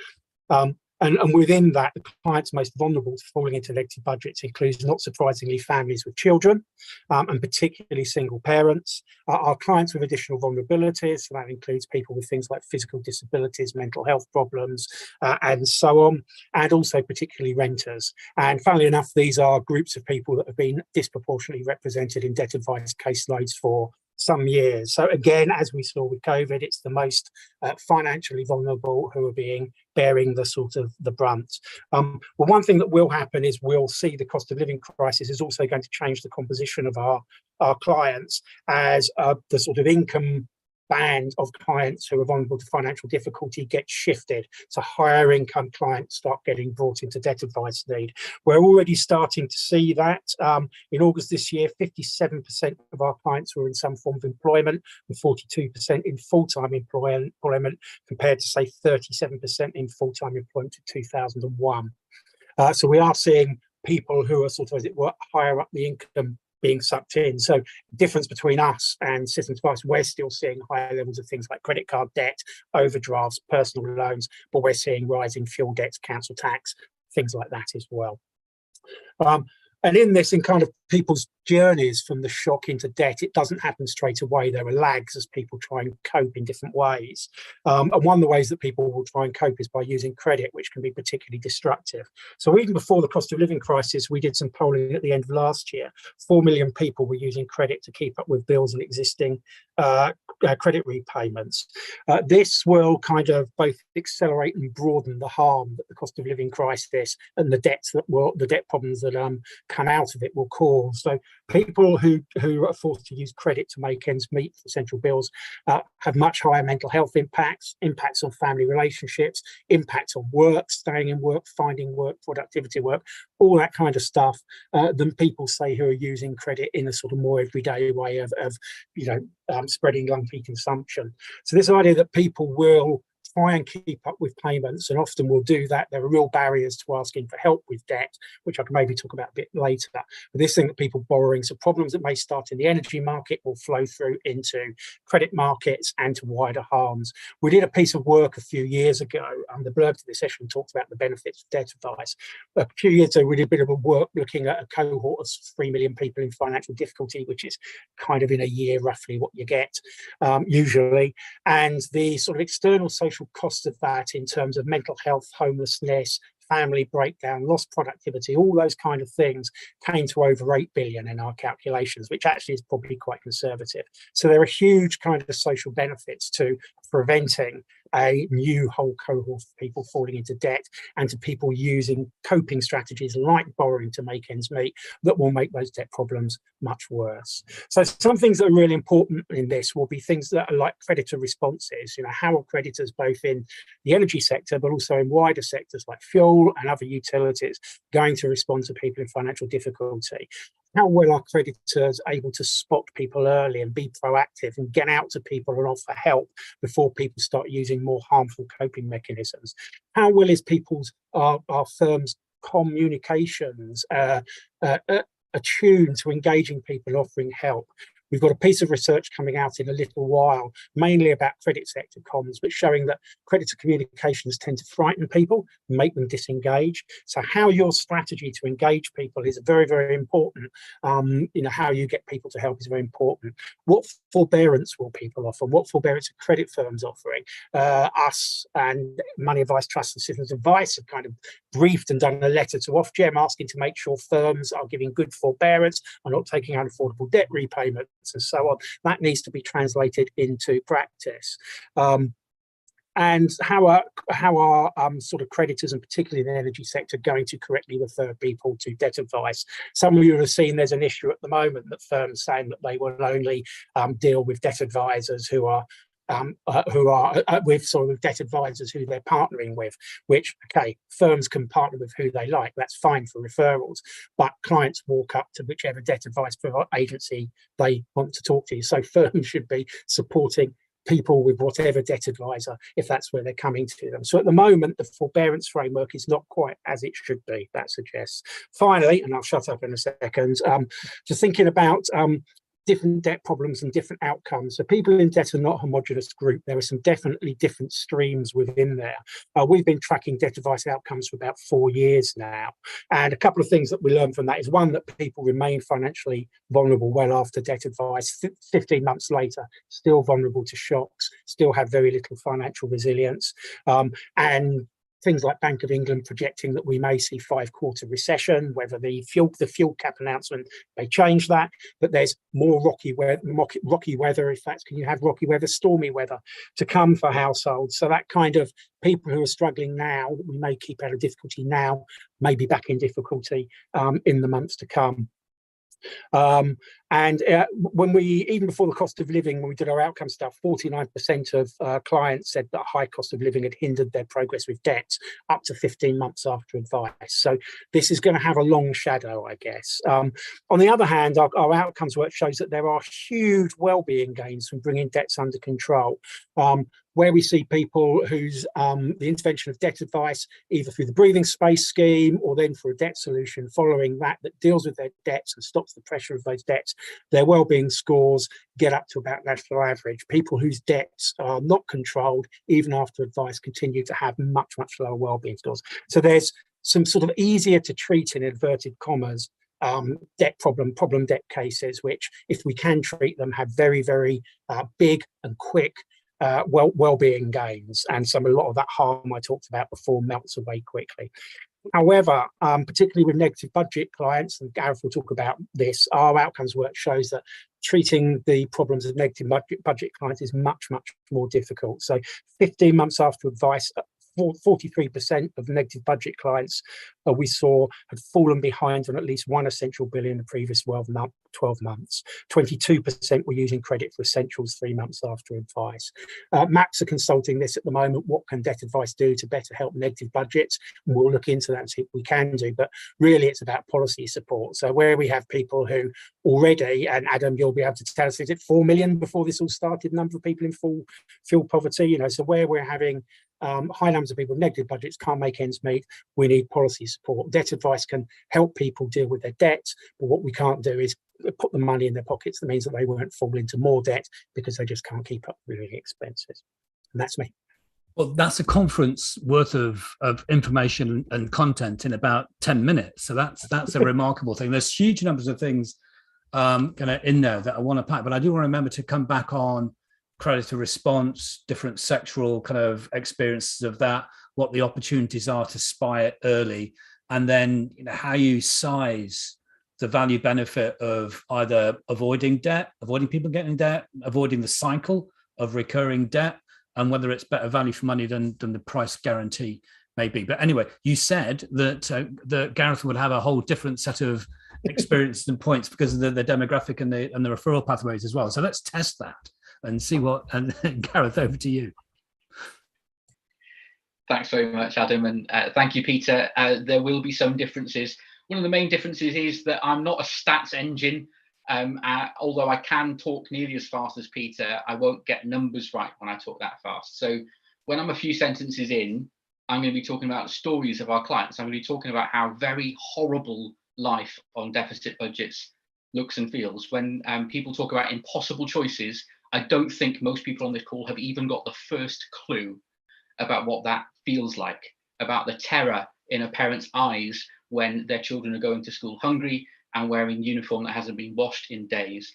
[SPEAKER 13] and within that, the clients most vulnerable to falling into negative budgets includes, not surprisingly, families with children, and particularly single parents. Our clients with additional vulnerabilities, so that includes people with things like physical disabilities, mental health problems, and so on, and also particularly renters. And funnily enough, these are groups of people that have been disproportionately represented in debt advice caseloads for some years. So again, as we saw with COVID, it's the most financially vulnerable who are bearing the sort of the brunt. Well, one thing that will happen is we'll see the cost of living crisis is also going to change the composition of our clients, as the sort of income band of clients who are vulnerable to financial difficulty gets shifted. So higher income clients start getting brought into debt advice need. We're already starting to see that. In August this year, 57% of our clients were in some form of employment and 42% in full-time employment, compared to, say, 37% in full-time employment in 2001. So we are seeing people who are sort of, as it were, higher up the income being sucked in. So the difference between us and Citizens Advice, we're still seeing higher levels of things like credit card debt, overdrafts, personal loans, but we're seeing rising fuel debts, council tax, things like that as well. And in this, in kind of people's journeys from the shock into debt, it doesn't happen straight away. There are lags as people try and cope in different ways. And one of the ways that people will try and cope is by using credit, which can be particularly destructive. So even before the cost of living crisis, we did some polling at the end of last year. 4 million people were using credit to keep up with bills and existing credit repayments. This will kind of both accelerate and broaden the harm that the cost of living crisis and the debt problems that come out of it will cause. So people who are forced to use credit to make ends meet for essential bills have much higher mental health impacts on family relationships, impacts on work, staying in work, finding work, productivity work, all that kind of stuff, than people say who are using credit in a sort of more everyday way of spreading lumpy consumption. So this idea that people will try and keep up with payments and often will do that. There are real barriers to asking for help with debt, which I can maybe talk about a bit later. But this thing that people borrowing, so problems that may start in the energy market will flow through into credit markets and to wider harms. We did a piece of work a few years ago, and the blurb to this session talks about the benefits of debt advice. A few years ago, we did a bit of a work looking at a cohort of 3 million people in financial difficulty, which is kind of in a year roughly what you get usually. And the sort of external social cost of that in terms of mental health, homelessness, family breakdown, lost productivity, all those kind of things came to over 8 billion in our calculations, which actually is probably quite conservative. So there are huge kind of social benefits to preventing a new whole cohort of people falling into debt and to people using coping strategies like borrowing to make ends meet that will make those debt problems much worse. So some things that are really important in this will be things that are like creditor responses. How are creditors both in the energy sector but also in wider sectors like fuel and other utilities going to respond to people in financial difficulty? How well are creditors able to spot people early and be proactive and get out to people and offer help before people start using more harmful coping mechanisms? How well is our firms' communications attuned to engaging people and offering help? We've got a piece of research coming out in a little while, mainly about credit sector comms, but showing that creditor communications tend to frighten people, make them disengage. So how your strategy to engage people is very, very important. How you get people to help is very important. What forbearance will people offer? What forbearance are credit firms offering? Us and Money Advice Trust and Citizens Advice have kind of briefed and done a letter to Ofgem asking to make sure firms are giving good forbearance and not taking unaffordable debt repayments and so on. That needs to be translated into practice. And how are sort of creditors, and particularly in the energy sector, going to correctly refer people to debt advice? Some of you have seen there's an issue at the moment that firms saying that they will only deal with debt advisors who are with sort of debt advisors who they're partnering with, which, okay, firms can partner with who they like, that's fine for referrals, but clients walk up to whichever debt advice agency they want to talk to. So firms should be supporting people with whatever debt advisor if that's where they're coming to them. So at the moment, the forbearance framework is not quite as it should be, that suggests. Finally, and I'll shut up in a second, just thinking about different debt problems and different outcomes. So people in debt are not a homogenous group. There are some definitely different streams within there. We've been tracking debt advice outcomes for about 4 years now. And a couple of things that we learned from that is, one, that people remain financially vulnerable well after debt advice, 15 months later, still vulnerable to shocks, still have very little financial resilience. And things like Bank of England projecting that we may see 5-quarter recession, whether the fuel cap announcement may change that, but there's more rocky weather, in fact, can you have rocky weather, stormy weather to come for households. So that kind of people who are struggling now, that we may keep out of difficulty now, may be back in difficulty in the months to come. When even before the cost of living, when we did our outcome stuff, 49% of clients said that high cost of living had hindered their progress with debt up to 15 months after advice. So this is going to have a long shadow, I guess. On the other hand, our outcomes work shows that there are huge well-being gains from bringing debts under control. Where we see people whose the intervention of debt advice, either through the breathing space scheme or then for a debt solution following that deals with their debts and stops the pressure of those debts, their wellbeing scores get up to about national average. People whose debts are not controlled, even after advice, continue to have much, much lower wellbeing scores. So there's some sort of easier to treat, in inverted commas, debt problem debt cases, which, if we can treat them, have very, very big and quick well-being gains, and a lot of that harm I talked about before melts away quickly. However, particularly with negative budget clients, and Gareth will talk about this, our outcomes work shows that treating the problems of negative budget clients is much, much more difficult. So 15 months after advice, 43% of negative budget clients we saw had fallen behind on at least one essential bill in the previous 12 months. 22% were using credit for essentials 3 months after advice. MAPS are consulting this at the moment. What can debt advice do to better help negative budgets? And we'll look into that and see what we can do. But really, it's about policy support. So where we have people who already, and Adam, you'll be able to tell us, is it 4 million before this all started, number of people in full poverty? So where we're having high numbers of people with negative budgets can't make ends meet, we need policy support. Debt advice can help people deal with their debt, but what we can't do is put the money in their pockets. That means that they won't fall into more debt because they just can't keep up with the expenses. And that's me.
[SPEAKER 2] Well, that's a conference worth of information and content in about 10 minutes. So that's a remarkable thing. There's huge numbers of things kind of in there that I want to pack, but I do want to remember to come back on creditor response, different sectoral kind of experiences of that, what the opportunities are to spy it early, and then how you size the value benefit of either avoiding people getting debt, avoiding the cycle of recurring debt, and whether it's better value for money than the price guarantee may be. But anyway, you said that Gareth would have a whole different set of experiences and points because of the demographic and the referral pathways as well. So let's test that and see and Gareth, over to you.
[SPEAKER 11] Thanks very much, Adam, and thank you, Peter. There will be some differences. One of the main differences is that I'm not a stats engine. Although I can talk nearly as fast as Peter, I won't get numbers right when I talk that fast. So when I'm a few sentences in, I'm going to be talking about the stories of our clients. I'm going to be talking about how very horrible life on deficit budgets looks and feels. When people talk about impossible choices, I don't think most people on this call have even got the first clue about what that feels like, about the terror in a parent's eyes when their children are going to school hungry and wearing uniform that hasn't been washed in days.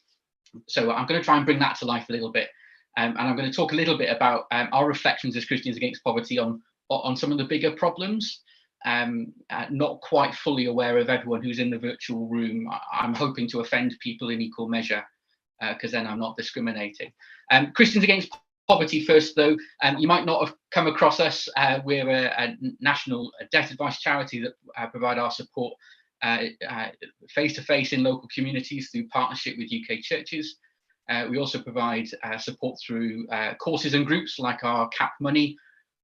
[SPEAKER 11] So I'm going to try and bring that to life a little bit. And I'm going to talk a little bit about our reflections as Christians Against Poverty on some of the bigger problems. Not quite fully aware of everyone who's in the virtual room. I'm hoping to offend people in equal measure, because then I'm not discriminating. Christians Against Poverty first, though. You might not have come across us. We're a national debt advice charity that provide our support face-to-face in local communities through partnership with UK churches. We also provide support through courses and groups like our Cap Money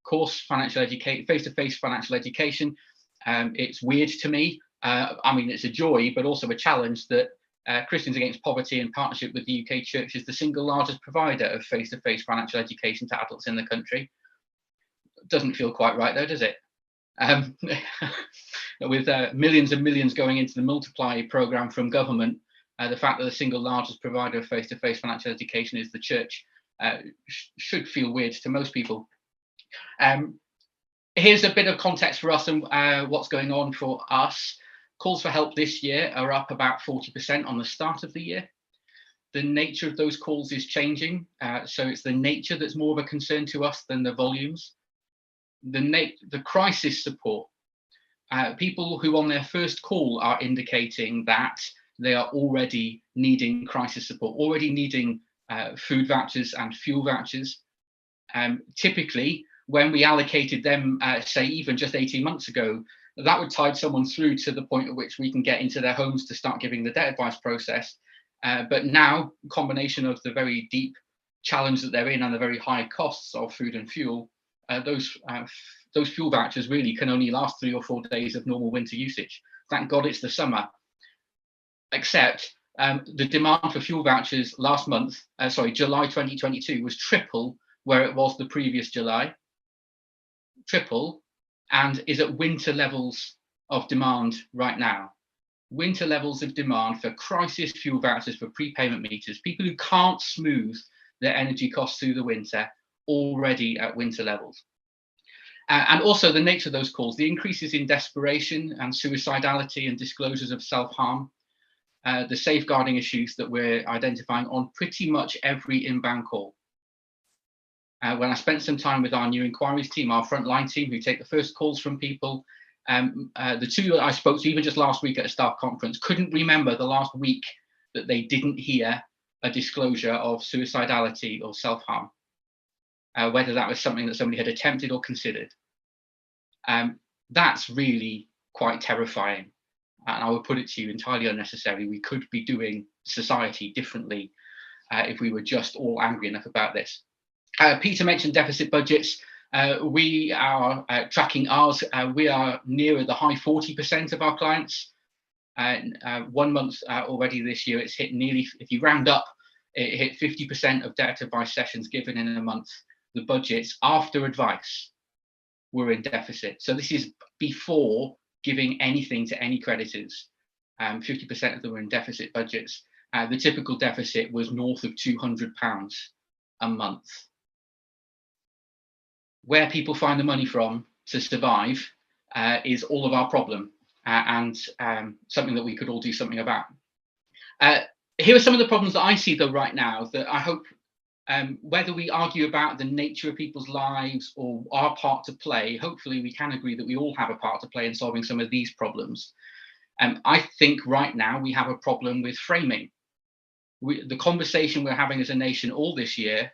[SPEAKER 11] course, face-to-face financial education. It's weird to me. I mean, it's a joy, but also a challenge that Christians Against Poverty, in partnership with the UK Church, is the single largest provider of face-to-face financial education to adults in the country. Doesn't feel quite right, though, does it? With millions and millions going into the Multiply programme from government, the fact that the single largest provider of face-to-face financial education is the church should feel weird to most people. Here's a bit of context for us and what's going on for us. Calls for help this year are up about 40% on the start of the year. The nature of those calls is changing. So it's the nature that's more of a concern to us than the volumes. The crisis support, people who on their first call are indicating that they are already needing crisis support, already needing food vouchers and fuel vouchers. Typically, when we allocated them, say even just 18 months ago, that would tide someone through to the point at which we can get into their homes to start giving the debt advice process. But now, combination of the very deep challenge that they're in and the very high costs of food and fuel, those fuel vouchers really can only last 3 or 4 days of normal winter usage. Thank God it's the summer. Except the demand for fuel vouchers last month, July 2022, was triple where it was the previous July. Triple, and is at winter levels of demand right now. Winter levels of demand for crisis fuel vouchers for prepayment meters, people who can't smooth their energy costs through the winter, already at winter levels. And also the nature of those calls, the increases in desperation and suicidality and disclosures of self-harm, the safeguarding issues that we're identifying on pretty much every inbound call. When I spent some time with our new inquiries team, our frontline team, who take the first calls from people, the two that I spoke to, even just last week at a staff conference, couldn't remember the last week that they didn't hear a disclosure of suicidality or self-harm, whether that was something that somebody had attempted or considered. That's really quite terrifying. And I would put it to you, entirely unnecessary. We could be doing society differently if we were just all angry enough about this. Peter mentioned deficit budgets. We are tracking ours. We are nearer the high 40% of our clients. 1 month already this year, it's hit nearly, if you round up, it hit 50% of debt advice sessions given in a month. The budgets after advice were in deficit. So this is before giving anything to any creditors. 50% of them were in deficit budgets. The typical deficit was north of £200 a month. Where people find the money from to survive is all of our problem, and something that we could all do something about. Here are some of the problems that I see though right now that I hope, whether we argue about the nature of people's lives or our part to play, hopefully we can agree that we all have a part to play in solving some of these problems. I think right now we have a problem with framing. The conversation we're having as a nation all this year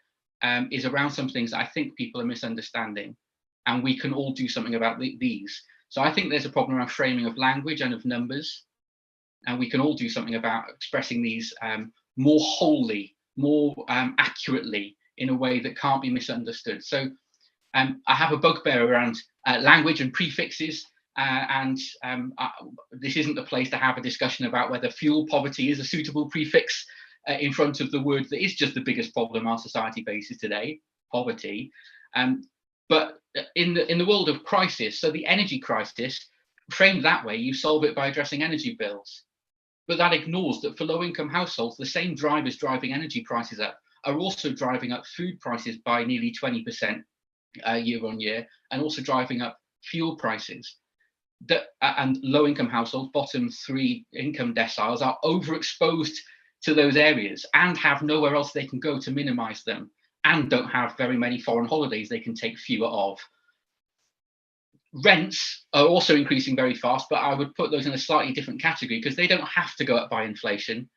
[SPEAKER 11] is around some things that I think people are misunderstanding, and we can all do something about these. So I think there's a problem around framing of language and of numbers, and we can all do something about expressing these more wholly, more accurately, in a way that can't be misunderstood. So I have a bugbear around language and prefixes, and this isn't the place to have a discussion about whether fuel poverty is a suitable prefix in front of the word that is just the biggest problem our society faces today, poverty. But in the world of crisis, so the energy crisis, framed that way, you solve it by addressing energy bills. But that ignores that for low-income households, the same drivers driving energy prices up are also driving up food prices by nearly 20% year on year, and also driving up fuel prices. And low-income households, bottom 3 income deciles, are overexposed to those areas and have nowhere else they can go to minimize them, and don't have very many foreign holidays they can take fewer of. Rents are also increasing very fast, but I would put those in a slightly different category because they don't have to go up by inflation.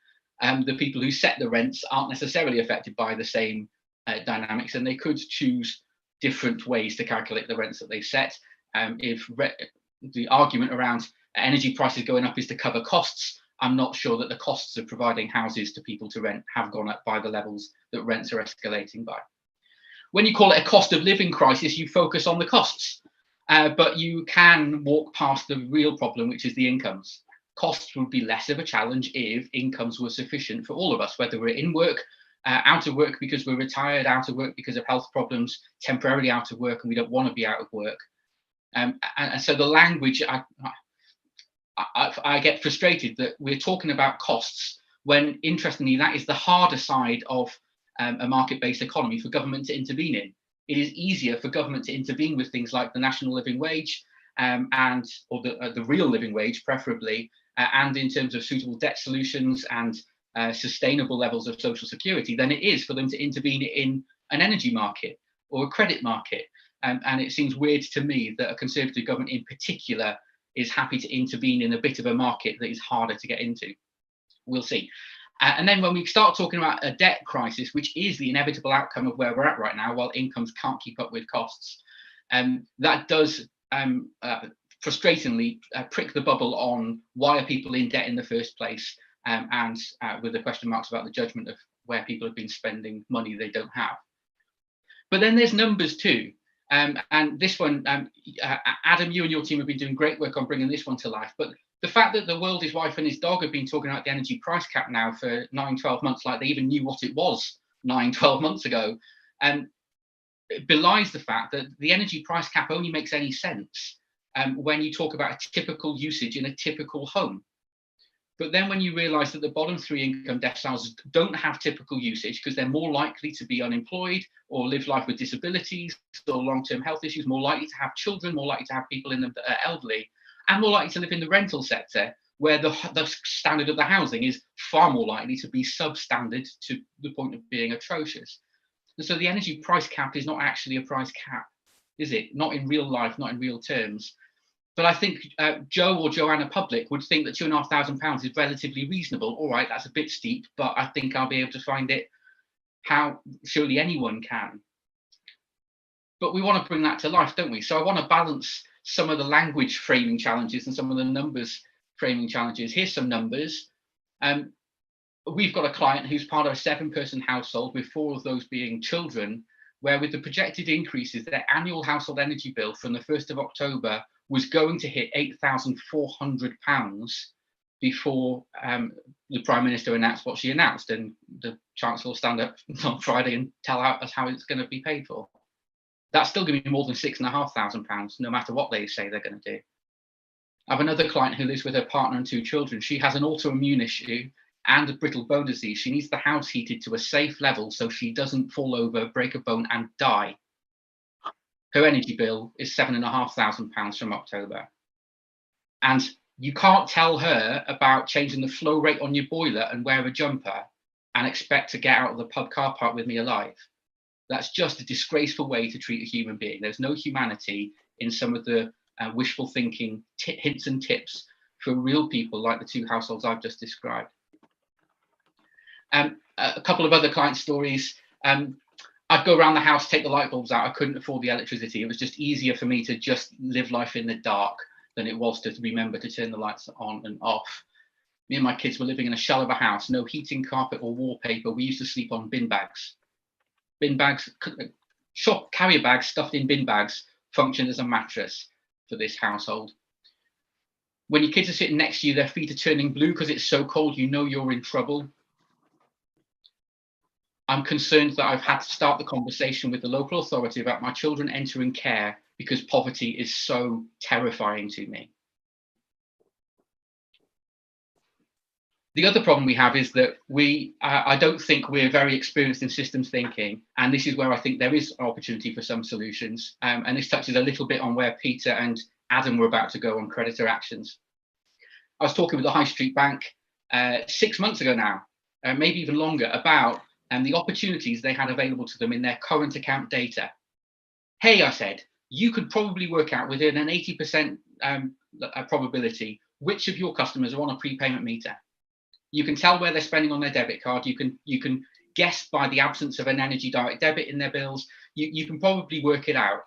[SPEAKER 11] The people who set the rents aren't necessarily affected by the same dynamics, and they could choose different ways to calculate the rents that they set. If the argument around energy prices going up is to cover costs, I'm not sure that the costs of providing houses to people to rent have gone up by the levels that rents are escalating by. When you call it a cost of living crisis, you focus on the costs, but you can walk past the real problem, which is the incomes. Costs would be less of a challenge if incomes were sufficient for all of us, whether we're in work, out of work because we're retired, out of work because of health problems, temporarily out of work and we don't want to be out of work. And so the language, I get frustrated that we're talking about costs when, interestingly, that is the harder side of a market-based economy for government to intervene in. It is easier for government to intervene with things like the national living wage or the real living wage, preferably, and in terms of suitable debt solutions and sustainable levels of social security, than it is for them to intervene in an energy market or a credit market. And it seems weird to me that a Conservative government in particular is happy to intervene in a bit of a market that is harder to get into. We'll see. And then when we start talking about a debt crisis, which is the inevitable outcome of where we're at right now, while incomes can't keep up with costs, that does frustratingly prick the bubble on why are people in debt in the first place, and with the question marks about the judgment of where people have been spending money they don't have. But then there's numbers too. And this one, Adam, you and your team have been doing great work on bringing this one to life. But the fact that the world, his wife and his dog have been talking about the energy price cap now for 9-12 months, like they even knew what it was 9-12 months ago, it belies the fact that the energy price cap only makes any sense when you talk about a typical usage in a typical home. But then when you realise that the bottom 3 income deciles don't have typical usage because they're more likely to be unemployed or live life with disabilities or long-term health issues, more likely to have children, more likely to have people in them that are elderly, and more likely to live in the rental sector, where the standard of the housing is far more likely to be substandard to the point of being atrocious. And so the energy price cap is not actually a price cap, is it? Not in real life, not in real terms. But I think Joe or Joanna Public would think that £2,500 is relatively reasonable. All right, that's a bit steep, but I think I'll be able to find it how surely anyone can. But we want to bring that to life, don't we? So I want to balance some of the language framing challenges and some of the numbers framing challenges. Here's some numbers. We've got a client who's part of a 7-person household, with 4 of those being children, where with the projected increases, their annual household energy bill from the 1st of October was going to hit £8,400 before the Prime Minister announced what she announced, and the Chancellor will stand up on Friday and tell us how it's going to be paid for. That's still going to be more than £6,500, no matter what they say they're going to do. I have another client who lives with her partner and 2 children. She has an autoimmune issue and a brittle bone disease. She needs the house heated to a safe level so she doesn't fall over, break a bone and die. Her energy bill is £7,500 from October. And you can't tell her about changing the flow rate on your boiler and wear a jumper and expect to get out of the pub car park with me alive. That's just a disgraceful way to treat a human being. There's no humanity in some of the wishful thinking hints and tips for real people like the 2 households I've just described. A couple of other client stories. I'd go around the house, take the light bulbs out. I couldn't afford the electricity. It was just easier for me to just live life in the dark than it was to remember to turn the lights on and off. Me and my kids were living in a shell of a house, no heating, carpet or wallpaper. We used to sleep on bin bags. Bin bags, shop carrier bags stuffed in bin bags functioned as a mattress for this household. When your kids are sitting next to you, their feet are turning blue because it's so cold, you know you're in trouble. I'm concerned that I've had to start the conversation with the local authority about my children entering care because poverty is so terrifying to me. The other problem we have is that I don't think we're very experienced in systems thinking, and this is where I think there is an opportunity for some solutions. And this touches a little bit on where Peter and Adam were about to go on creditor actions. I was talking with the High Street Bank 6 months ago now, maybe even longer, about the opportunities they had available to them in their current account data. Hey, I said, you could probably work out within an 80% probability which of your customers are on a prepayment meter. You can tell where they're spending on their debit card. You can guess by the absence of an energy direct debit in their bills. You can probably work it out.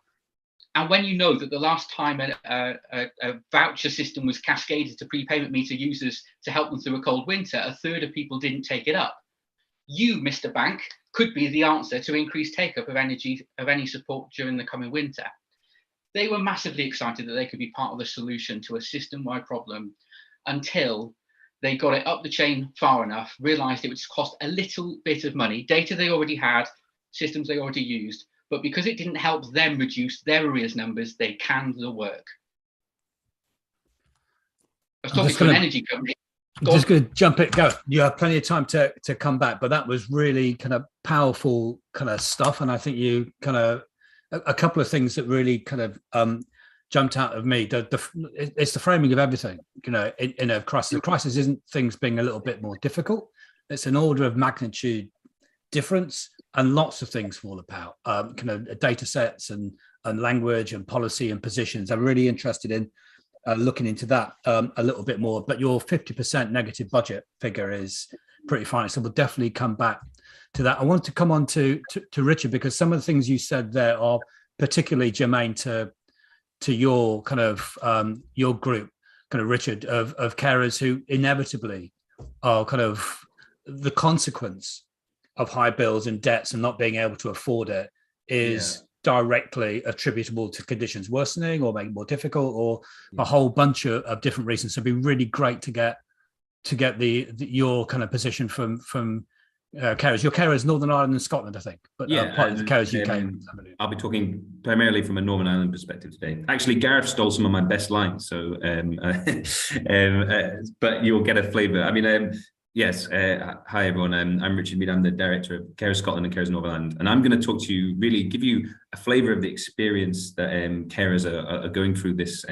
[SPEAKER 11] And when you know that the last time a voucher system was cascaded to prepayment meter users to help them through a cold winter, 1/3 of people didn't take it up. You, Mr. Bank, could be the answer to increased take-up of any support during the coming winter. They were massively excited that they could be part of the solution to a system-wide problem until they got it up the chain far enough, realized it would cost a little bit of money, data they already had, systems they already used, but because it didn't help them reduce their arrears numbers, they canned the work. I was talking to an energy company.
[SPEAKER 2] Just going to jump it, go. You have plenty of time to come back, but that was really kind of powerful kind of stuff. And I think you kind of, a couple of things that really kind of jumped out of me. It's the framing of everything, in a crisis. The crisis isn't things being a little bit more difficult. It's an order of magnitude difference, and lots of things fall apart. Kind of data sets and language and policy and positions. I'm really interested in looking into that a little bit more, but your 50% negative budget figure is pretty fine. So we'll definitely come back to that. I want to come on to Richard, because some of the things you said there are particularly germane to your kind of your group, kind of Richard, of carers who inevitably are kind of the consequence of high bills and debts and not being able to afford it is directly attributable to conditions worsening or making it more difficult, or a whole bunch of different reasons. So it'd be really great to get your kind of position from carers. Your carers Northern Ireland and Scotland, I think, but part of the carers UK.
[SPEAKER 14] I'll be talking primarily from a Northern Ireland perspective today. Actually, Gareth stole some of my best lines, so but you'll get a flavour. I mean, yes. Hi everyone. I'm Richard Mead. I'm the director of Carers Scotland and Carers Northern Ireland, and I'm going to talk to you, really give you a flavour of the experience that carers are going through this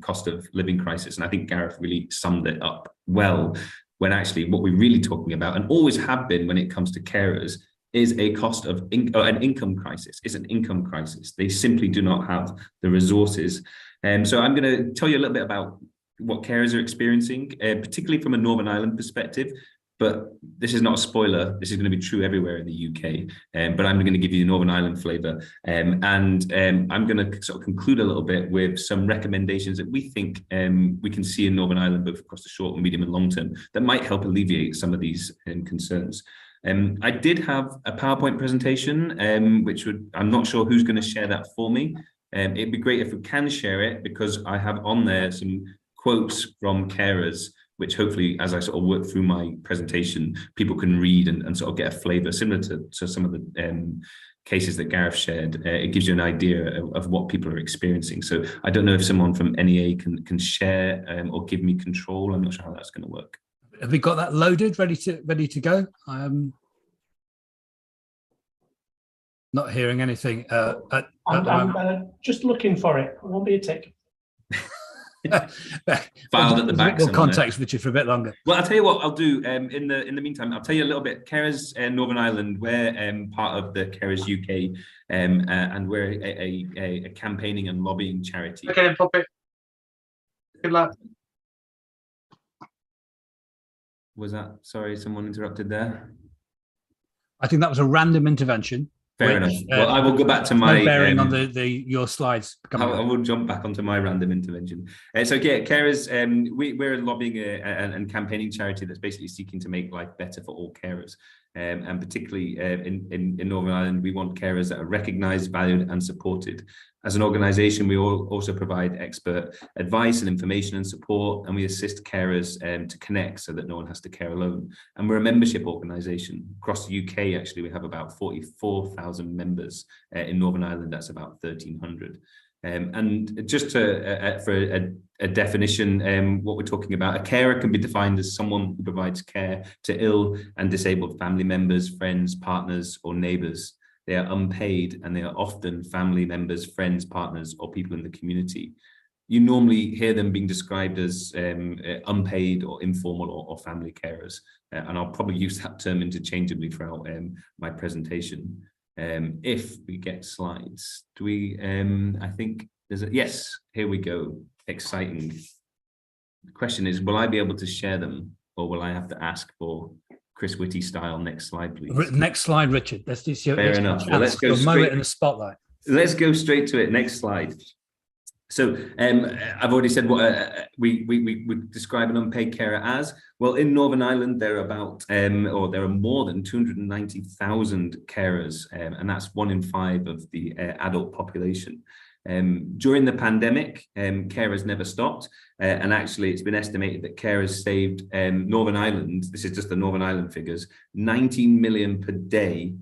[SPEAKER 14] cost of living crisis. And I think Gareth really summed it up well, when actually what we're really talking about, and always have been when it comes to carers, is a cost of an income crisis. It's an income crisis. They simply do not have the resources. So I'm going to tell you a little bit about what carers are experiencing, particularly from a Northern Ireland perspective. But this is not a spoiler. This is going to be true everywhere in the UK. But I'm going to give you the Northern Ireland flavour. And I'm going to sort of conclude a little bit with some recommendations that we think we can see in Northern Ireland, both across the short, medium and long term, that might help alleviate some of these concerns. I did have a PowerPoint presentation, which I'm not sure who's going to share that for me. It'd be great if we can share it, because I have on there some quotes from carers, which hopefully, as I sort of work through my presentation, people can read and sort of get a flavour similar to some of the cases that Gareth shared. It gives you an idea of what people are experiencing. So I don't know if someone from NEA can share or give me control. I'm not sure how that's going to work.
[SPEAKER 2] Have we got that loaded, ready to go? Not hearing anything.
[SPEAKER 4] I'm just looking for it. It won't be a tick.
[SPEAKER 14] Filed at the back.
[SPEAKER 2] Context, Richard, for a bit longer.
[SPEAKER 14] Well, I'll tell you what I'll do. In the meantime, I'll tell you a little bit. Carers Northern Ireland, we're part of the Carers UK, and we're a campaigning and lobbying charity.
[SPEAKER 11] Okay, pop it. Good luck.
[SPEAKER 14] Was that? Sorry, someone interrupted there.
[SPEAKER 2] I think that was a random intervention.
[SPEAKER 14] Fair enough. Well, I will go back to my
[SPEAKER 2] bearing on your slides.
[SPEAKER 14] I will jump back onto my random intervention. So yeah, carers, we're a lobbying and campaigning charity that's basically seeking to make life better for all carers. And particularly in Northern Ireland, we want carers that are recognised, valued and supported. As an organisation, we also provide expert advice and information and support, and we assist carers to connect so that no one has to care alone. And we're a membership organisation. Across the UK, actually, we have about 44,000 members. In Northern Ireland, that's about 1,300. And just for a definition, what we're talking about, a carer can be defined as someone who provides care to ill and disabled family members, friends, partners, or neighbours. They are unpaid, and they are often family members, friends, partners, or people in the community. You normally hear them being described as unpaid or informal or family carers. And I'll probably use that term interchangeably throughout my presentation. If we get slides, do we, I think there's yes, here we go. Exciting. The question is, will I be able to share them, or will I have to ask for Chris Whitty style? Next slide, please.
[SPEAKER 2] Next slide, Richard. Let's do
[SPEAKER 14] fair enough. Well, let's go straight in the spotlight. Let's go straight to it. Next slide. So I've already said what we would describe an unpaid carer as. Well, in Northern Ireland, there are about, or there are more than 290,000 carers, and that's 1 in 5 of the adult population. During the pandemic, carers never stopped, and actually it's been estimated that carers saved Northern Ireland, this is just the Northern Ireland figures, 19 million per day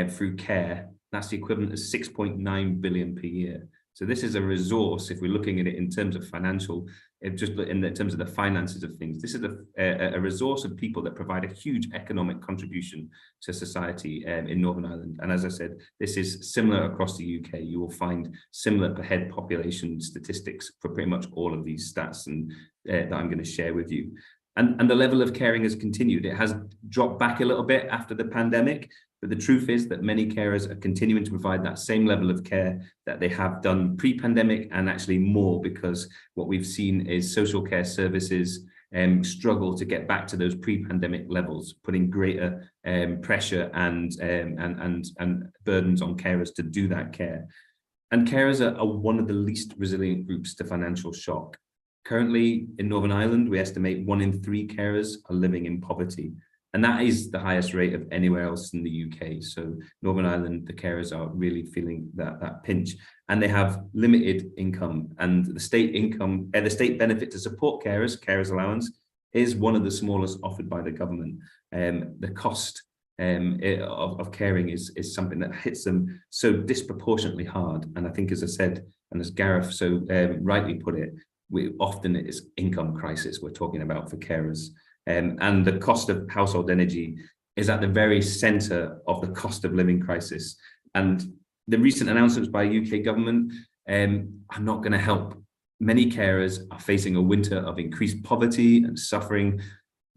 [SPEAKER 14] through care. That's the equivalent of 6.9 billion per year. So this is a resource, if we're looking at it in terms of financial, just in terms of the finances of things, this is a resource of people that provide a huge economic contribution to society in Northern Ireland. And as I said, this is similar across the UK. You will find similar per head population statistics for pretty much all of these stats and that I'm going to share with you. And the level of caring has continued. It has dropped back a little bit after the pandemic, but the truth is that many carers are continuing to provide that same level of care that they have done pre-pandemic, and actually more, because what we've seen is social care services struggle to get back to those pre-pandemic levels, putting greater pressure and burdens on carers to do that care. And carers are one of the least resilient groups to financial shock. Currently in Northern Ireland, we estimate 1 in 3 carers are living in poverty. And that is the highest rate of anywhere else in the UK. So Northern Ireland, the carers are really feeling that pinch, and they have limited income. And the state income, the state benefit to support carers allowance, is one of the smallest offered by the government. The cost of caring is something that hits them so disproportionately hard. And I think, as I said, and as Gareth so rightly put it, often it is income crisis we're talking about for carers. And the cost of household energy is at the very centre of the cost of living crisis. And the recent announcements by UK government are not going to help. Many carers are facing a winter of increased poverty and suffering,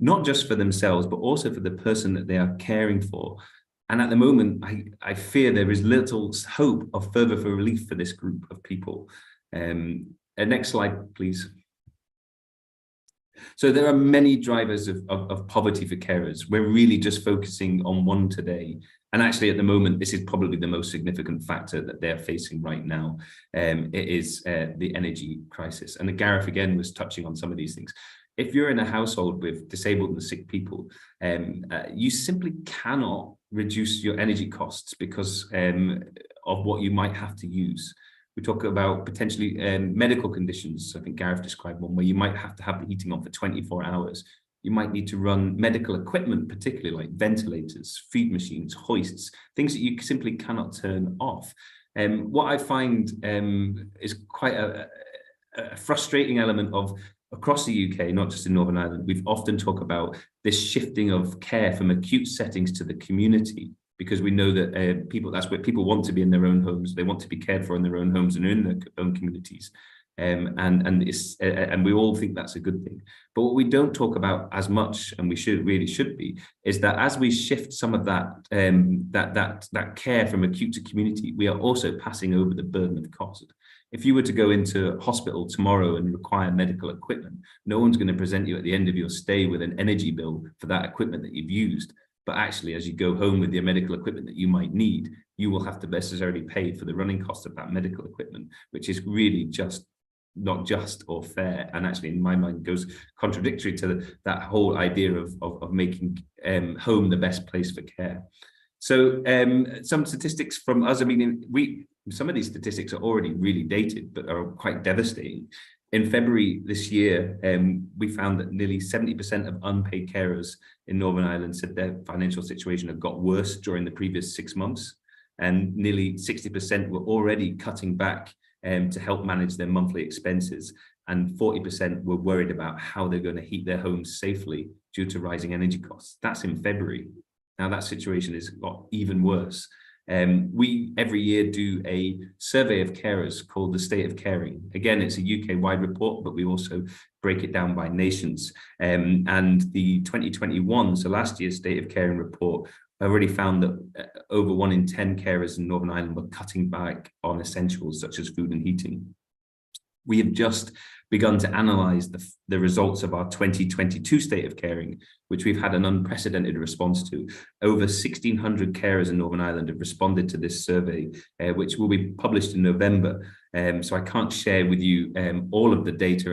[SPEAKER 14] not just for themselves, but also for the person that they are caring for. And at the moment, I fear there is little hope of further relief for this group of people. Next slide, please. So there are many drivers of poverty for carers. We're really just focusing on one today. And actually, at the moment, this is probably the most significant factor that they're facing right now. It is the energy crisis. And Gareth, again, was touching on some of these things. If you're in a household with disabled and sick people, you simply cannot reduce your energy costs because of what you might have to use. We talk about potentially medical conditions. I think Gareth described one where you might have to have the heating on for 24 hours. You might need to run medical equipment, particularly like ventilators, feed machines, hoists, things that you simply cannot turn off. What I find is quite a frustrating element of across the UK, not just in Northern Ireland, we've often talked about this shifting of care from acute settings to the community, because we know that that's where people want to be in their own homes. They want to be cared for in their own homes and in their own communities. And we all think that's a good thing. But what we don't talk about as much, and we should be, is that as we shift some of that that care from acute to community, we are also passing over the burden of cost. If you were to go into hospital tomorrow and require medical equipment, no one's going to present you at the end of your stay with an energy bill for that equipment that you've used. But actually, as you go home with your medical equipment that you might need, you will have to necessarily pay for the running cost of that medical equipment, which is really just not just or fair, and actually in my mind goes contradictory to that whole idea of making home the best place for care. So some statistics from us, I mean, some of these statistics are already really dated, but are quite devastating. In February this year, we found that nearly 70% of unpaid carers in Northern Ireland said their financial situation had got worse during the previous 6 months, and nearly 60% were already cutting back to help manage their monthly expenses, and 40% were worried about how they're going to heat their homes safely due to rising energy costs. That's in February. Now that situation has got even worse. We every year do a survey of carers called the State of Caring. Again, it's a UK-wide report, but we also break it down by nations. And the 2021, so last year's State of Caring report, already found that over 1 in 10 carers in Northern Ireland were cutting back on essentials such as food and heating. We have just begun to analyse the results of our 2022 State of Caring, which we've had an unprecedented response to. Over 1,600 carers in Northern Ireland have responded to this survey, which will be published in November. So I can't share with you all of the data,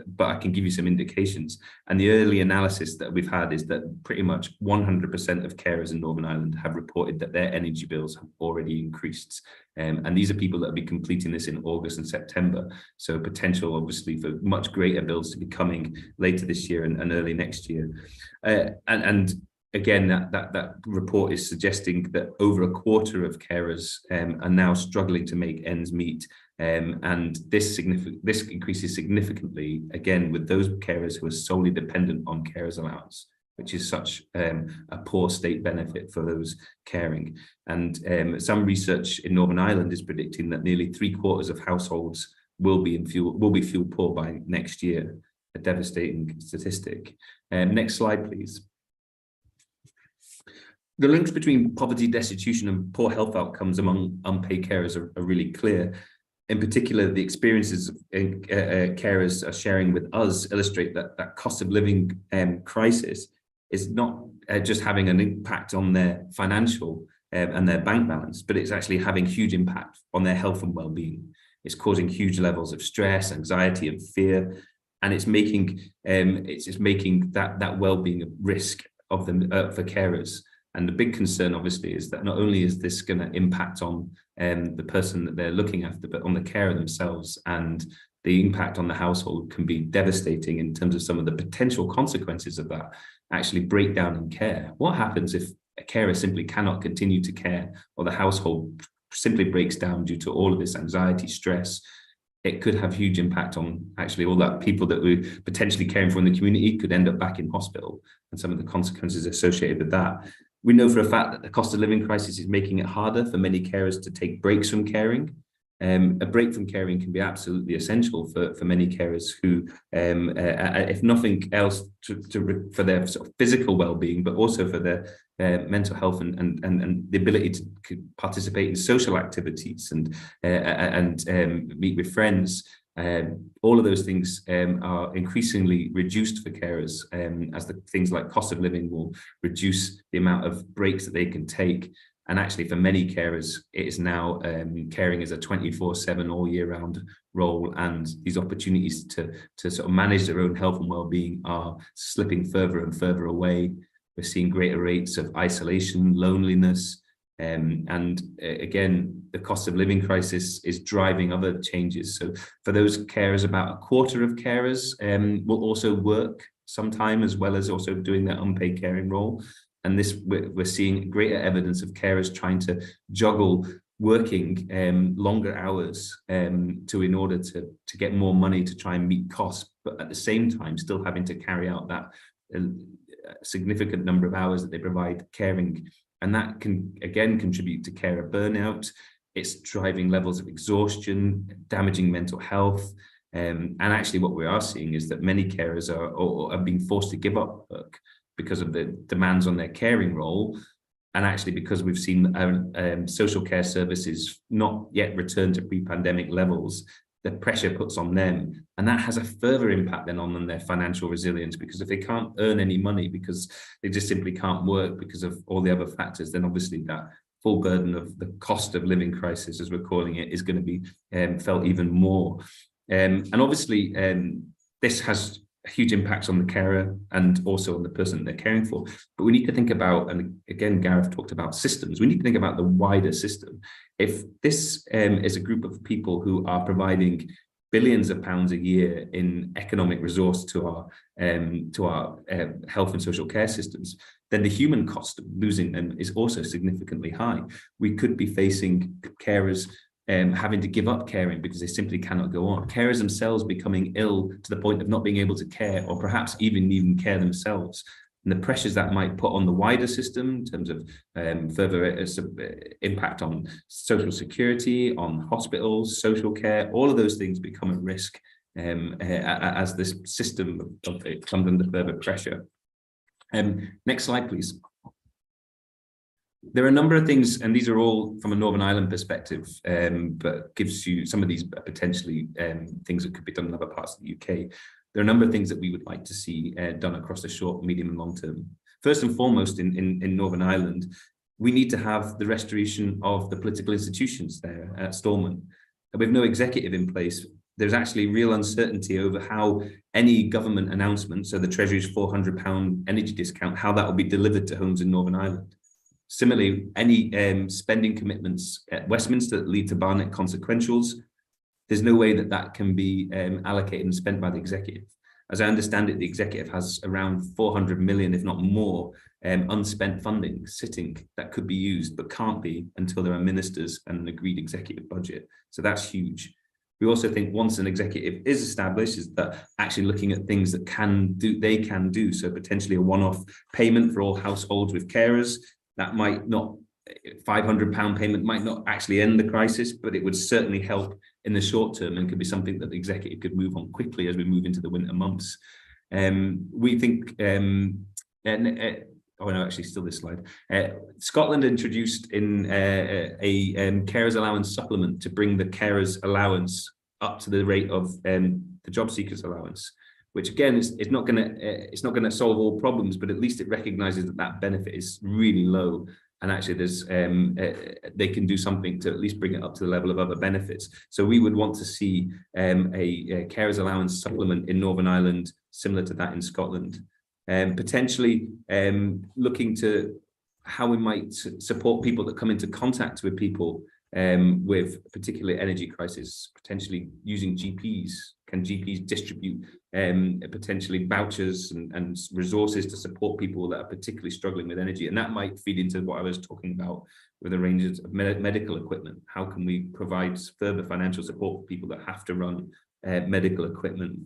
[SPEAKER 14] but I can give you some indications. And the early analysis that we've had is that pretty much 100% of carers in Northern Ireland have reported that their energy bills have already increased. And these are people that will be completing this in August and September. So potential, obviously, for much greater bills to be coming later this year and early next year. And again, that report is suggesting that over a quarter of carers are now struggling to make ends meet. And this increases significantly, again, with those carers who are solely dependent on carers allowance, which is such a poor state benefit for those caring. And some research in Northern Ireland is predicting that nearly 3/4 of households will be fuel poor by next year, a devastating statistic. Next slide, please. The links between poverty, destitution, and poor health outcomes among unpaid carers are really clear. In particular, the experiences carers are sharing with us illustrate that cost of living crisis is not just having an impact on their financial and their bank balance, but it's actually having huge impact on their health and well-being. It's causing huge levels of stress, anxiety, and fear, and it's making that well-being a risk of them for carers. And the big concern, obviously, is that not only is this going to impact on the person that they're looking after, but on the carer themselves, and the impact on the household can be devastating in terms of some of the potential consequences of that actually breakdown in care. What happens if a carer simply cannot continue to care, or the household simply breaks down due to all of this anxiety, stress, it could have huge impact on actually all that people that we're potentially caring for in the community could end up back in hospital, and some of the consequences associated with that. We know for a fact that the cost of living crisis is making it harder for many carers to take breaks from caring. A break from caring can be absolutely essential for many carers who, if nothing else, for their sort of physical well-being, but also for their mental health and the ability to participate in social activities and meet with friends. All of those things are increasingly reduced for carers as the things like cost of living will reduce the amount of breaks that they can take. And actually, for many carers, it is now caring as a 24/7 all year round role, and these opportunities to sort of manage their own health and well-being are slipping further and further away. We're seeing greater rates of isolation, loneliness, and again, the cost of living crisis is driving other changes. So for those carers, about a quarter of carers will also work sometime, as well as also doing their unpaid caring role. And this, we're seeing greater evidence of carers trying to juggle working longer hours in order to get more money to try and meet costs, but at the same time still having to carry out that significant number of hours that they provide caring. And that can again contribute to carer burnout. It's driving levels of exhaustion, damaging mental health. And actually what we are seeing is that many carers are being forced to give up work because of the demands on their caring role. And actually, because we've seen social care services not yet return to pre-pandemic levels, the pressure puts on them. And that has a further impact then on their financial resilience, because if they can't earn any money because they just simply can't work because of all the other factors, then obviously that full burden of the cost of living crisis, as we're calling it, is going to be felt even more. And obviously, this has huge impacts on the carer and also on the person they're caring for. But we need to think about, and again, Gareth talked about systems, we need to think about the wider system. If this is a group of people who are providing billions of pounds a year in economic resource to our health and social care systems, then the human cost of losing them is also significantly high. We could be facing carers having to give up caring because they simply cannot go on. Carers themselves becoming ill to the point of not being able to care, or perhaps even care themselves. And the pressures that might put on the wider system in terms of further impact on social security, on hospitals, social care, all of those things become at risk as this system comes under further pressure. Next slide, please. There are a number of things, and these are all from a Northern Ireland perspective, but gives you some of these potentially things that could be done in other parts of the UK. There are a number of things that we would like to see done across the short, medium and long term. First and foremost, in Northern Ireland, we need to have the restoration of the political institutions there at Stormont. With no executive in place, there's actually real uncertainty over how any government announcement, so the Treasury's £400 energy discount, how that will be delivered to homes in Northern Ireland. Similarly, any spending commitments at Westminster that lead to Barnett consequentials, there's no way that can be allocated and spent by the executive. As I understand it, the executive has around 400 million, if not more, unspent funding sitting that could be used, but can't be until there are ministers and an agreed executive budget. So that's huge. We also think once an executive is established, is that actually looking at things that they can do. So potentially a one-off payment for all households with carers. That might not, £500 payment might not actually end the crisis, but it would certainly help in the short term and could be something that the executive could move on quickly as we move into the winter months. We think, still this slide. Scotland introduced in a carers allowance supplement to bring the carers allowance up to the rate of the job seekers allowance, which again is not going to solve all problems, but at least it recognises that benefit is really low, and actually there's they can do something to at least bring it up to the level of other benefits. So we would want to see a carers allowance supplement in Northern Ireland similar to that in Scotland, potentially looking to how we might support people that come into contact with people with particularly energy crisis, potentially using GPs, Can GPs distribute potentially vouchers and resources to support people that are particularly struggling with energy? And that might feed into what I was talking about with the ranges of medical equipment. How can we provide further financial support for people that have to run medical equipment?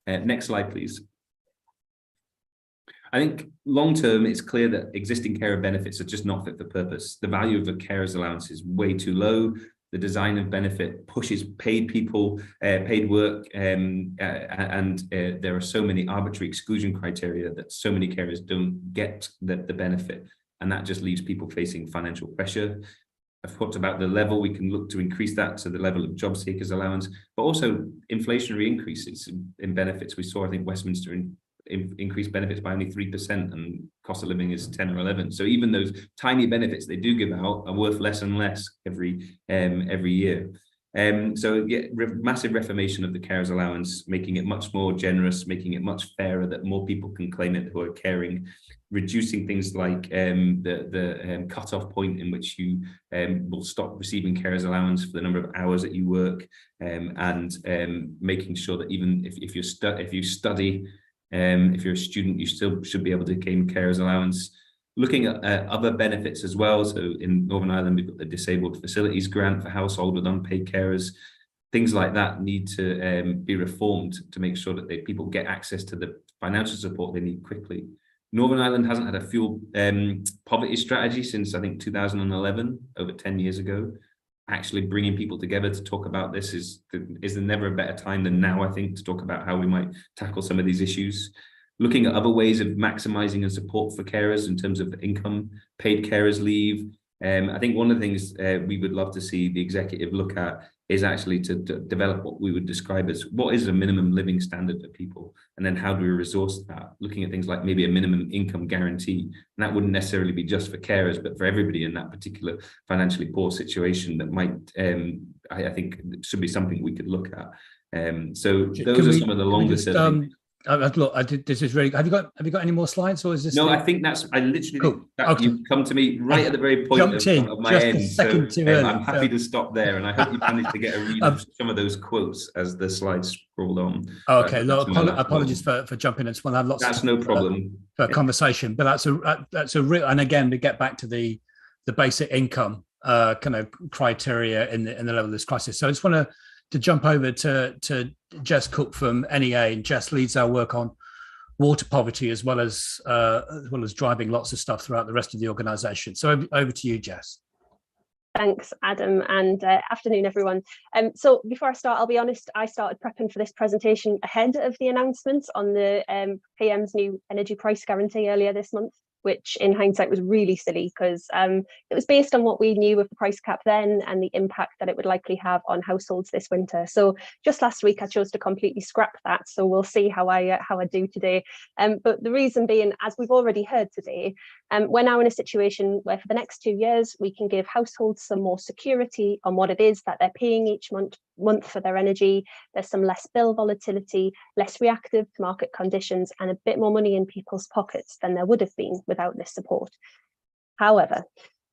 [SPEAKER 14] Next slide, please. I think long-term, it's clear that existing carer benefits are just not fit for purpose. The value of a carer's allowance is way too low. The design of benefit pushes paid people, paid work, and there are so many arbitrary exclusion criteria that so many carers don't get the benefit, and that just leaves people facing financial pressure. I've talked about the level. We can look to increase that to the level of job seekers allowance, but also inflationary increases in benefits. We saw, I think, Westminster increased benefits by only 3%, and cost of living is 10 or 11. So even those tiny benefits they do give out are worth less and less every year. So yeah, massive reformation of the carers allowance, making it much more generous, making it much fairer that more people can claim it who are caring, reducing things like the cut-off point in which you will stop receiving carers allowance for the number of hours that you work, and making sure that even if you study, if you're a student, you still should be able to gain carers allowance. Looking at other benefits as well. So in Northern Ireland, we've got the Disabled Facilities Grant for household with unpaid carers. Things like that need to be reformed to make sure that people get access to the financial support they need quickly. Northern Ireland hasn't had a fuel poverty strategy since, I think, 2011, over 10 years ago. Actually bringing people together to talk about this is there never a better time than now, I think, to talk about how we might tackle some of these issues. Looking at other ways of maximising and support for carers in terms of income, paid carers leave. I think one of the things we would love to see the executive look at is actually to develop what we would describe as what is a minimum living standard for people, and then how do we resource that, looking at things like maybe a minimum income guarantee. And that wouldn't necessarily be just for carers, but for everybody in that particular financially poor situation. That might, I think, should be something we could look at. So those are some of the longer term.
[SPEAKER 2] Look, this is really. Have you got any more slides, or is this?
[SPEAKER 14] No, I think I literally
[SPEAKER 2] cool.
[SPEAKER 14] think that you've come to me right at the very point of my end. So I'm happy to stop there, and I hope you managed to get a read of some of those quotes as the slides scrolled on.
[SPEAKER 2] Okay, apologies for jumping in. Well, I have lots.
[SPEAKER 14] That's no problem
[SPEAKER 2] for conversation, but that's a real. And again, we get back to the basic income kind of criteria in the level of this crisis. So I just want to jump over to Jess Cook from NEA, and Jess leads our work on water poverty as well as driving lots of stuff throughout the rest of the organisation. So over to you, Jess.
[SPEAKER 12] Thanks, Adam, and afternoon, everyone. So before I start, I'll be honest, I started prepping for this presentation ahead of the announcements on the PM's new energy price guarantee earlier this month, which in hindsight was really silly because it was based on what we knew of the price cap then and the impact that it would likely have on households this winter. So just last week, I chose to completely scrap that. So we'll see how I do today. But the reason being, as we've already heard today, we're now in a situation where for the next 2 years, we can give households some more security on what it is that they're paying each month for their energy. There's some less bill volatility, less reactive to market conditions, and a bit more money in people's pockets than there would have been without this support. However,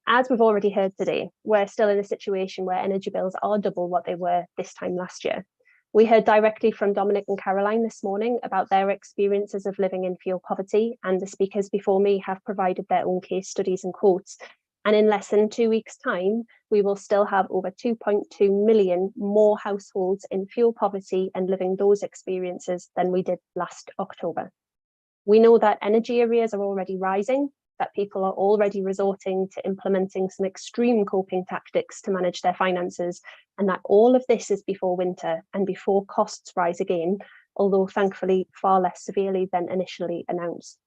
[SPEAKER 12] as we've already heard today, we're still in a situation where energy bills are double what they were this time last year. We heard directly from Dominic and Caroline this morning about their experiences of living in fuel poverty, and the speakers before me have provided their own case studies and quotes. And in less than 2 weeks' time, we will still have over 2.2 million more households in fuel poverty and living those experiences than we did last October. We know that energy arrears are already rising, that people are already resorting to implementing some extreme coping tactics to manage their finances, and that all of this is before winter and before costs rise again, although thankfully far less severely than initially announced.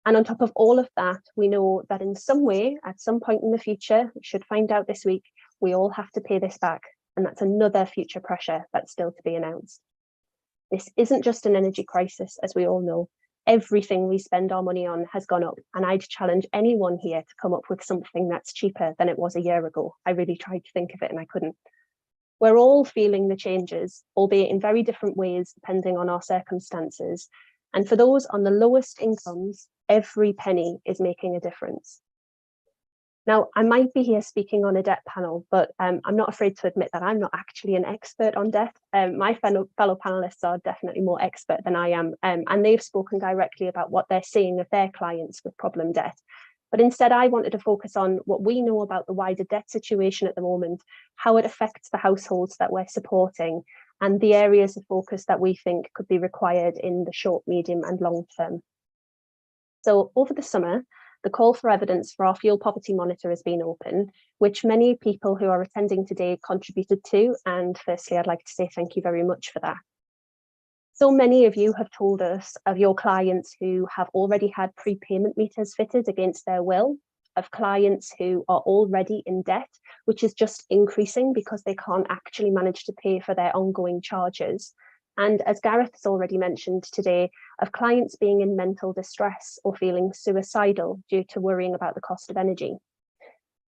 [SPEAKER 12] And on top of all of that, we know that in some way, at some point in the future, we should find out this week, we all have to pay this back. And that's another future pressure that's still to be announced. This isn't just an energy crisis, as we all know. Everything we spend our money on has gone up. And I'd challenge anyone here to come up with something that's cheaper than it was a year ago. I really tried to think of it and I couldn't. We're all feeling the changes, albeit in very different ways, depending on our circumstances. And for those on the lowest incomes, every penny is making a difference. Now, I might be here speaking on a debt panel, but I'm not afraid to admit that I'm not actually an expert on debt. My fellow panelists are definitely more expert than I am, and they've spoken directly about what they're seeing of their clients with problem debt. But instead, I wanted to focus on what we know about the wider debt situation at the moment, how it affects the households that we're supporting, and the areas of focus that we think could be required in the short, medium, and long term. So over the summer, the call for evidence for our fuel poverty monitor has been open, which many people who are attending today contributed to. And firstly, I'd like to say thank you very much for that. So many of you have told us of your clients who have already had prepayment meters fitted against their will, of clients who are already in debt, which is just increasing because they can't actually manage to pay for their ongoing charges. And as Gareth has already mentioned today, of clients being in mental distress or feeling suicidal due to worrying about the cost of energy.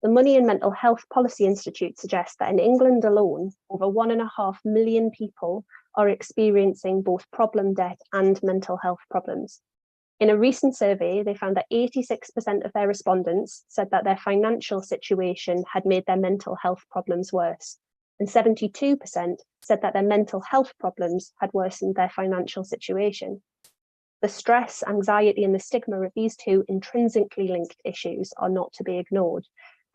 [SPEAKER 12] The Money and Mental Health Policy Institute suggests that in England alone, over 1.5 million people are experiencing both problem debt and mental health problems. In a recent survey, they found that 86% of their respondents said that their financial situation had made their mental health problems worse. And 72% said that their mental health problems had worsened their financial situation. The stress, anxiety, and the stigma of these two intrinsically linked issues are not to be ignored.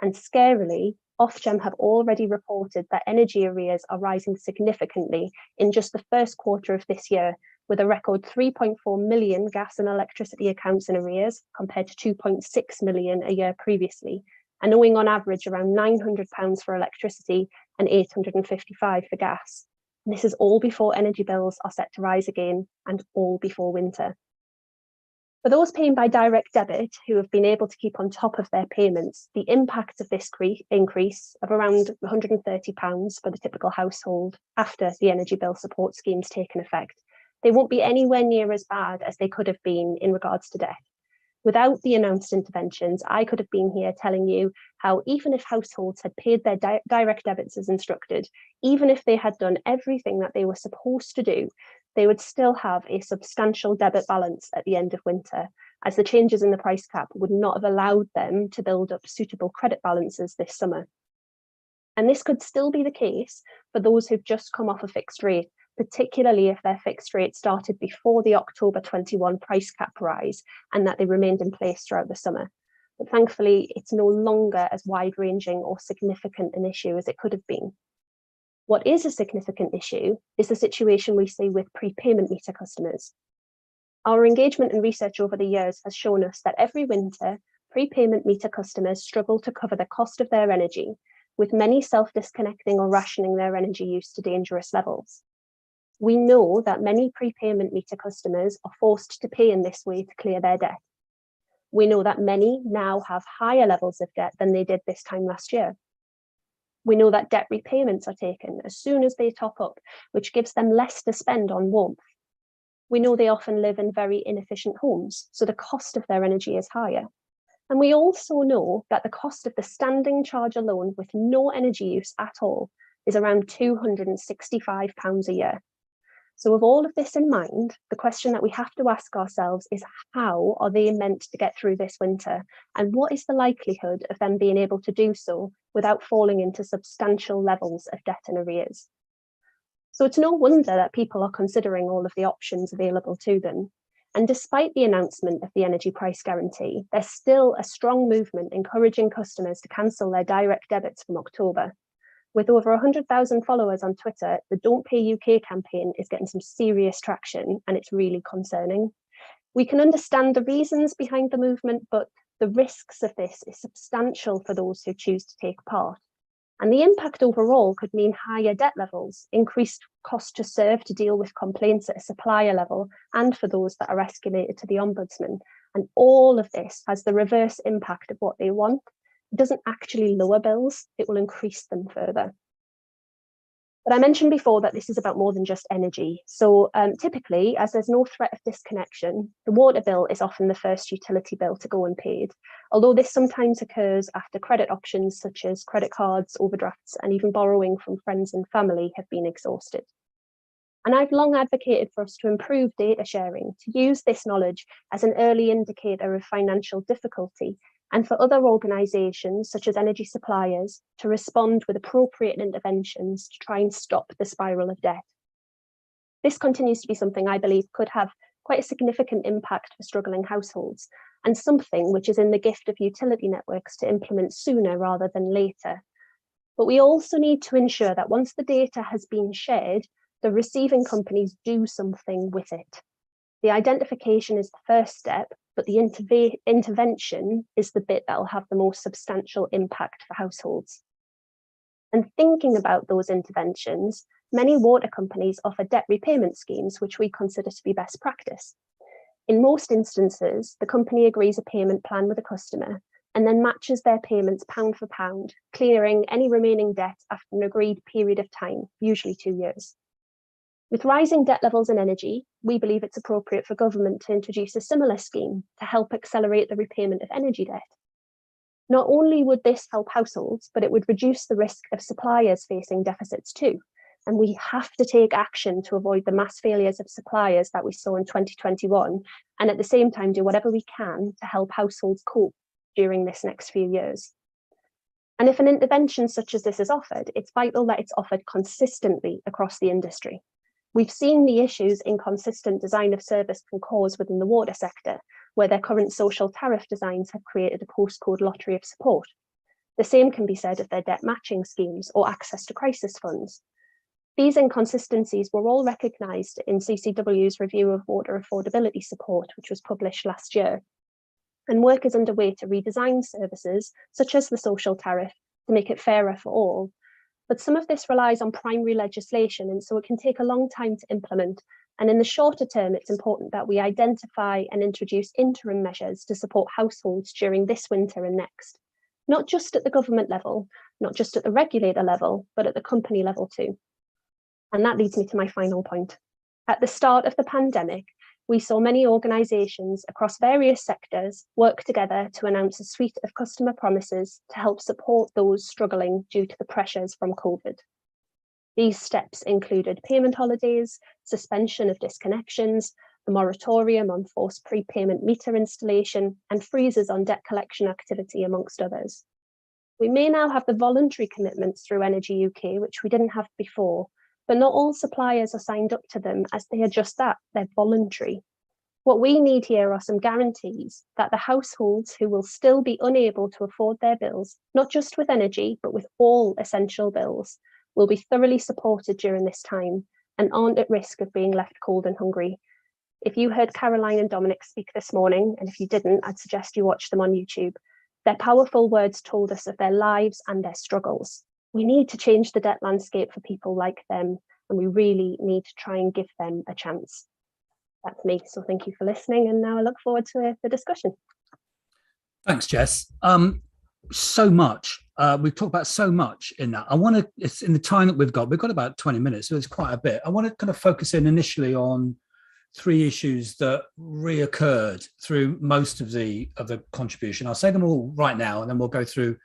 [SPEAKER 12] And scarily, Ofgem have already reported that energy arrears are rising significantly in just the first quarter of this year, with a record 3.4 million gas and electricity accounts in arrears compared to 2.6 million a year previously, and owing on average around £900 for electricity and £855 for gas. And this is all before energy bills are set to rise again, and all before winter. For those paying by direct debit who have been able to keep on top of their payments, the impact of this increase of around £130 for the typical household after the energy bill support schemes taken effect, they won't be anywhere near as bad as they could have been in regards to debt. Without the announced interventions, I could have been here telling you how even if households had paid their direct debits as instructed, even if they had done everything that they were supposed to do, they would still have a substantial debit balance at the end of winter, as the changes in the price cap would not have allowed them to build up suitable credit balances this summer. And this could still be the case for those who've just come off a fixed rate, particularly if their fixed rate started before the October 21 price cap rise and that they remained in place throughout the summer. But thankfully, it's no longer as wide-ranging or significant an issue as it could have been. What is a significant issue is the situation we see with prepayment meter customers. Our engagement and research over the years has shown us that every winter, prepayment meter customers struggle to cover the cost of their energy, with many self-disconnecting or rationing their energy use to dangerous levels. We know that many prepayment meter customers are forced to pay in this way to clear their debt. We know that many now have higher levels of debt than they did this time last year. We know that debt repayments are taken as soon as they top up, which gives them less to spend on warmth. We know they often live in very inefficient homes, so the cost of their energy is higher. And we also know that the cost of the standing charge alone with no energy use at all is around £265 a year. So with all of this in mind, the question that we have to ask ourselves is, how are they meant to get through this winter? And what is the likelihood of them being able to do so without falling into substantial levels of debt and arrears? So it's no wonder that people are considering all of the options available to them. And despite the announcement of the energy price guarantee, there's still a strong movement encouraging customers to cancel their direct debits from October. With over 100,000 followers on Twitter, the Don't Pay UK campaign is getting some serious traction, and it's really concerning. We can understand the reasons behind the movement, but the risks of this is substantial for those who choose to take part. And the impact overall could mean higher debt levels, increased cost to serve to deal with complaints at a supplier level, and for those that are escalated to the Ombudsman. And all of this has the reverse impact of what they want. It doesn't actually lower bills, it will increase them further. But I mentioned before that this is about more than just energy. So typically, as there's no threat of disconnection, the water bill is often the first utility bill to go unpaid, although this sometimes occurs after credit options such as credit cards, overdrafts, and even borrowing from friends and family have been exhausted. And I've long advocated for us to improve data sharing, to use this knowledge as an early indicator of financial difficulty, and for other organisations, such as energy suppliers, to respond with appropriate interventions to try and stop the spiral of debt. This continues to be something I believe could have quite a significant impact for struggling households, and something which is in the gift of utility networks to implement sooner rather than later. But we also need to ensure that once the data has been shared, the receiving companies do something with it. The identification is the first step, but the intervention is the bit that will have the most substantial impact for households. And thinking about those interventions, many water companies offer debt repayment schemes, which we consider to be best practice. In most instances, the company agrees a payment plan with a customer and then matches their payments pound for pound, clearing any remaining debt after an agreed period of time, usually 2 years. With rising debt levels in energy, we believe it's appropriate for government to introduce a similar scheme to help accelerate the repayment of energy debt. Not only would this help households, but it would reduce the risk of suppliers facing deficits too. And we have to take action to avoid the mass failures of suppliers that we saw in 2021, and at the same time do whatever we can to help households cope during this next few years. And if an intervention such as this is offered, it's vital that it's offered consistently across the industry. We've seen the issues inconsistent design of service can cause within the water sector, where their current social tariff designs have created a postcode lottery of support. The same can be said of their debt matching schemes or access to crisis funds. These inconsistencies were all recognised in CCW's review of water affordability support, which was published last year. And work is underway to redesign services, such as the social tariff, to make it fairer for all. But some of this relies on primary legislation, and so it can take a long time to implement. And in the shorter term, it's important that we identify and introduce interim measures to support households during this winter and next. Not just at the government level, not just at the regulator level, but at the company level too. And that leads me to my final point. At the start of the pandemic, we saw many organisations across various sectors work together to announce a suite of customer promises to help support those struggling due to the pressures from COVID. These steps included payment holidays, suspension of disconnections, the moratorium on forced prepayment meter installation, and freezes on debt collection activity, amongst others. We may now have the voluntary commitments through Energy UK, which we didn't have before, but not all suppliers are signed up to them, as they are just that, they're voluntary. What we need here are some guarantees that the households who will still be unable to afford their bills, not just with energy, but with all essential bills, will be thoroughly supported during this time and aren't at risk of being left cold and hungry. If you heard Caroline and Dominic speak this morning, and if you didn't, I'd suggest you watch them on YouTube. Their powerful words told us of their lives and their struggles. We need to change the debt landscape for people like them, and we really need to try and give them a chance. That's me. So thank you for listening, and now I look forward to the discussion.
[SPEAKER 2] Thanks, Jess. So much. We've talked about so much in that. It's in the time that we've got about 20 minutes, so it's quite a bit. I want to kind of focus in initially on 3 issues that reoccurred through most of the contribution. I'll say them all right now, and then we'll go through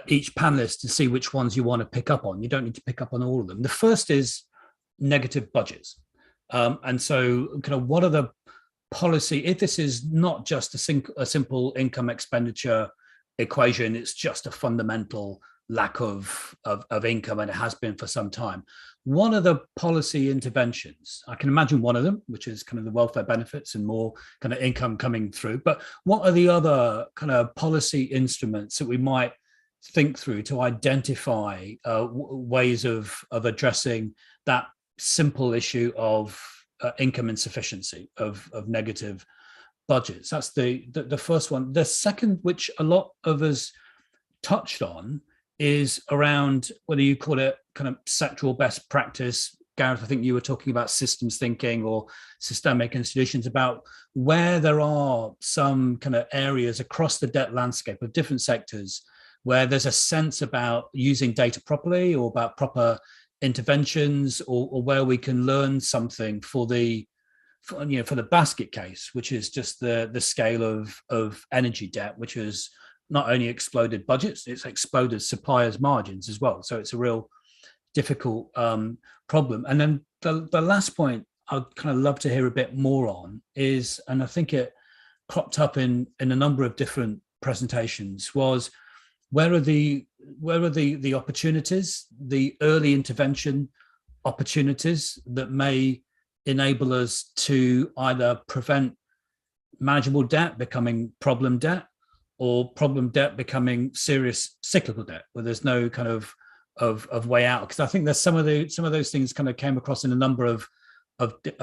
[SPEAKER 2] each panelist to see which ones you want to pick up on. You don't need to pick up on all of them. The first is negative budgets. And so kind of what are the policy, if this is not just a simple income expenditure equation, it's just a fundamental lack of income, and it has been for some time. What are the policy interventions? I can imagine one of them, which is kind of the welfare benefits and more kind of income coming through. But what are the other kind of policy instruments that we might think through to identify ways of addressing that simple issue of income insufficiency, of negative budgets? That's the first one. The second, which a lot of us touched on, is around whether you call it kind of sectoral best practice. Gareth, I think you were talking about systems thinking or systemic institutions, about where there are some kind of areas across the debt landscape of different sectors where there's a sense about using data properly, or about proper interventions, or where we can learn something for the basket case, which is just the scale of energy debt, which has not only exploded budgets, it's exploded suppliers' margins as well. So it's a real difficult problem. And then the last point I'd kind of love to hear a bit more on is, and I think it cropped up in a number of different presentations was, where are the opportunities, the early intervention opportunities that may enable us to either prevent manageable debt becoming problem debt, or problem debt becoming serious cyclical debt, where there's no kind of way out. Because I think there's some of those things kind of came across in a number of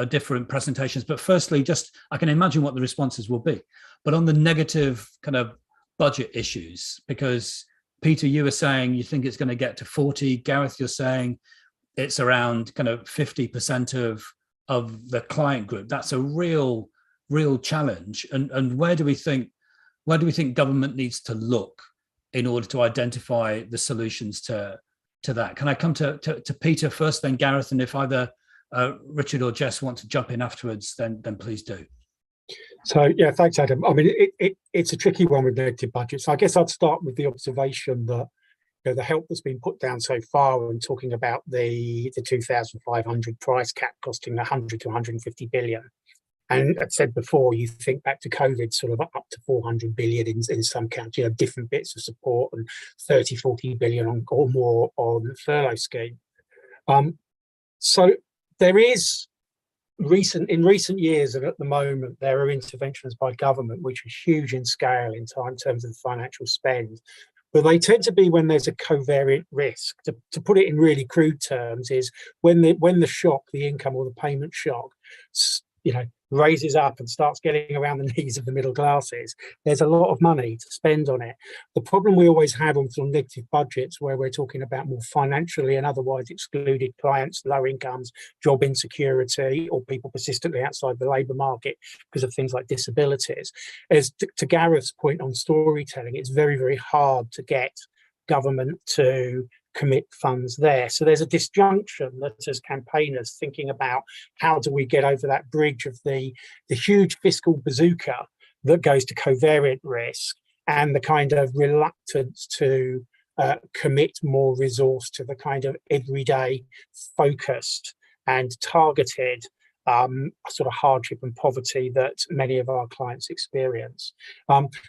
[SPEAKER 2] different presentations. But firstly, just I can imagine what the responses will be. But on the negative kind of budget issues, because Peter, you were saying you think it's going to get to 40. Gareth, you're saying it's around kind of 50% of the client group. That's a real challenge. And where do we think government needs to look in order to identify the solutions to that? Can I come to Peter first, then Gareth, and if either Richard or Jess want to jump in afterwards, then please do.
[SPEAKER 13] So yeah, thanks, Adam. I mean, it's a tricky one with negative budgets. So I guess I'd start with the observation that the help that's been put down so far, and talking about the 2,500 price cap costing 100 to 150 billion. And I've said before, you think back to COVID, sort of up to 400 billion in some counts, different bits of support, and 30, 40 billion or more on the furlough scheme. So there is in recent years, and at the moment, there are interventions by government which are huge in scale in terms of financial spend. But they tend to be when there's a covariant risk. To put it in really crude terms, is when the shock, the income or the payment shock, raises up and starts getting around the knees of the middle classes, there's a lot of money to spend on it. The problem we always have on sort of negative budgets, where we're talking about more financially and otherwise excluded clients, low incomes, job insecurity, or people persistently outside the labour market because of things like disabilities, is to Gareth's point on storytelling, it's very, very hard to get government to commit funds there. So there's a disjunction that, as campaigners, thinking about how do we get over that bridge of the huge fiscal bazooka that goes to covariant risk and the kind of reluctance to commit more resource to the kind of everyday focused and targeted sort of hardship and poverty that many of our clients experience.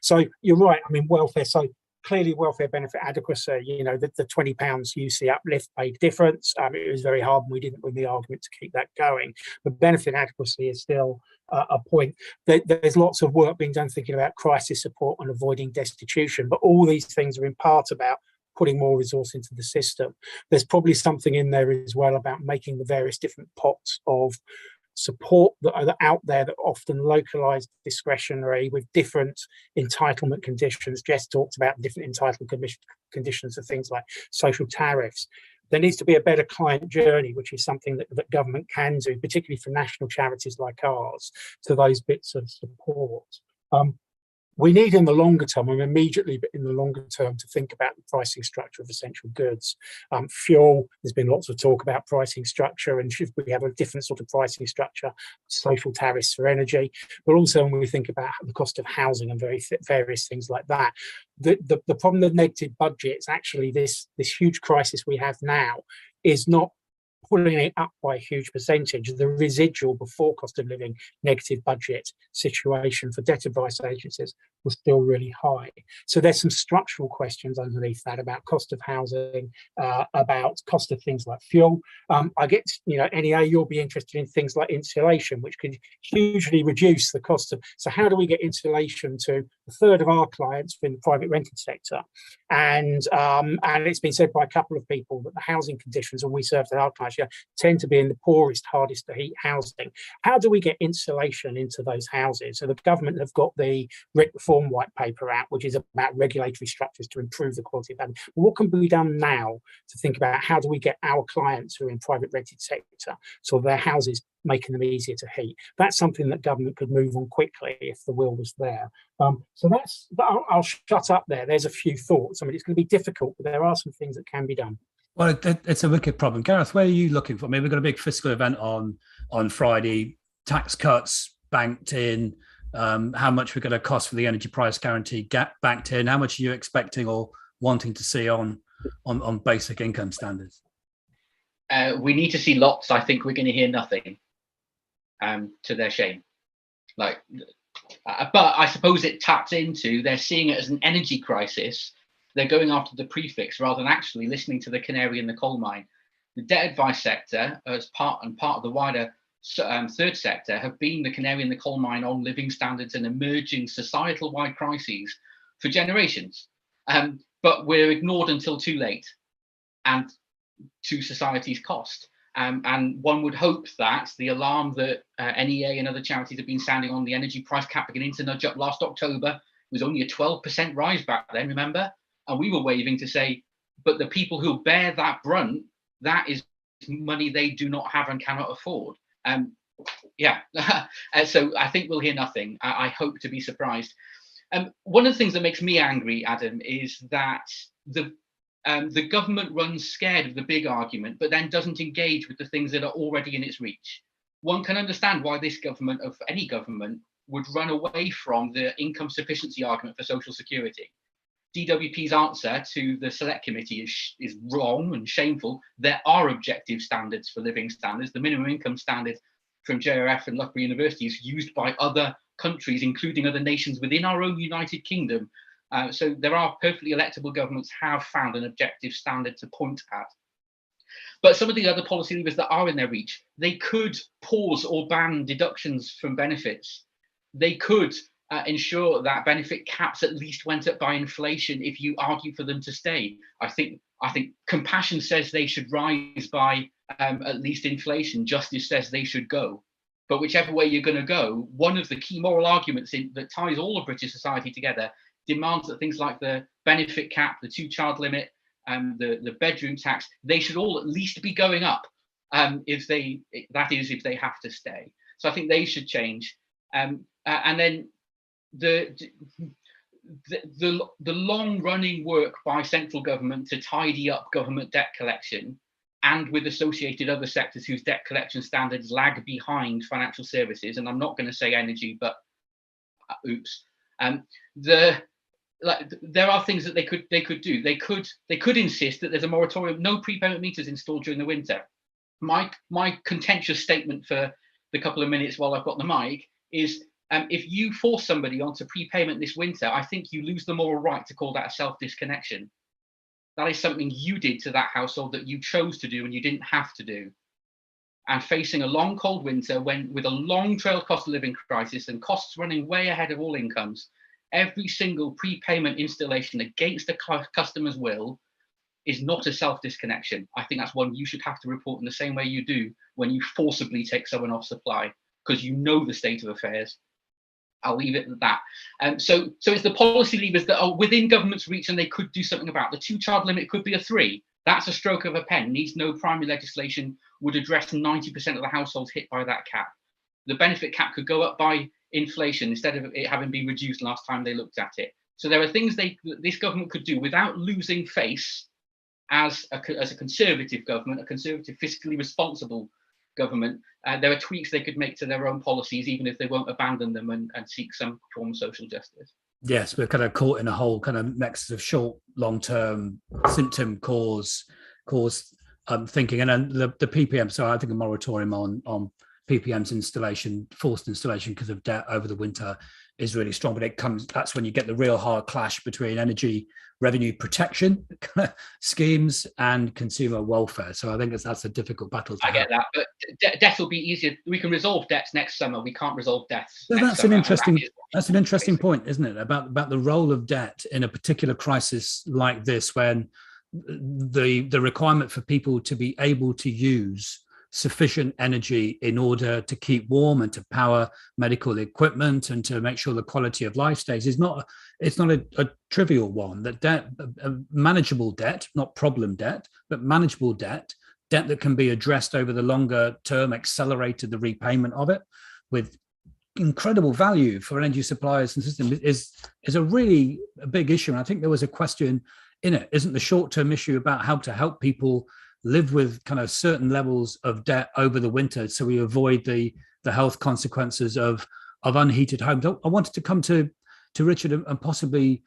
[SPEAKER 13] So you're right. I mean, welfare. So clearly, welfare benefit adequacy, the £20 UC uplift made a difference. It was very hard and we didn't win the argument to keep that going. But benefit adequacy is still a point. There's lots of work being done thinking about crisis support and avoiding destitution. But all these things are in part about putting more resource into the system. There's probably something in there as well about making the various different pots of support that are out there that are often localized, discretionary, with different entitlement conditions. Jess talked about different entitlement conditions of things like social tariffs. There needs to be a better client journey, which is something that government can do, particularly for national charities like ours, to those bits of support. We need in the longer term, and immediately, but in the longer term, to think about the pricing structure of essential goods. Fuel, there's been lots of talk about pricing structure, and should we have a different sort of pricing structure, social tariffs for energy, but also when we think about the cost of housing and various things like that. The problem with negative budgets, actually, this huge crisis we have now is not pulling it up by a huge percentage. The residual before cost of living negative budget situation for debt advice agencies was still really high. So there's some structural questions underneath that about cost of housing, about cost of things like fuel. I get, NEA, you'll be interested in things like insulation, which can hugely reduce the cost of. So how do we get insulation to a third of our clients in the private rented sector? And it's been said by a couple of people that the housing conditions, and we serve our clients, tend to be in the poorest, hardest to heat housing. How do we get insulation into those houses? So the government have got the RIT reform white paper out, which is about regulatory structures to improve the quality of housing. But what can be done now to think about how do we get our clients who are in private rented sector, so their houses, making them easier to heat? That's something that government could move on quickly if the will was there. So I'll shut up there. There's a few thoughts. I mean, it's going to be difficult, but there are some things that can be done.
[SPEAKER 2] Well, it's a wicked problem. Gareth, where are you looking for? I mean, we've got a big fiscal event on Friday, tax cuts banked in, how much we're going to cost for the energy price guarantee gap banked in, how much are you expecting or wanting to see on basic income standards?
[SPEAKER 11] We need to see lots. I think we're going to hear nothing, to their shame. Like, But I suppose it taps into, they're seeing it as an energy crisis. They're going after the prefix rather than actually listening to the canary in the coal mine. The debt advice sector, as part of the wider third sector, have been the canary in the coal mine on living standards and emerging societal-wide crises for generations. But we're ignored until too late, and to society's cost. And one would hope that the alarm that NEA and other charities have been sounding on the energy price cap beginning to nudge up last October was only a 12% rise back then, remember? And we were waving to say, but the people who bear that brunt, that is money they do not have and cannot afford. Yeah, so I think we'll hear nothing. I hope to be surprised. One of the things that makes me angry, Adam, is that the government runs scared of the big argument, but then doesn't engage with the things that are already in its reach. One can understand why this government, of any government, would run away from the income sufficiency argument for social security. DWP's answer to the select committee is wrong and shameful. There are objective standards for living standards. The minimum income standard from JRF and Loughborough University is used by other countries, including other nations within our own United Kingdom. So there are perfectly electable governments have found an objective standard to point at. But some of the other policy levers that are in their reach, they could pause or ban deductions from benefits. They could ensure that benefit caps at least went up by inflation if you argue for them to stay. I think compassion says they should rise by at least inflation. Justice says they should go. But whichever way you're going to go, one of the key moral arguments that ties all of British society together demands that things like the benefit cap, the 2-child limit, the bedroom tax, they should all at least be going up if they have to stay. So I think they should change. And then the long-running work by central government to tidy up government debt collection, and with associated other sectors whose debt collection standards lag behind financial services, and I'm not going to say energy, but oops, there are things that they could do. They could insist that there's a moratorium, no prepayment meters installed during the winter. My contentious statement for the couple of minutes while I've got the mic is, if you force somebody onto prepayment this winter, I think you lose the moral right to call that a self-disconnection. That is something you did to that household that you chose to do and you didn't have to do. And facing a long, cold winter with a long trail cost of living crisis and costs running way ahead of all incomes, every single prepayment installation against a customer's will is not a self-disconnection. I think that's one you should have to report in the same way you do when you forcibly take someone off supply, because you know the state of affairs. I'll leave it at that. So it's the policy levers that are within government's reach and they could do something about. The 2-child limit could be a 3. That's a stroke of a pen. Needs no primary legislation, would address 90% of the households hit by that cap. The benefit cap could go up by inflation instead of it having been reduced last time they looked at it. So there are things this government could do without losing face as a conservative government, a conservative, fiscally responsible government. There are tweaks they could make to their own policies, even if they won't abandon them and seek some form of social justice.
[SPEAKER 2] Yes, we're kind of caught in a whole kind of nexus of short, long-term symptom cause thinking, and then the PPM. So I think a moratorium on PPM's installation, forced installation because of debt over the winter, is really strong. But that's when you get the real hard clash between energy revenue protection schemes and consumer welfare. So I think that's a difficult battle to have.
[SPEAKER 11] Get that, but debt will be easier. We can resolve debts next summer. We can't resolve debts.
[SPEAKER 2] So that's an interesting point, isn't it? About the role of debt in a particular crisis like this, when the requirement for people to be able to use sufficient energy in order to keep warm and to power medical equipment and to make sure the quality of life stays is not a trivial one. That debt, manageable debt, not problem debt, but manageable debt that can be addressed over the longer term, accelerated the repayment of it with incredible value for energy suppliers and systems is a really big issue. And I think there was a question in it, isn't the short-term issue about how to help people live with kind of certain levels of debt over the winter so we avoid the health consequences of unheated homes. I wanted to come to Richard and possibly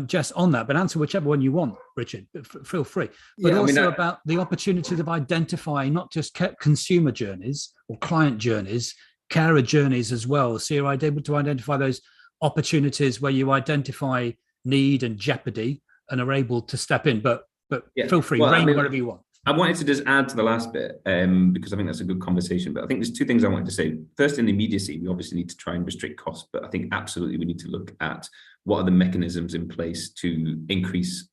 [SPEAKER 2] Jess on that, but answer whichever one you want, Richard, feel free. But also about the opportunities of identifying not just consumer journeys or client journeys, carer journeys as well. So you're able to identify those opportunities where you identify need and jeopardy and are able to step in. But
[SPEAKER 14] Yeah.
[SPEAKER 2] feel free,
[SPEAKER 14] Well,
[SPEAKER 2] rain
[SPEAKER 14] I mean,
[SPEAKER 2] wherever you want.
[SPEAKER 14] I wanted to just add to the last bit because I think that's a good conversation. But I think there's two things I wanted to say. First, in immediacy, we obviously need to try and restrict costs, but I think absolutely we need to look at what are the mechanisms in place to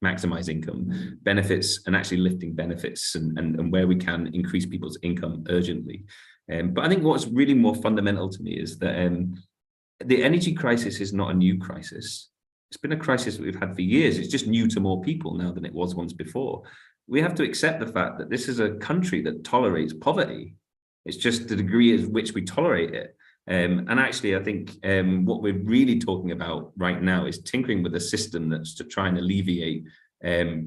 [SPEAKER 14] maximize income, benefits, and actually lifting benefits, and where we can increase people's income urgently. But I think what's really more fundamental to me is that the energy crisis is not a new crisis. It's been a crisis that we've had for years. It's just new to more people now than it was once before. We have to accept the fact that this is a country that tolerates poverty. It's just the degree at which we tolerate it. And actually, I think what we're really talking about right now is tinkering with a system that's to try and alleviate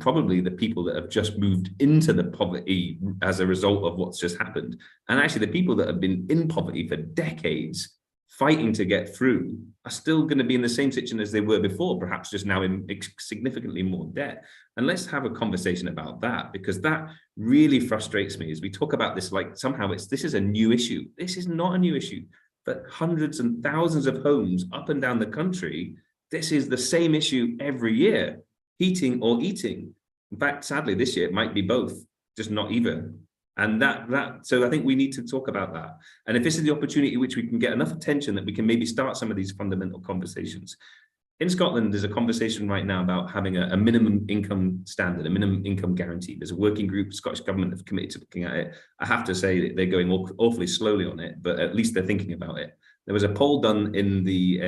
[SPEAKER 14] probably the people that have just moved into the poverty as a result of what's just happened. And actually, the people that have been in poverty for decades, fighting to get through, are still going to be in the same situation as they were before, perhaps just now in significantly more debt. And let's have a conversation about that, because that really frustrates me as we talk about this like somehow this is a new issue. This is not a new issue. But hundreds and thousands of homes up and down the country, this is the same issue every year, heating or eating. In fact, sadly, this year it might be both, just not either. And so I think we need to talk about that. And if this is the opportunity which we can get enough attention that we can maybe start some of these fundamental conversations. In Scotland, there's a conversation right now about having a minimum income standard, a minimum income guarantee. There's a working group, the Scottish government have committed to looking at it. I have to say that they're going awfully slowly on it, but at least they're thinking about it. There was a poll done in the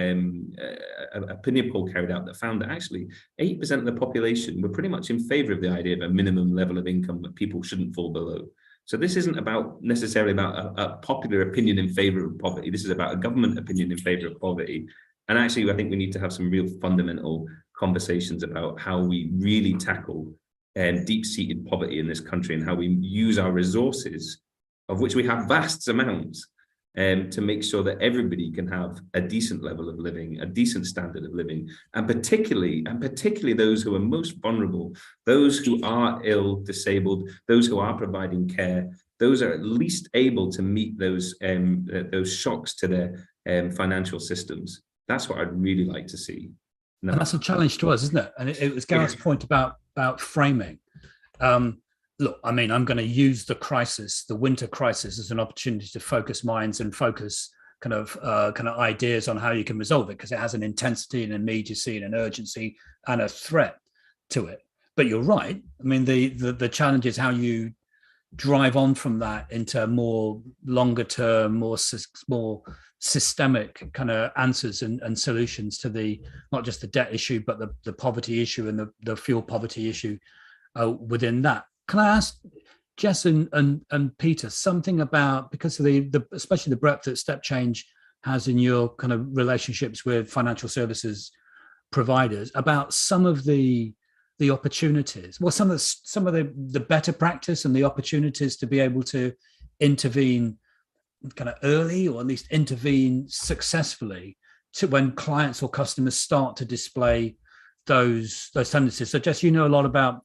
[SPEAKER 14] opinion poll carried out that found that actually 80% of the population were pretty much in favour of the idea of a minimum level of income that people shouldn't fall below. So this isn't necessarily about a popular opinion in favour of poverty. This is about a government opinion in favour of poverty. And actually, I think we need to have some real fundamental conversations about how we really tackle deep-seated poverty in this country and how we use our resources, of which we have vast amounts, to make sure that everybody can have a decent level of living, a decent standard of living, and particularly those who are most vulnerable, those who are ill, disabled, those who are providing care, those are at least able to meet those shocks to their financial systems. That's what I'd really like to see. No.
[SPEAKER 2] And that's a challenge to us, isn't it? And it was Gareth's point about framing. Look, I mean, I'm going to use the winter crisis, as an opportunity to focus minds and focus kind of ideas on how you can resolve it, because it has an intensity and immediacy and an urgency and a threat to it. But you're right. I mean, the challenge is how you drive on from that into more longer term, more systemic kind of answers and solutions to not just the debt issue, but the poverty issue and the fuel poverty issue within that. Can I ask Jess and Peter something about, because of especially the breadth that Step Change has in your kind of relationships with financial services providers, about some of the opportunities, well, some of the better practice and the opportunities to be able to intervene kind of early, or at least intervene successfully to when clients or customers start to display those tendencies. So Jess, you know a lot about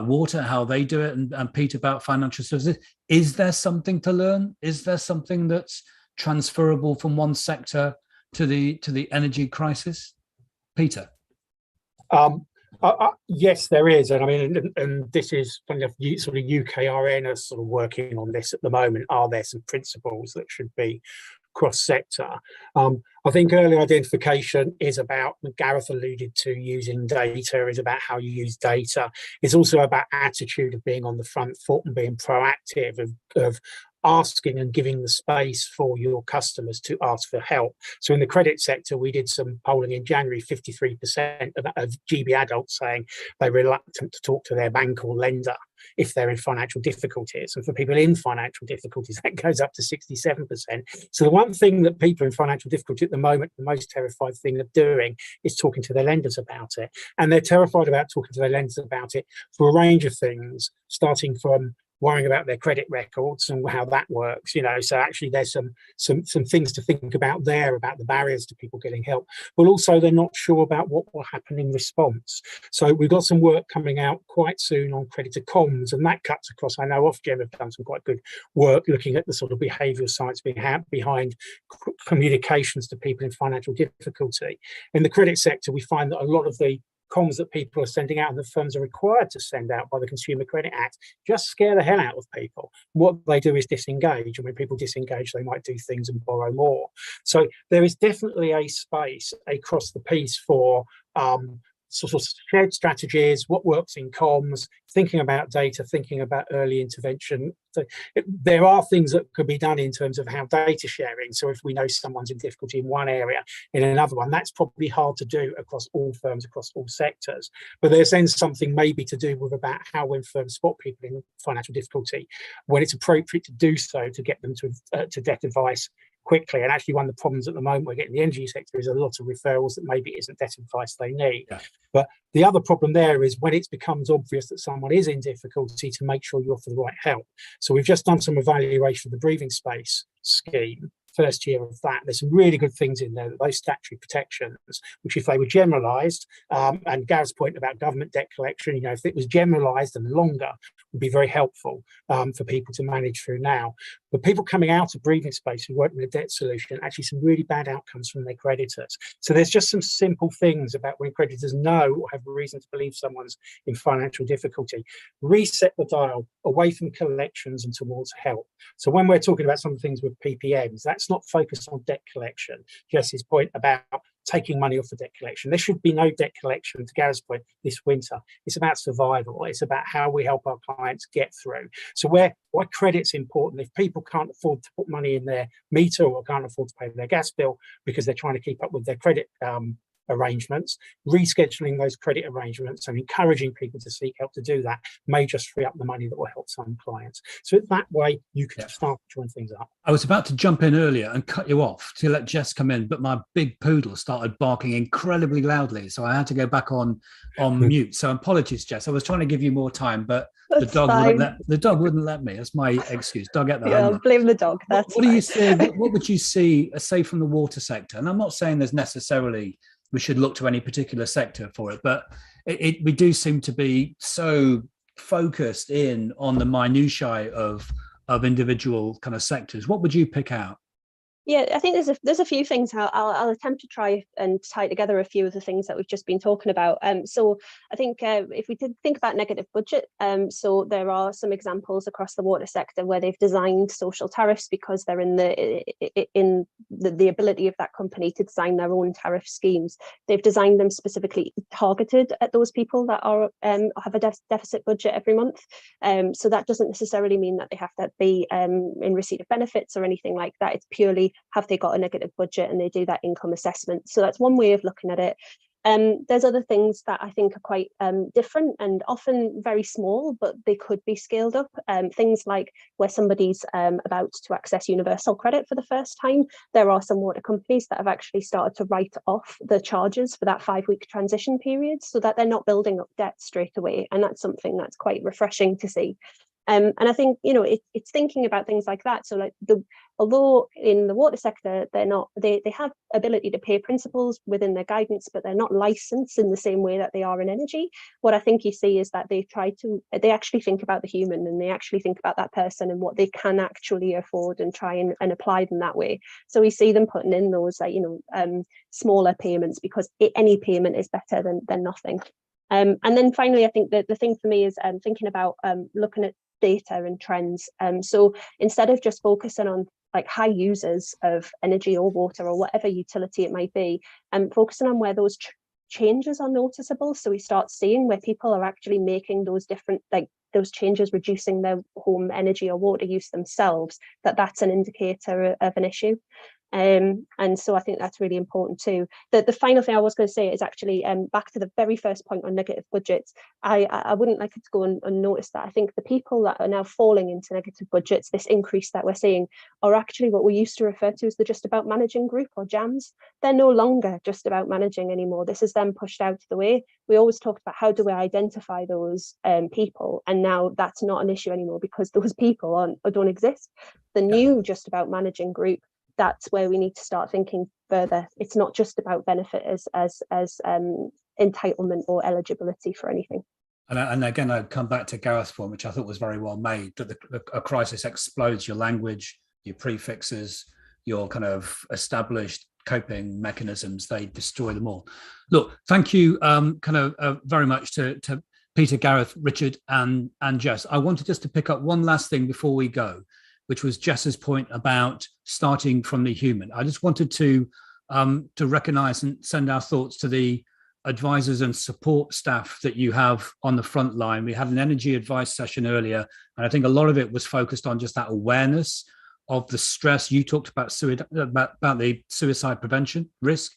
[SPEAKER 2] water, how they do it, and Pete about financial services. Is there something to learn? Is there something that's transferable from one sector to the energy crisis? Peter?
[SPEAKER 13] Yes, there is, and I mean, and this is kind of sort of UKRN are sort of working on this at the moment. Are there some principles that should be cross-sector? I think early identification is about, Gareth alluded to, using data, is about how you use data. It's also about attitude of being on the front foot and being proactive, of asking and giving the space for your customers to ask for help. So in the credit sector, we did some polling in January, 53% of GB adults saying they're reluctant to talk to their bank or lender if they're in financial difficulties. And for people in financial difficulties, that goes up to 67%. So the one thing that people in financial difficulty at the moment, the most terrified thing of doing, is talking to their lenders about it. And they're terrified about talking to their lenders about it for a range of things, starting from worrying about their credit records and how that works, you know. So actually there's some things to think about there, about the barriers to people getting help, but also they're not sure about what will happen in response. So we've got some work coming out quite soon on creditor comms, and that cuts across. I know Ofgem have done some quite good work looking at the sort of behavioural science behind communications to people in financial difficulty. In the credit sector, we find that a lot of the comms that people are sending out and the firms are required to send out by the Consumer Credit Act just scare the hell out of people. What they do is disengage, and when people disengage, they might do things and borrow more. So there is definitely a space across the piece for sort of shared strategies, what works in comms, thinking about data, thinking about early intervention. So there are things that could be done in terms of how data sharing. So if we know someone's in difficulty in one area, in another one, that's probably hard to do across all firms, across all sectors. But there's then something maybe to do with about how when firms spot people in financial difficulty, when it's appropriate to do so, to get them to debt advice quickly. And actually one of the problems at the moment we're getting in the energy sector is a lot of referrals that maybe isn't debt advice they need. Yeah. But the other problem there is when it becomes obvious that someone is in difficulty, to make sure you offer the right help. So we've just done some evaluation of the breathing space scheme, first year of that. There's some really good things in there, that those statutory protections, which if they were generalised, and Gareth's point about government debt collection, you know, if it was generalised and longer, would be very helpful for people to manage through now. But people coming out of breathing space who work in a debt solution, actually some really bad outcomes from their creditors. So there's just some simple things about when creditors know or have reason to believe someone's in financial difficulty, reset the dial away from collections and towards help. So when we're talking about some things with PPMs, that's not focused on debt collection. Jesse's point about taking money off the debt collection. There should be no debt collection, to Gareth's point, this winter. It's about survival. It's about how we help our clients get through. So why credit's important, if people can't afford to put money in their meter or can't afford to pay their gas bill because they're trying to keep up with their credit arrangements, rescheduling those credit arrangements and encouraging people to seek help to do that may just free up the money that will help some clients. So that way you can start to join things up.
[SPEAKER 2] I was about to jump in earlier and cut you off to let Jess come in, but my big poodle started barking incredibly loudly, so I had to go back on mute. So apologies, Jess. I was trying to give you more time, but the dog wouldn't let me. That's my excuse. Dog at the home.
[SPEAKER 12] Blame the dog. What
[SPEAKER 2] do you say? What would you see, say, from the water sector? And I'm not saying there's necessarily we should look to any particular sector for it, but we do seem to be so focused in on the minutiae of individual kind of sectors. What would you pick out?
[SPEAKER 12] Yeah, I think there's a few things. I'll attempt to try and tie together a few of the things that we've just been talking about. So I think if we did think about negative budget, so there are some examples across the water sector where they've designed social tariffs because they're in the ability of that company to design their own tariff schemes. They've designed them specifically targeted at those people that are have a deficit budget every month. So that doesn't necessarily mean that they have to be in receipt of benefits or anything like that. It's purely have they got a negative budget, and they do that income assessment. So that's one way of looking at it. There's other things that I think are quite different and often very small, but they could be scaled up. Things like where somebody's about to access universal credit for the first time, there are some water companies that have actually started to write off the charges for that 5-week transition period so that they're not building up debt straight away. And that's something that's quite refreshing to see. And I think, you know, it's thinking about things like that. So like although in the water sector, they have ability to pay principals within their guidance, but they're not licensed in the same way that they are in energy. What I think you see is that they actually think about the human, and they actually think about that person and what they can actually afford and try and apply them that way. So we see them putting in those, smaller payments because any payment is better than nothing. And then finally, I think that the thing for me is thinking about looking at data and trends. So instead of just focusing on like high users of energy or water or whatever utility it might be, focusing on where those changes are noticeable. So we start seeing where people are actually making those different, like those changes, reducing their home energy or water use themselves, that's an indicator of an issue. And so I think that's really important too. The final thing I was going to say is actually back to the very first point on negative budgets. I wouldn't like it to go unnoticed that I think the people that are now falling into negative budgets, this increase that we're seeing, are actually what we used to refer to as the just about managing group, or JAMs. They're no longer just about managing anymore. This is them pushed out of the way. We always talked about how do we identify those people, and now that's not an issue anymore because those people don't exist. The new just about managing group, that's where we need to start thinking further. It's not just about benefit as entitlement or eligibility for anything.
[SPEAKER 2] And again, I'd come back to Gareth's point, which I thought was very well made, that a crisis explodes your language, your prefixes, your kind of established coping mechanisms, they destroy them all. Look, thank you very much to Peter, Gareth, Richard, and Jess. I wanted just to pick up one last thing before we go, which was Jess's point about starting from the human. I just wanted to recognise and send our thoughts to the advisors and support staff that you have on the front line. We had an energy advice session earlier, and I think a lot of it was focused on just that awareness of the stress. You talked about the suicide prevention risk.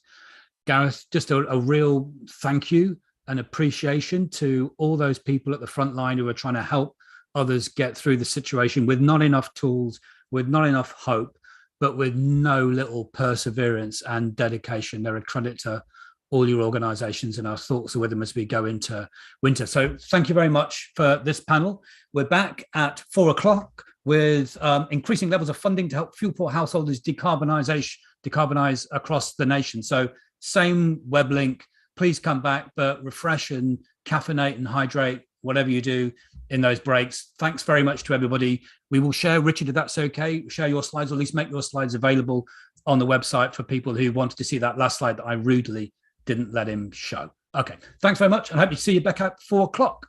[SPEAKER 2] Gareth, just a real thank you and appreciation to all those people at the front line who are trying to help others get through the situation with not enough tools, with not enough hope, but with no little perseverance and dedication. They're a credit to all your organizations, and our thoughts are with them as we go into winter. So thank you very much for this panel. We're back at 4 o'clock with increasing levels of funding to help fuel poor householders decarbonize across the nation. So same web link, please come back, but refresh and caffeinate and hydrate, whatever you do in those breaks. Thanks very much to everybody. We will share, Richard, if that's okay, share your slides, or at least make your slides available on the website for people who wanted to see that last slide that I rudely didn't let him show. Okay, thanks very much, and hope to see you back at 4 o'clock.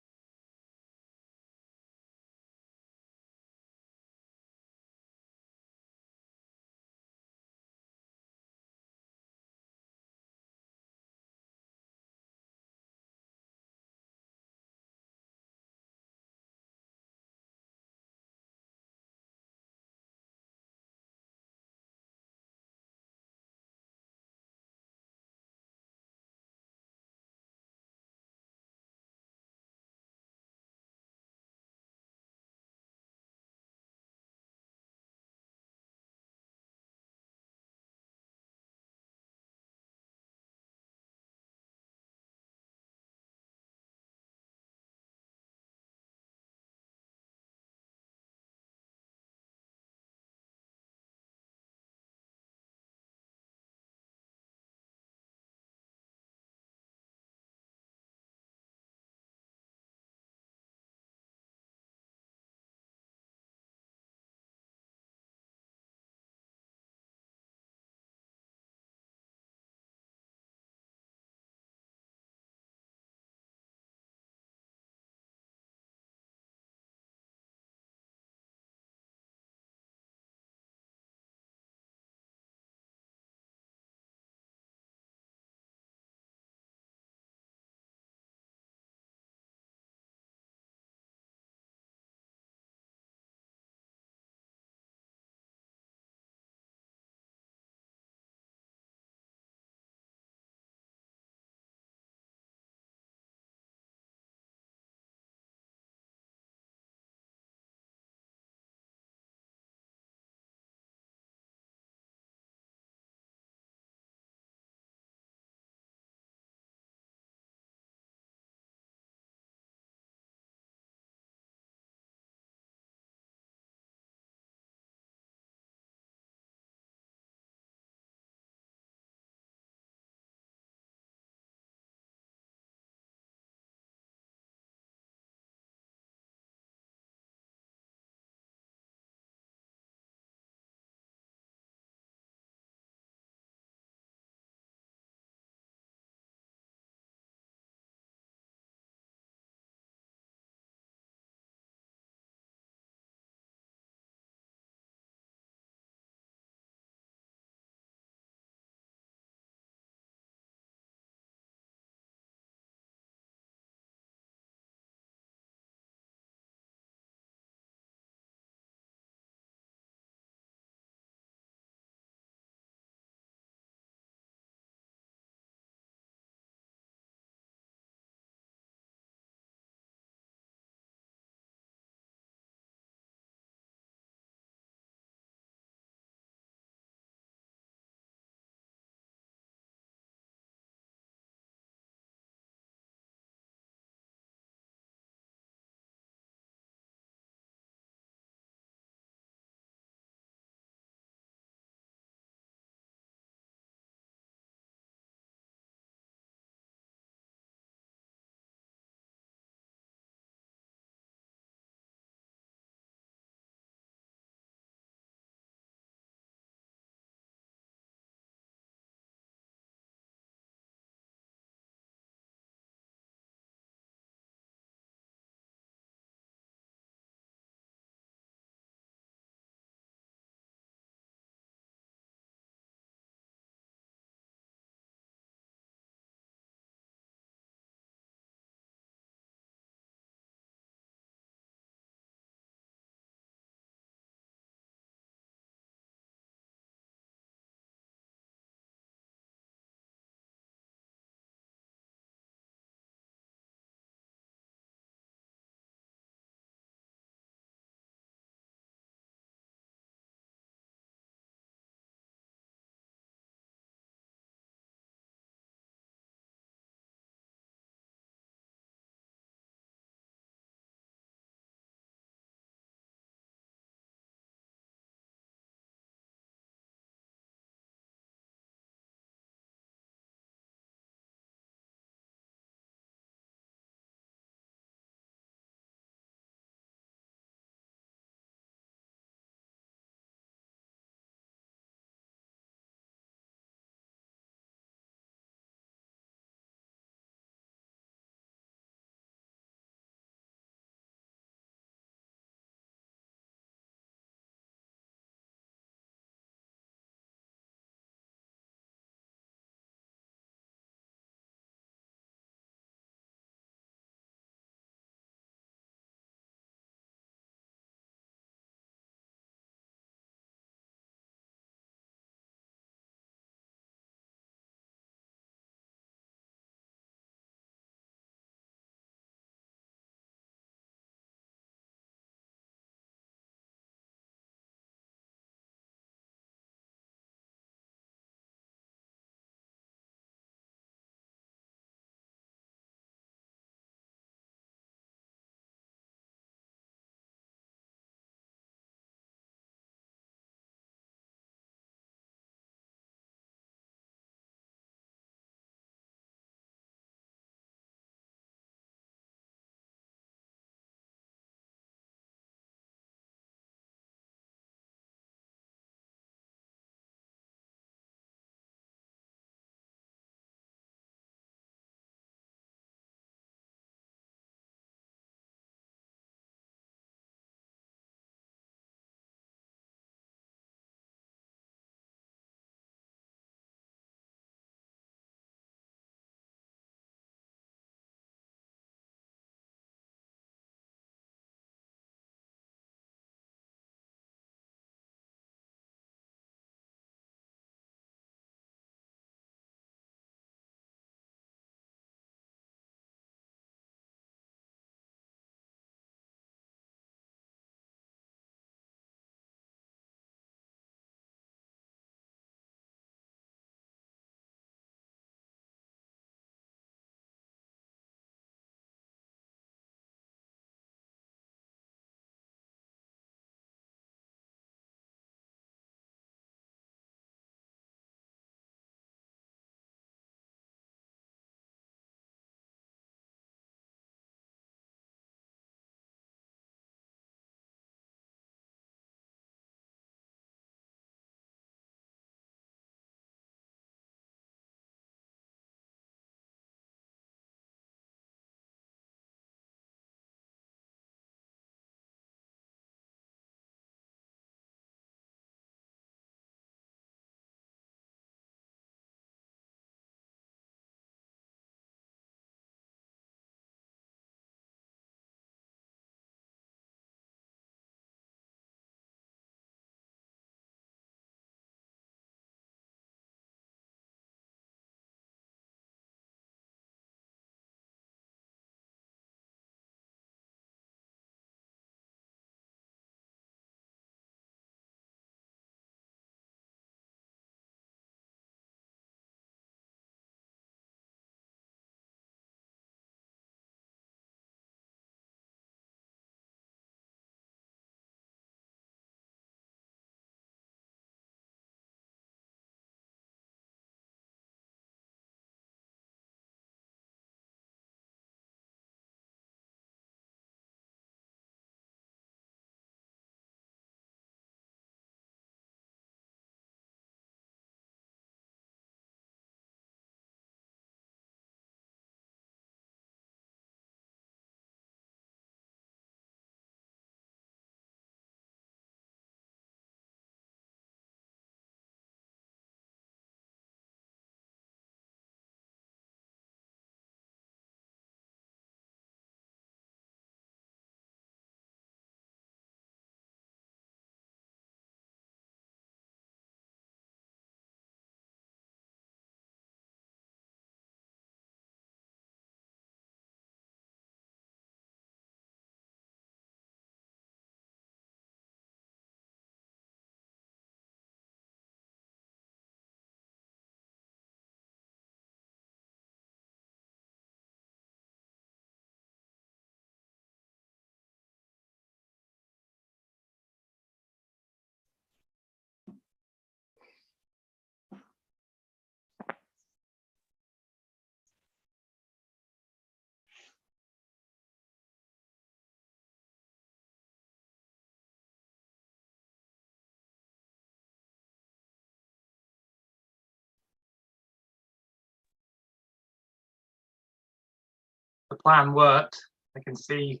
[SPEAKER 15] plan worked. I can see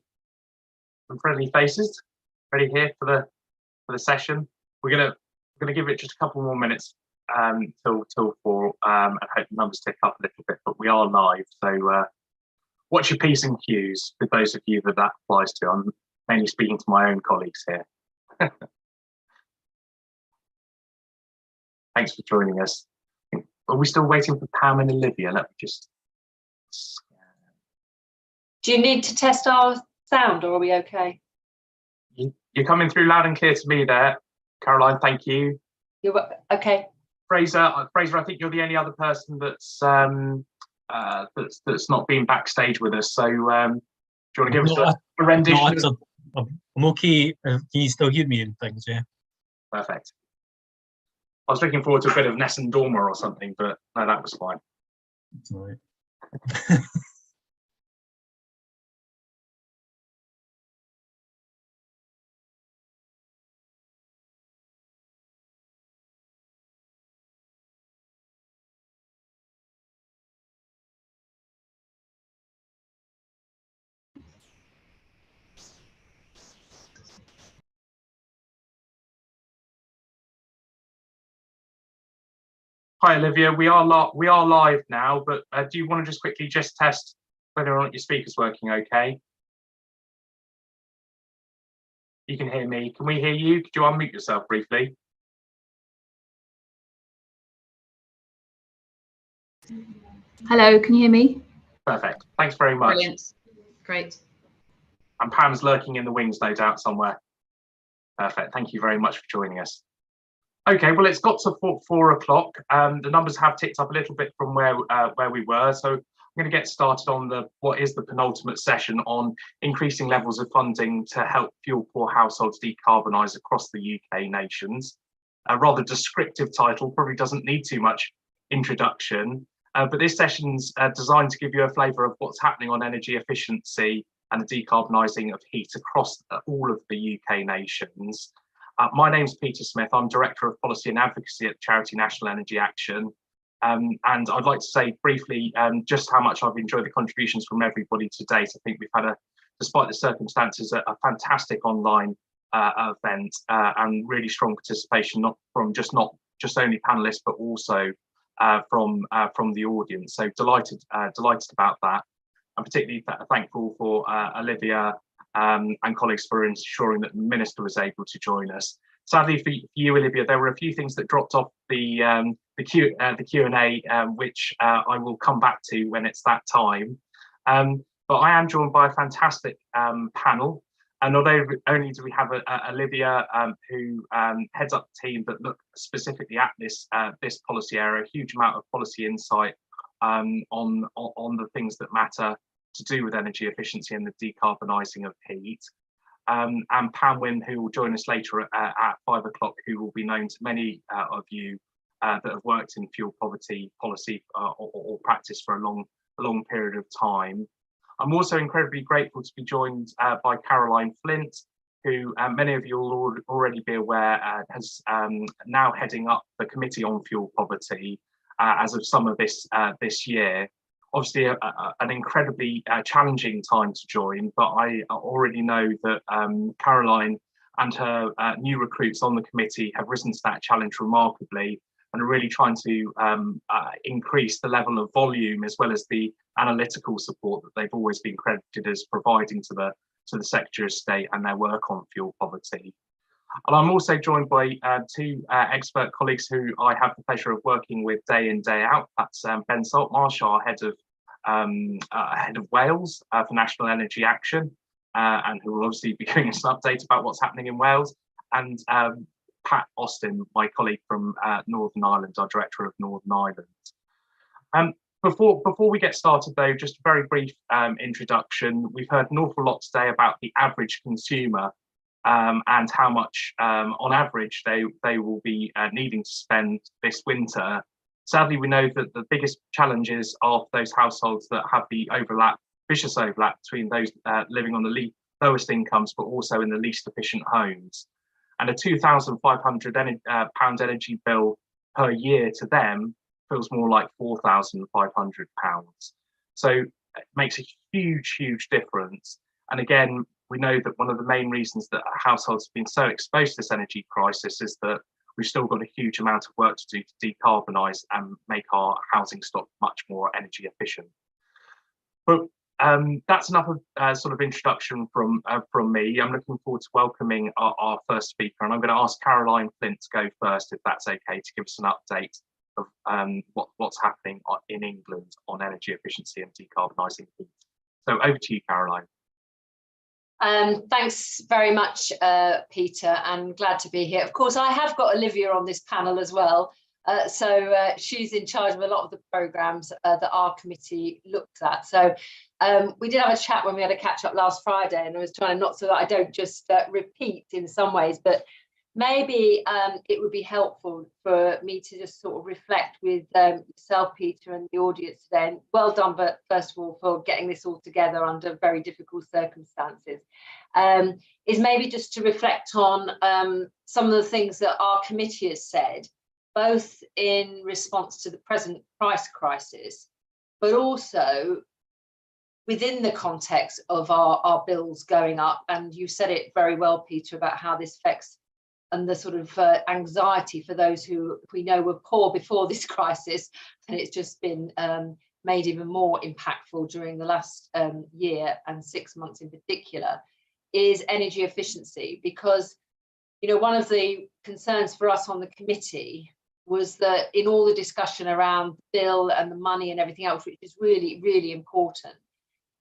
[SPEAKER 15] some friendly faces ready here for the session. We're gonna give it just a couple more minutes till 4 and hope the numbers tick up a little bit, but we are live, so watch your P's and Q's for those of you that applies to. I'm mainly speaking to my own colleagues here. Thanks for joining us. Are we still waiting for Pam and Olivia? Let me just.
[SPEAKER 16] Do you need to test our sound, or are we okay?
[SPEAKER 15] You're coming through loud and clear to me there, Caroline. Thank you.
[SPEAKER 16] You're okay.
[SPEAKER 15] Fraser, I think you're the only other person that's not been backstage with us. So, do you want to give us a rendition?
[SPEAKER 17] No, I'm okay. Can you still hear me and things? Yeah.
[SPEAKER 15] Perfect. I was looking forward to a bit of Nessun Dorma or something, but no, that was fine.
[SPEAKER 17] It's all right.
[SPEAKER 15] Hi, Olivia. We are live now, but do you want to just quickly test whether or not your speaker's working okay? You can hear me. Can we hear you? Could you unmute yourself briefly?
[SPEAKER 16] Hello, can you hear me?
[SPEAKER 15] Perfect. Thanks very much.
[SPEAKER 16] Brilliant. Great.
[SPEAKER 15] And Pam's lurking in the wings, no doubt, somewhere. Perfect. Thank you very much for joining us. Okay, well, it's got to 4 o'clock. The numbers have ticked up a little bit from where we were. So I'm going to get started on what is the penultimate session on increasing levels of funding to help fuel poor households decarbonise across the UK nations. A rather descriptive title, probably doesn't need too much introduction, but this session's designed to give you a flavour of what's happening on energy efficiency and the decarbonising of heat across all of the UK nations. My name's Peter Smith. I'm Director of Policy and Advocacy at Charity National Energy Action. And I'd like to say briefly just how much I've enjoyed the contributions from everybody to date. I think we've had, despite the circumstances, a fantastic online event and really strong participation, not just only panelists, but also from the audience. So delighted about that. I'm particularly thankful for Olivia and colleagues for ensuring that the Minister was able to join us. Sadly for you, Olivia, there were a few things that dropped off the Q&A, which I will come back to when it's that time. But I am joined by a fantastic panel, and not only do we have Olivia, who heads up the team that look specifically at this policy area, a huge amount of policy insight on the things that matter to do with energy efficiency and the decarbonising of heat. And Pam Wynne, who will join us later at 5 o'clock, who will be known to many of you that have worked in fuel poverty policy or practice for a long period of time. I'm also incredibly grateful to be joined by Caroline Flint, who many of you will already be aware has now heading up the Committee on Fuel Poverty as of summer this year. Obviously an incredibly challenging time to join, but I already know that Caroline and her new recruits on the committee have risen to that challenge remarkably and are really trying to increase the level of volume as well as the analytical support that they've always been credited as providing to the Secretary of State and their work on fuel poverty. And I'm also joined by two expert colleagues who I have the pleasure of working with day in, day out. That's Ben Saltmarsh, our head of Wales for National Energy Action, and who will obviously be giving us an update about what's happening in Wales, and Pat Austin, my colleague from Northern Ireland, our Director of Northern Ireland. Before we get started though, just a very brief introduction. We've heard an awful lot today about the average consumer and how much on average they will be needing to spend this winter. Sadly, we know that the biggest challenges are for those households that have the vicious overlap between those living on the lowest incomes, but also in the least efficient homes. And a £2,500 energy bill per year to them feels more like £4,500. So makes a huge difference. And again, we know that one of the main reasons that households have been so exposed to this energy crisis is that we've still got a huge amount of work to do to decarbonise and make our housing stock much more energy efficient. But that's enough of sort of introduction from me. I'm looking forward to welcoming our first speaker, and I'm going to ask Caroline Flint to go first, if that's okay, to give us an update of what's happening in England on energy efficiency and decarbonising heat. So over to you, Caroline.
[SPEAKER 16] Thanks very much, Peter, and glad to be here. Of course, I have got Olivia on this panel as well. So she's in charge of a lot of the programmes that our committee looks at. So we did have a chat when we had a catch up last Friday, and I was trying not so that I don't just repeat in some ways, but maybe it would be helpful for me to just sort of reflect with yourself, Peter, and the audience today. And well done, but first of all, for getting this all together under very difficult circumstances. Is maybe just to reflect on some of the things that our committee has said, both in response to the present price crisis, but also within the context of our bills going up. And you said it very well, Peter, about how this affects and the sort of anxiety for those who we know were poor before this crisis, and it's just been made even more impactful during the last year and 6 months in particular, is energy efficiency. Because, you know, one of the concerns for us on the committee was that in all the discussion around the bill and the money and everything else, which is really important,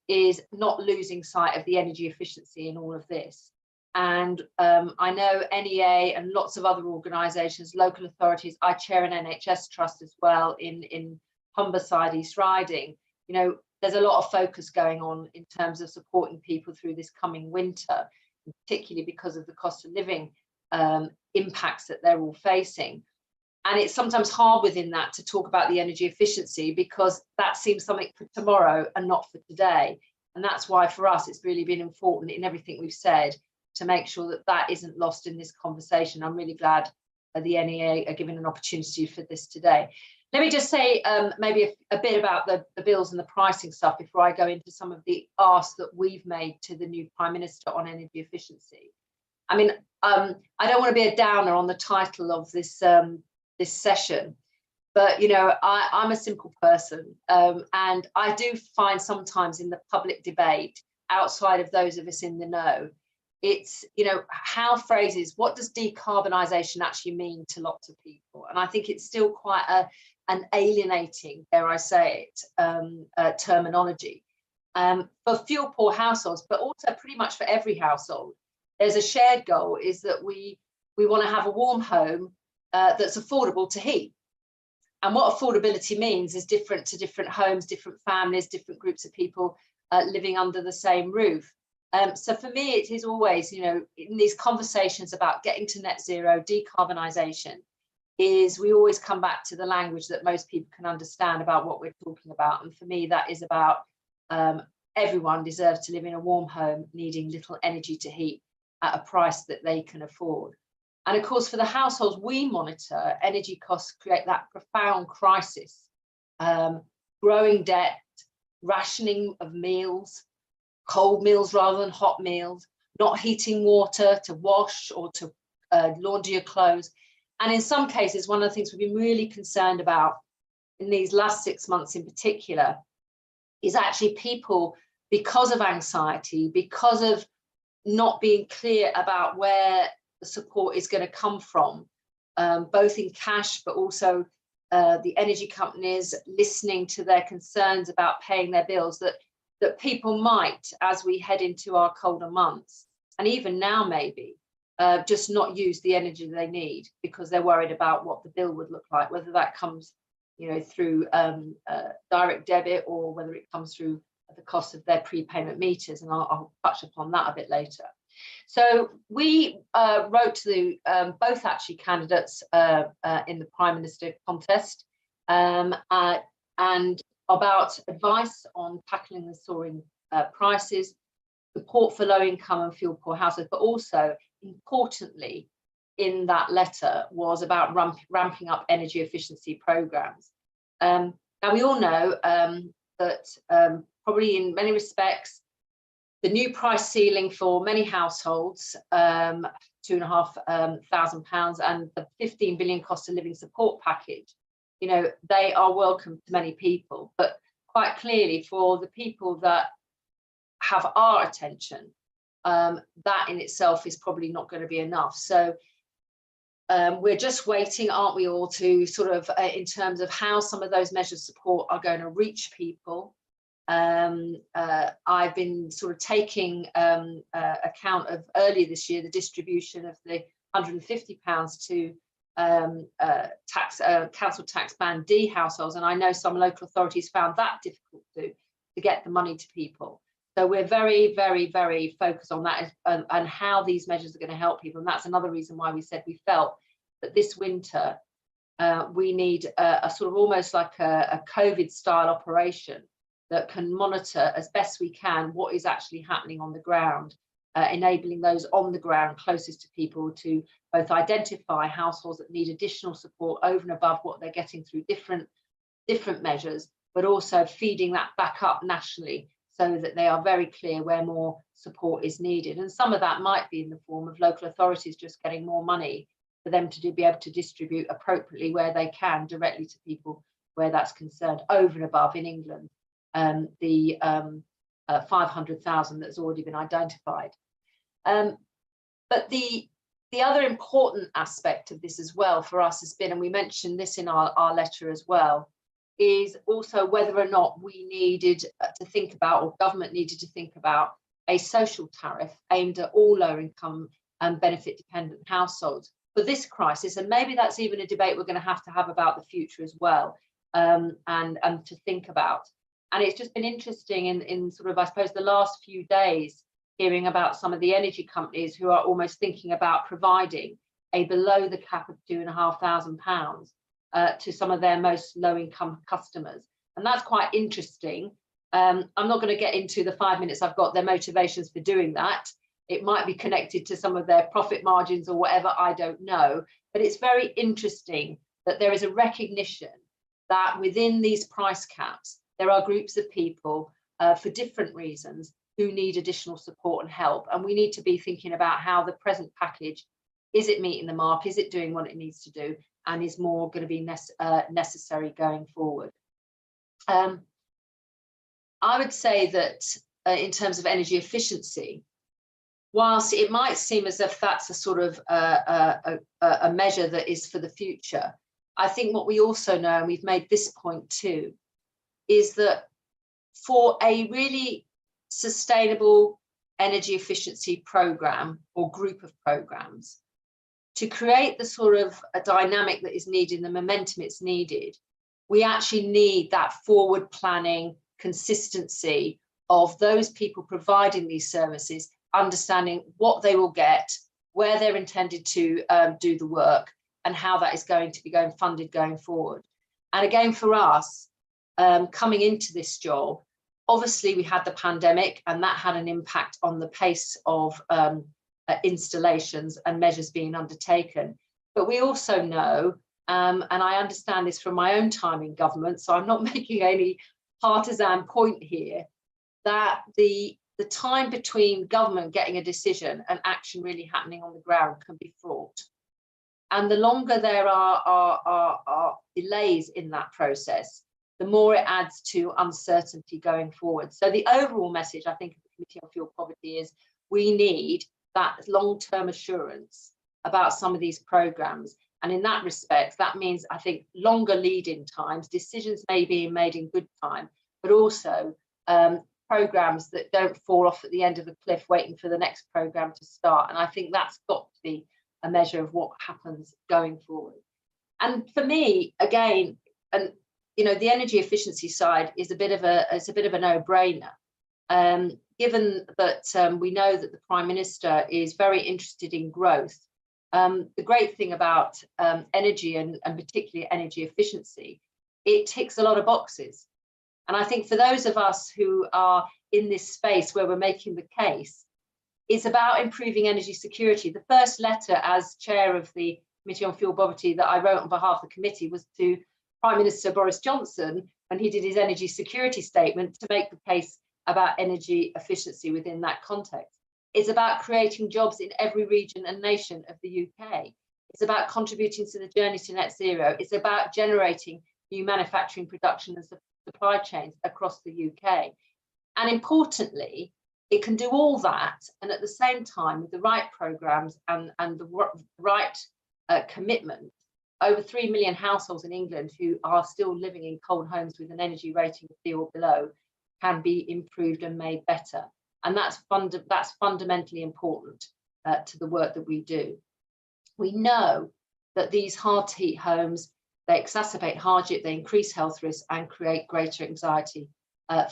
[SPEAKER 16] is not losing sight of the energy efficiency in all of this. And I know NEA and lots of other organisations, local authorities, I chair an NHS trust as well in Humberside, East Riding. You know, there's a lot of focus going on in terms of supporting people through this coming winter, particularly because of the cost of living impacts that they're all facing. And it's sometimes hard within that to talk about the energy efficiency, because that seems something for tomorrow and not for today. And that's why for us, it's really been important in everything we've said to make sure that that isn't lost in this conversation. I'm really glad the NEA are given an opportunity for this today. Let me just say maybe a bit about the bills and the pricing stuff before I go into some of the asks that we've made to the new Prime Minister on energy efficiency. I mean, I don't want to be a downer on the title of this this session, but you know, I'm a simple person, and I do find sometimes in the public debate, outside of those of us in the know, it's, you know, how phrases, what does decarbonisation actually mean to lots of people? And I think it's still quite an alienating, dare I say it, terminology. For fuel poor households, but also pretty much for every household, there's a shared goal, is that we want to have a warm home that's affordable to heat. And what affordability means is different to different homes, different families, different groups of people living under the same roof. So for me, it is always, you know, in these conversations about getting to net zero, decarbonisation, is we always come back to the language that most people can understand about what we're talking about. And for me, that is about everyone deserves to live in a warm home, needing little energy to heat at a price that they can afford. And of course, for the households we monitor, energy costs create that profound crisis, growing debt, rationing of meals, cold meals rather than hot meals, not heating water to wash or to launder your clothes. And in some cases, one of the things we've been really concerned about in these last 6 months in particular is actually people, because of anxiety, because of not being clear about where the support is going to come from, both in cash, but also the energy companies listening to their concerns about paying their bills, that people might, as we head into our colder months, and even now maybe, just not use the energy they need because they're worried about what the bill would look like, whether that comes, you know, through direct debit or whether it comes through the cost of their prepayment meters, and I'll touch upon that a bit later. So we wrote to both actually candidates in the Prime Minister contest and about advice on tackling the soaring prices, support for low income and fuel poor households, but also importantly in that letter was about ramping up energy efficiency programs. Now we all know that probably in many respects, the new price ceiling for many households, £2,500, and the 15 billion cost of living support package, you know, they are welcome to many people, but quite clearly for the people that have our attention, that in itself is probably not going to be enough. So we're just waiting, aren't we all, to sort of in terms of how some of those measures of support are going to reach people. I've been sort of taking account of earlier this year the distribution of the £150 to council tax band D households, and I know some local authorities found that difficult to get the money to people. So we're very, very, very focused on that and how these measures are going to help people. And that's another reason why we said we felt that this winter we need a sort of almost like a COVID style operation that can monitor as best we can what is actually happening on the ground, enabling those on the ground closest to people to both identify households that need additional support over and above what they're getting through different measures, but also feeding that back up nationally so that they are very clear where more support is needed. And some of that might be in the form of local authorities just getting more money for them to be able to distribute appropriately where they can directly to people where that's concerned, over and above in England the 500,000 that's already been identified. But the other important aspect of this as well for us has been, and we mentioned this in our letter as well, is also whether or not we needed to think about, or government needed to think about, a social tariff aimed at all low income and benefit dependent households for this crisis. And maybe that's even a debate we're going to have about the future as well, and to think about. And it's just been interesting in sort of, I suppose, the last few days, hearing about some of the energy companies who are almost thinking about providing a below the cap of £2,500 to some of their most low income customers. And that's quite interesting. I'm not going to get into the 5 minutes I've got their motivations for doing that. It might be connected to some of their profit margins or whatever, I don't know. But it's very interesting that there is a recognition that within these price caps, there are groups of people for different reasons who need additional support and help. And we need to be thinking about how the present package, is it meeting the mark? Is it doing what it needs to do? And is more going to be necessary going forward? I would say that in terms of energy efficiency, whilst it might seem as if that's a sort of a measure that is for the future, I think what we also know, and we've made this point too, is that for a really sustainable energy efficiency program or group of programs, to create the sort of a dynamic that is needed, the momentum it's needed, we actually need that forward planning consistency of those people providing these services, understanding what they will get, where they're intended to do the work, and how that is going to be funded going forward. And again, for us, coming into this job, obviously we had the pandemic, and that had an impact on the pace of installations and measures being undertaken. But we also know, and I understand this from my own time in government, so I'm not making any partisan point here, that the time between government getting a decision and action really happening on the ground can be fraught. And the longer there are delays in that process, the more it adds to uncertainty going forward. So the overall message, I think, of the Committee on Fuel Poverty is we need that long-term assurance about some of these programmes. And in that respect, that means, I think, longer lead-in times, decisions may be made in good time, but also programmes that don't fall off at the end of the cliff waiting for the next programme to start. And I think that's got to be a measure of what happens going forward. And for me, again, and you know, the energy efficiency side is a bit of a no-brainer, given that we know that the Prime Minister is very interested in growth. The great thing about energy and particularly energy efficiency, it ticks a lot of boxes. And I think for those of us who are in this space where we're making the case, it's about improving energy security. The first letter as chair of the Committee on Fuel Poverty that I wrote on behalf of the committee was to Prime Minister Boris Johnson, when he did his energy security statement to make the case about energy efficiency within that context. It's about creating jobs in every region and nation of the UK. It's about contributing to the journey to net zero. It's about generating new manufacturing, production and supply chains across the UK. And importantly, it can do all that, and at the same time, with the right programmes and the right commitment, over 3 million households in England who are still living in cold homes with an energy rating of D or below can be improved and made better. And that's fundamentally important to the work that we do. We know that these hard to heat homes, they exacerbate hardship, they increase health risks and create greater anxiety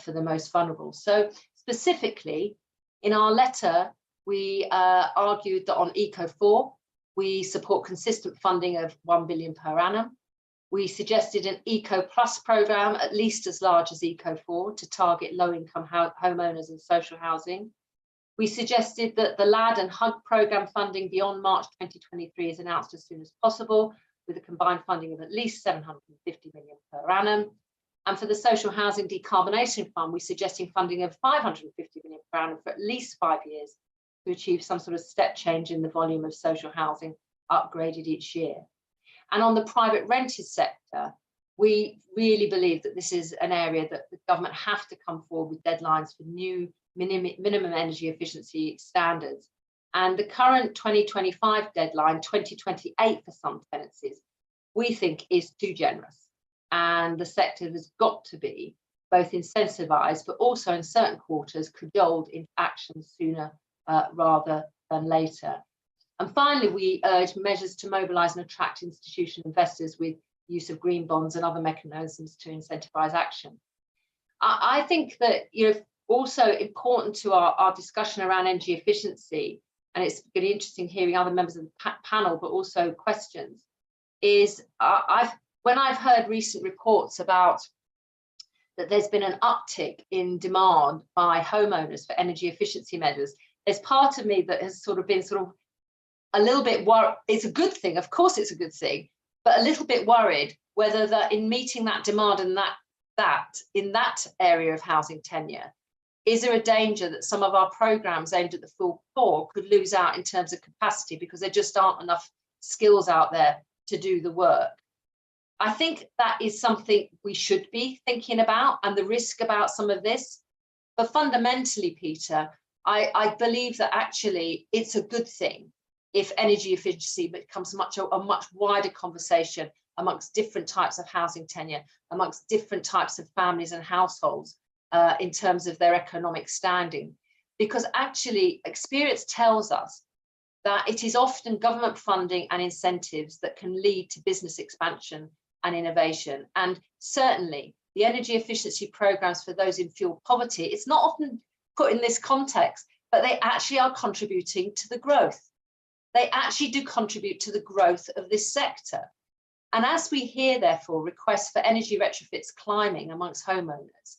[SPEAKER 16] for the most vulnerable. So specifically, in our letter, we argued that on Eco4, we support consistent funding of 1 billion per annum. We suggested an Eco Plus programme, at least as large as Eco4, to target low-income homeowners and social housing. We suggested that the LAD and HUG programme funding beyond March 2023 is announced as soon as possible, with a combined funding of at least 750 million per annum. And for the Social Housing Decarbonisation Fund, we're suggesting funding of 550 million per annum for at least 5 years to achieve some sort of step change in the volume of social housing upgraded each year. And on the private rented sector, we really believe that this is an area that the government have to come forward with deadlines for new minimum energy efficiency standards. And the current 2025 deadline, 2028 for some tenancies, we think is too generous. And the sector has got to be both incentivised, but also in certain quarters cajoled into action sooner rather than later. And finally, we urge measures to mobilise and attract institutional investors with use of green bonds and other mechanisms to incentivise action. I think that, also important to our discussion around energy efficiency, and it's really interesting hearing other members of the panel, but also questions, is when I've heard recent reports about that there's been an uptick in demand by homeowners for energy efficiency measures, there's part of me that has been a little bit worried. It's a good thing, of course it's a good thing, but a little bit worried whether that in meeting that demand and in that area of housing tenure, is there a danger that some of our programmes aimed at the full poor could lose out in terms of capacity because there just aren't enough skills out there to do the work? I think that is something we should be thinking about, and the risk about some of this. But fundamentally, Peter, I believe that actually it's a good thing if energy efficiency becomes a much wider conversation amongst different types of housing tenure, amongst different types of families and households in terms of their economic standing. Because actually experience tells us that it is often government funding and incentives that can lead to business expansion and innovation. And certainly the energy efficiency programs for those in fuel poverty, it's not often put in this context, but they actually are contributing to the growth. They actually do contribute to the growth of this sector. And as we hear, therefore, requests for energy retrofits climbing amongst homeowners,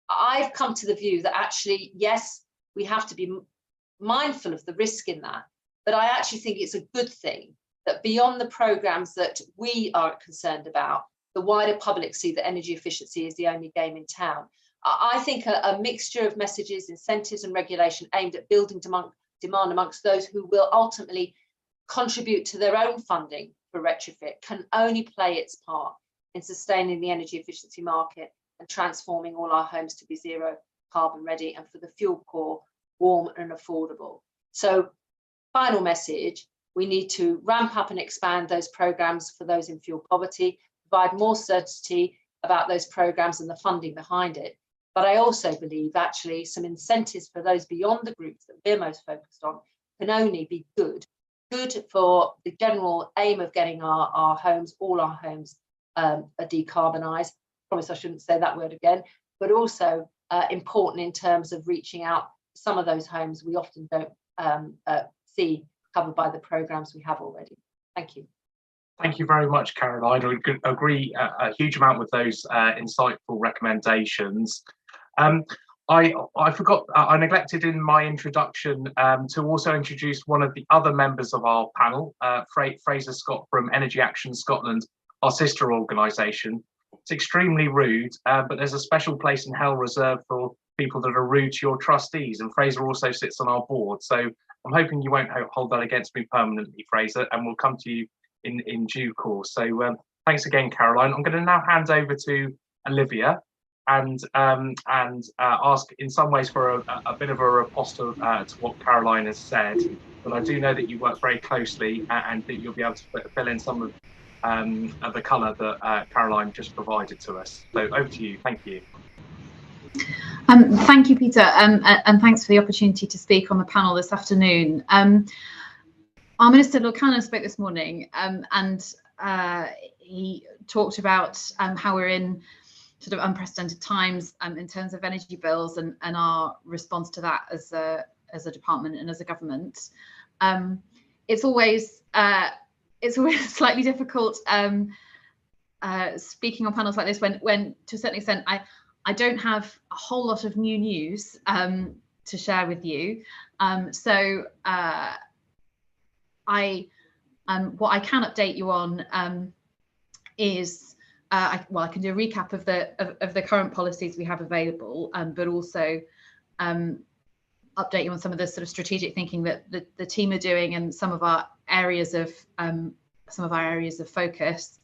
[SPEAKER 16] I've come to the view that actually, yes, we have to be mindful of the risk in that, but I actually think it's a good thing that beyond the programmes that we are concerned about, the wider public see that energy efficiency is the only game in town. I think a mixture of messages, incentives and regulation aimed at building demand amongst those who will ultimately contribute to their own funding for retrofit can only play its part in sustaining the energy efficiency market and transforming all our homes to be zero carbon ready and for the fuel poor, warm and affordable. So final message, we need to ramp up and expand those programmes for those in fuel poverty, provide more certainty about those programmes and the funding behind it. But I also believe actually some incentives for those beyond the groups that we're most focused on can only be good for the general aim of getting our homes, all our homes, decarbonised. Promise I shouldn't say that word again, but also important in terms of reaching out some of those homes we often don't see covered by the programmes we have already. Thank you.
[SPEAKER 15] Thank you very much, Caroline. I agree a huge amount with those insightful recommendations. I forgot, I neglected in my introduction to also introduce one of the other members of our panel, Fraser Scott from Energy Action Scotland, our sister organisation. It's extremely rude, but there's a special place in hell reserved for people that are rude to your trustees, and Fraser also sits on our board. So I'm hoping you won't hold that against me permanently, Fraser, and we'll come to you in due course. So thanks again, Caroline. I'm going to now hand over to Olivia and ask in some ways for a bit of a riposte to what Caroline has said. But I do know that you work very closely and that you'll be able to fill in some of the colour that Caroline just provided to us. So over to you. Thank you.
[SPEAKER 18] Thank you, Peter, and thanks for the opportunity to speak on the panel this afternoon. Our Minister Lord Cannon spoke this morning, and he talked about how we're in sort of unprecedented times in terms of energy bills and our response to that as a department and as a government. It's always slightly difficult speaking on panels like this when to a certain extent I don't have a whole lot of new news to share with you. So what I can update you on is I can do a recap of the current policies we have available, but also update you on some of the sort of strategic thinking that the team are doing and some of our areas of focus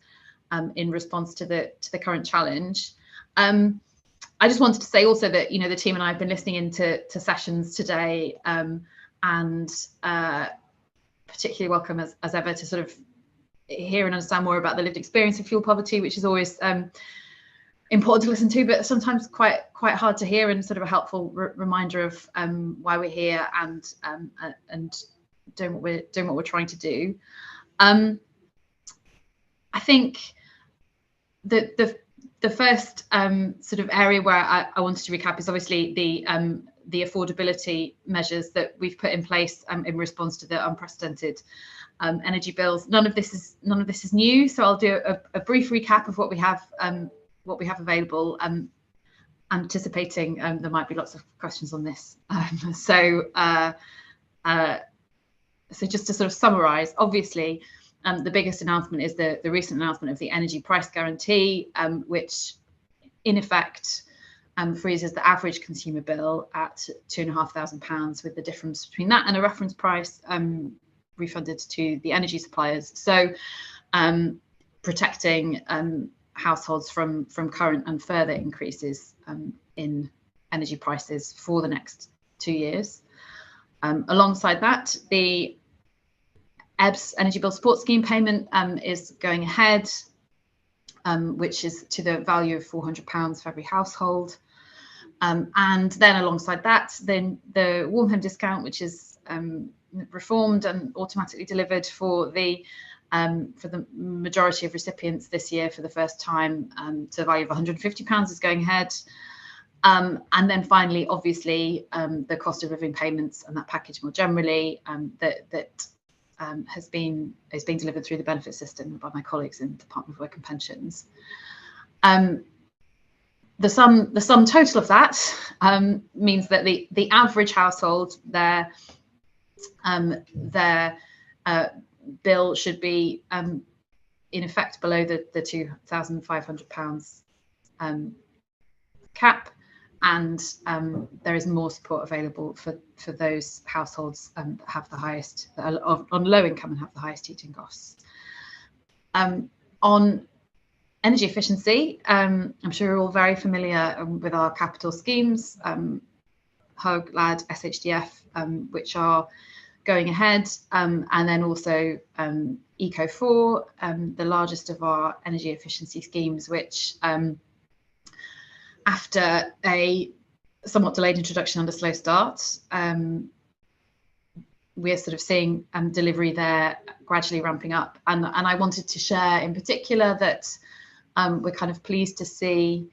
[SPEAKER 18] in response to the current challenge. I just wanted to say also that the team and I have been listening into sessions today, and particularly welcome as ever to sort of hear and understand more about the lived experience of fuel poverty, which is always important to listen to, but sometimes quite hard to hear, and sort of a helpful reminder of why we're here and doing what we're trying to do. I think that the first sort of area where I wanted to recap is obviously the affordability measures that we've put in place in response to the unprecedented energy bills. None of this is new, so I'll do a brief recap of what we have available. Anticipating there might be lots of questions on this. So just to sort of summarise, obviously. The biggest announcement is the recent announcement of the energy price guarantee, which in effect freezes the average consumer bill at £2,500, with the difference between that and a reference price refunded to the energy suppliers. So protecting households from current and further increases in energy prices for the next 2 years. Alongside that, the EBS Energy Bill Support Scheme payment is going ahead, which is to the value of £400 for every household. And then alongside that, then the warm home discount, which is reformed and automatically delivered for the majority of recipients this year for the first time, to the value of £150 is going ahead. And then finally, obviously, the cost of living payments and that package more generally that is being delivered through the benefit system by my colleagues in the Department of Work and Pensions. The sum total of that means that the average household, their bill should be in effect below the £2,500 cap, and there is more support available for those households that have the highest on low income and have the highest heating costs. On energy efficiency, I'm sure you're all very familiar with our capital schemes, HUG, LAD, SHDF, which are going ahead, and then also Eco4, the largest of our energy efficiency schemes, which after a somewhat delayed introduction under slow start, we're sort of seeing delivery there gradually ramping up. And I wanted to share in particular that we're kind of pleased to see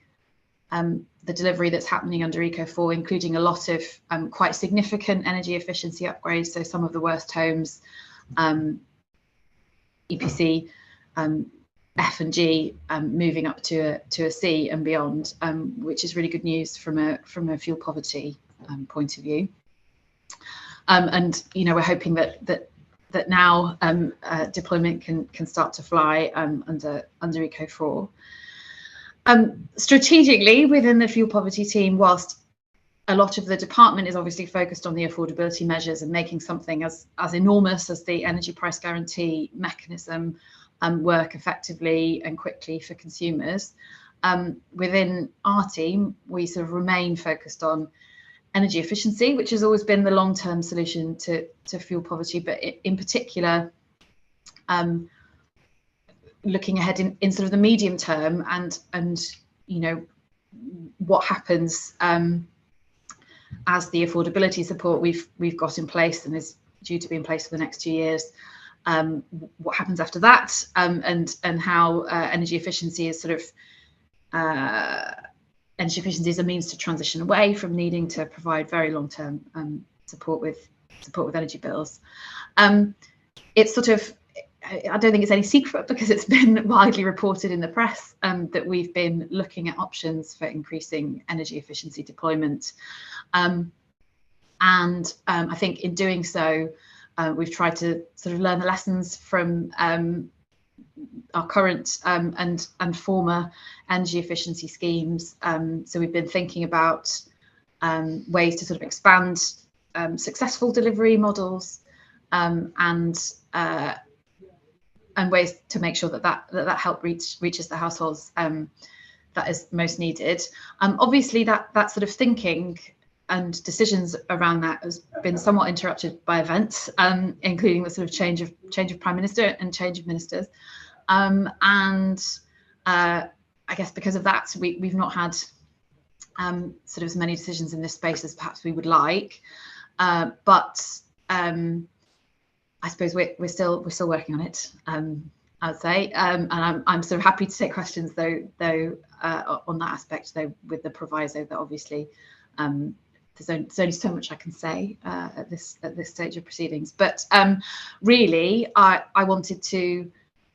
[SPEAKER 18] the delivery that's happening under Eco4, including a lot of quite significant energy efficiency upgrades. So some of the worst homes, EPC, F and G, moving up to a C and beyond, which is really good news from a fuel poverty point of view. And we're hoping that now deployment can start to fly under Eco4. Strategically within the fuel poverty team, whilst a lot of the department is obviously focused on the affordability measures and making something as enormous as the energy price guarantee mechanism work effectively and quickly for consumers. Within our team, we sort of remain focused on energy efficiency, which has always been the long-term solution to fuel poverty, but in particular, looking ahead in sort of the medium term and you know what happens as the affordability support we've got in place and is due to be in place for the next 2 years. What happens after that, and how energy efficiency is sort of energy efficiency is a means to transition away from needing to provide very long-term support with energy bills. It's sort of, I don't think it's any secret because it's been widely reported in the press that we've been looking at options for increasing energy efficiency deployment. I think in doing so, we've tried to sort of learn the lessons from our current and former energy efficiency schemes. So we've been thinking about ways to sort of expand successful delivery models and ways to make sure that help reaches the households that is most needed. Obviously, that sort of thinking and decisions around that has been somewhat interrupted by events, including the sort of change of prime minister and change of ministers. I guess because of that, we've not had sort of as many decisions in this space as perhaps we would like. But I suppose we're still working on it, I would say, and I'm sort of happy to take questions though on that aspect, though with the proviso that obviously there's only so much I can say at this stage of proceedings. But really, I wanted to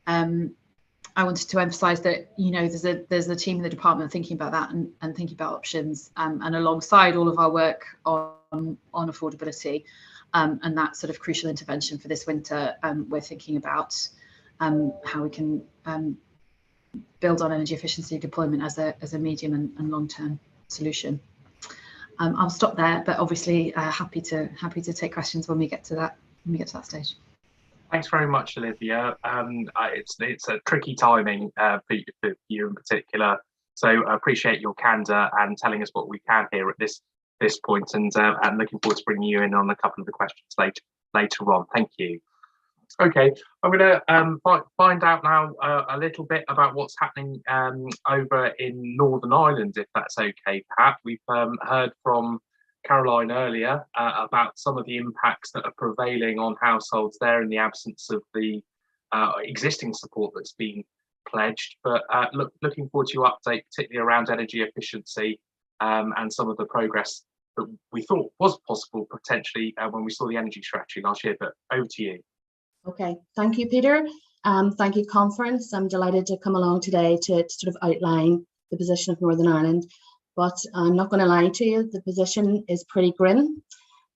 [SPEAKER 18] emphasise that, you know, there's a team in the department thinking about that and thinking about options, and alongside all of our work on affordability. And that sort of crucial intervention for this winter, we're thinking about how we can build on energy efficiency deployment as a medium and long-term solution. I'll stop there, but obviously happy to take questions when we get to that stage.
[SPEAKER 15] Thanks very much, Olivia. It's a tricky timing for you in particular, so I appreciate your candour and telling us what we can hear at this point, and looking forward to bringing you in on a couple of the questions later on. Thank you. Okay, I'm going to find out now a little bit about what's happening over in Northern Ireland, if that's okay. Perhaps we've heard from Caroline earlier about some of the impacts that are prevailing on households there in the absence of the existing support that's been pledged. But looking forward to your update, particularly around energy efficiency and some of the progress that we thought was possible potentially when we saw the energy strategy last year. But over to you.
[SPEAKER 19] Okay, thank you, Peter. Thank you, conference. I'm delighted to come along today to sort of outline the position of Northern Ireland. But I'm not going to lie to you, the position is pretty grim.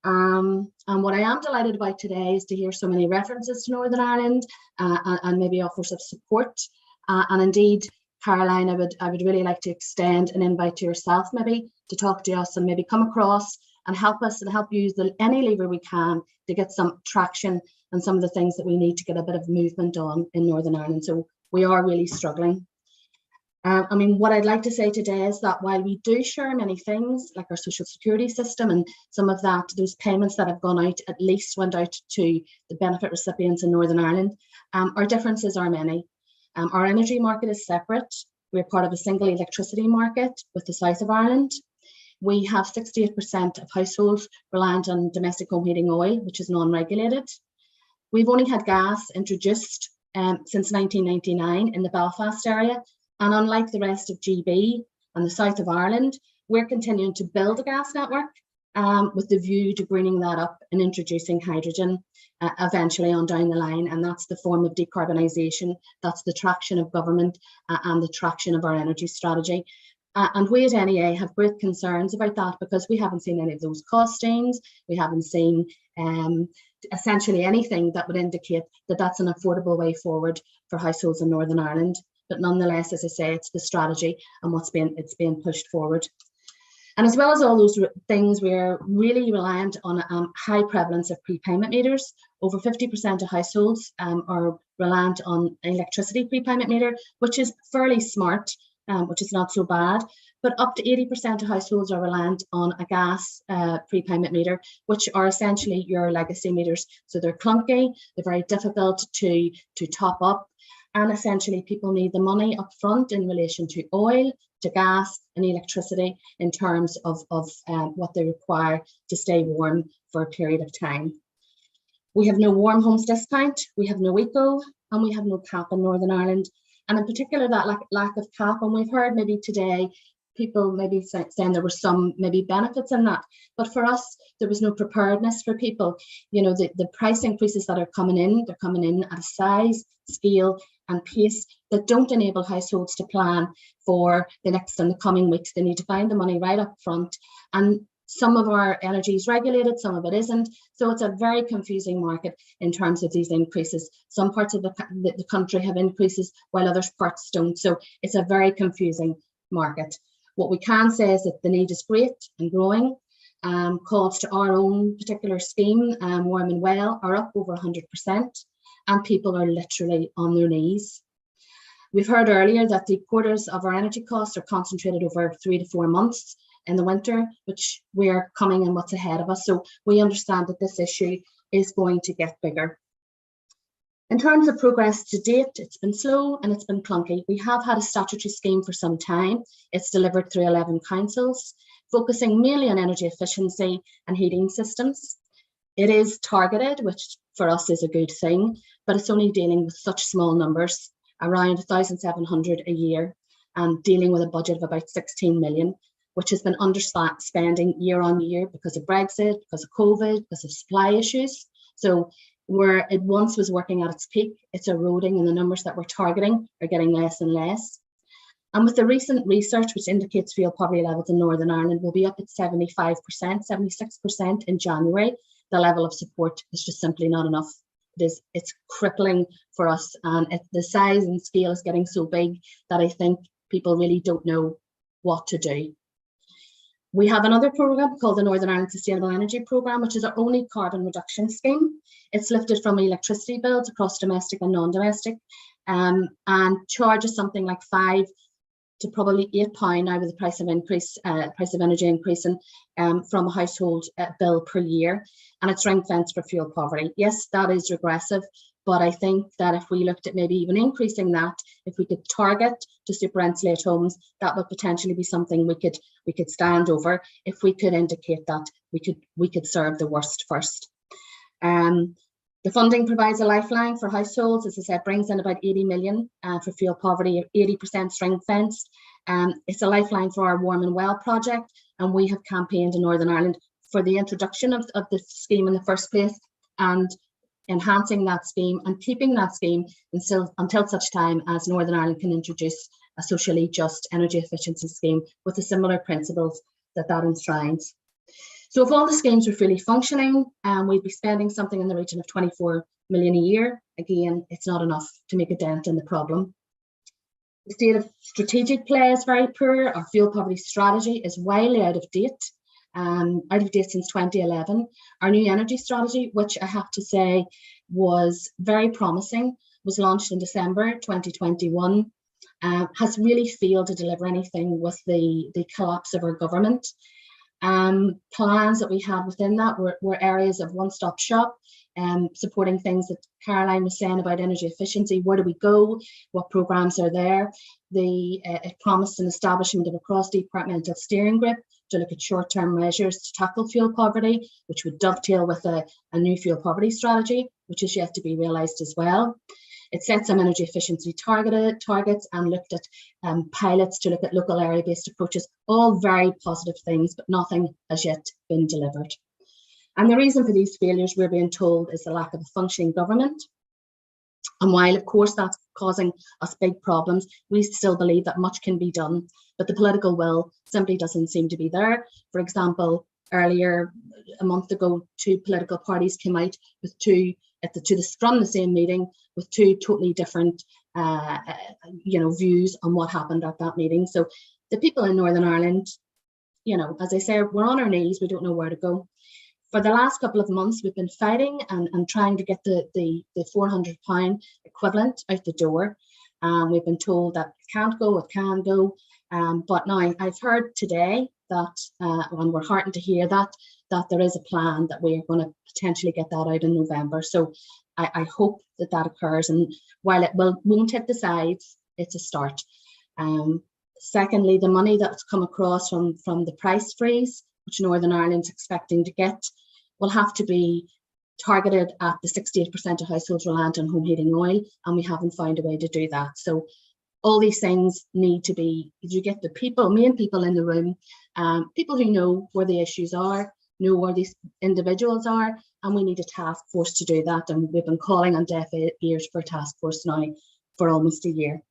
[SPEAKER 19] And what I am delighted about today is to hear so many references to Northern Ireland and maybe offers of support. And indeed, Caroline, I would really like to extend an invite to yourself maybe to talk to us and maybe come across and help us and help use any lever we can to get some traction and some of the things that we need to get a bit of movement on in Northern Ireland. So we are really struggling. I mean, what I'd like to say today is that while we do share many things, like our social security system and some of that, those payments that have gone out, at least went out to the benefit recipients in Northern Ireland, our differences are many. Our energy market is separate. We're part of a single electricity market with the south of Ireland. We have 68% of households reliant on domestic home heating oil, which is non-regulated. We've only had gas introduced since 1999 in the Belfast area. And unlike the rest of GB and the south of Ireland, we're continuing to build a gas network with the view to greening that up and introducing hydrogen eventually on down the line. And that's the form of decarbonisation. That's the traction of government and the traction of our energy strategy. And we at NEA have great concerns about that because we haven't seen any of those costings. We haven't seen essentially anything that would indicate that that's an affordable way forward for households in Northern Ireland. but nonetheless, as I say, it's the strategy and it's being pushed forward. And as well as all those things, we're really reliant on high prevalence of prepayment meters. Over 50% of households are reliant on an electricity prepayment meter, which is fairly smart, which is not so bad. But up to 80% of households are reliant on a gas prepayment meter, which are essentially your legacy meters. So they're clunky, they're very difficult to top up. And essentially people need the money up front in relation to oil, to gas and electricity in terms of what they require to stay warm for a period of time. We have no warm homes discount, we have no eco, and we have no cap in Northern Ireland. And in particular, that lack of cap, and we've heard maybe today, people maybe saying there were some maybe benefits in that, but for us, there was no preparedness for people. You know, the price increases that are coming in, they're coming in at a size, scale, and pace that don't enable households to plan for the next and the coming weeks. They need to find the money right up front. And some of our energy is regulated, some of it isn't. So it's a very confusing market in terms of these increases. Some parts of the country have increases while other parts don't. So it's a very confusing market. What we can say is that the need is great and growing. Calls to our own particular scheme, Warm and Well, are up over 100%, and people are literally on their knees. We've heard earlier that 3/4 of our energy costs are concentrated over 3 to 4 months in the winter, which we're coming in what's ahead of us. So we understand that this issue is going to get bigger. In terms of progress to date, it's been slow and it's been clunky. We have had a statutory scheme for some time. It's delivered through 11 councils, focusing mainly on energy efficiency and heating systems. It is targeted, which for us is a good thing, but it's only dealing with such small numbers, around 1,700 a year, and dealing with a budget of about 16 million, which has been underspending year on year because of Brexit, because of COVID, because of supply issues. So where it once was working at its peak, it's eroding, and the numbers that we're targeting are getting less and less. And with the recent research, which indicates fuel poverty levels in Northern Ireland will be up at 75%, 76% in January, the level of support is just simply not enough. It's crippling for us, and the size and scale is getting so big that I think people really don't know what to do. We have another programme called the Northern Ireland Sustainable Energy Programme, which is our only carbon reduction scheme. It's lifted from electricity bills across domestic and non-domestic, and charges something like £5 to probably £8 now with the price of energy increasing from a household bill per year, and it's ring fenced for fuel poverty. Yes, that is regressive, but I think that if we looked at maybe even increasing that, if we could target to super insulate homes, that would potentially be something we could stand over if we could indicate that we could serve the worst first. The funding provides a lifeline for households, as I said, brings in about 80 million for fuel poverty, 80% ring fenced. It's a lifeline for our Warm and Well project, and we have campaigned in Northern Ireland for the introduction of the scheme in the first place, and enhancing that scheme and keeping that scheme until such time as Northern Ireland can introduce a socially just energy efficiency scheme with the similar principles that enshrines. So if all the schemes were fully functioning, we'd be spending something in the region of 24 million a year. Again, it's not enough to make a dent in the problem. The state of strategic play is very poor. Our fuel poverty strategy is wildly out of date since 2011. Our new energy strategy, which I have to say was very promising, was launched in December 2021, has really failed to deliver anything with the collapse of our government. Plans that we had within that were areas of one-stop shop, supporting things that Caroline was saying about energy efficiency. Where do we go? What programs are there? It promised an establishment of a cross-departmental steering group to look at short-term measures to tackle fuel poverty, which would dovetail with a new fuel poverty strategy, which is yet to be realised as well. It set some energy efficiency targets and looked at pilots to look at local area-based approaches, all very positive things, but nothing has yet been delivered. And the reason for these failures, we're being told, is the lack of a functioning government. And while, of course, that's causing us big problems, we still believe that much can be done, but the political will simply doesn't seem to be there. For example, earlier, a month ago, 2 political parties came out with from the same meeting with 2 totally different views on what happened at that meeting. So the people in Northern Ireland, as I say, we're on our knees. We don't know where to go. For the last couple of months, we've been fighting and trying to get the £400 equivalent out the door. We've been told that it can't go, it can go. But now I've heard today that, and we're heartened to hear that there is a plan that we're going to potentially get that out in November. So I hope that occurs. And while it won't hit the sides, it's a start. Secondly, the money that's come across from the price freeze, which Northern Ireland's expecting to get, will have to be targeted at the 68% of households reliant on home heating oil, and we haven't found a way to do that. So all these things need to be, you get the main people in the room, people who know where the issues are, know where these individuals are, and we need a task force to do that. And we've been calling on deaf ears for a task force now for almost a year.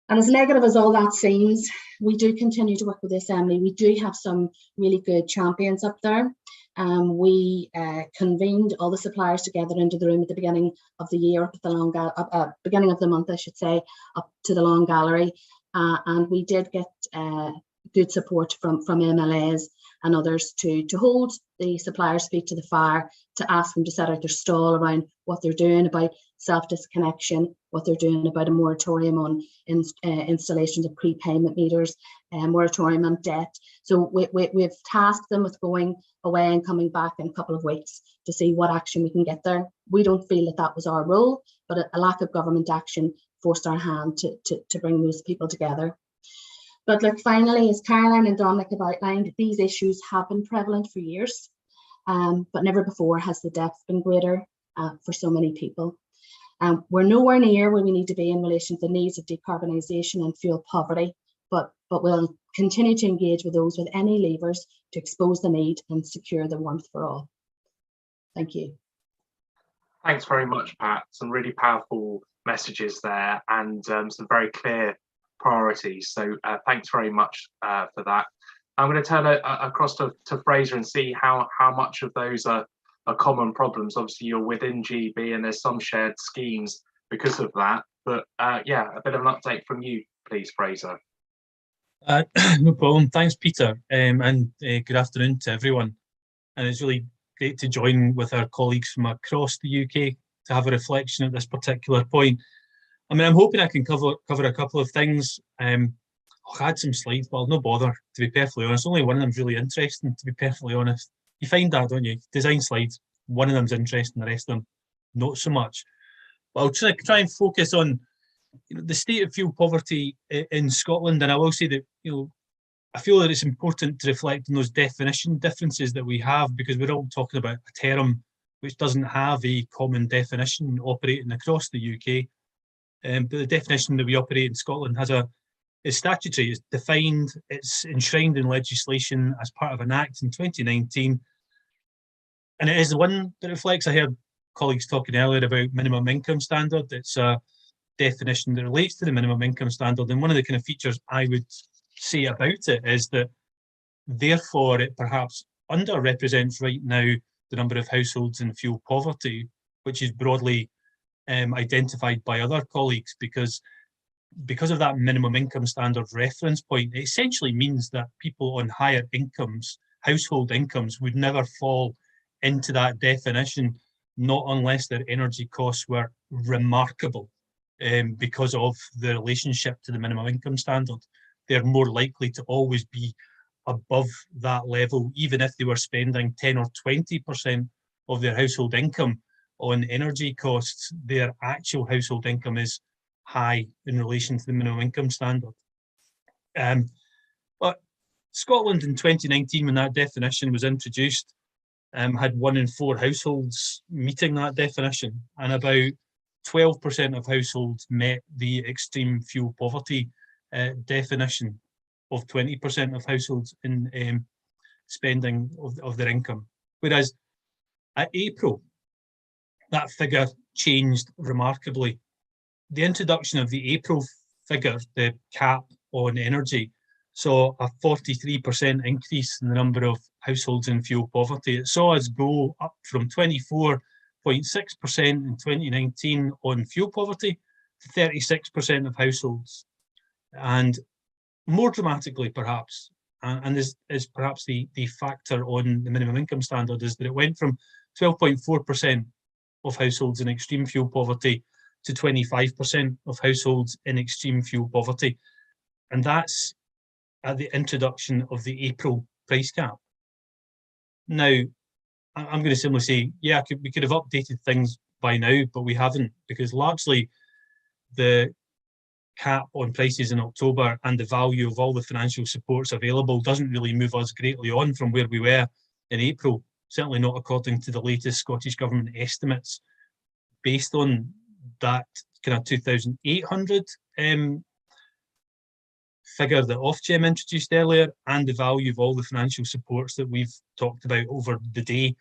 [SPEAKER 19] And as negative as all that seems, we do continue to work with the Assembly. We do have some really good champions up there. We convened all the suppliers together into the room at the beginning of the year, up at the beginning of the month, I should say, up to the Long Gallery. And we did get good support from MLAs and others to hold the suppliers' feet to the fire, to ask them to set out their stall around what they're doing about self-disconnection, what they're doing about a moratorium on installations of prepayment meters, moratorium on debt. So we've tasked them with going away and coming back in a couple of weeks to see what action we can get there. We don't feel that was our role, but a lack of government action forced our hand to bring those people together. But look, finally, as Caroline and Dominic have outlined, these issues have been prevalent for years, but never before has the depth been greater for so many people. We're nowhere near where we need to be in relation to the needs of decarbonisation and fuel poverty, but we'll continue to engage with those with any levers to expose the need and secure the warmth for all. Thank you.
[SPEAKER 15] Thanks very much, Pat. Some really powerful messages there, and some very clear priorities. So thanks very much for that. I'm going to turn across to Fraser and see how much of those are common problems. Obviously, you're within GB and there's some shared schemes because of that. But yeah, a bit of an update from you, please, Fraser.
[SPEAKER 17] No problem. Thanks, Peter, and good afternoon to everyone. And it's really great to join with our colleagues from across the UK to have a reflection at this particular point. I mean, I'm hoping I can cover a couple of things. I had some slides, but I'll no bother, to be perfectly honest. Only one of them's really interesting, to be perfectly honest. You find that, don't you? Design slides, one of them's interesting, the rest of them not so much. But I'll try and focus on the state of fuel poverty in Scotland, and I will say that I feel that it's important to reflect on those definition differences that we have, because we're all talking about a term which doesn't have a common definition operating across the UK. But the definition that we operate in Scotland is statutory, it's defined, it's enshrined in legislation as part of an act in 2019. And it is the one that reflects, I heard colleagues talking earlier about minimum income standard. It's a definition that relates to the minimum income standard. And one of the kind of features I would say about it is that therefore it perhaps underrepresents right now the number of households in fuel poverty, which is broadly identified by other colleagues, because of that minimum income standard reference point. It essentially means that people on higher incomes, household incomes, would never fall into that definition, not unless their energy costs were remarkable because of the relationship to the minimum income standard. They're more likely to always be above that level, even if they were spending 10 or 20% of their household income on energy costs. Their actual household income is high in relation to the minimum income standard. But Scotland in 2019, when that definition was introduced, had 1 in 4 households meeting that definition, and about 12% of households met the extreme fuel poverty definition of 20% of households in spending of their income. Whereas at April, that figure changed remarkably. The introduction of the April figure, the cap on energy, saw a 43% increase in the number of households in fuel poverty. It saw us go up from 24.6% in 2019 on fuel poverty 36% of households. And more dramatically, perhaps, and is perhaps the factor on the minimum income standard, is that it went from 12.4% of households in extreme fuel poverty to 25% of households in extreme fuel poverty. And that's at the introduction of the April price cap. Now, I'm going to simply say, yeah, we could have updated things by now, but we haven't, because largely the cap on prices in October and the value of all the financial supports available doesn't really move us greatly on from where we were in April, certainly not according to the latest Scottish Government estimates. Based on that kind of 2,800 figure that Ofgem introduced earlier, and the value of all the financial supports that we've talked about over the day,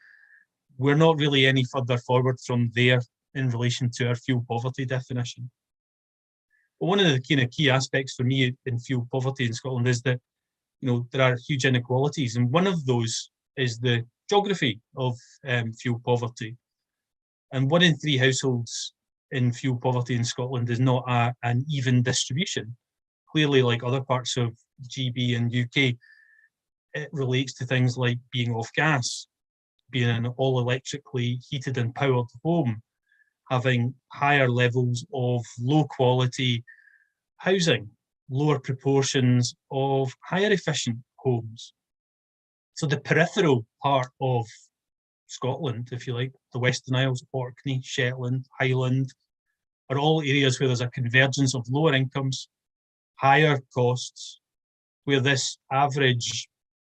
[SPEAKER 17] we're not really any further forward from there in relation to our fuel poverty definition. But one of the kind of key aspects for me in fuel poverty in Scotland is that, you know, there are huge inequalities, and one of those is the geography of fuel poverty. And 1 in 3 households in fuel poverty in Scotland is not an even distribution. Clearly, like other parts of GB and UK, it relates to things like being off gas, being an all electrically heated and powered home, having higher levels of low quality housing, lower proportions of higher efficient homes. So the peripheral part of Scotland, if you like, the Western Isles, Orkney, Shetland, Highland, are all areas where there's a convergence of lower incomes, higher costs, where this average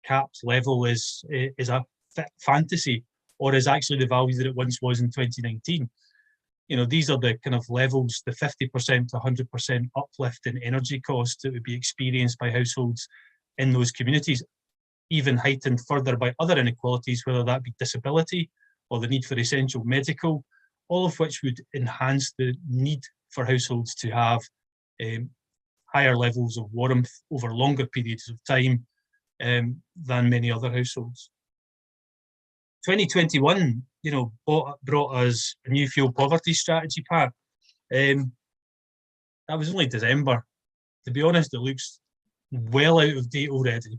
[SPEAKER 17] capped level is a fantasy, or is actually the value that it once was in 2019. You know, these are the kind of levels, the 50% to 100% uplift in energy costs that would be experienced by households in those communities, even heightened further by other inequalities, whether that be disability or the need for essential medical, all of which would enhance the need for households to have higher levels of warmth over longer periods of time than many other households. 2021, you know, brought us a new fuel poverty strategy pack. That was only December. To be honest, it looks well out of date already.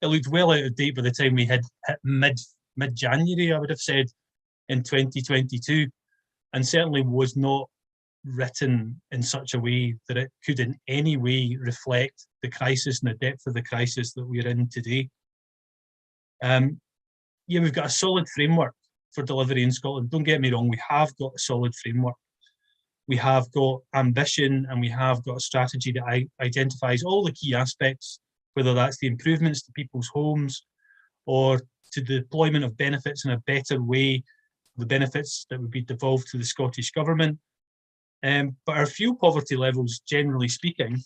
[SPEAKER 17] It looked well out of date by the time we hit mid-January, I would have said, in 2022, and certainly was not written in such a way that it could in any way reflect the crisis and the depth of the crisis that we're in today. Yeah, we've got a solid framework for delivery in Scotland. Don't get me wrong, we have got a solid framework. We have got ambition, and we have got a strategy that identifies all the key aspects, whether that's the improvements to people's homes or to the deployment of benefits in a better way, the benefits that would be devolved to the Scottish Government. But our fuel poverty levels, generally speaking,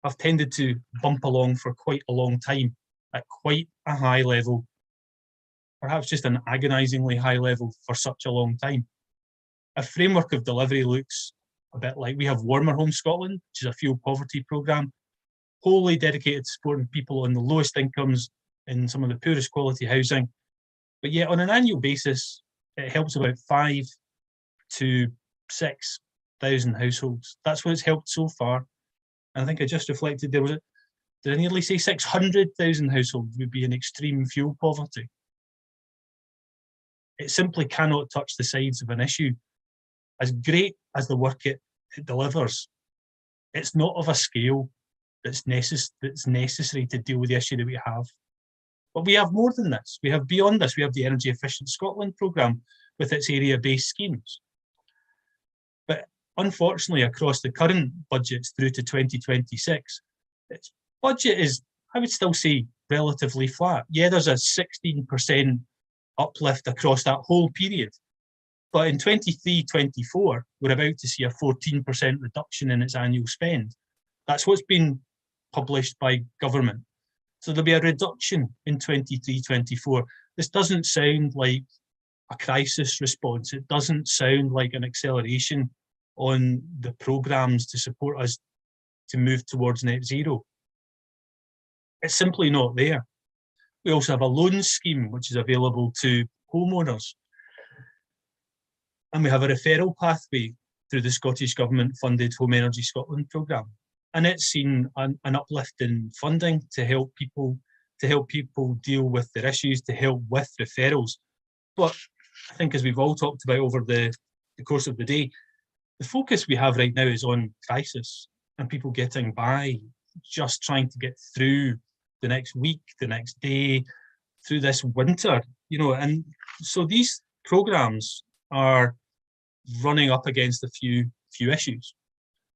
[SPEAKER 17] have tended to bump along for quite a long time at quite a high level, perhaps just an agonisingly high level for such a long time. A framework of delivery looks a bit like we have Warmer Home Scotland, which is a fuel poverty programme, wholly dedicated to supporting people on the lowest incomes in some of the poorest quality housing. But yet on an annual basis, it helps about 5,000 to 6,000 households. That's what it's helped so far. And I think I just reflected there was, did I nearly say 600,000 households would be in extreme fuel poverty? It simply cannot touch the sides of an issue. As great as the work it delivers, it's not of a scale that's necessary to deal with the issue that we have. But we have more than this. We have beyond this. We have the Energy Efficient Scotland programme with its area-based schemes. But unfortunately, across the current budgets through to 2026, its budget is, I would still say, relatively flat. Yeah, there's a 16% uplift across that whole period. But in 23-24, we're about to see a 14% reduction in its annual spend. That's what's been published by government. So there'll be a reduction in 23-24. This doesn't sound like a crisis response. It doesn't sound like an acceleration on the programmes to support us to move towards net zero. It's simply not there. We also have a loan scheme which is available to homeowners. And we have a referral pathway through the Scottish Government funded Home Energy Scotland programme. And it's seen an uplift in funding to help people deal with their issues, to help with referrals. But I think, as we've all talked about over the course of the day, the focus we have right now is on crisis and people getting by, just trying to get through the next week, the next day, through this winter, and so these programmes are running up against a few issues.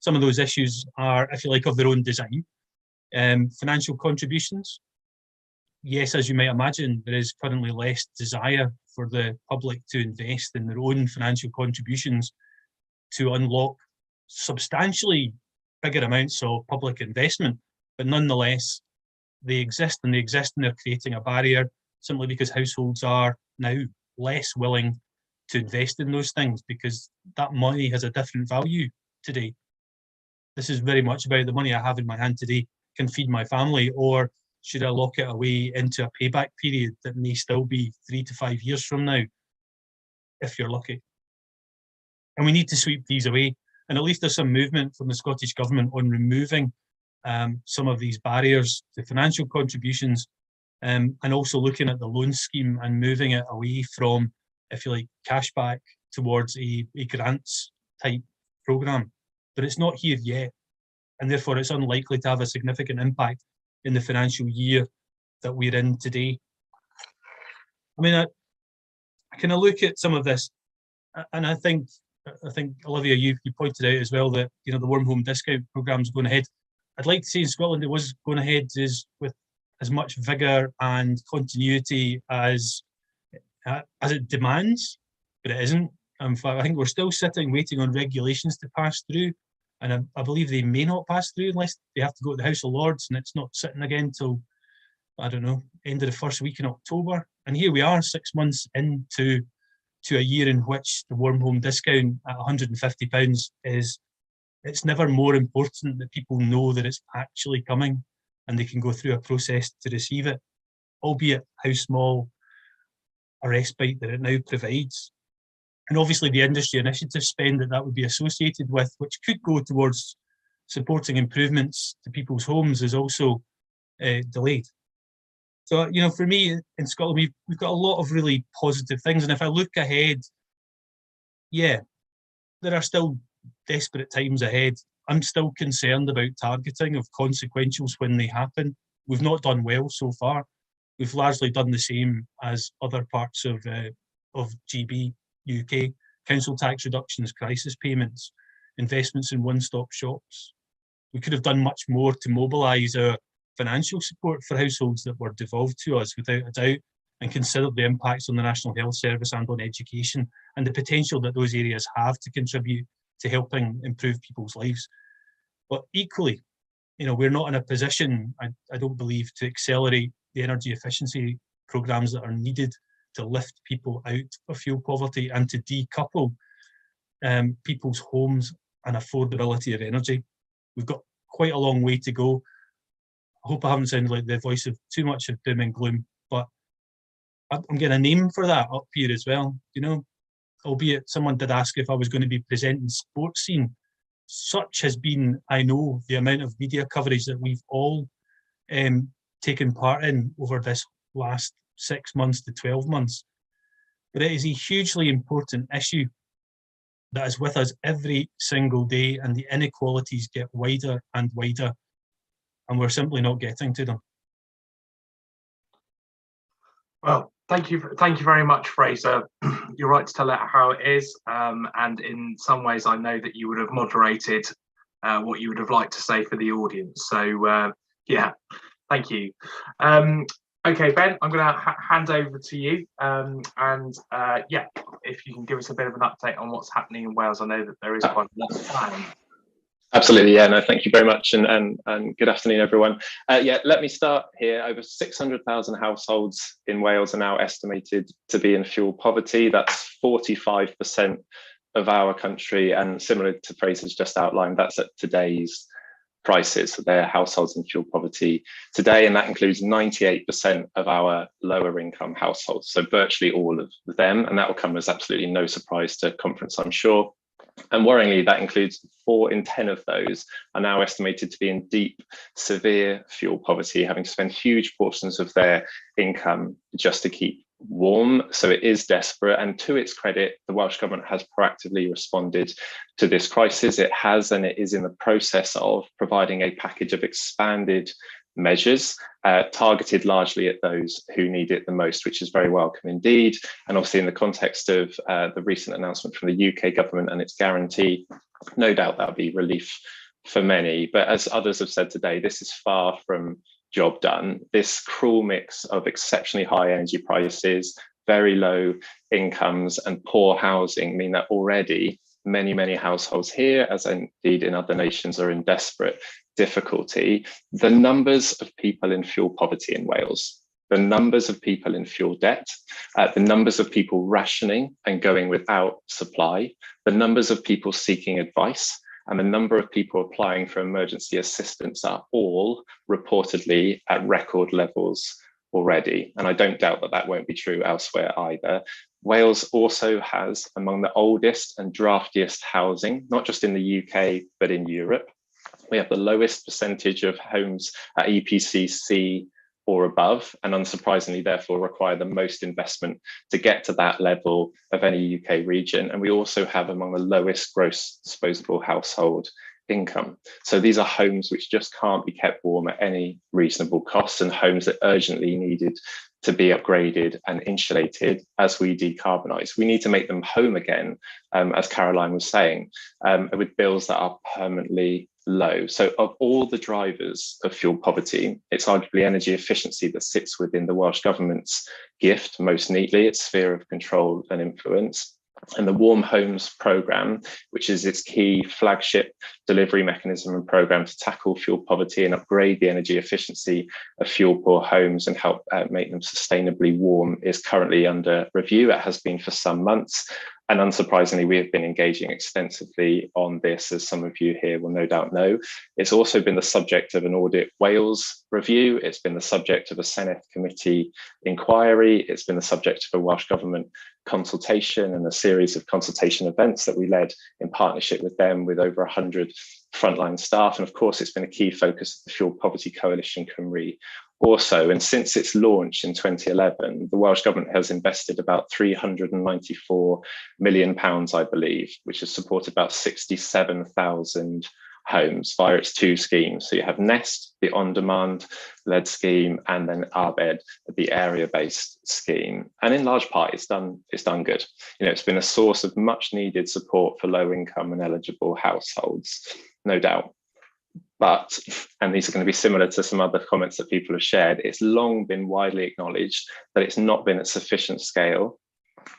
[SPEAKER 17] Some of those issues are, if you like, of their own design. Financial contributions. Yes, as you might imagine, there is currently less desire for the public to invest in their own financial contributions to unlock substantially bigger amounts of public investment. But nonetheless, they exist, and they're creating a barrier simply because households are now less willing to invest in those things because that money has a different value today. This is very much about the money I have in my hand today can feed my family, or should I lock it away into a payback period that may still be 3 to 5 years from now, if you're lucky. And we need to sweep these away. And at least there's some movement from the Scottish Government on removing some of these barriers to financial contributions, and also looking at the loan scheme and moving it away from, if you like, cashback towards a grants type programme. But it's not here yet, and therefore it's unlikely to have a significant impact in the financial year that we're in today. I mean, I kind of look at some of this, and I think Olivia, you pointed out as well that the warm home discount programme's going ahead. I'd like to say in Scotland it was going ahead with as much vigour and continuity as it demands, but it isn't. In fact, I think we're still sitting waiting on regulations to pass through, and I believe they may not pass through unless they have to go to the House of Lords, and it's not sitting again till, I don't know, end of the first week in October. And here we are 6 months into a year in which the warm home discount at £150 it's never more important that people know that it's actually coming and they can go through a process to receive it, albeit how small a respite that it now provides. And obviously the industry initiative spend that would be associated with, which could go towards supporting improvements to people's homes, is also delayed. So, for me in Scotland, we've got a lot of really positive things. And if I look ahead, yeah, there are still desperate times ahead. I'm still concerned about targeting of consequentials when they happen. We've not done well so far. We've largely done the same as other parts of GB, UK, council tax reductions, crisis payments, investments in one-stop shops. We could have done much more to mobilise our financial support for households that were devolved to us, without a doubt, and consider the impacts on the National Health Service and on education, and the potential that those areas have to contribute to helping improve people's lives. But equally, we're not in a position, I don't believe, to accelerate the energy efficiency programmes that are needed to lift people out of fuel poverty and to decouple people's homes and affordability of energy. We've got quite a long way to go. I hope I haven't sounded like the voice of too much of doom and gloom, but I'm getting a name for that up here as well, albeit someone did ask if I was going to be presenting sports scene. Such has been, I know, the amount of media coverage that we've all taken part in over this last 6 months to 12 months. But it is a hugely important issue that is with us every single day, and the inequalities get wider and wider, and we're simply not getting to them.
[SPEAKER 15] Well, thank you very much, Fraser. You're right to tell it how it is, and in some ways I know that you would have moderated what you would have liked to say for the audience. So yeah, thank you. Okay, Ben, I'm going to hand over to you, and yeah, if you can give us a bit of an update on what's happening in Wales. I know that there is quite a lot of time.
[SPEAKER 20] Absolutely, yeah, no, thank you very much, and good afternoon, everyone. Yeah, let me start here. Over 600,000 households in Wales are now estimated to be in fuel poverty. That's 45% of our country, and similar to Fraser's just outlined, that's at today's prices. So they're households in fuel poverty today, and that includes 98% of our lower income households. So virtually all of them, and that will come as absolutely no surprise to conference, I'm sure. And worryingly, that includes 4 in 10 of those are now estimated to be in deep, severe fuel poverty, having to spend huge portions of their income just to keep warm. So it is desperate. And to its credit, the Welsh Government has proactively responded to this crisis. It has, and it is in the process of providing a package of expanded measures targeted largely at those who need it the most, which is very welcome indeed. And obviously in the context of the recent announcement from the UK government and its guarantee, no doubt that'll be relief for many. But as others have said today, this is far from job done. This cruel mix of exceptionally high energy prices, very low incomes and poor housing mean that already many households here, as indeed in other nations, are in desperate difficulty. The numbers of people in fuel poverty in Wales, the numbers of people in fuel debt, the numbers of people rationing and going without supply, the numbers of people seeking advice, and the number of people applying for emergency assistance are all reportedly at record levels already. And I don't doubt that that won't be true elsewhere either. Wales also has among the oldest and draftiest housing, not just in the UK, but in Europe. We have the lowest percentage of homes at EPC C or above, and unsurprisingly, therefore, require the most investment to get to that level of any UK region. And we also have among the lowest gross disposable household income. So these are homes which just can't be kept warm at any reasonable cost, and homes that urgently needed to be upgraded and insulated as we decarbonise. We need to make them home again, as Caroline was saying, with bills that are permanently low. So of all the drivers of fuel poverty, it's arguably energy efficiency that sits within the Welsh Government's gift most neatly, its sphere of control and influence. And the Warm Homes programme, which is its key flagship delivery mechanism and programme to tackle fuel poverty and upgrade the energy efficiency of fuel poor homes and help make them sustainably warm, is currently under review. It has been for some months. And unsurprisingly, we have been engaging extensively on this, as some of you here will no doubt know. It's also been the subject of an Audit Wales review. It's been the subject of a Senedd committee inquiry. It's been the subject of a Welsh Government consultation and a series of consultation events that we led in partnership with them, with over 100 frontline staff. And of course, it's been a key focus of the Fuel Poverty Coalition Cymru also. And since its launch in 2011, the Welsh Government has invested about £394 million, I believe, which has supported about 67,000 homes via its 2 schemes. So you have Nest, the on-demand led scheme, and then Arbed, the area-based scheme. And in large part, it's done good. You know, it's been a source of much needed support for low income and eligible households, no doubt. But, and these are going to be similar to some other comments that people have shared, it's long been widely acknowledged that it's not been at sufficient scale.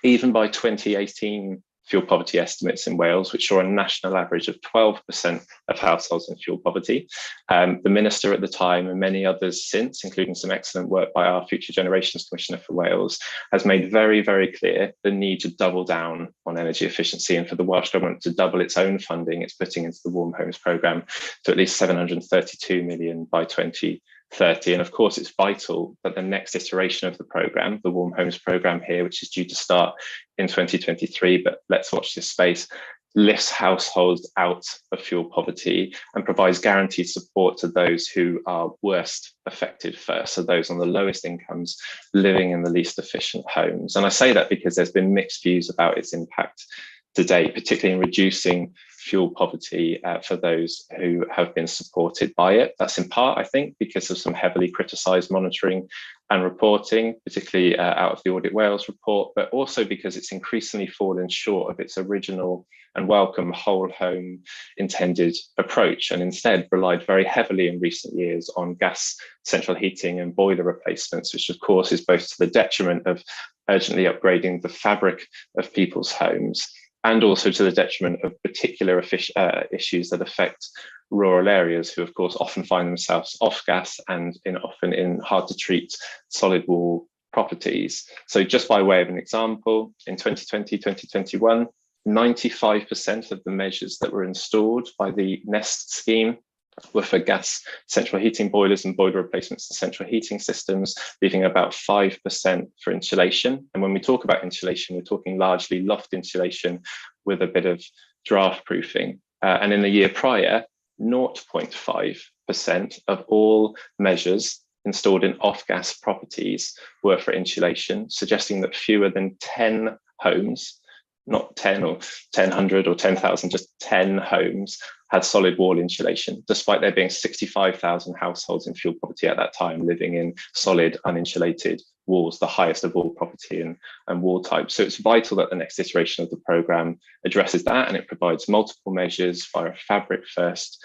[SPEAKER 20] Even by 2018 fuel poverty estimates in Wales, which saw a national average of 12% of households in fuel poverty. The Minister at the time and many others since, including some excellent work by our Future Generations Commissioner for Wales, has made very, very clear the need to double down on energy efficiency, and for the Welsh Government to double its own funding it's putting into the Warm Homes programme to at least 732 million by 2030. And of course, it's vital that the next iteration of the programme, the Warm Homes programme here, which is due to start in 2023, but let's watch this space, lifts households out of fuel poverty and provides guaranteed support to those who are worst affected first, so those on the lowest incomes living in the least efficient homes. And I say that because there's been mixed views about its impact to date, particularly in reducing fuel poverty for those who have been supported by it. That's in part, I think, because of some heavily criticised monitoring and reporting, particularly out of the Audit Wales report, but also because it's increasingly fallen short of its original and welcome whole home intended approach, and instead relied very heavily in recent years on gas central heating and boiler replacements, which of course is both to the detriment of urgently upgrading the fabric of people's homes, and also to the detriment of particular issues that affect rural areas, who of course often find themselves off gas and often in hard to treat solid wall properties. So just by way of an example, in 2020, 2021, 95% of the measures that were installed by the Nest scheme were for gas central heating boilers and boiler replacements to central heating systems, leaving about 5% for insulation. And when we talk about insulation, we're talking largely loft insulation with a bit of draft proofing. And in the year prior, 0.5% of all measures installed in off-gas properties were for insulation, suggesting that fewer than 10 homes, not 10 or 1,000 or 10,000, just 10 homes had solid wall insulation, despite there being 65,000 households in fuel poverty at that time living in solid uninsulated walls, the highest of all property and wall types. So it's vital that the next iteration of the programme addresses that, and it provides multiple measures via a fabric first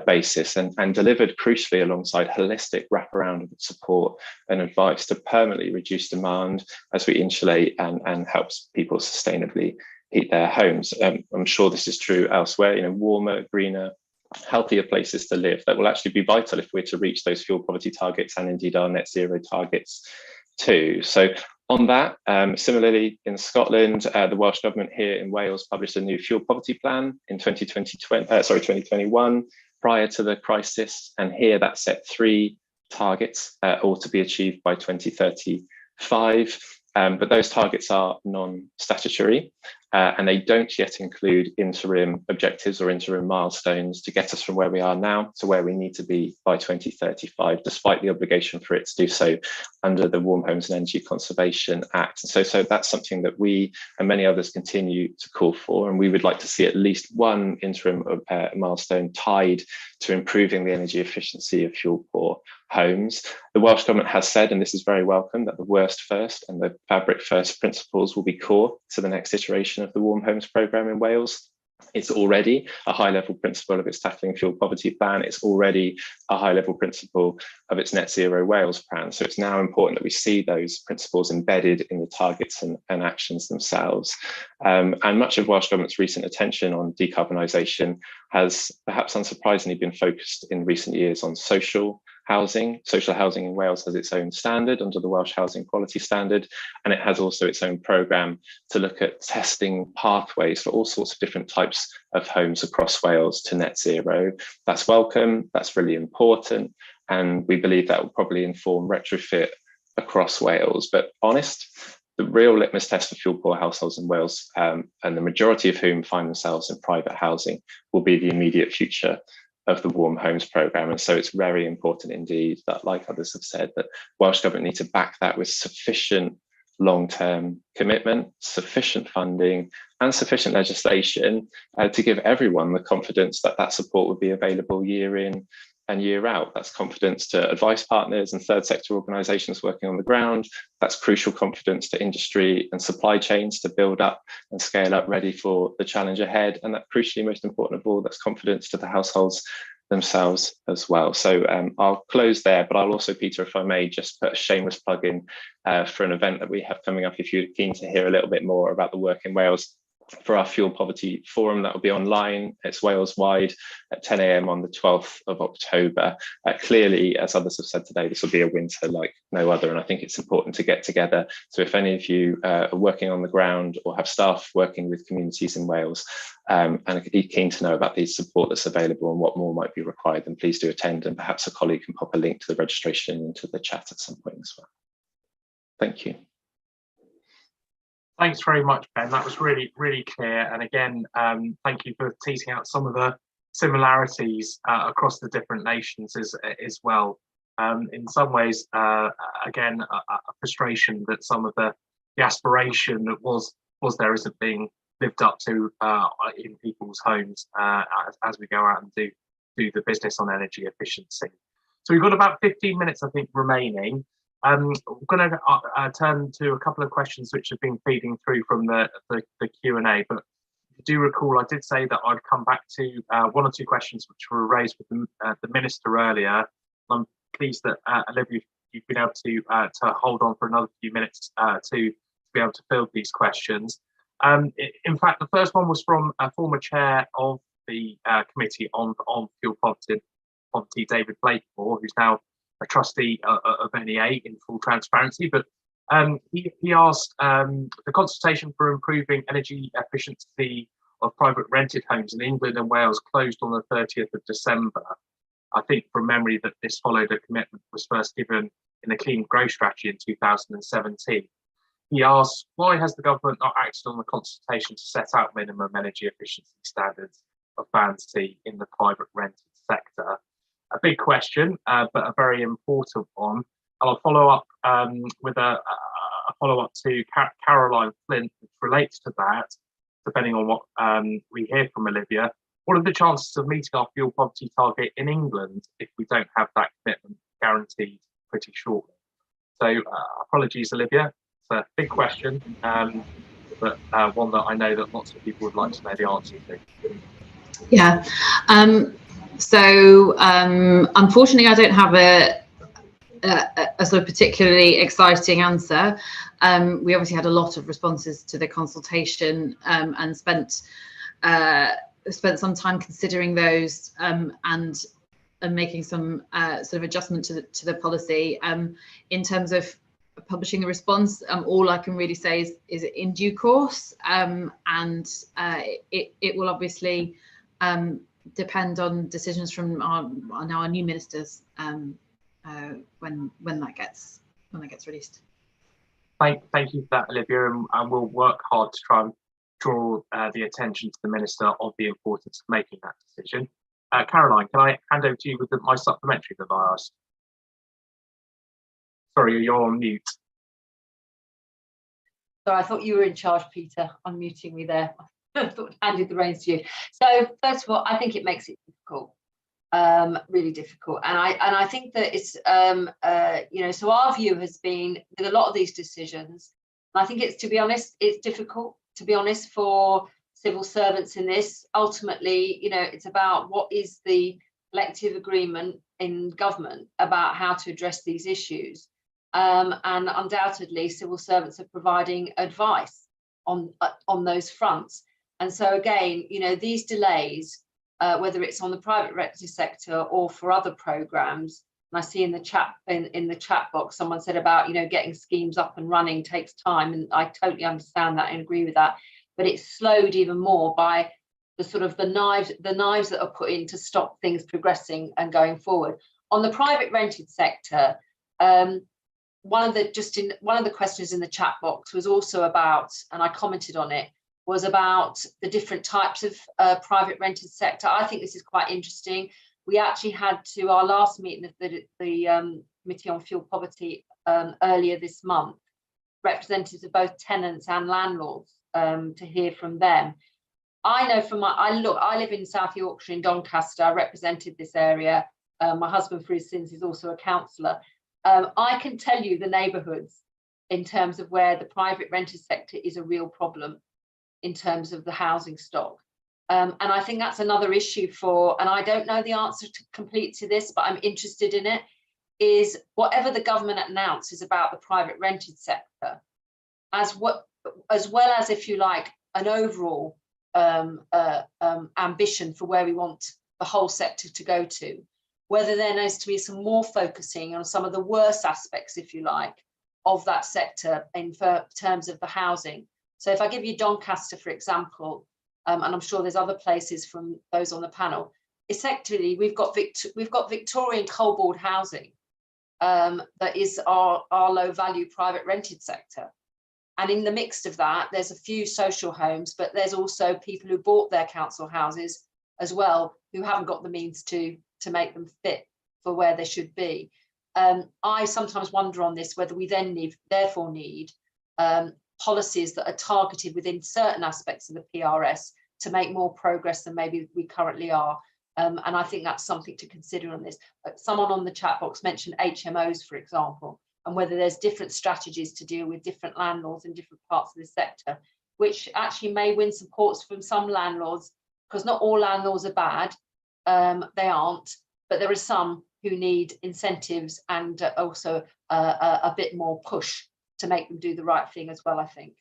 [SPEAKER 20] basis and delivered crucially alongside holistic wraparound of support and advice to permanently reduce demand as we insulate and helps people sustainably heat their homes. I'm sure this is true elsewhere, warmer, greener, healthier places to live that will actually be vital if we're to reach those fuel poverty targets and indeed our net zero targets too. So on that, similarly in Scotland, the Welsh Government here in Wales published a new fuel poverty plan in 2021 prior to the crisis, and here that set 3 targets all to be achieved by 2035. But those targets are non-statutory and they don't yet include interim objectives or interim milestones to get us from where we are now to where we need to be by 2035, despite the obligation for it to do so under the Warm Homes and Energy Conservation Act. And so that's something that we and many others continue to call for, and we would like to see at least one interim milestone tied to improving the energy efficiency of fuel poor homes. The Welsh Government has said, and this is very welcome, that the worst first and the fabric first principles will be core to the next iteration of the Warm Homes programme in Wales. It's already a high-level principle of its tackling fuel poverty plan. It's already a high-level principle of its net zero Wales plan. So it's now important that we see those principles embedded in the targets and actions themselves. And much of Welsh Government's recent attention on decarbonisation has perhaps unsurprisingly been focused in recent years on social housing. Social housing in Wales has its own standard under the Welsh Housing Quality Standard, and it has also its own programme to look at testing pathways for all sorts of different types of homes across Wales to net zero. That's welcome, that's really important, and we believe that will probably inform retrofit across Wales. But honest, the real litmus test for fuel poor households in Wales, and the majority of whom find themselves in private housing, will be the immediate future of the Warm Homes programme. And so it's very important indeed that, like others have said, that Welsh Government need to back that with sufficient long-term commitment, sufficient funding and sufficient legislation to give everyone the confidence that that support will be available year in and year out. That's confidence to advice partners and third sector organisations working on the ground. That's crucial confidence to industry and supply chains to build up and scale up ready for the challenge ahead. And that crucially most important of all, that's confidence to the households themselves as well. So I'll close there, but I'll also, Peter, if I may, just put a shameless plug in for an event that we have coming up if you're keen to hear a little bit more about the work in Wales for our Fuel Poverty Forum. That will be online. It's Wales-wide at 10 a.m. on the 12th of October. Clearly, as others have said today, this will be a winter like no other, and I think it's important to get together. So if any of you are working on the ground or have staff working with communities in Wales and are keen to know about the support that's available and what more might be required, then please do attend, and perhaps a colleague can pop a link to the registration into the chat at some point as well. Thank you.
[SPEAKER 15] Thanks very much, Ben. That was really, really clear. And again, thank you for teasing out some of the similarities across the different nations as well. In some ways, again, a frustration that some of the aspiration that was there isn't being lived up to in people's homes as we go out and do the business on energy efficiency. So we've got about 15 minutes, I think, remaining. We're going to turn to a couple of questions which have been feeding through from the Q&A, but if you do recall, I did say that I'd come back to one or two questions which were raised with the Minister earlier. I'm pleased that, Olivia, you've been able to hold on for another few minutes to be able to field these questions. In fact, the first one was from a former chair of the Committee on Fuel Poverty, David Blakemore, who's now a trustee of NEA in full transparency, but he asked the consultation for improving energy efficiency of private rented homes in England and Wales closed on the 30th of December. I think from memory that this followed a commitment that was first given in the Clean Growth Strategy in 2017. He asks, why has the government not acted on the consultation to set out minimum energy efficiency standards of Band C in the private rented sector? A big question, but a very important one. And I'll follow up with a follow-up to Caroline Flint, which relates to that, depending on what we hear from Olivia. What are the chances of meeting our fuel poverty target in England if we don't have that commitment guaranteed pretty shortly? So apologies, Olivia. It's a big question, but one that I know that lots of people would like to know the answer to.
[SPEAKER 18] Yeah. Unfortunately, I don't have a sort of particularly exciting answer. We obviously had a lot of responses to the consultation and spent some time considering those and making some sort of adjustment to the policy. In terms of publishing the response, all I can really say is in due course, and it will obviously depend on decisions from our new ministers when that gets released.
[SPEAKER 15] Thank you for that, Olivia, and we'll work hard to try and draw the attention to the minister of the importance of making that decision. Caroline, can I hand over to you with my supplementary that I asked? Sorry, you're on mute.
[SPEAKER 16] Sorry, I thought you were in charge, Peter, unmuting me there. I thought I handed the reins to you. So first of all, I think it makes it difficult, really difficult. And I think that it's, so our view has been with a lot of these decisions, and I think it's, to be honest, it's difficult, to be honest, for civil servants in this. Ultimately, it's about what is the collective agreement in government about how to address these issues. And undoubtedly, civil servants are providing advice on those fronts. And so again, these delays, whether it's on the private rented sector or for other programs, and I see in the chat box someone said about getting schemes up and running takes time, and I totally understand that and agree with that. But it's slowed even more by the sort of the knives that are put in to stop things progressing and going forward. On the private rented sector, one of the questions in the chat box was also about, and I commented on it, was about the different types of private rented sector. I think this is quite interesting. We actually had to our last meeting of the Committee on Fuel Poverty earlier this month, representatives of both tenants and landlords to hear from them. I know from I live in South Yorkshire in Doncaster. I represented this area. My husband, for his sins, is also a councillor. I can tell you the neighbourhoods in terms of where the private rented sector is a real problem in terms of the housing stock. And I think that's another issue and I don't know the answer complete to this, but I'm interested in it, is whatever the government announces about the private rented sector, as well as, if you like, an overall ambition for where we want the whole sector to go to, whether there needs to be some more focusing on some of the worst aspects, if you like, of that sector in terms of the housing. So if I give you Doncaster, for example, and I'm sure there's other places from those on the panel, effectively we've got Victorian coal-board housing that is our low value private rented sector. And in the mix of that, there's a few social homes, but there's also people who bought their council houses as well, who haven't got the means to make them fit for where they should be. I sometimes wonder on this, whether we then therefore need policies that are targeted within certain aspects of the PRS to make more progress than maybe we currently are. And I think that's something to consider on this. Someone on the chat box mentioned HMOs, for example, and whether there's different strategies to deal with different landlords in different parts of the sector, which actually may win supports from some landlords, because not all landlords are bad, they aren't, but there are some who need incentives and also a bit more push to make them do the right thing as well, I think.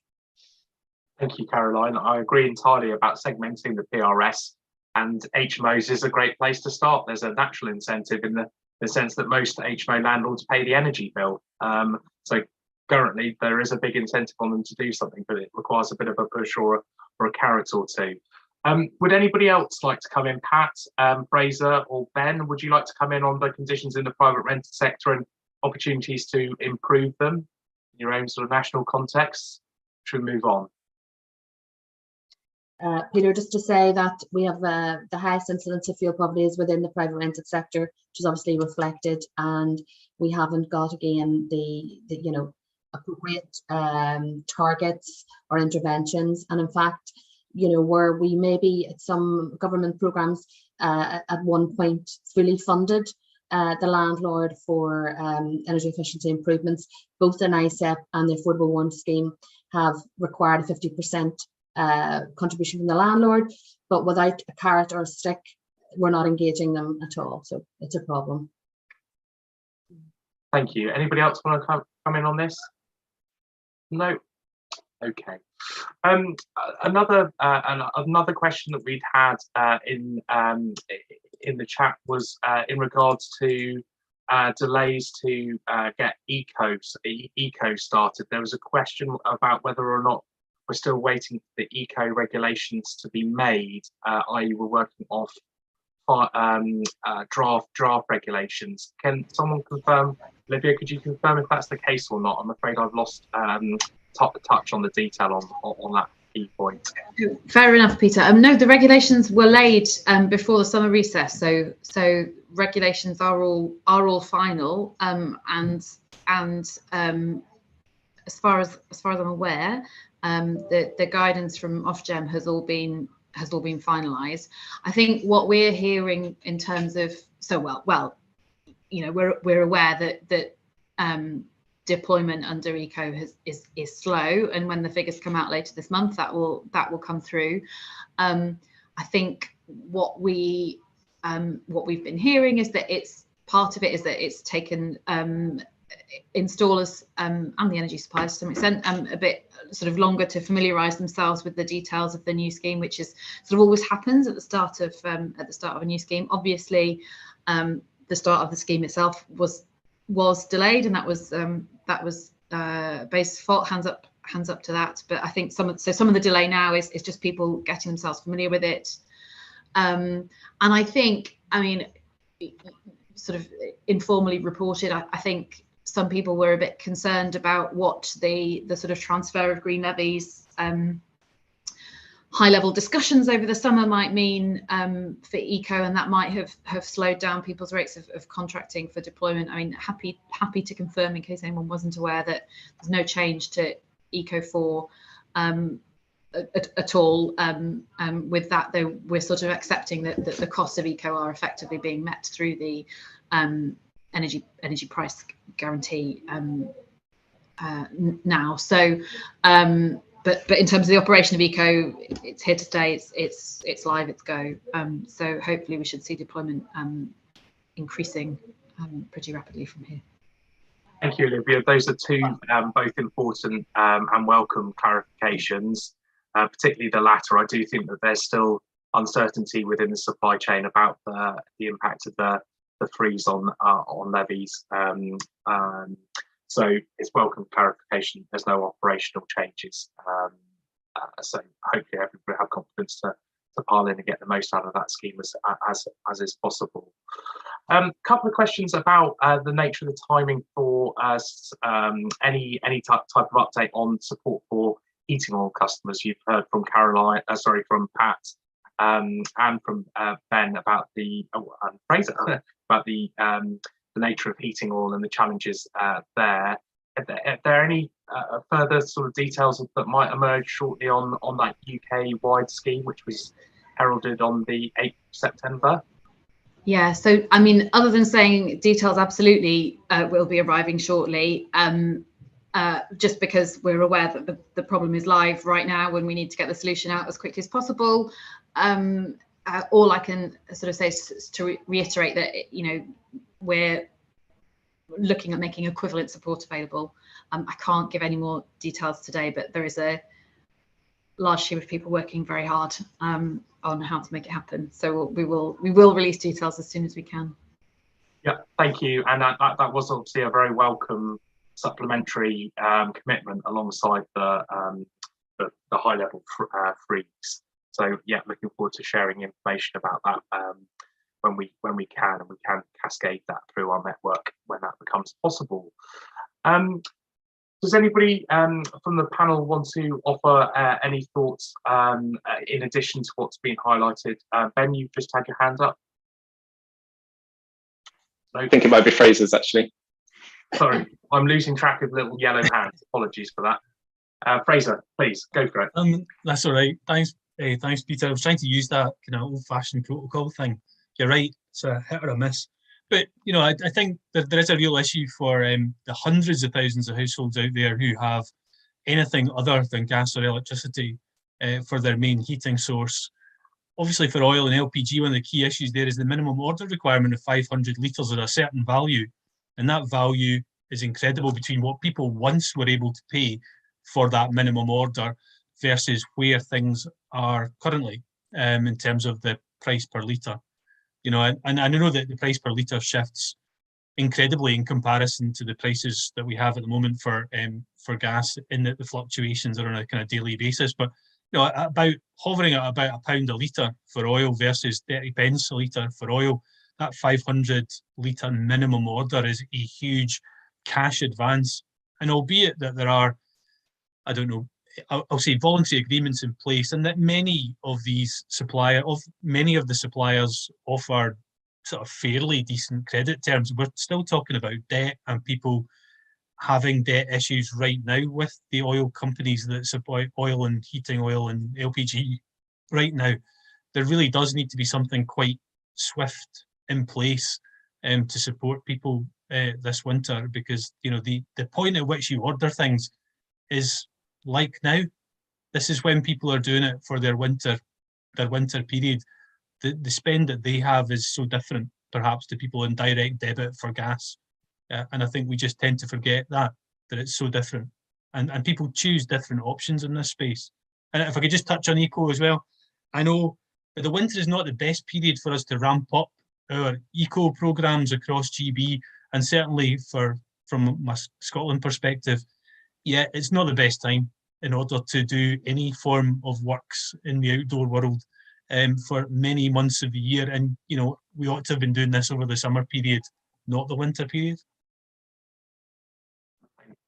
[SPEAKER 15] Thank you, Caroline. I agree entirely about segmenting the PRS, and HMOs is a great place to start. There's a natural incentive in the sense that most HMO landlords pay the energy bill. So currently there is a big incentive on them to do something, but it requires a bit of a push or a carrot or two. Would anybody else like to come in? Pat, Fraser or Ben, would you like to come in on the conditions in the private rented sector and opportunities to improve them? your own sort of national context? Should we move on?
[SPEAKER 19] Peter, just to say that we have the highest incidence of fuel poverty is within the private rented sector, which is obviously reflected, and we haven't got again the appropriate targets or interventions. And in fact, where we maybe at some government programs at one point fully funded the landlord for energy efficiency improvements, both in ISEP and the Affordable Warmth Scheme have required a 50% contribution from the landlord, but without a carrot or a stick, we're not engaging them at all. So it's a problem.
[SPEAKER 15] Thank you. Anybody else want to come in on this? No. Okay. Another question that we'd had in the chat was in regards to delays to get eco started. There was a question about whether or not we're still waiting for the eco regulations to be made, i.e. we're working off draft regulations. Can someone confirm, Olivia, could you confirm if that's the case or not? I'm afraid I've lost touch on the detail on that key point.
[SPEAKER 18] Fair enough, Peter. No, the regulations were laid before the summer recess, so regulations are all final, and as far as I'm aware, the guidance from Ofgem has all been finalised. I think what we're hearing in terms of we're aware that deployment under eco is slow, and when the figures come out later this month, that will come through. I think what we've been hearing is that part of it is that it's taken installers and the energy suppliers to some extent a bit sort of longer to familiarise themselves with the details of the new scheme, which is sort of always happens at the start of a new scheme. Obviously, the start of the scheme itself was delayed, and that was BASE's fault. Hands up to that. But I think some of the delay now is just people getting themselves familiar with it. And I think, sort of informally reported, I think some people were a bit concerned about what the sort of transfer of green levies high-level discussions over the summer might mean for eco, and that might have slowed down people's rates of contracting for deployment. Happy to confirm, in case anyone wasn't aware, that there's no change to eco 4 at all. With that, though, we're sort of accepting that the costs of eco are effectively being met through the energy price guarantee now. So but in terms of the operation of eco, it's here to stay. It's live, it's go. So hopefully we should see deployment increasing pretty rapidly from here.
[SPEAKER 15] Thank you, Olivia. Those are two both important and welcome clarifications, particularly the latter. I do think that there's still uncertainty within the supply chain about the impact of the freeze on levies. So it's welcome clarification. There's no operational changes. So hopefully everybody have confidence to pile in and get the most out of that scheme as is possible. Couple of questions about the nature of the timing for any type of update on support for heating oil customers. You've heard from from Pat and from Ben about Fraser about the nature of heating oil and the challenges there. Are there any further sort of details that might emerge shortly on that UK-wide scheme, which was heralded on the 8th of September?
[SPEAKER 18] Yeah, so other than saying details absolutely will be arriving shortly, just because we're aware that the problem is live right now when we need to get the solution out as quickly as possible. All I can sort of say is to reiterate that we're looking at making equivalent support available. I can't give any more details today, but there is a large team of people working very hard on how to make it happen. So we will release details as soon as we can.
[SPEAKER 15] Yeah, thank you. And that was obviously a very welcome supplementary commitment alongside the high-level freeze. So yeah, looking forward to sharing information about that when we can, and we can cascade that through our network when that becomes possible. Does anybody from the panel want to offer any thoughts in addition to what's been highlighted? Ben, you've just had your hand up. No.
[SPEAKER 20] I think it might be Fraser's actually.
[SPEAKER 15] Sorry, I'm losing track of little yellow hands. Apologies for that. Fraser, please go for it.
[SPEAKER 17] That's all right. Thanks, thanks, Peter. I was trying to use that kind of old-fashioned protocol thing. You're right. It's a hit or a miss. But you know, I think that there is a real issue for the hundreds of thousands of households out there who have anything other than gas or electricity for their main heating source. Obviously, for oil and LPG, one of the key issues there is the minimum order requirement of 500 litres at a certain value. And that value is incredible between what people once were able to pay for that minimum order versus where things are currently in terms of the price per litre. You know, and I know that the price per litre shifts incredibly in comparison to the prices that we have at the moment for gas, in that the fluctuations are on a kind of daily basis. But you know, about hovering at about £1 a litre for oil versus 30 pence a litre for oil, that 500 litre minimum order is a huge cash advance. And albeit that there are, I don't know, I'll say voluntary agreements in place, and that many of the suppliers offer sort of fairly decent credit terms, we're still talking about debt and people having debt issues right now with the oil companies that supply oil and heating oil and LPG right now. There really does need to be something quite swift in place to support people this winter, because you know the point at which you order things is like now. This is when people are doing it for their winter period. The spend that they have is so different, perhaps, to people in direct debit for gas. And I think we just tend to forget that it's so different. And people choose different options in this space. And if I could just touch on eco as well, I know that the winter is not the best period for us to ramp up our eco programmes across GB, and certainly from my Scotland perspective, yeah, it's not the best time in order to do any form of works in the outdoor world for many months of the year. And, you know, we ought to have been doing this over the summer period, not the winter period.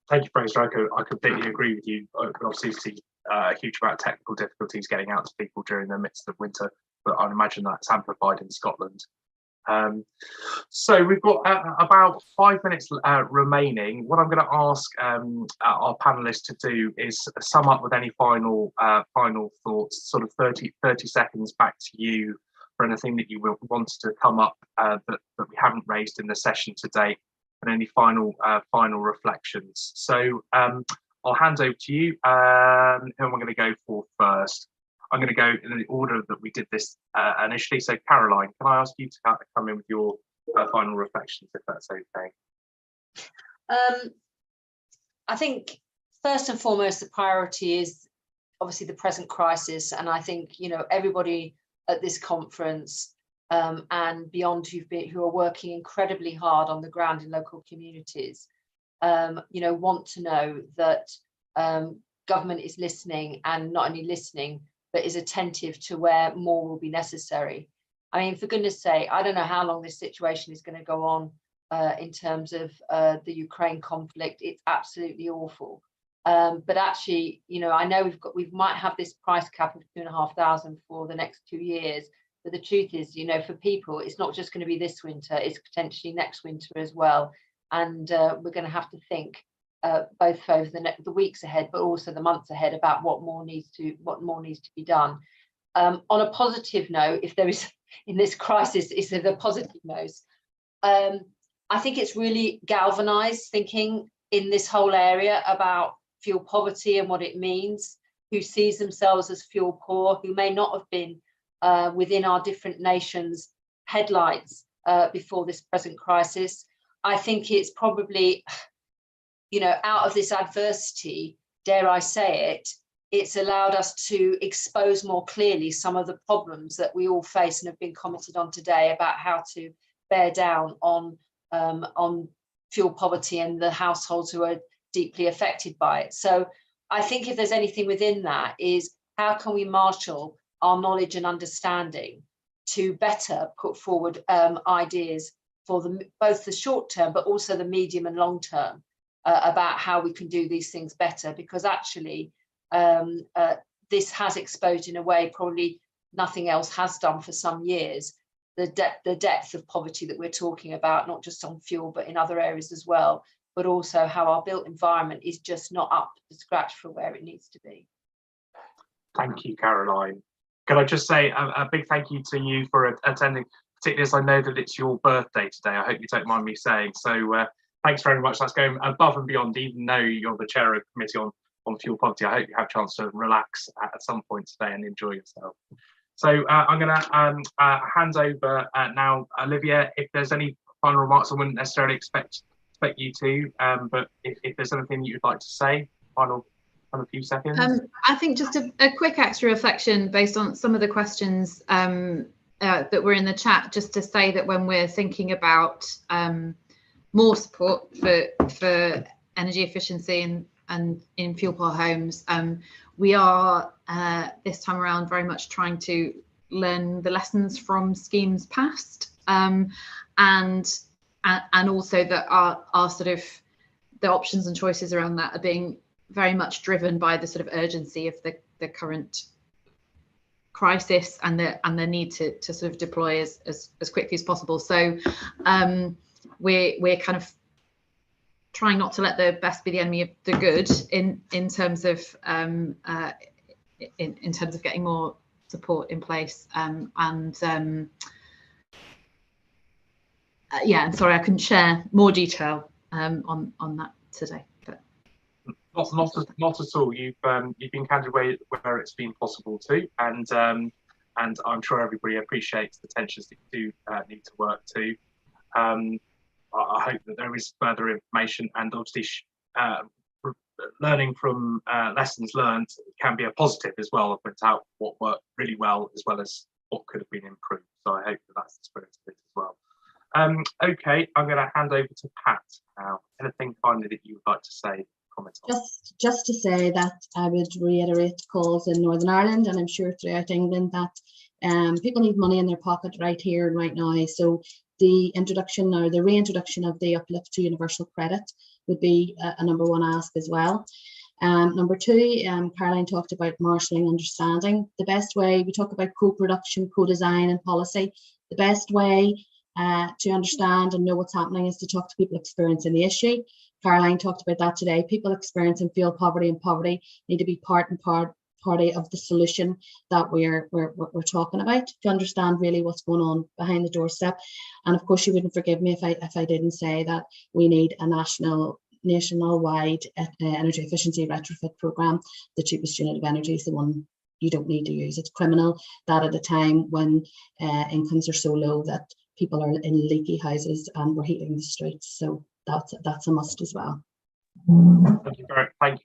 [SPEAKER 15] Thank you, Fraser. I completely agree with you. I can obviously see a huge amount of technical difficulties getting out to people during the midst of winter, but I'd imagine that's amplified in Scotland. So we've got about 5 minutes remaining. What I'm going to ask our panelists to do is sum up with any final thoughts, sort of 30 seconds back to you for anything that you wanted to come up that we haven't raised in the session today, and any final reflections. So I'll hand over to you. Who am I going to go for first? I'm going to go in the order that we did this initially. So Caroline, can I ask you to come in with your final reflections, if that's okay?
[SPEAKER 16] I think first and foremost, the priority is obviously the present crisis. And I think, you know, everybody at this conference and beyond who are working incredibly hard on the ground in local communities, you know, want to know that government is listening, and not only listening, but is attentive to where more will be necessary. I mean, for goodness sake, I don't know how long this situation is going to go on in terms of the Ukraine conflict. It's absolutely awful. But actually, you know, I know we might have this price cap of 2,500 for the next 2 years. But the truth is, you know, for people, it's not just going to be this winter, it's potentially next winter as well. And we're going to have to think both over the weeks ahead, but also the months ahead, about what more needs to be done. On a positive note, if there is in this crisis, is there the positive notes? I think it's really galvanized thinking in this whole area about fuel poverty and what it means, who sees themselves as fuel poor, who may not have been within our different nations' headlights before this present crisis. I think it's probably, you know, out of this adversity, dare I say it, it's allowed us to expose more clearly some of the problems that we all face and have been commented on today about how to bear down on fuel poverty and the households who are deeply affected by it. So I think if there's anything within that is how can we marshal our knowledge and understanding to better put forward ideas for both the short term, but also the medium and long term. about how we can do these things better, because actually this has exposed in a way probably nothing else has done for some years, the depth of poverty that we're talking about, not just on fuel, but in other areas as well, but also how our built environment is just not up to scratch for where it needs to be.
[SPEAKER 15] Thank you, Caroline. Can I just say a big thank you to you for attending, particularly as I know that it's your birthday today. I hope you don't mind me saying. So thanks very much. That's going above and beyond, even though you're the chair of the committee on fuel poverty. I hope you have a chance to relax at some point today and enjoy yourself. So I'm going to hand over now, Olivia. If there's any final remarks, I wouldn't necessarily expect you to, but if there's anything you'd like to say, final few seconds.
[SPEAKER 18] I think just a quick extra reflection based on some of the questions that were in the chat, just to say that when we're thinking about more support for energy efficiency and in fuel poor homes, we are this time around very much trying to learn the lessons from schemes past, and also that our sort of the options and choices around that are being very much driven by the sort of urgency of the current crisis and the need to sort of deploy as quickly as possible. So we're kind of trying not to let the best be the enemy of the good in terms of in terms of getting more support in place, yeah, I'm sorry I couldn't share more detail on that today. But
[SPEAKER 15] not at all. You've been candid where it's been possible to, and I'm sure everybody appreciates the tensions that you do need to work to. I hope that there is further information, and obviously learning from lessons learned can be a positive as well, of out what worked really well as as what could have been improved. So I hope that that's the spirit of it as well. Okay, I'm going to hand over to Pat now. Anything finally that you would like to say? Comment on?
[SPEAKER 19] Just to say that I would reiterate calls in Northern Ireland, and I'm sure throughout England, that people need money in their pocket right here and right now. So the introduction or the reintroduction of the uplift to universal credit would be a number one ask as well. Number two, Caroline talked about marshalling understanding. The best way, we talk about co-production, co-design and policy. The best way to understand and know what's happening is to talk to people experiencing the issue. Caroline talked about that today. People experiencing fuel poverty and poverty need to be party of the solution that we're talking about, to understand really what's going on behind the doorstep. And of course, you wouldn't forgive me if I didn't say that we need a national-wide energy efficiency retrofit program. The cheapest unit of energy is the one you don't need to use. It's criminal that at a time when incomes are so low that people are in leaky houses and we're heating the streets. So that's a must as well.
[SPEAKER 15] Thank you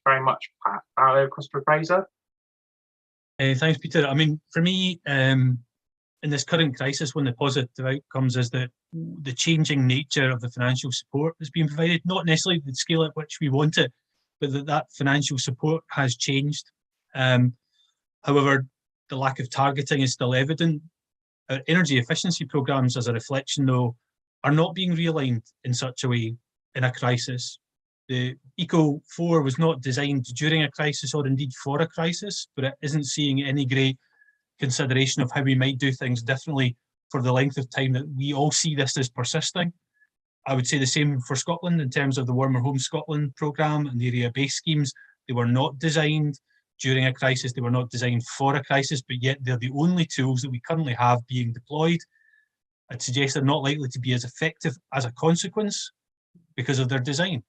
[SPEAKER 15] very much, Pat. Christopher Fraser.
[SPEAKER 17] Thanks, Peter. I mean, for me, in this current crisis, one of the positive outcomes is that the changing nature of the financial support that's being provided, not necessarily the scale at which we want it, but that financial support has changed. However, the lack of targeting is still evident. Our energy efficiency programmes, as a reflection though, are not being realigned in such a way in a crisis. The Eco 4 was not designed during a crisis or indeed for a crisis, but it isn't seeing any great consideration of how we might do things differently for the length of time that we all see this as persisting. I would say the same for Scotland in terms of the Warmer Home Scotland programme and the area-based schemes. They were not designed during a crisis, they were not designed for a crisis, but yet they're the only tools that we currently have being deployed. I'd suggest they're not likely to be as effective as a consequence because of their design.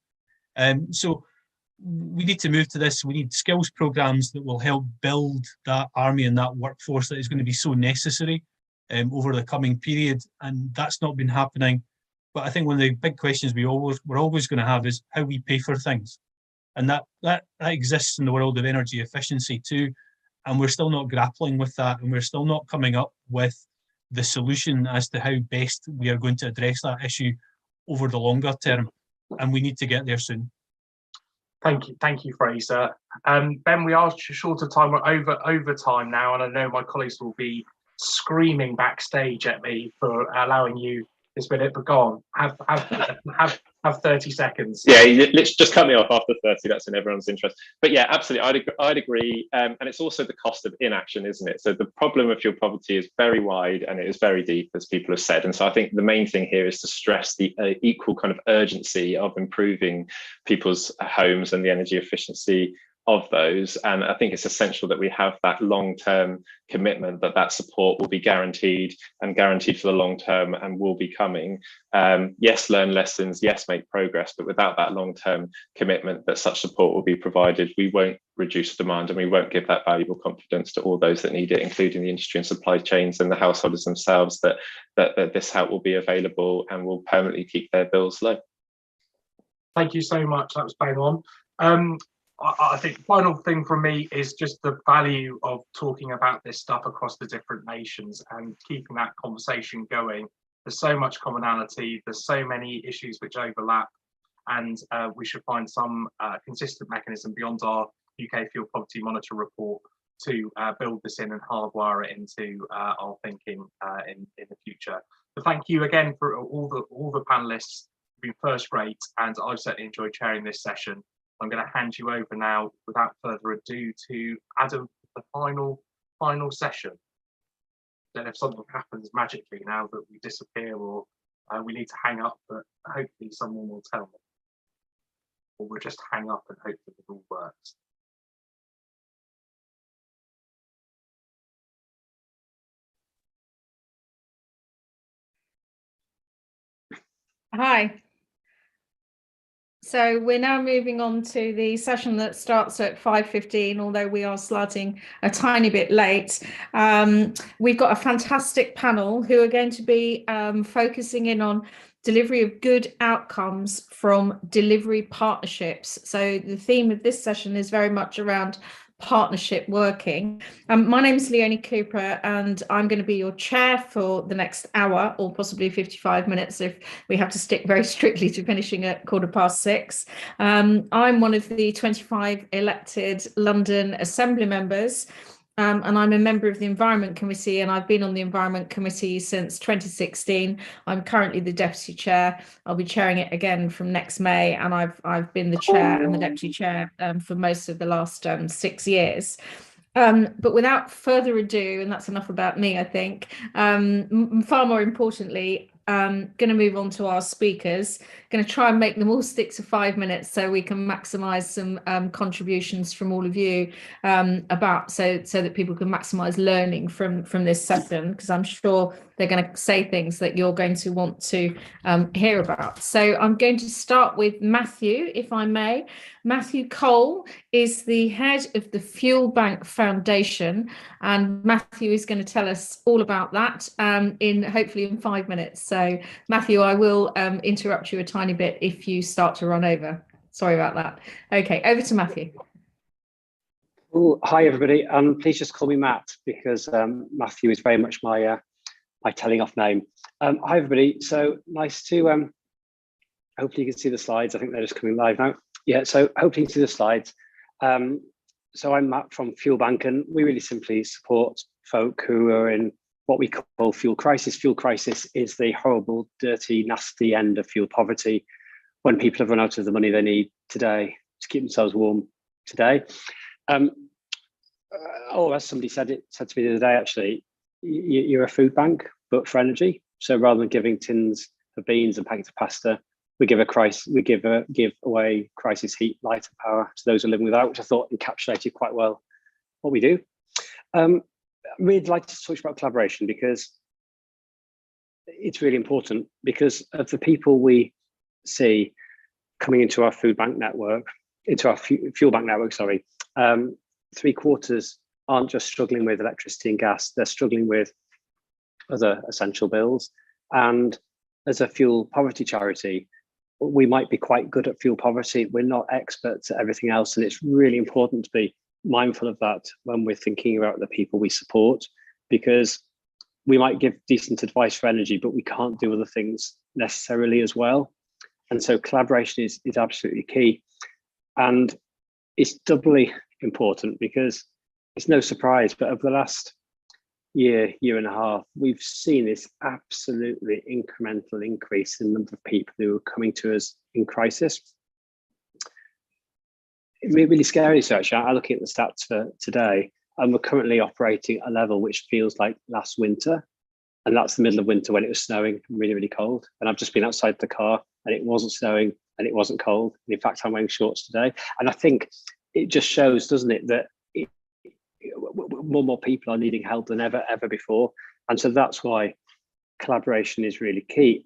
[SPEAKER 17] So we need to move to this. We need skills programs that will help build that army and that workforce that is going to be so necessary over the coming period. And that's not been happening. But I think one of the big questions we're always going to have is how we pay for things. And that exists in the world of energy efficiency too. And we're still not grappling with that. And we're still not coming up with the solution as to how best we are going to address that issue over the longer term. And we need to get there soon.
[SPEAKER 15] Thank you, Fraser. Ben, we are short of time. We're over time now, and I know my colleagues will be screaming backstage at me for allowing you this minute. But go on, have have 30 seconds.
[SPEAKER 20] Yeah, let's just cut me off after 30. That's in everyone's interest. But yeah, absolutely, I'd agree. And it's also the cost of inaction, isn't it? So the problem of fuel poverty is very wide and it is very deep, as people have said. And so I think the main thing here is to stress the equal kind of urgency of improving people's homes and the energy efficiency of those. And I think it's essential that we have that long-term commitment, that support will be guaranteed and guaranteed for the long term and will be coming. Yes, learn lessons, yes, make progress, but without that long-term commitment that such support will be provided, we won't reduce demand and we won't give that valuable confidence to all those that need it, including the industry and supply chains and the householders themselves, that this help will be available and will permanently keep their bills low.
[SPEAKER 15] Thank you so much. That was bang on. I think the final thing from me is just the value of talking about this stuff across the different nations and keeping that conversation going. There's so much commonality, there's so many issues which overlap, and we should find some consistent mechanism beyond our UK Fuel Poverty Monitor report to build this in and hardwire it into our thinking in the future. So thank you again for all the panelists. You've been first rate, and I've certainly enjoyed chairing this session. I'm going to hand you over now, without further ado, to Adam for the final session. Don't know if something happens magically now that we disappear or we need to hang up, but hopefully someone will tell me. Or we'll just hang up and hope that it all works.
[SPEAKER 1] Hi. So we're now moving on to the session that starts at 5:15, although we are starting a tiny bit late. We've got a fantastic panel who are going to be focusing in on delivery of good outcomes from delivery partnerships. So the theme of this session is very much around partnership working. My name is Leonie Cooper, and I'm going to be your chair for the next hour, or possibly 55 minutes if we have to stick very strictly to finishing at 6:15. I'm one of the 25 elected London Assembly members, and I'm a member of the Environment Committee, and I've been on the Environment Committee since 2016. I'm currently the deputy chair. I'll be chairing it again from next May, and I've been the chair and the deputy chair for most of the last 6 years. But without further ado, and that's enough about me, I think, far more importantly, going to move on to our speakers. Going to try and make them all stick to 5 minutes so we can maximise some contributions from all of you so that people can maximise learning from this session, because I'm sure they're going to say things that you're going to want to hear about. So I'm going to start with Matthew, if I may. Matthew Cole is the head of the Fuel Bank Foundation, and Matthew is going to tell us all about that hopefully in 5 minutes. So Matthew, I will interrupt you a tiny bit if you start to run over. Sorry about that. Okay, over to Matthew.
[SPEAKER 21] Oh, hi everybody. Please just call me Matt, because Matthew is very much my telling off name. Hi everybody. So nice to hopefully you can see the slides. I think they're just coming live now. Yeah, so hopefully you can see the slides. So I'm Matt from Fuel Bank, and we really simply support folk who are in what we call fuel crisis. Fuel crisis is the horrible, dirty, nasty end of fuel poverty, when people have run out of the money they need today to keep themselves warm today. As somebody said to me the other day, actually, you're a food bank, but for energy. So rather than giving tins of beans and packets of pasta, we give away crisis heat, light, and power to those who are living without, which I thought encapsulated quite well what we do. We'd like to talk about collaboration, because it's really important, because of the people we see coming into our food bank network, into our fuel bank network, sorry. 3/4 aren't just struggling with electricity and gas, they're struggling with other essential bills. And as a fuel poverty charity, we might be quite good at fuel poverty. We're not experts at everything else. And it's really important to be mindful of that when we're thinking about the people we support, because we might give decent advice for energy, but we can't do other things necessarily as well. And so collaboration is absolutely key. And it's doubly important because it's no surprise, but over the last year and a half, we've seen this absolutely incremental increase in the number of people who are coming to us in crisis. It's really scary. So actually, I'm looking at the stats for today, and we're currently operating at a level which feels like last winter. And that's the middle of winter when it was snowing, really, really cold. And I've just been outside the car and it wasn't snowing and it wasn't cold. And in fact, I'm wearing shorts today. And I think it just shows, doesn't it, that more and more people are needing help than ever before. And so that's why collaboration is really key.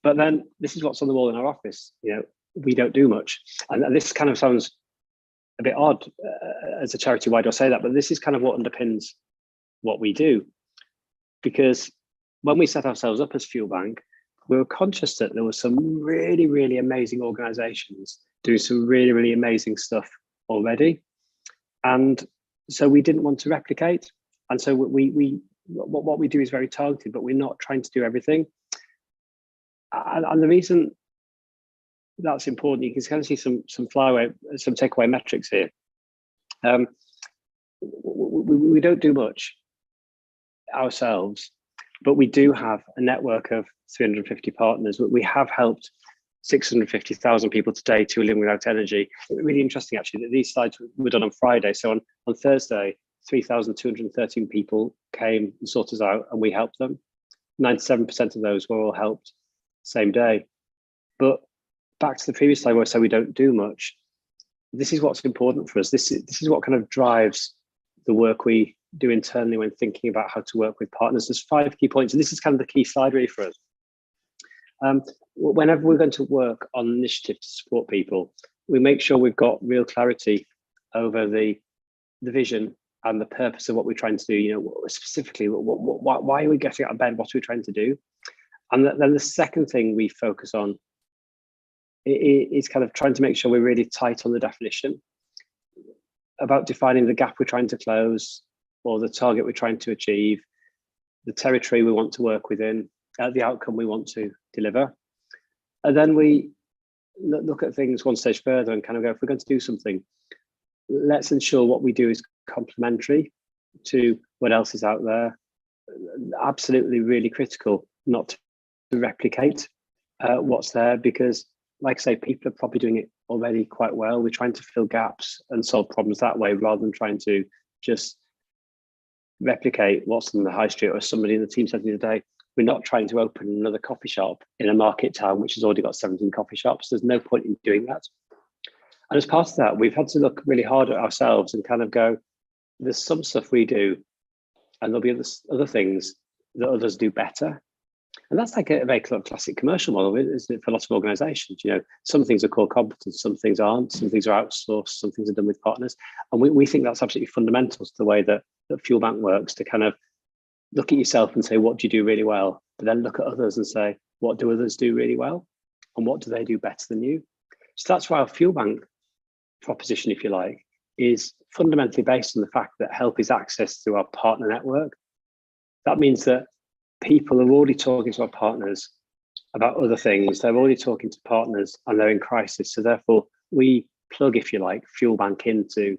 [SPEAKER 21] But then this is what's on the wall in our office. You know, we don't do much. And this kind of sounds a bit odd as a charity, why do I say that? But this is kind of what underpins what we do. Because when we set ourselves up as Fuel Bank, we were conscious that there were some really, really amazing organizations doing some really, really amazing stuff already. And so we didn't want to replicate. And so what we do is very targeted, but we're not trying to do everything. And the reason that's important, you can kind of see some takeaway metrics here. We don't do much ourselves, but we do have a network of 350 partners. We have helped 650,000 people today to live without energy. Really interesting, actually, that these slides were done on Friday. So on Thursday, 3,213 people came and sought us out, and we helped them. 97% of those were all helped same day. But back to the previous slide where I said we don't do much. This is what's important for us. This is what kind of drives the work we do internally when thinking about how to work with partners. There's 5 key points, and this is kind of the key slide really for us. Whenever we're going to work on an initiative to support people, we make sure we've got real clarity over the vision and the purpose of what we're trying to do. You know, specifically, why are we getting out of bed? What are we trying to do? And then the second thing we focus on is kind of trying to make sure we're really tight on the definition about defining the gap we're trying to close, or the target we're trying to achieve, the territory we want to work within, the outcome we want to deliver. And then we look at things one stage further and kind of go, if we're going to do something, let's ensure what we do is complementary to what else is out there. Absolutely really critical not to replicate what's there, because like I say, people are probably doing it already quite well. We're trying to fill gaps and solve problems that way, rather than trying to just replicate what's on the high street. Or somebody in the team said the other day, we're not trying to open another coffee shop in a market town which has already got 17 coffee shops. There's no point in doing that. And as part of that, we've had to look really hard at ourselves and kind of go, there's some stuff we do, and there'll be other things that others do better. And that's like a very classic commercial model, isn't it, for a lot of organizations? You know, some things are core competence, some things aren't, some things are outsourced, some things are done with partners. And we think that's absolutely fundamental to the way that Fuel Bank works, to kind of look at yourself and say, what do you do really well? But then look at others and say, what do others do really well? And what do they do better than you? So that's why our Fuel Bank proposition, if you like, is fundamentally based on the fact that help is accessed through our partner network. That means that people are already talking to our partners about other things. They're already talking to partners and they're in crisis. So therefore, we plug, if you like, Fuel Bank into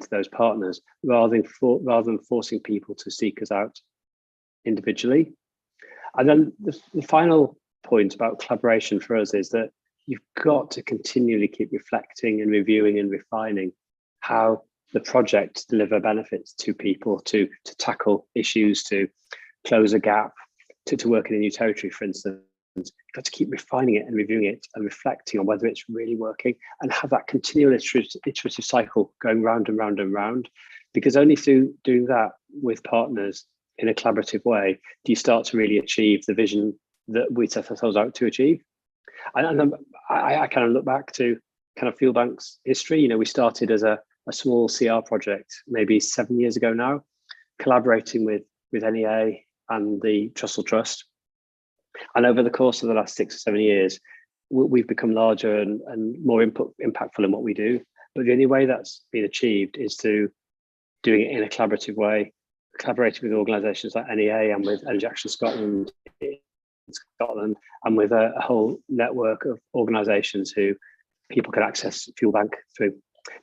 [SPEAKER 21] those partners, rather than forcing people to seek us out individually. And then the final point about collaboration for us is that you've got to continually keep reflecting and reviewing and refining how the projects deliver benefits to people, to tackle issues, to close a gap, to work in a new territory, for instance. You've got to keep refining it and reviewing it and reflecting on whether it's really working, and have that continual iterative cycle going round and round and round. Because only through doing that with partners in a collaborative way do you start to really achieve the vision that we set ourselves out to achieve. And I kind of look back to kind of Fuel Bank's history. You know, we started as a small CR project maybe 7 years ago now, collaborating with NEA and the Trussell Trust. And over the course of the last 6 or 7 years, we've become larger and more impactful in what we do. But the only way that's been achieved is through doing it in a collaborative way, collaborating with organisations like NEA and with Energy Action Scotland and with a whole network of organisations who people can access Fuel Bank through.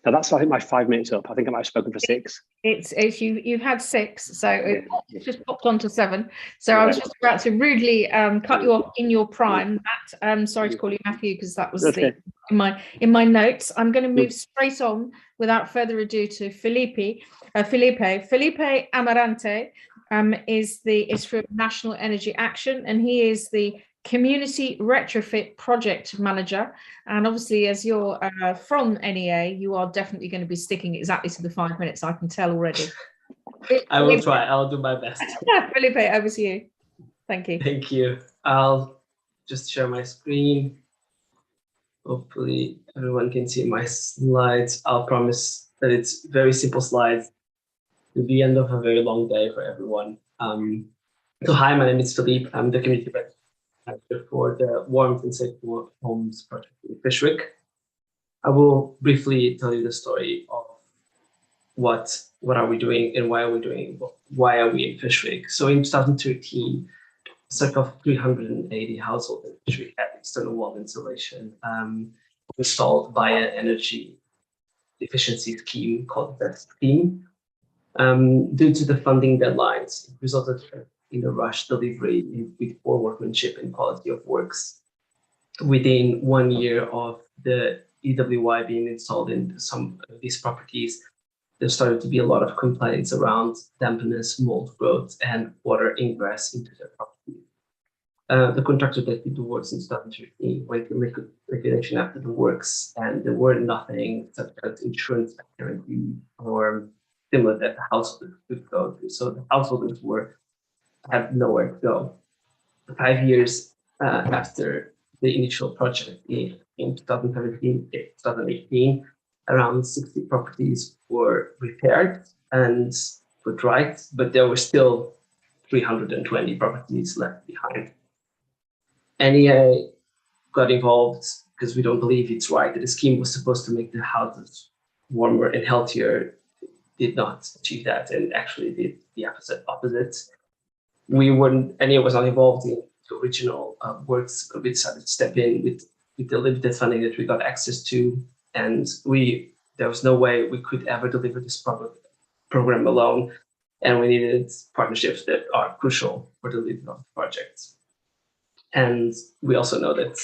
[SPEAKER 21] Now that's, I think, my 5 minutes up. I think I might have spoken for 6.
[SPEAKER 1] It's you've had 6, so it just popped on to 7. So I was just about to rudely cut you off in your prime. Matt, sorry to call you Matthew because that was in my notes. I'm going to move straight on without further ado to Felipe Amarante. Is from National Energy Action, and he is the Community Retrofit Project Manager. And obviously, as you're from NEA, you are definitely going to be sticking exactly to the 5 minutes. I can tell already.
[SPEAKER 3] I will try. I'll do my best.
[SPEAKER 1] Felipe, over to you. Thank you.
[SPEAKER 3] Thank you. I'll just share my screen. Hopefully, everyone can see my slides. I'll promise that it's very simple slides. At the end of a very long day for everyone. So hi, my name is Philippe. I'm the community manager for the Warmth and Safe Homes project in Fishwick. I will briefly tell you the story of what are we doing and why are we doing, why are we in Fishwick. So in 2013, circa 380 households in Fishwick had external wall insulation installed by an energy efficiency scheme called the scheme. Due to the funding deadlines, it resulted in a rush delivery with poor workmanship and quality of works. Within 1 year of the EWI being installed in some of these properties, there started to be a lot of complaints around dampness, mold growth, and water ingress into the property. The contractor that did the works in 2013 went to liquidation after the works, and there were nothing such as insurance guarantee or similar that the householders could go to. So the householders had nowhere to go. 5 years after the initial project in 2018, around 60 properties were repaired and put right, but there were still 320 properties left behind. NEA got involved because we don't believe it's right that the scheme was supposed to make the houses warmer and healthier. Did not achieve that and actually did the opposite. NEA was not involved in the original works. We decided to step in with the limited funding that we got access to, and there was no way we could ever deliver this program alone, and we needed partnerships that are crucial for the delivery of the project. And we also know that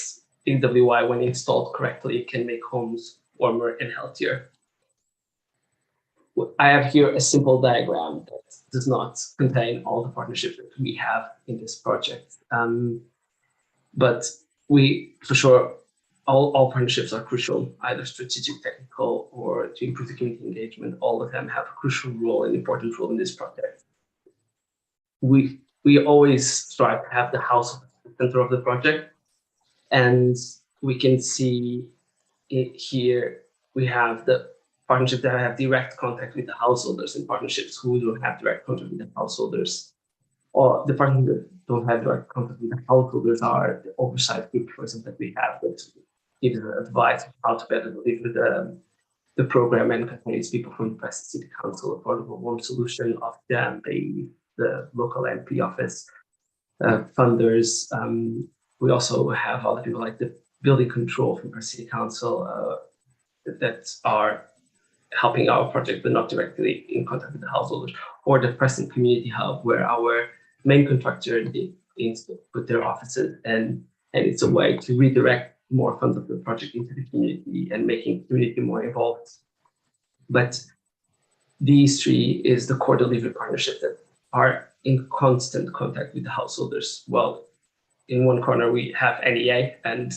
[SPEAKER 3] EWI, when installed correctly, can make homes warmer and healthier. I have here a simple diagram that does not contain all the partnerships that we have in this project. But for sure, all partnerships are crucial, either strategic, technical, or to improve the community engagement. All of them have a crucial role, an important role in this project. We always strive to have the house at the center of the project, and we can see it here. We have the partnerships that have direct contact with the householders and partnerships who don't have direct contact with the householders. Or the partnerships that don't have direct contact with the householders are the oversight group, for example, that we have that gives advice on how to better deliver the program and contains people from the Preston City Council, Affordable Home Solution, Ofgem, the local MP office, funders. We also have other people like the building control from Preston City Council that are helping our project, but not directly in contact with the householders, or the Preston Community Hub, where our main contractor put their offices, and it's a way to redirect more funds of the project into the community and making the community more involved. But these three is the core delivery partnership that are in constant contact with the householders. Well, in one corner we have NEA and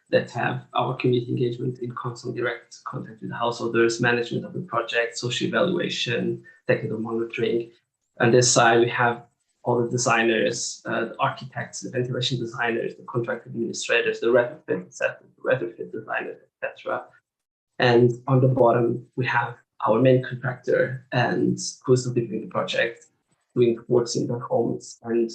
[SPEAKER 3] that have our community engagement in constant direct contact with the householders, management of the project, social evaluation, technical monitoring. On this side, we have all the designers, the architects, the ventilation designers, the contract administrators, the retrofit designers, etc. And on the bottom, we have our main contractor and who's delivering the project, doing works in their homes, and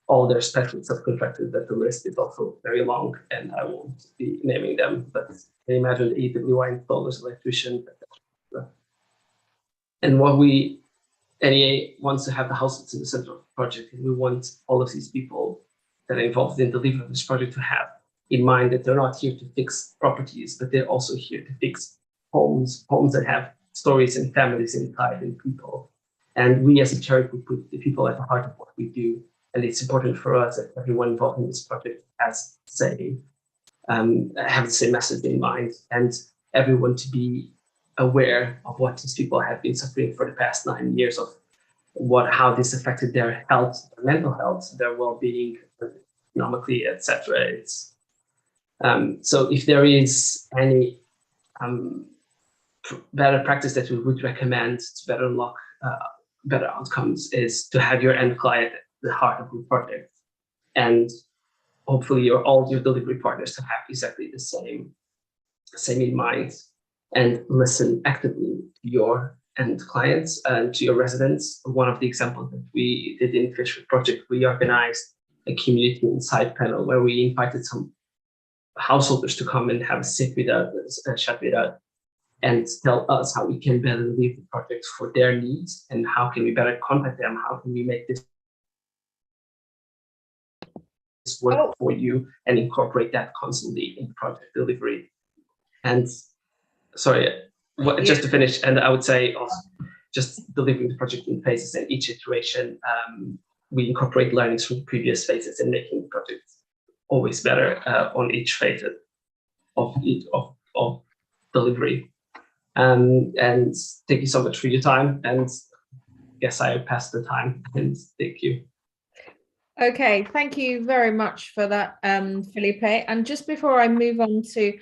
[SPEAKER 3] all their special subcontractors. That the list is also very long, and I won't be naming them, but you can imagine the EWI installers, electricians, etc. And what NEA wants to have the households in the center of the project, and we want all of these people that are involved in delivering this project to have in mind that they're not here to fix properties, but they're also here to fix homes that have stories and families inside and people. And we as a charity put the people at the heart of what we do. And it's important for us that everyone involved in this project has have the same message in mind, and everyone to be aware of what these people have been suffering for the past 9 years, of how this affected their health, their mental health, their well-being, economically, etc. It's so if there is any better practice that we would recommend to better unlock better outcomes, is to have your end client at the heart of the project, and hopefully all your delivery partners to have exactly the same in mind, and listen actively to your end clients and to your residents. One of the examples that we did in Fish Project, we organized a community insight panel where we invited some householders to come and have a sit with us, chat with us, and tell us how we can better deliver the project for their needs, and how can we better contact them, how can we make this work for you, and incorporate that constantly in project delivery. And sorry, just to finish, and I would say also just delivering the project in phases, and each iteration we incorporate learnings from previous phases and making the project always better on each phase of delivery. And thank you so much for your time, and yes, I passed the time, and thank you.
[SPEAKER 1] Okay, thank you very much for that, Felipe. And just before I move on to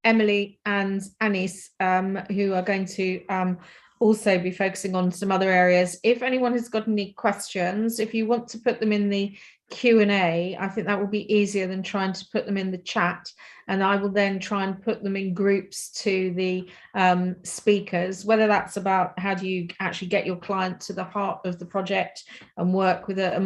[SPEAKER 1] Emily and Anis, who are going to also be focusing on some other areas, if anyone has got any questions, if you want to put them in the Q&A, I think that will be easier than trying to put them in the chat, and I will then try and put them in groups to the speakers, whether that's about how do you actually get your client to the heart of the project and work with a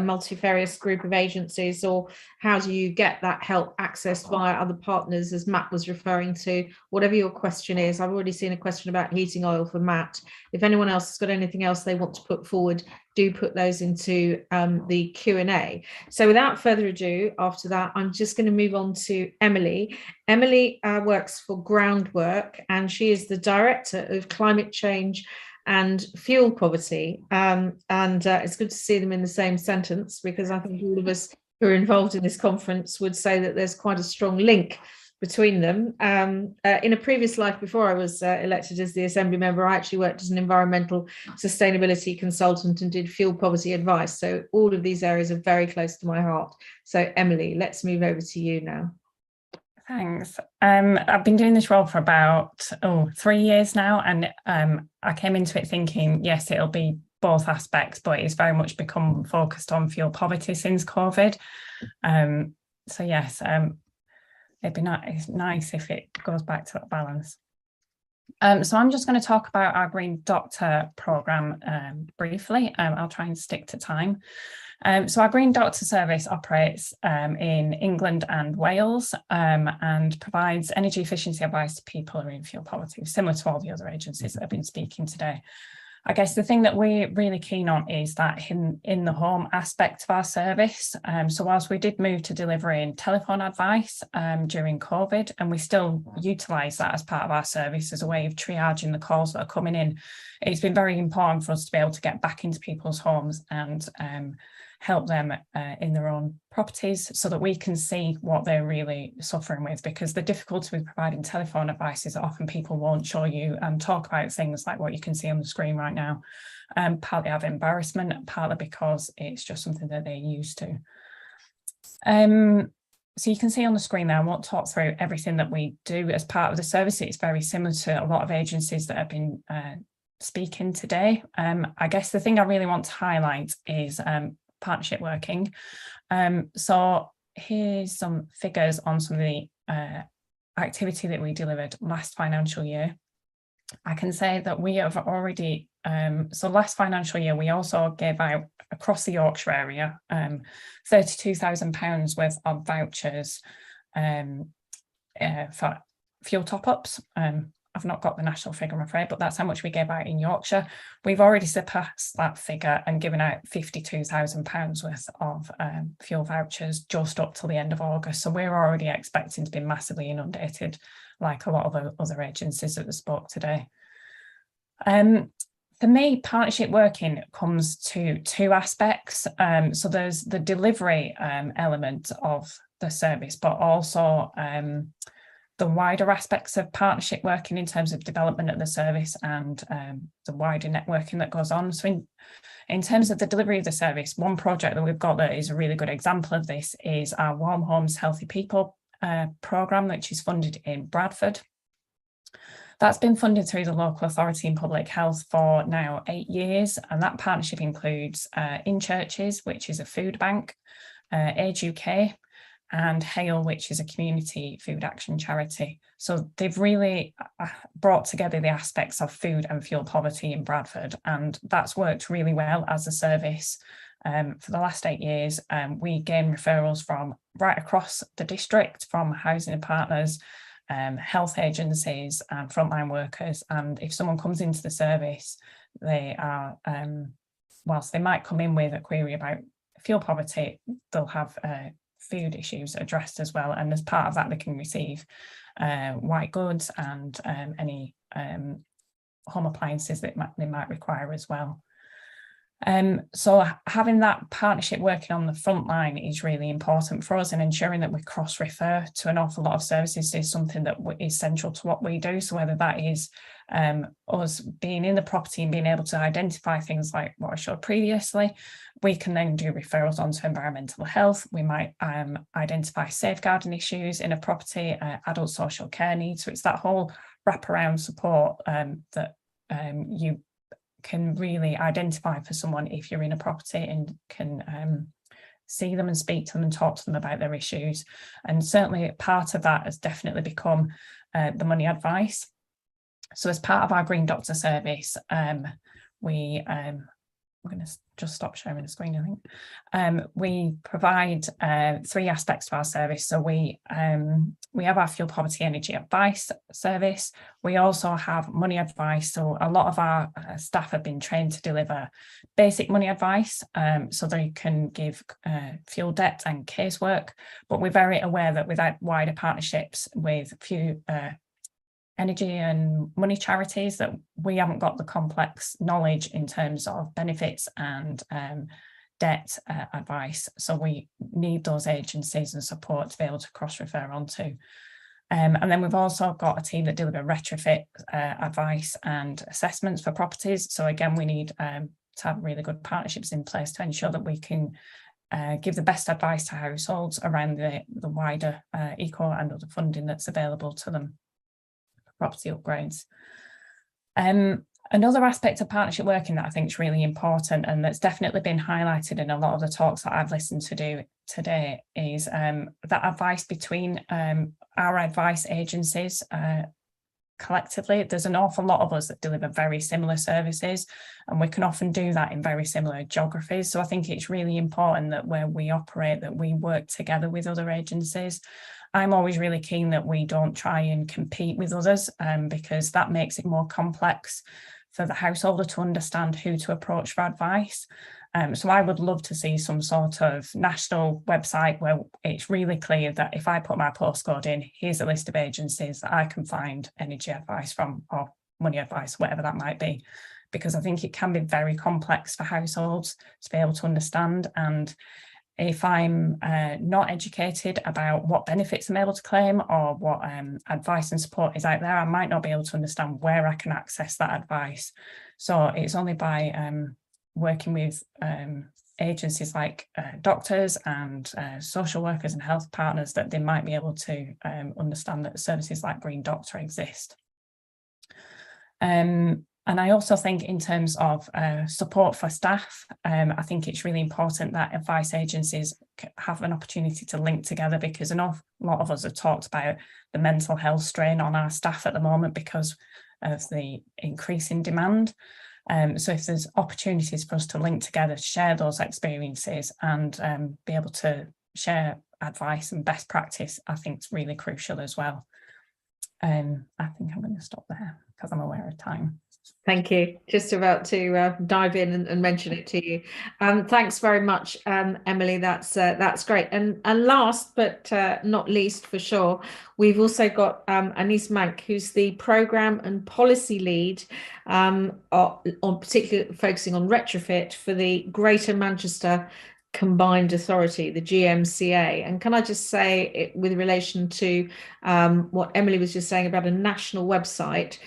[SPEAKER 1] multifarious group of agencies, or how do you get that help accessed via other partners, as Matt was referring to. Whatever your question is, I've already seen a question about heating oil for Matt. If anyone else has got anything else they want to put forward, do put those into the Q&A. So without further ado, after that, I'm just going to move on to Emily. Emily works for Groundwork, and she is the Director of Climate Change and Fuel Poverty. It's good to see them in the same sentence, because I think all of us who are involved in this conference would say that there's quite a strong link between them. In a previous life, before I was elected as the Assembly member, I actually worked as an environmental sustainability consultant and did fuel poverty advice. So all of these areas are very close to my heart. So Emily, let's move over to you now.
[SPEAKER 5] Thanks. I've been doing this role for about 3 years now, and I came into it thinking, yes, it'll be both aspects, but it's very much become focused on fuel poverty since COVID. So yes, it'd be nice if it goes back to that balance. So I'm just going to talk about our Green Doctor programme briefly. I'll try and stick to time. So our Green Doctor service operates in England and Wales, and provides energy efficiency advice to people who are in fuel poverty, similar to all the other agencies that have been speaking today. I guess the thing that we're really keen on is that in the home aspect of our service. So whilst we did move to delivering telephone advice during COVID, and we still utilise that as part of our service as a way of triaging the calls that are coming in, it's been very important for us to be able to get back into people's homes and help them in their own properties, so that we can see what they're really suffering with. Because the difficulty with providing telephone advice is that often people won't show you and talk about things like what you can see on the screen right now, partly out of embarrassment, partly because it's just something that they're used to. So you can see on the screen there, I won't talk through everything that we do as part of the service. It's very similar to a lot of agencies that have been speaking today. I guess the thing I really want to highlight is partnership working. So here's some figures on some of the activity that we delivered last financial year. I can say that we have already, so last financial year, we also gave out across the Yorkshire area £32,000 worth of vouchers for fuel top-ups. I've not got the national figure, I'm afraid, but that's how much we gave out in Yorkshire. We've already surpassed that figure and given out £52,000 worth of fuel vouchers just up till the end of August. So we're already expecting to be massively inundated, like a lot of other agencies that spoke today. For me, partnership working comes to two aspects. So there's the delivery element of the service, but also the wider aspects of partnership working in terms of development of the service and the wider networking that goes on. So in terms of the delivery of the service, one project that we've got that is a really good example of this is our Warm Homes, Healthy People programme, which is funded in Bradford. That's been funded through the local authority in public health for now 8 years, and that partnership includes In Churches, which is a food bank, Age UK, and Hale, which is a community food action charity. So they've really brought together the aspects of food and fuel poverty in Bradford, and that's worked really well as a service. For the last 8 years, we gain referrals from right across the district, from housing partners, health agencies and frontline workers. And if someone comes into the service, they are, whilst they might come in with a query about fuel poverty, they'll have food issues addressed as well. And as part of that, they can receive white goods and any home appliances that they might require as well. So having that partnership working on the front line is really important for us, and ensuring that we cross-refer to an awful lot of services is something that is central to what we do. So whether that is us being in the property and being able to identify things like what I showed previously, we can then do referrals onto environmental health. We might identify safeguarding issues in a property, adult social care needs. So it's that whole wraparound support that you can really identify for someone if you're in a property, and can see them and speak to them and talk to them about their issues. And certainly part of that has definitely become the money advice. So as part of our Green Doctor service, we're going to just stop sharing the screen, I think. We provide 3 aspects to our service. So we have our fuel poverty energy advice service. We also have money advice. So a lot of our staff have been trained to deliver basic money advice, so they can give fuel debt and casework. But we're very aware that without wider partnerships with energy and money charities, that we haven't got the complex knowledge in terms of benefits and debt advice. So we need those agencies and support to be able to cross-refer onto. And then we've also got a team that deliver retrofit advice and assessments for properties. So again, we need to have really good partnerships in place to ensure that we can give the best advice to households around the wider eco and other funding that's available to them. Property upgrades. Another aspect of partnership working that I think is really important, and that's definitely been highlighted in a lot of the talks that I've listened to do today, is that advice between our advice agencies collectively. There's an awful lot of us that deliver very similar services, and we can often do that in very similar geographies. So I think it's really important that where we operate, that we work together with other agencies. I'm always really keen that we don't try and compete with others, because that makes it more complex for the householder to understand who to approach for advice. So I would love to see some sort of national website where it's really clear that if I put my postcode in, here's a list of agencies that I can find energy advice from, or money advice, whatever that might be, because I think it can be very complex for households to be able to understand. And if I'm not educated about what benefits I'm able to claim, or what advice and support is out there, I might not be able to understand where I can access that advice. So it's only by working with agencies like doctors and social workers and health partners that they might be able to understand that services like Green Doctor exist. And I also think in terms of support for staff, I think it's really important that advice agencies have an opportunity to link together, because an awful lot of us have talked about the mental health strain on our staff at the moment because of the increase in demand. So if there's opportunities for us to link together, share those experiences and be able to share advice and best practice, I think it's really crucial as well. I think I'm going to stop there because I'm aware of time.
[SPEAKER 1] Thank you. Just about to dive in and mention it to you. Thanks very much, Emily. That's great. And last but not least, for sure, we've also got Anis Mank, who's the program and policy lead on particularly focusing on retrofit for the Greater Manchester Combined Authority, the GMCA. And can I just say, with relation to what Emily was just saying about a national website,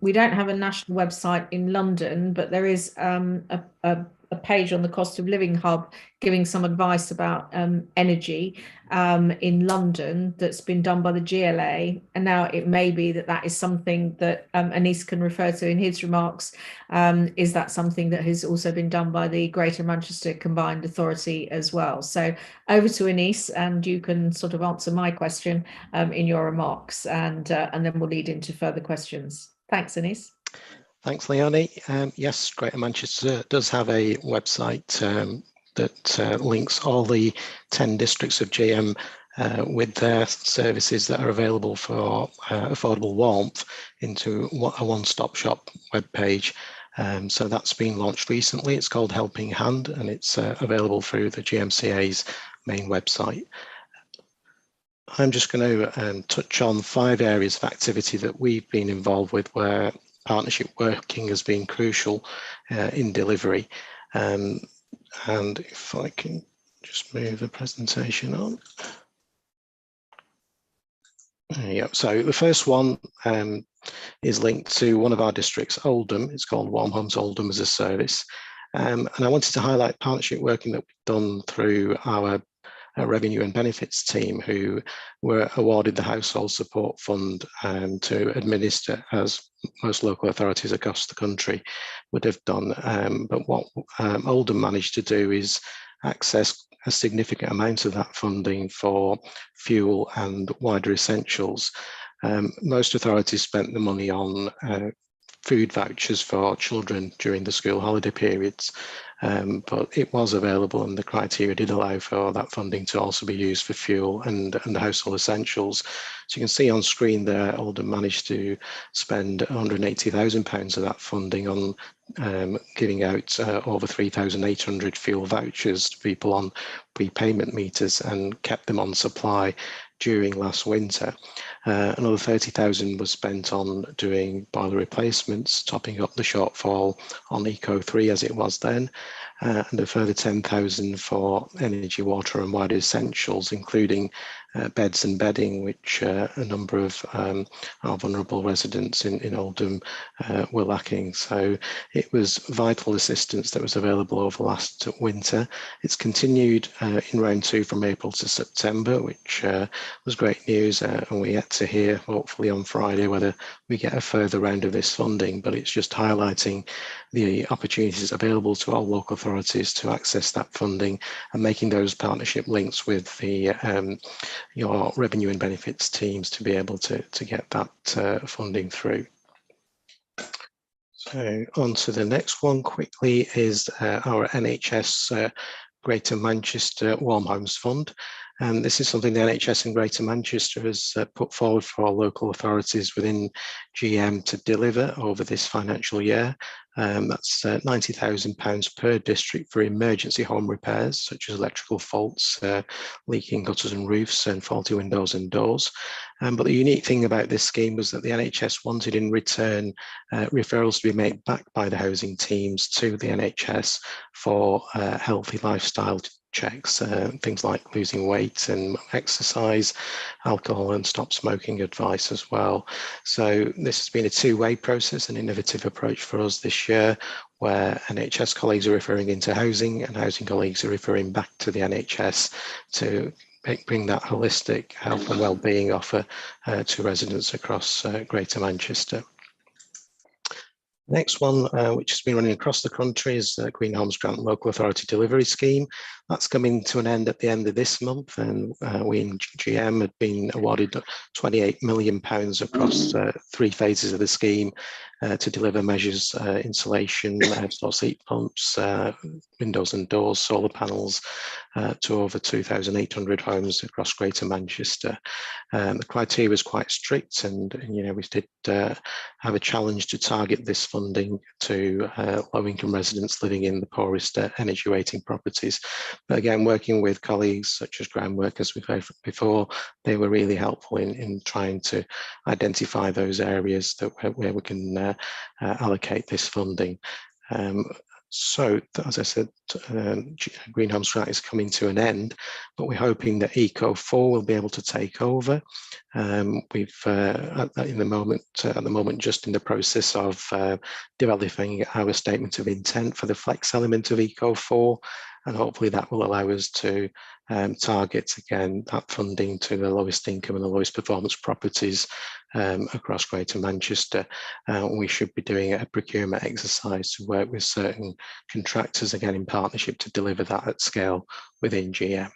[SPEAKER 1] we don't have a national website in London, but there is a page on the Cost of Living Hub giving some advice about energy in London that's been done by the GLA. And now it may be that is something that Anis can refer to in his remarks. Is that something that has also been done by the Greater Manchester Combined Authority as well? So over to Anis, and you can sort of answer my question in your remarks, and then we'll lead into further questions. Thanks, Anis.
[SPEAKER 6] Thanks, Leonie. Yes, Greater Manchester does have a website that links all the 10 districts of GM with their services that are available for affordable warmth into a one-stop shop webpage. So that's been launched recently. It's called Helping Hand, and it's available through the GMCA's main website. I'm just going to touch on 5 areas of activity that we've been involved with where partnership working has been crucial in delivery. And if I can just move the presentation on. Yeah, so the first one is linked to one of our districts, Oldham. It's called Warm Homes Oldham as a service. And I wanted to highlight partnership working that we've done through our revenue and benefits team, who were awarded the Household Support Fund to administer, as most local authorities across the country would have done. But what Oldham managed to do is access a significant amount of that funding for fuel and wider essentials. Most authorities spent the money on food vouchers for children during the school holiday periods, but it was available, and the criteria did allow for that funding to also be used for fuel and household essentials. So you can see on screen there, Oldham managed to spend £180,000 of that funding on giving out over 3,800 fuel vouchers to people on prepayment meters, and kept them on supply during last winter. Another 30,000 was spent on doing boiler replacements, topping up the shortfall on Eco 3 as it was then, and a further 10,000 for energy, water and wider essentials, including beds and bedding, which a number of our vulnerable residents in Oldham were lacking. So it was vital assistance that was available over last winter. It's continued in round 2 from April to September, which was great news, and we're yet to hear, hopefully on Friday, whether we get a further round of this funding. But it's just highlighting the opportunities available to all local authorities to access that funding, and making those partnership links with the your revenue and benefits teams to be able to get that funding through. So on to the next one quickly is our NHS Greater Manchester Warm Homes Fund. And this is something the NHS in Greater Manchester has put forward for local authorities within GM to deliver over this financial year. That's £90,000 per district for emergency home repairs, such as electrical faults, leaking gutters and roofs, and faulty windows and doors. But the unique thing about this scheme was that the NHS wanted in return referrals to be made back by the housing teams to the NHS for healthy lifestyle checks, things like losing weight and exercise, alcohol and stop smoking advice as well. So this has been a two-way process, an innovative approach for us this year, where NHS colleagues are referring into housing and housing colleagues are referring back to the NHS to bring that holistic health and wellbeing offer to residents across Greater Manchester. Next one, which has been running across the country, is the Green Homes Grant Local Authority Delivery Scheme. That's coming to an end at the end of this month, and we in GM had been awarded £28 million across 3 phases of the scheme to deliver measures, insulation, source heat pumps, windows and doors, solar panels to over 2,800 homes across Greater Manchester. The criteria was quite strict, and we did have a challenge to target this funding to low-income residents living in the poorest energy rating properties. But again, working with colleagues such as ground workers we've heard before, they were really helpful in trying to identify those areas where we can allocate this funding. So, as I said, Green Homes Grant is coming to an end, but we're hoping that Eco4 will be able to take over. We've at the moment just in the process of developing our statement of intent for the flex element of Eco4, and hopefully that will allow us to target again that funding to the lowest income and the lowest performance properties across Greater Manchester. We should be doing a procurement exercise to work with certain contractors, again in partnership, to deliver that at scale within GM.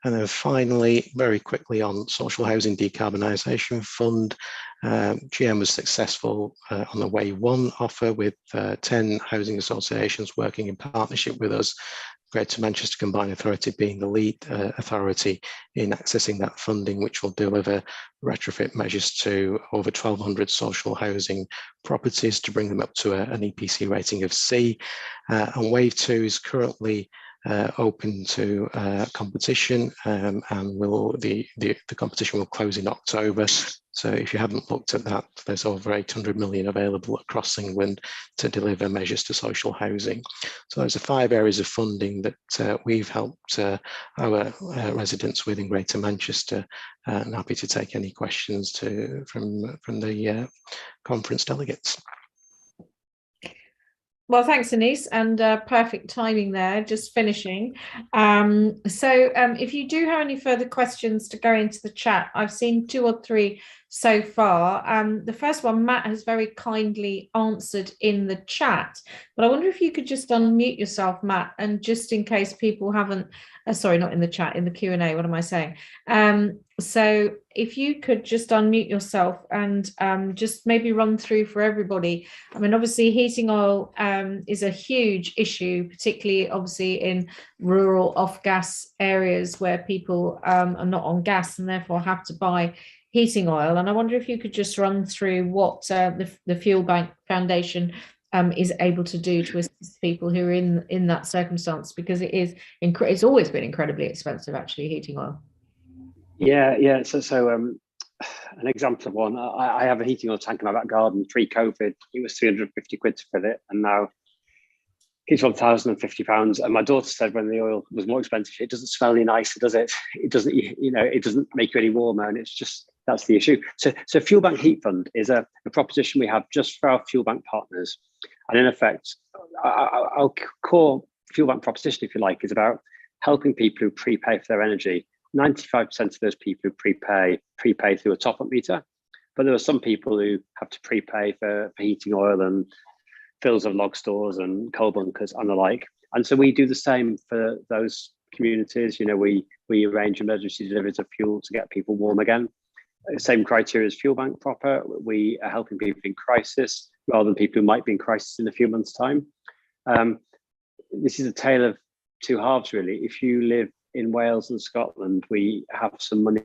[SPEAKER 6] And then finally, very quickly on Social Housing Decarbonisation Fund, GM was successful on the Way 1 offer with 10 housing associations working in partnership with us, Greater Manchester Combined Authority being the lead authority in accessing that funding, which will deliver retrofit measures to over 1,200 social housing properties to bring them up to an EPC rating of C. And Wave 2 is currently open to competition, and the competition will close in October. So if you haven't looked at that, there's over 800 million available across England to deliver measures to social housing. So those are 5 areas of funding that we've helped our residents within Greater Manchester, and happy to take any questions from the conference delegates.
[SPEAKER 1] Well, thanks, Anise, and perfect timing there, just finishing. So if you do have any further questions to go into the chat, I've seen 2 or 3 so far. The first one, Matt has very kindly answered in the chat, but I wonder if you could just unmute yourself, Matt, and just in case people haven't, sorry, not in the chat, in the Q&A, what am I saying? So if you could just unmute yourself and just maybe run through for everybody. I mean, obviously heating oil is a huge issue, particularly obviously in rural off-gas areas where people are not on gas and therefore have to buy heating oil. And I wonder if you could just run through what the Fuel Bank Foundation is able to do to assist people who are in that circumstance, because it's always been incredibly expensive, actually, heating oil.
[SPEAKER 21] Yeah. So an example of one, I have a heating oil tank in my back garden pre-COVID. It was 350 quid to fill it, and now it's £1,050. And my daughter said when the oil was more expensive, it doesn't smell any nicer, does it? It doesn't, it doesn't make you any warmer, and it's just, that's the issue. So Fuel Bank Heat Fund is a proposition we have just for our Fuel Bank partners. And in effect, our core Fuel Bank proposition, if you like, is about helping people who prepay for their energy. 95% of those people who prepay through a top-up meter, but there are some people who have to prepay for heating oil and fills of log stores and coal bunkers and the like. And so we do the same for those communities. We arrange emergency deliveries of fuel to get people warm again. Same criteria as Fuel Bank proper. We are helping people in crisis rather than people who might be in crisis in a few months' time. This is a tale of 2 halves, really. If you live in Wales and Scotland, we have some money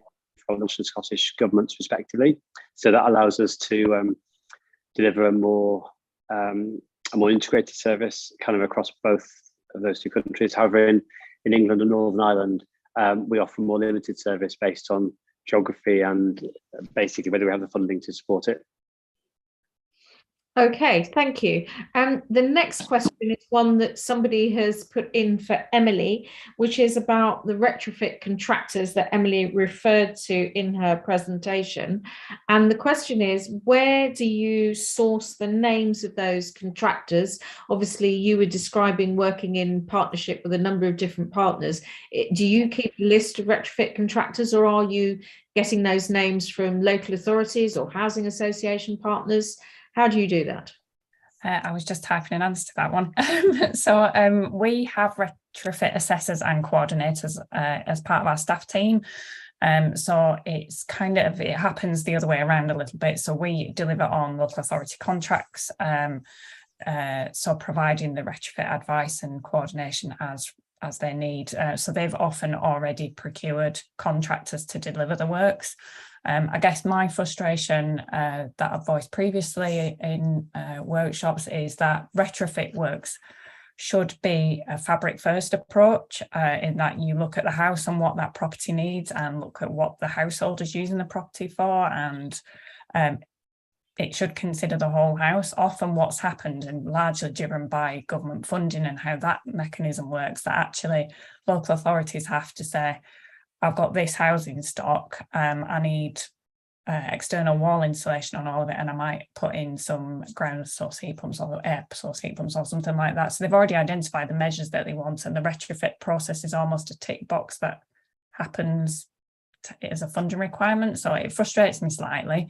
[SPEAKER 21] from the Scottish governments respectively. So that allows us to deliver a more integrated service kind of across both of those 2 countries. However, in England and Northern Ireland, we offer more limited service based on geography and basically whether we have the funding to support it.
[SPEAKER 1] Okay, thank you. The next question is one that somebody has put in for Emily, which is about the retrofit contractors that Emily referred to in her presentation. And the question is, where do you source the names of those contractors? Obviously, you were describing working in partnership with a number of different partners. Do you keep a list of retrofit contractors, or are you getting those names from local authorities or housing association partners? How do you do that?
[SPEAKER 5] I was just typing an answer to that one. So we have retrofit assessors and coordinators as part of our staff team. So it's kind of, it happens the other way around a little bit. So we deliver on local authority contracts, so providing the retrofit advice and coordination as they need. So they've often already procured contractors to deliver the works. I guess my frustration that I've voiced previously in workshops is that retrofit works should be a fabric first approach, in that you look at the house and what that property needs and look at what the household is using the property for, and it should consider the whole house. Often what's happened, and largely driven by government funding and how that mechanism works, that actually local authorities have to say, I've got this housing stock, I need external wall insulation on all of it, and I might put in some ground source heat pumps or air source heat pumps or something like that. So they've already identified the measures that they want, and the retrofit process is almost a tick box that happens as a funding requirement. So it frustrates me slightly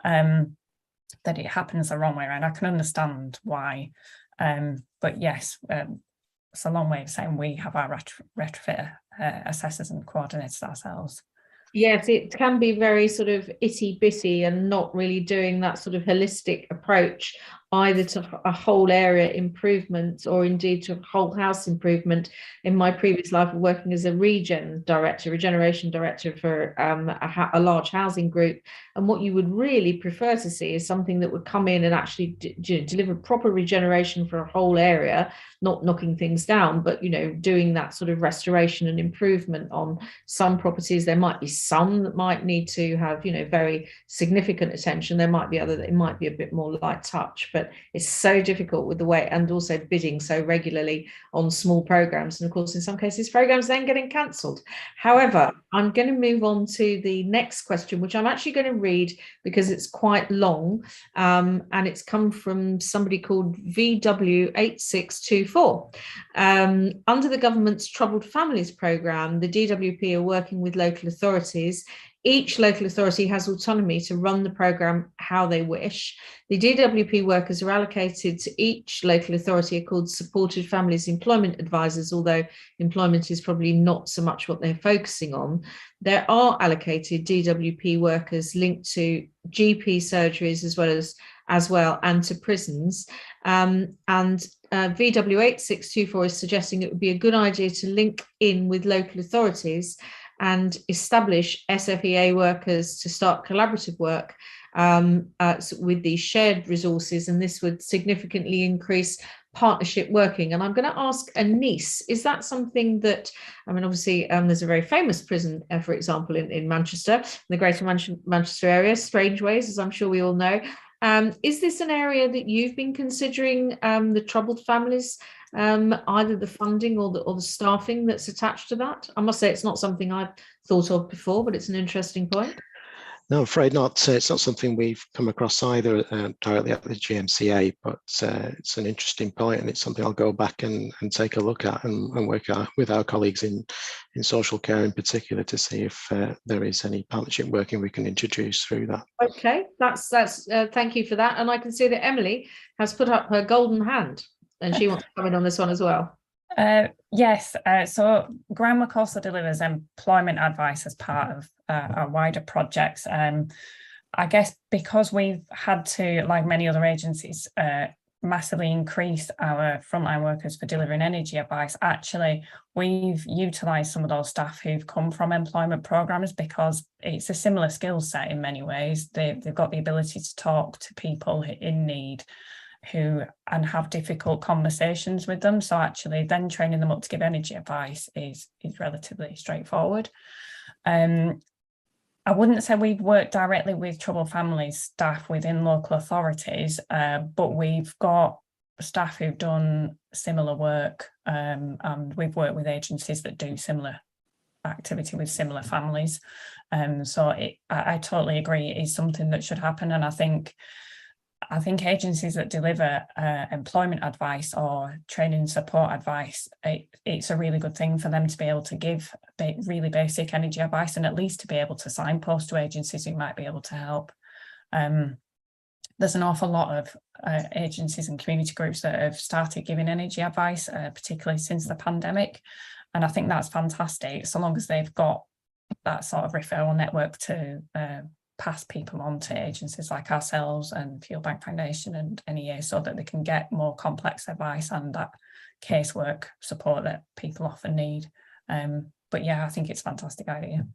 [SPEAKER 5] that it happens the wrong way around. I can understand why, but yes, it's a long way of saying we have our retrofit assessors and coordinators ourselves.
[SPEAKER 1] Yes, it can be very sort of itty bitty and not really doing that sort of holistic approach either to a whole area improvement or indeed to a whole house improvement. In my previous life of working as a regeneration director for a large housing group, and what you would really prefer to see is something that would come in and actually deliver proper regeneration for a whole area, not knocking things down, but doing that sort of restoration and improvement on some properties. There might be some that might need to have very significant attention. There might be other that it might be a bit more light touch, but it's so difficult with the way, and also bidding so regularly on small programs, and of course in some cases programs then getting cancelled. However, I'm going to move on to the next question, which I'm actually going to read because it's quite long, and it's come from somebody called VW8624. Under the government's Troubled Families programme, the DWP are working with local authorities. Each local authority has autonomy to run the programme how they wish. The DWP workers are allocated to each local authority are called Supported Families Employment Advisors, although employment is probably not so much what they're focusing on. There are allocated DWP workers linked to GP surgeries as well and to prisons. VW8624 is suggesting it would be a good idea to link in with local authorities and establish SFEA workers to start collaborative work with these shared resources, and this would significantly increase partnership working. And I'm going to ask Anise, is that something that, obviously there's a very famous prison, for example, in Manchester, in the Greater Manchester area, Strangeways, as I'm sure we all know. Is this an area that you've been considering, the troubled families, either the funding or the staffing that's attached to that? I must say it's not something I've thought of before, but it's an interesting point.
[SPEAKER 6] No, I'm afraid not. It's not something we've come across either directly at the GMCA, but it's an interesting point, and it's something I'll go back and take a look at and work with our colleagues in social care in particular to see if there is any partnership working we can introduce through that.
[SPEAKER 1] Okay, that's thank you for that. And I can see that Emily has put up her golden hand and she wants to come in on this one as well.
[SPEAKER 5] Yes, so Groundwork also delivers employment advice as part of our wider projects. I guess because we've had to, like many other agencies, massively increase our frontline workers for delivering energy advice, actually we've utilised some of those staff who've come from employment programmes because it's a similar skill set in many ways. They've got the ability to talk to people in need and have difficult conversations with them. So actually then training them up to give energy advice is relatively straightforward. I wouldn't say we've worked directly with troubled families staff within local authorities, but we've got staff who've done similar work, and we've worked with agencies that do similar activity with similar families. So I totally agree it is something that should happen, and I think agencies that deliver employment advice or training and support advice, it's a really good thing for them to be able to give really basic energy advice and at least to be able to signpost to agencies who might be able to help. There's an awful lot of agencies and community groups that have started giving energy advice, particularly since the pandemic. And I think that's fantastic, so long as they've got that sort of referral network to pass people on to agencies like ourselves and Fuel Bank Foundation and NEA, so that they can get more complex advice and that casework support that people often need. But yeah, I think it's a fantastic idea.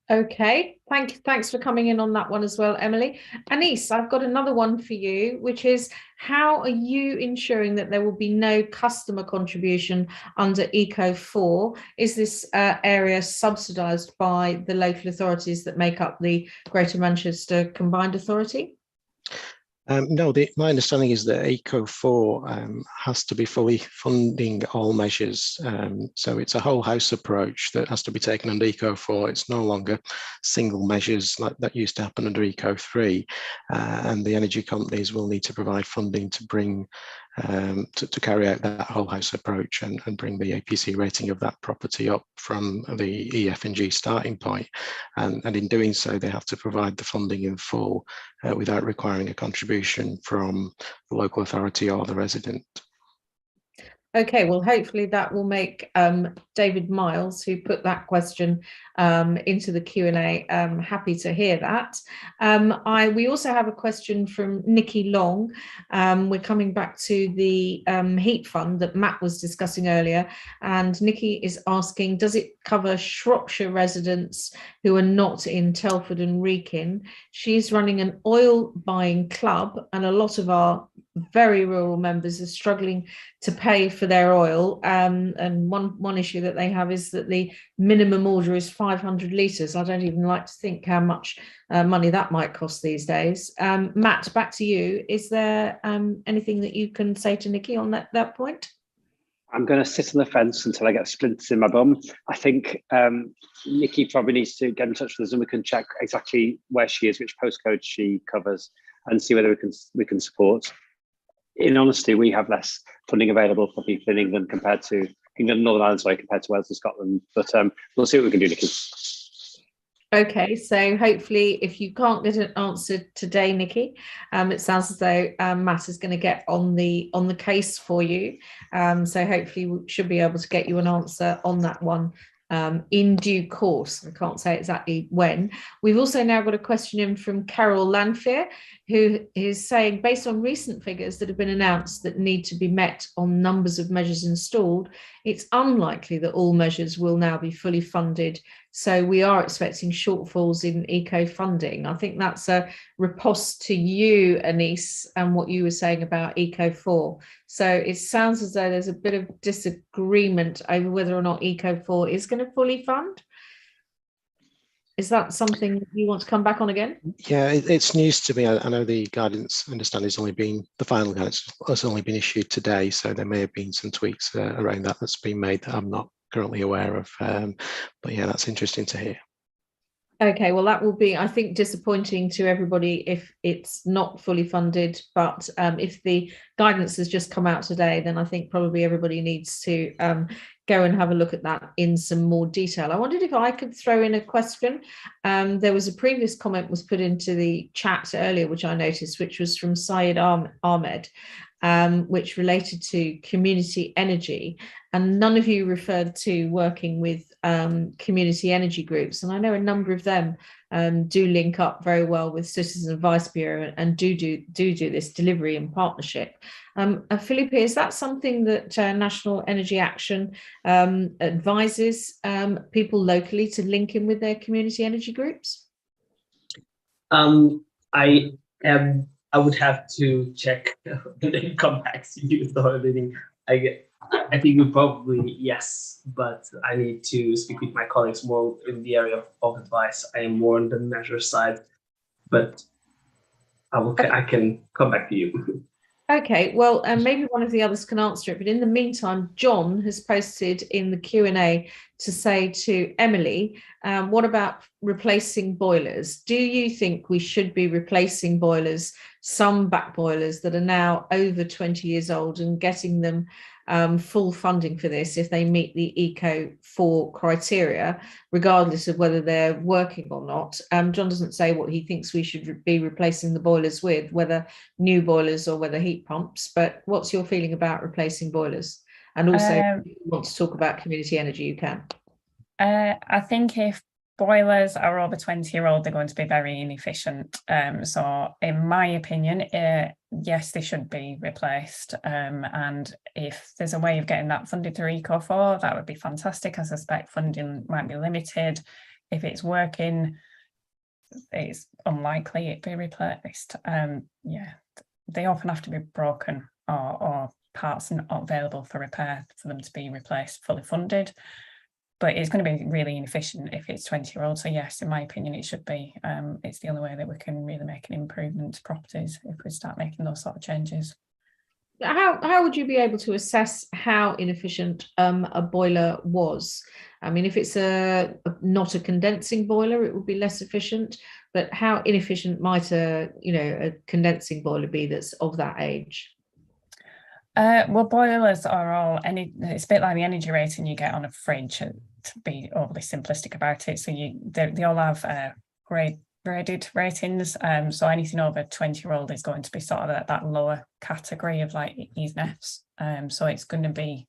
[SPEAKER 1] Okay, thanks for coming in on that one as well, Emily. Anis, I've got another one for you, which is, how are you ensuring that there will be no customer contribution under Eco4? Is this area subsidised by the local authorities that make up the Greater Manchester Combined Authority?
[SPEAKER 6] No, my understanding is that Eco4 has to be fully funding all measures. So it's a whole house approach that has to be taken under Eco4. It's no longer single measures like that used to happen under Eco3. And the energy companies will need to provide funding to bring to carry out that whole house approach and bring the APC rating of that property up from the EF and G starting point. And in doing so, they have to provide the funding in full without requiring a contribution from the local authority or the resident.
[SPEAKER 1] Okay, well, hopefully that will make David Miles, who put that question into the Q&A, happy to hear that. We also have a question from Nikki Long. We're coming back to the heat fund that Matt was discussing earlier, and Nikki is asking, does it cover Shropshire residents who are not in Telford and Wrekin? She's running an oil buying club, and a lot of our very rural members are struggling to pay for their oil, and one issue that they have is that the minimum order is 500 litres. I don't even like to think how much money that might cost these days. Matt, back to you. Is there anything that you can say to Nikki on that point?
[SPEAKER 21] I'm going to sit on the fence until I get splinters in my bum. I think Nikki probably needs to get in touch with us, and we can check exactly where she is, which postcode she covers, and see whether we can support. In honesty, we have less funding available for people in England compared to England, Northern Ireland, sorry, compared to Wales and Scotland. But we'll see what we can do, Nikki.
[SPEAKER 1] Okay, so hopefully, if you can't get an answer today, Nikki, it sounds as though Matt is going to get on the case for you. So hopefully, we should be able to get you an answer on that one in due course. I can't say exactly when. We've also now got a question in from Carol Lanfear, who is saying, based on recent figures that have been announced that need to be met on numbers of measures installed, it's unlikely that all measures will now be fully funded. So we are expecting shortfalls in eco funding. I think that's a riposte to you, Anis, and what you were saying about Eco4. So it sounds as though there's a bit of disagreement over whether or not Eco4 is going to fully fund. Is that something you want to come back on again?
[SPEAKER 6] Yeah, it's news to me. I know the guidance, I understand, the final guidance has only been issued today, so there may have been some tweaks around that's been made that I'm not currently aware of. But yeah, that's interesting to hear.
[SPEAKER 1] Okay, well, that will be, I think, disappointing to everybody if it's not fully funded. But if the guidance has just come out today, then I think probably everybody needs to go and have a look at that in some more detail. I wondered if I could throw in a question. There was a previous comment was put into the chat earlier, which I noticed, which was from Syed Ahmed, which related to community energy. And none of you referred to working with community energy groups. And I know a number of them do link up very well with Citizen Advice Bureau and do this delivery and partnership. Philippe, is that something that National Energy Action advises people locally to link in with their community energy groups?
[SPEAKER 3] I would have to check and then come back to you. I think probably yes, but I need to speak with my colleagues more in the area of advice. I am more on the measure side, but I can come back to you.
[SPEAKER 1] Okay, well, maybe one of the others can answer it, but in the meantime, John has posted in the Q&A to say to Emily, what about replacing boilers? Do you think we should be replacing boilers, some back boilers that are now over 20 years old, and getting them full funding for this if they meet the Eco4 criteria, regardless of whether they're working or not? John doesn't say what he thinks we should be replacing the boilers with, whether new boilers or whether heat pumps, but what's your feeling about replacing boilers? And also, if you want to talk about community energy, you can.
[SPEAKER 5] I think if boilers are over 20-year-old, they're going to be very inefficient. So in my opinion, yes, they should be replaced. And if there's a way of getting that funded through Eco4, that would be fantastic. I suspect funding might be limited. If it's working, it's unlikely it'd be replaced. Yeah, they often have to be broken or parts not available for repair for them to be replaced, fully funded. But it's going to be really inefficient if it's 20-year-old. So yes, in my opinion, it should be. It's the only way that we can really make an improvement to properties if we start making those sort of changes.
[SPEAKER 1] How would you be able to assess how inefficient a boiler was? I mean, if it's not a condensing boiler, it would be less efficient. But how inefficient might a condensing boiler be that's of that age?
[SPEAKER 5] Well, boilers are all it's a bit like the energy rating you get on a fridge, to be overly simplistic about it. So they all have graded ratings. So anything over 20-year-old is going to be sort of that lower category of like E's and F's. So it's going to be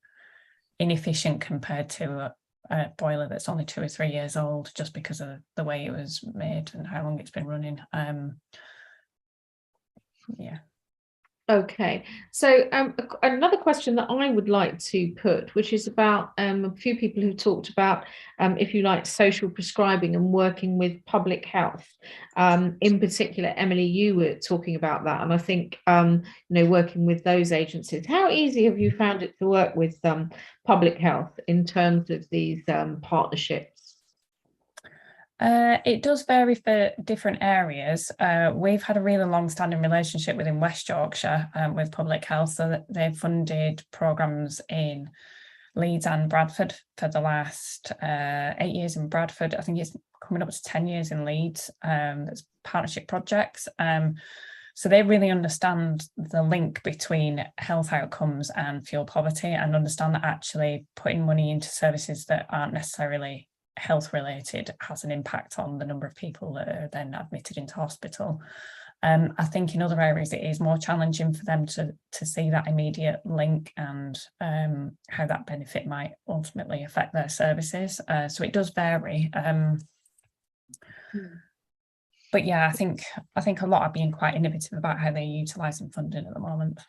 [SPEAKER 5] inefficient compared to a boiler that's only 2 or 3 years old, just because of the way it was made and how long it's been running. Yeah.
[SPEAKER 1] Okay, so another question that I would like to put, which is about a few people who talked about, if you like, social prescribing and working with public health. In particular, Emily, you were talking about that, and I think working with those agencies. How easy have you found it to work with public health in terms of these partnerships?
[SPEAKER 5] It does vary for different areas. We've had a really long-standing relationship within West Yorkshire with public health, so that they've funded programmes in Leeds and Bradford for the last 8 years in Bradford. I think it's coming up to 10 years in Leeds. There's partnership projects. So they really understand the link between health outcomes and fuel poverty, and understand that actually putting money into services that aren't necessarily health related has an impact on the number of people that are then admitted into hospital. I think in other areas it is more challenging for them to see that immediate link and how that benefit might ultimately affect their services. So it does vary. But yeah, I think a lot are being quite innovative about how they're utilising funding at the moment.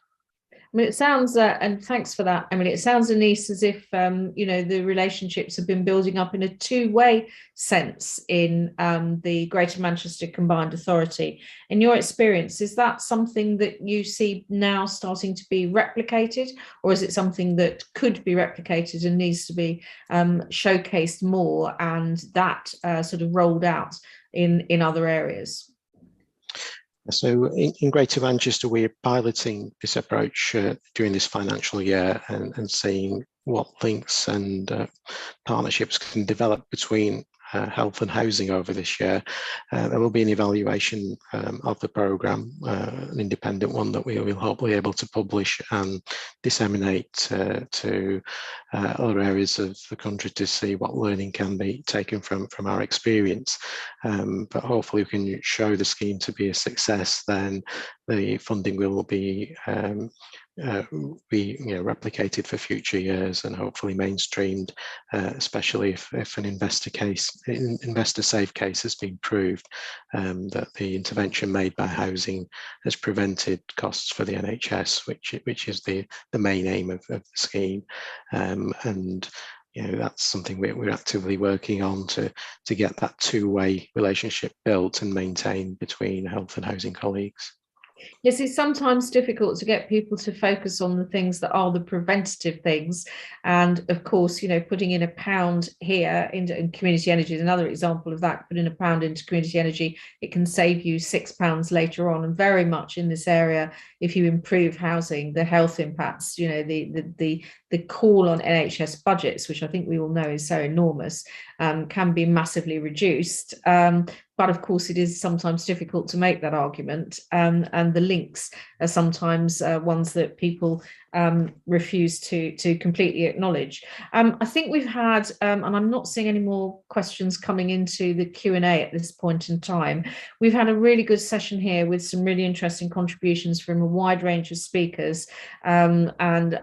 [SPEAKER 1] I mean, it sounds, and thanks for that. I mean, it sounds, Anise, as if, the relationships have been building up in a two-way sense in the Greater Manchester Combined Authority. In your experience, is that something that you see now starting to be replicated, or is it something that could be replicated and needs to be showcased more and that sort of rolled out in other areas?
[SPEAKER 6] So in Greater Manchester, we're piloting this approach during this financial year and seeing what links and partnerships can develop between health and housing over this year. There will be an evaluation of the programme, an independent one that we will hopefully be able to publish and disseminate to other areas of the country to see what learning can be taken from our experience. But hopefully we can show the scheme to be a success, then the funding will be replicated for future years and hopefully mainstreamed, especially if an investor safe case has been proved, that the intervention made by housing has prevented costs for the NHS, which is the main aim of the scheme. And that's something we're actively working on to get that two-way relationship built and maintained between health and housing colleagues.
[SPEAKER 1] Yes, it's sometimes difficult to get people to focus on the things that are the preventative things. And of course, putting in £1 here in community energy is another example of that. Putting £1 into community energy, it can save you £6 later on. And very much in this area, if you improve housing, the health impacts, the call on NHS budgets, which I think we all know is so enormous, can be massively reduced. but of course, it is sometimes difficult to make that argument, and the links are sometimes ones that people refuse to completely acknowledge. I think we've had, and I'm not seeing any more questions coming into the Q&A at this point in time. We've had a really good session here with some really interesting contributions from a wide range of speakers, and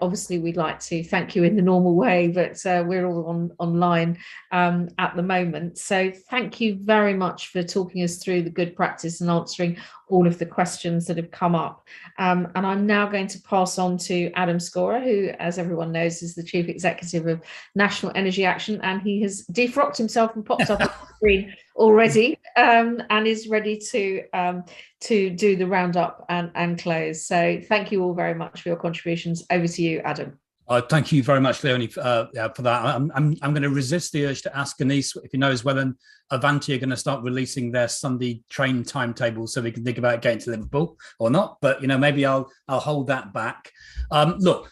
[SPEAKER 1] obviously we'd like to thank you in the normal way, but we're all online at the moment. So thank you very much for talking us through the good practice and answering all of the questions that have come up. And I'm now going to pass on to Adam Scorer, who, as everyone knows, is the Chief Executive of National Energy Action, and he has defrocked himself and popped up on the screen already, and is ready to do the roundup and close. So thank you all very much for your contributions. Over to you, Adam.
[SPEAKER 2] Thank you very much, Leonie, for that. I'm going to resist the urge to ask Anise if he knows whether Avanti are going to start releasing their Sunday train timetable so we can think about getting to Liverpool or not. But maybe I'll hold that back. Look,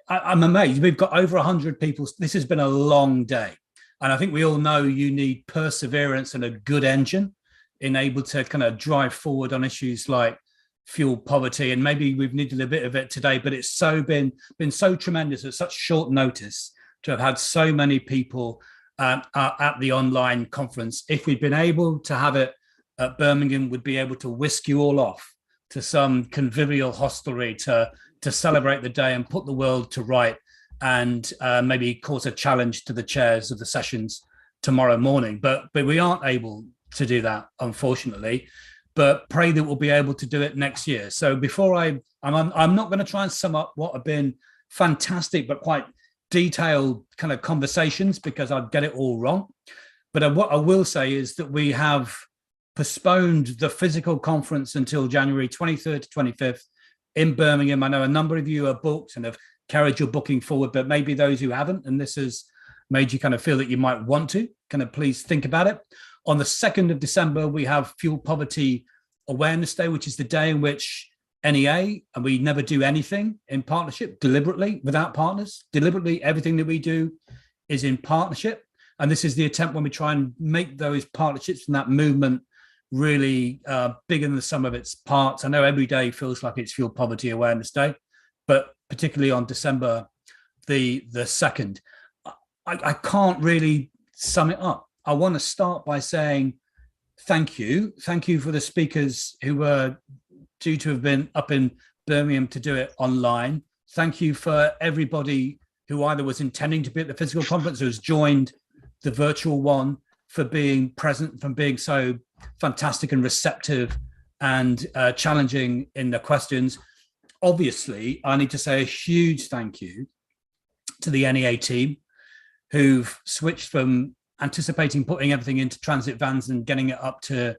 [SPEAKER 2] I'm amazed. We've got over 100 people. This has been a long day, and I think we all know you need perseverance and a good engine in able to kind of drive forward on issues like fuel poverty, and maybe we've needed a bit of it today, but it's been so tremendous at such short notice to have had so many people at the online conference. If we'd been able to have it at Birmingham, we'd be able to whisk you all off to some convivial hostelry to celebrate the day and put the world to right, and maybe cause a challenge to the chairs of the sessions tomorrow morning. But we aren't able to do that, unfortunately. But pray that we'll be able to do it next year. So before I'm not going to try and sum up what have been fantastic but quite detailed kind of conversations, because I'd get it all wrong. But what I will say is that we have postponed the physical conference until January 23rd to 25th in Birmingham. I know a number of you are booked and have carried your booking forward, but maybe those who haven't, and this has made you kind of feel that you might want to, kind of please think about it. On the 2nd of December, we have Fuel Poverty Awareness Day, which is the day in which NEA, and we never do anything in partnership deliberately without partners. Deliberately, everything that we do is in partnership. And this is the attempt when we try and make those partnerships and that movement really bigger than the sum of its parts. I know every day feels like it's Fuel Poverty Awareness Day, but particularly on December the 2nd, I can't really sum it up. I want to start by saying thank you. Thank you for the speakers who were due to have been up in Birmingham to do it online. Thank you for everybody who either was intending to be at the physical conference or has joined the virtual one, for being present, for being so fantastic and receptive and challenging in the questions. Obviously, I need to say a huge thank you to the NEA team, who've switched from anticipating putting everything into transit vans and getting it up to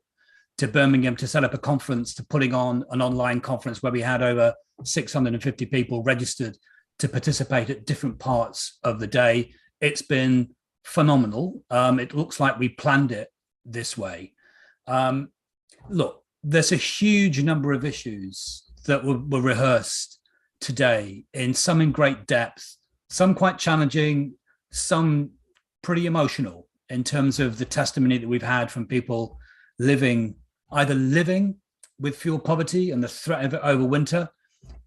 [SPEAKER 2] Birmingham to set up a conference, to putting on an online conference where we had over 650 people registered to participate at different parts of the day. It's been phenomenal. It looks like we planned it this way. Look, there's a huge number of issues that were rehearsed today, some in great depth, some quite challenging, some pretty emotional in terms of the testimony that we've had from people either living with fuel poverty and the threat of it over winter,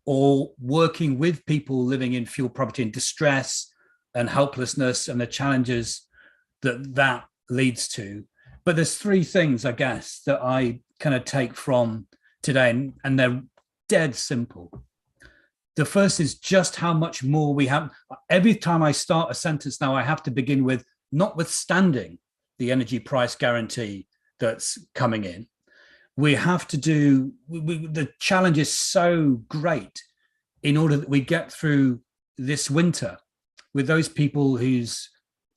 [SPEAKER 2] or working with people living in fuel poverty and distress and helplessness and the challenges that leads to. But there's three things, I guess, that I kind of take from today, and they're dead simple. The first is just how much more we have. Every time I start a sentence now, I have to begin with, notwithstanding the energy price guarantee that's coming in. We have to do, the challenge is so great in order that we get through this winter with those people whose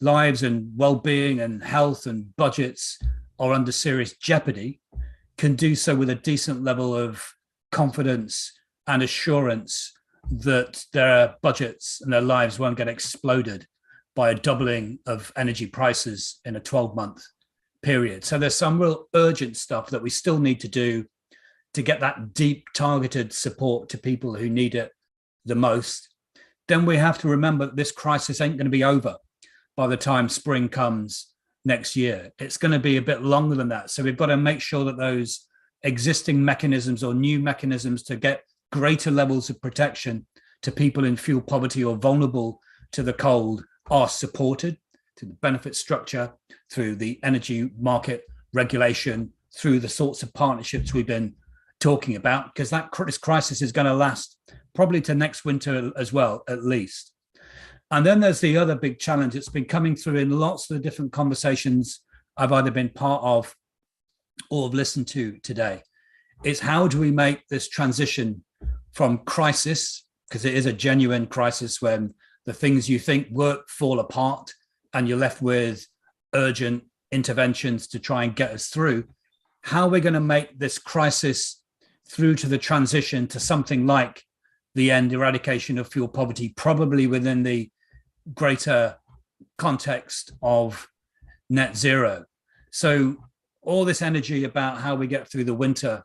[SPEAKER 2] lives and well-being and health and budgets are under serious jeopardy, can do so with a decent level of confidence and assurance that their budgets and their lives won't get exploded by a doubling of energy prices in a 12-month period. So there's some real urgent stuff that we still need to do to get that deep targeted support to people who need it the most. Then we have to remember that this crisis ain't going to be over by the time spring comes next year. It's going to be a bit longer than that. So we've got to make sure that those existing mechanisms or new mechanisms to get greater levels of protection to people in fuel poverty or vulnerable to the cold are supported through the benefit structure, through the energy market regulation, through the sorts of partnerships we've been talking about, because this crisis is going to last probably to next winter as well, at least. And then there's the other big challenge that's been coming through in lots of the different conversations I've either been part of or have listened to today. Is how do we make this transition from crisis, because it is a genuine crisis when the things you think work fall apart and you're left with urgent interventions to try and get us through. How are we going to make this crisis through to the transition to something like the end eradication of fuel poverty, probably within the greater context of net zero? So all this energy about how we get through the winter,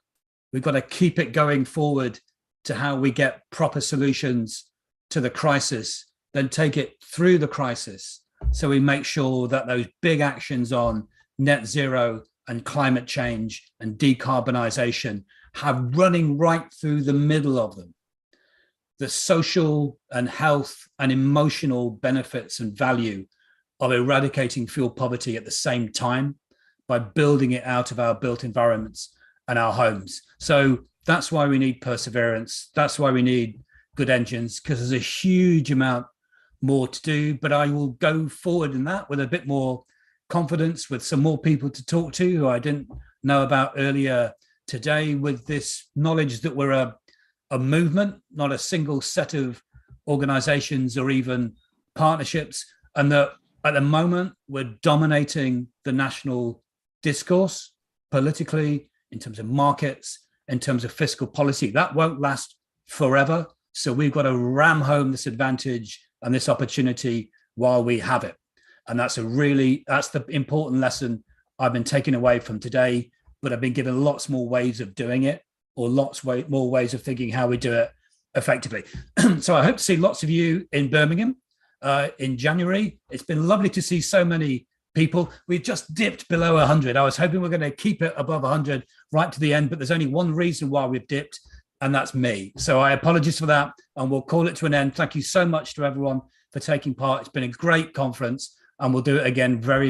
[SPEAKER 2] we've got to keep it going forward to how we get proper solutions to the crisis, then take it through the crisis. So we make sure that those big actions on net zero and climate change and decarbonisation have running right through the middle of them the social and health and emotional benefits and value of eradicating fuel poverty at the same time by building it out of our built environments and our homes. So that's why we need perseverance. That's why we need good engines, because there's a huge amount more to do, but I will go forward in that with a bit more confidence, with some more people to talk to who I didn't know about earlier today, with this knowledge that we're a movement, not a single set of organizations or even partnerships, and that at the moment we're dominating the national discourse politically, in terms of markets, in terms of fiscal policy. That won't last forever. So we've got to ram home this advantage and this opportunity while we have it. And that's the important lesson I've been taking away from today, but I've been given lots more ways of doing it, or more ways of thinking how we do it effectively. So I hope to see lots of you in Birmingham in January. It's been lovely to see so many people. We've just dipped below 100. I was hoping we're going to keep it above 100 right to the end, but there's only one reason why we've dipped, and that's me. So I apologize for that, and we'll call it to an end. Thank you so much to everyone for taking part. It's been a great conference, and we'll do it again very